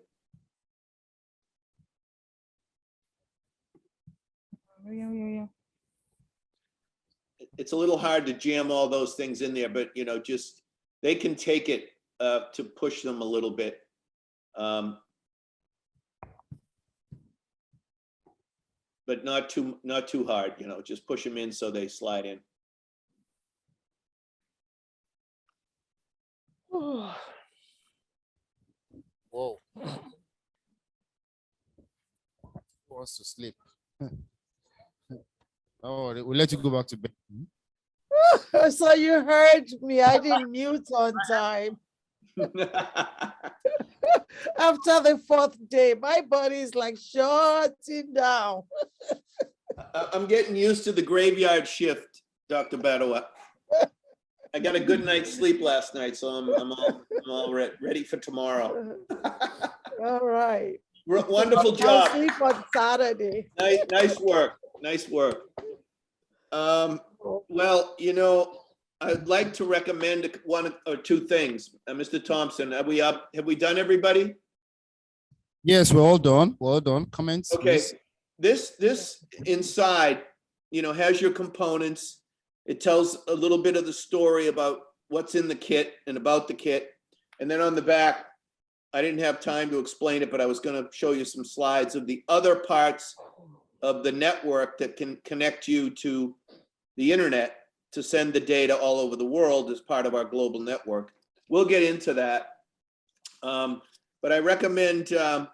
Yeah.
It's a little hard to jam all those things in there, but just they can take it to push them a little bit. But not too hard, just push them in so they slide in.
Whoa. Who wants to sleep? Oh, we'll let you go back to bed.
So you heard me. I didn't mute on time. After the 4th day, my body is like shutting down.
I'm getting used to the graveyard shift, Dr. Badawa. I got a good night's sleep last night, so I'm all ready for tomorrow.
All right.
Wonderful
I'll
job.
sleep on Saturday.
Nice work. Nice work. Well, I'd like to recommend one or two things. Mr. Thompson, have we done everybody?
Yes, we're all done. We're all done. Comments?
Okay.
Please.
This inside, has your components. It tells a little bit of the story about what's in the kit and about the kit. And then on the back, I didn't have time to explain it, but I was going to show you some slides of the other parts of the network that can connect you to the internet to send the data all over the world as part of our global network. We'll get into that. But I recommend, I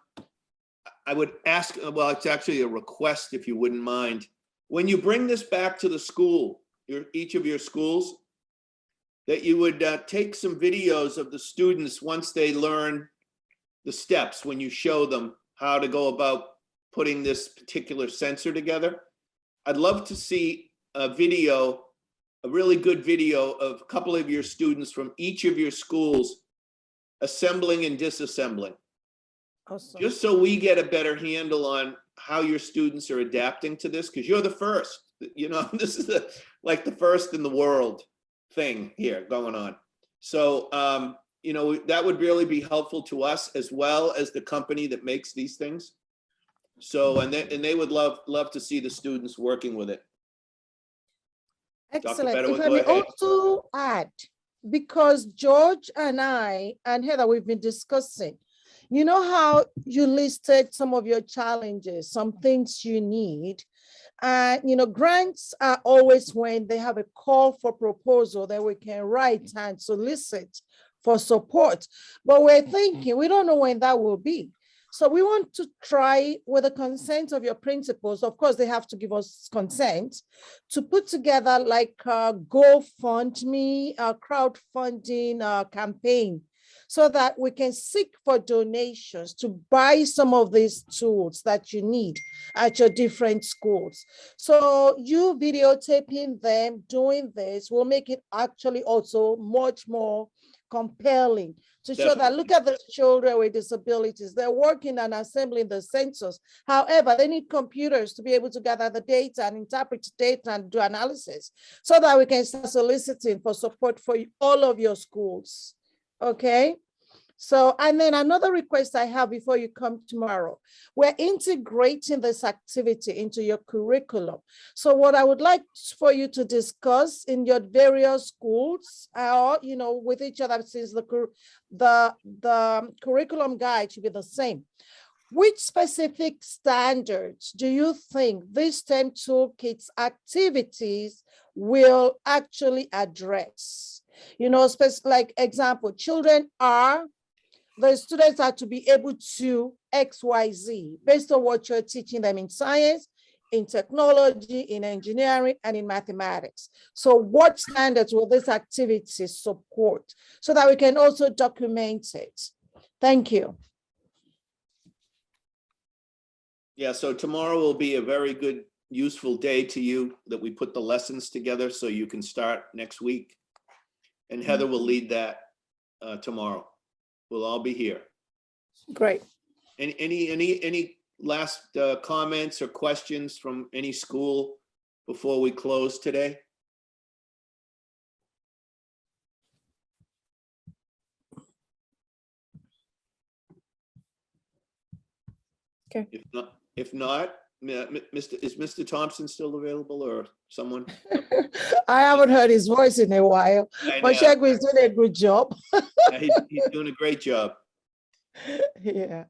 would ask, well, it's actually a request if you wouldn't mind. When you bring this back to the school, each of your schools, that you would take some videos of the students once they learn the steps, when you show them how to go about putting this particular sensor together. I'd love to see a video, a really good video of a couple of your students from each of your schools assembling and disassembling.
Awesome.
Just so we get a better handle on how your students are adapting to this, because you're the first, you know, this is like the first in the world thing here going on. So, you know, that would really be helpful to us as well as the company that makes these things. So, and they would love to see the students working with it.
Excellent.
Bedouin,
If I
go
may
ahead.
also add, because George and I and Heather, we've been discussing, you know how you listed some of your challenges, some things you need. And, you know, grants are always when they have a call for proposal that we can write and solicit for support. But we're thinking, we don't know when that will be. So we want to try, with the consent of your principals, of course, they have to give us consent, to put together like a GoFundMe, a crowdfunding campaign, so that we can seek for donations to buy some of these tools that you need at your different schools. So you videotaping them doing this will make it actually also much more compelling to show that, look at the children with disabilities. They're working and assembling the sensors. However, they need computers to be able to gather the data and interpret data and do analysis, so that we can start soliciting for support for all of your schools. Okay. So, and then another request I have before you come tomorrow, we're integrating this activity into your curriculum. So what I would like for you to discuss in your various schools, or, you know, with each other, since the curriculum guide should be the same. Which specific standards do you think these STEM toolkits activities will actually address? You know, like example, the students are to be able to XYZ based on what you're teaching them in science, in technology, in engineering, and in mathematics. So what standards will this activity support, so that we can also document it? Thank you.
Yeah, so tomorrow will be a very good, useful day to you, that we put the lessons together so you can start next week. And Heather will lead that tomorrow. We'll all be here.
Great.
Any last comments or questions from any school before we close today?
Okay.
If not, is Mr. Thompson still available, or someone?
I haven't heard his voice in a while, but Shegu is doing a good job.
He's doing a great job.
Yeah.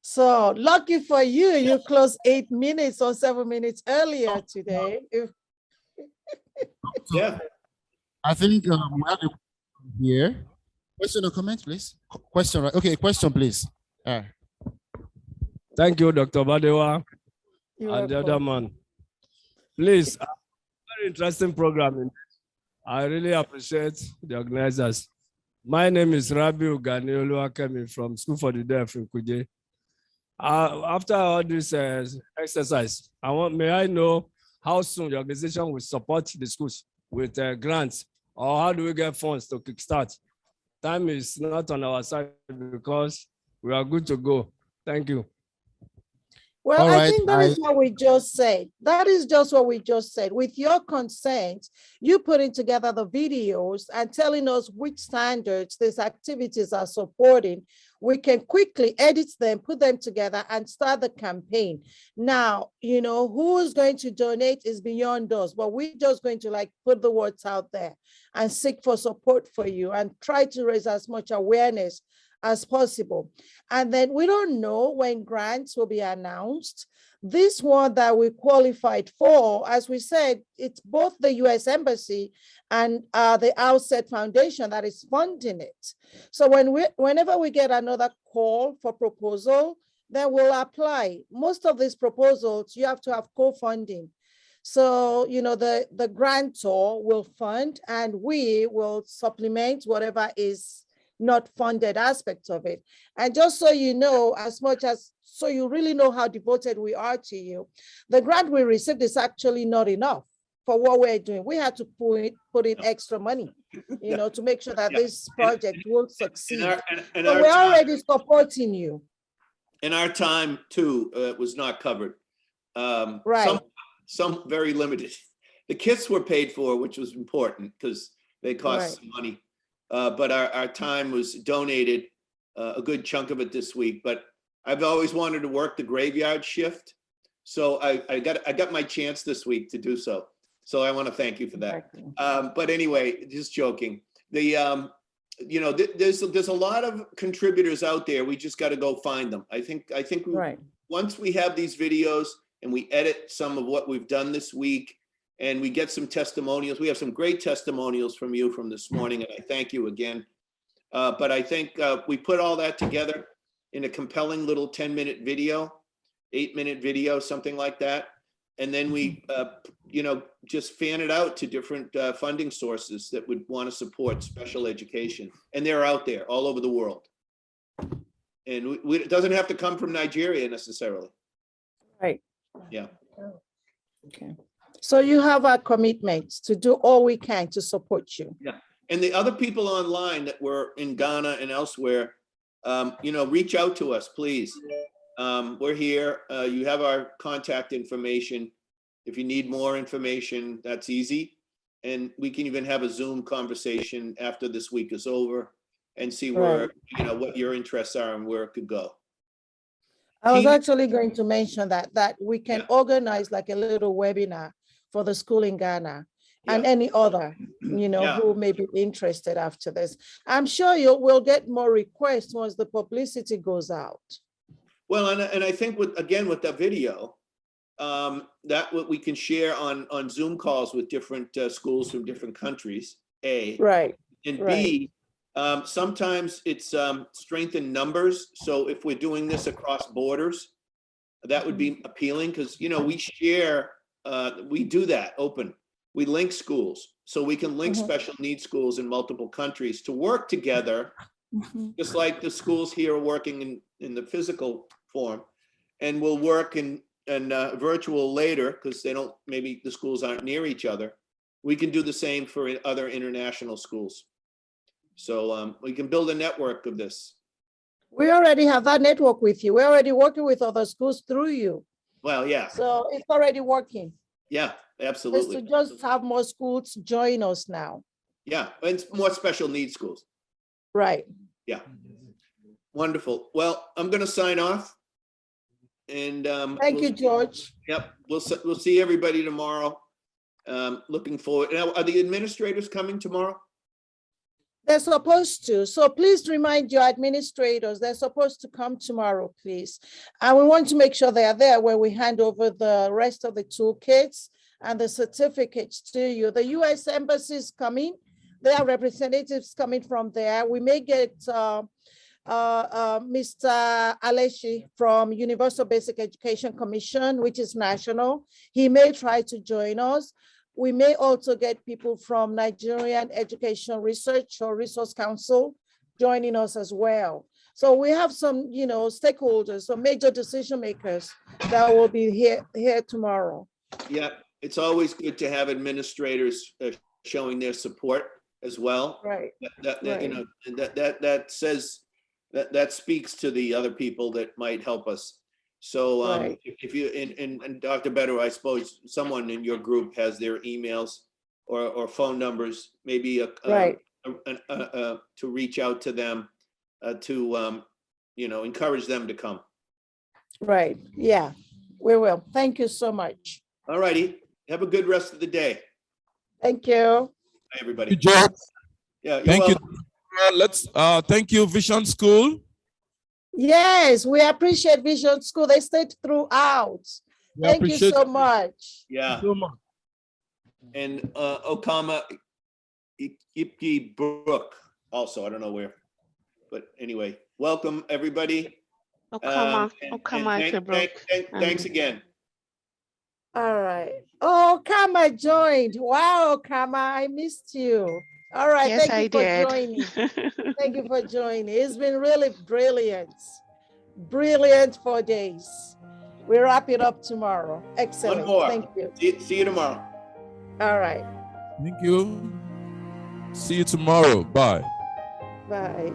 So lucky for you, you closed 8 minutes or 7 minutes earlier today.
Yeah.
I think we have a here. Question or comment, please? Question, right? Okay, question, please.
Thank you, Dr. Badewa and the other
welcome.
man. Please, very interesting program. I really appreciate the organizers. My name is Rabi Uganiolu Akemi from School for the Deaf in Kuje. After all this exercise, may I know how soon the organization will support the schools with grants, or how do we get funds to kickstart? Time is not on our side because we are good to go. Thank you.
Well, I think that is what we just said. That is just what we just said. With your consent, you putting together the videos and telling us which standards these activities are supporting, we can quickly edit them, put them together, and start the campaign. Now, you know, who's going to donate is beyond us, but we're just going to like put the words out there and seek for support for you and try to raise as much awareness as possible. And then we don't know when grants will be announced. This one that we qualified for, as we said, it's both the US Embassy and the RSET Foundation that is funding it. So whenever we get another call for proposal, then we'll apply. Most of these proposals, you have to have co-funding. So, the grantor will fund and we will supplement whatever is not funded aspect of it. And just so you know, so you really know how devoted we are to you, the grant we received is actually not enough for what we're doing. We had to put in extra money, to make sure that this project will succeed. So we're already supporting you.
In our time too, it was not covered.
Right.
Some very limited. The kits were paid for, which was important because they cost some money. But our time was donated, a good chunk of it this week. But I've always wanted to work the graveyard shift. So I got my chance this week to do so. So I want to thank you for that. But anyway, just joking. There's a lot of contributors out there. We just got to go find them. I think once we have these videos and we edit some of what we've done this week and we get some testimonials, we have some great testimonials from you from this morning, and I thank you again. But I think we put all that together in a compelling little 10-minute video, 8-minute video, something like that. And then we, just fan it out to different funding sources that would want to support special education. And they're out there all over the world. And it doesn't have to come from Nigeria necessarily.
Right.
Yeah.
Okay. So you have our commitment to do all we can to support you.
Yeah. And the other people online that were in Ghana and elsewhere, reach out to us, please. We're here. You have our contact information. If you need more information, that's easy. And we can even have a Zoom conversation after this week is over and see where, what your interests are and where it could go.
I was actually going to mention that we can organize like a little webinar for the school in Ghana and any other, who may be interested after this. I'm sure we'll get more requests once the publicity goes out.
Well, and I think with the video, that what we can share on Zoom calls with different schools from different countries, A.
Right.
And B, sometimes it's strength in numbers. So if we're doing this across borders, that would be appealing because, we share, we do that open. We link schools. So we can link special needs schools in multiple countries to work together, just like the schools here are working in the physical form. And we'll work in virtual later because maybe the schools aren't near each other. We can do the same for other international schools. So we can build a network of this.
We already have that network with you. We're already working with other schools through you.
Well, yeah.
So it's already working.
Yeah, absolutely.
It's to just have more schools join us now.
Yeah, and it's more special needs schools.
Right.
Yeah. Wonderful. Well, I'm going to sign off. And
thank you, George.
Yep, we'll see everybody tomorrow. Looking forward. Now, are the administrators coming tomorrow?
They're supposed to. So please remind your administrators they're supposed to come tomorrow, please. And we want to make sure they are there when we hand over the rest of the toolkits and the certificates to you. The U.S. Embassy is coming. There are representatives coming from there. We may get Mr. Aleshi from Universal Basic Education Commission, which is national. He may try to join us. We may also get people from Nigerian Education Research or Resource Council joining us as well. So we have some, stakeholders, some major decision makers that will be here tomorrow.
Yeah, it's always good to have administrators showing their support as well.
Right.
That says that speaks to the other people that might help us. So if you and Dr. Better, I suppose someone in your group has their emails or phone numbers, maybe to reach out to them to encourage them to come.
Right. Yeah, we will. Thank you so much.
All righty. Have a good rest of the day.
Thank you.
Bye, everybody.
Thank you, George.
Yeah.
Thank you. Let's thank you, Vision School.
Yes, we appreciate Vision School. They stayed throughout. Thank you so much.
Yeah. And Okama Ipki Brook also, I don't know where, but anyway, welcome everybody.
Okama
thanks again.
All right. Oh, Kama joined. Wow, Kama, I missed you. All right.
Yes,
Thank you
I
for
did.
joining. Thank you for joining. It's been really brilliant. Brilliant 4 days. We wrap it up tomorrow. Excellent.
One more.
Thank you.
See you tomorrow.
All right.
Thank you. See you tomorrow. Bye.
Bye.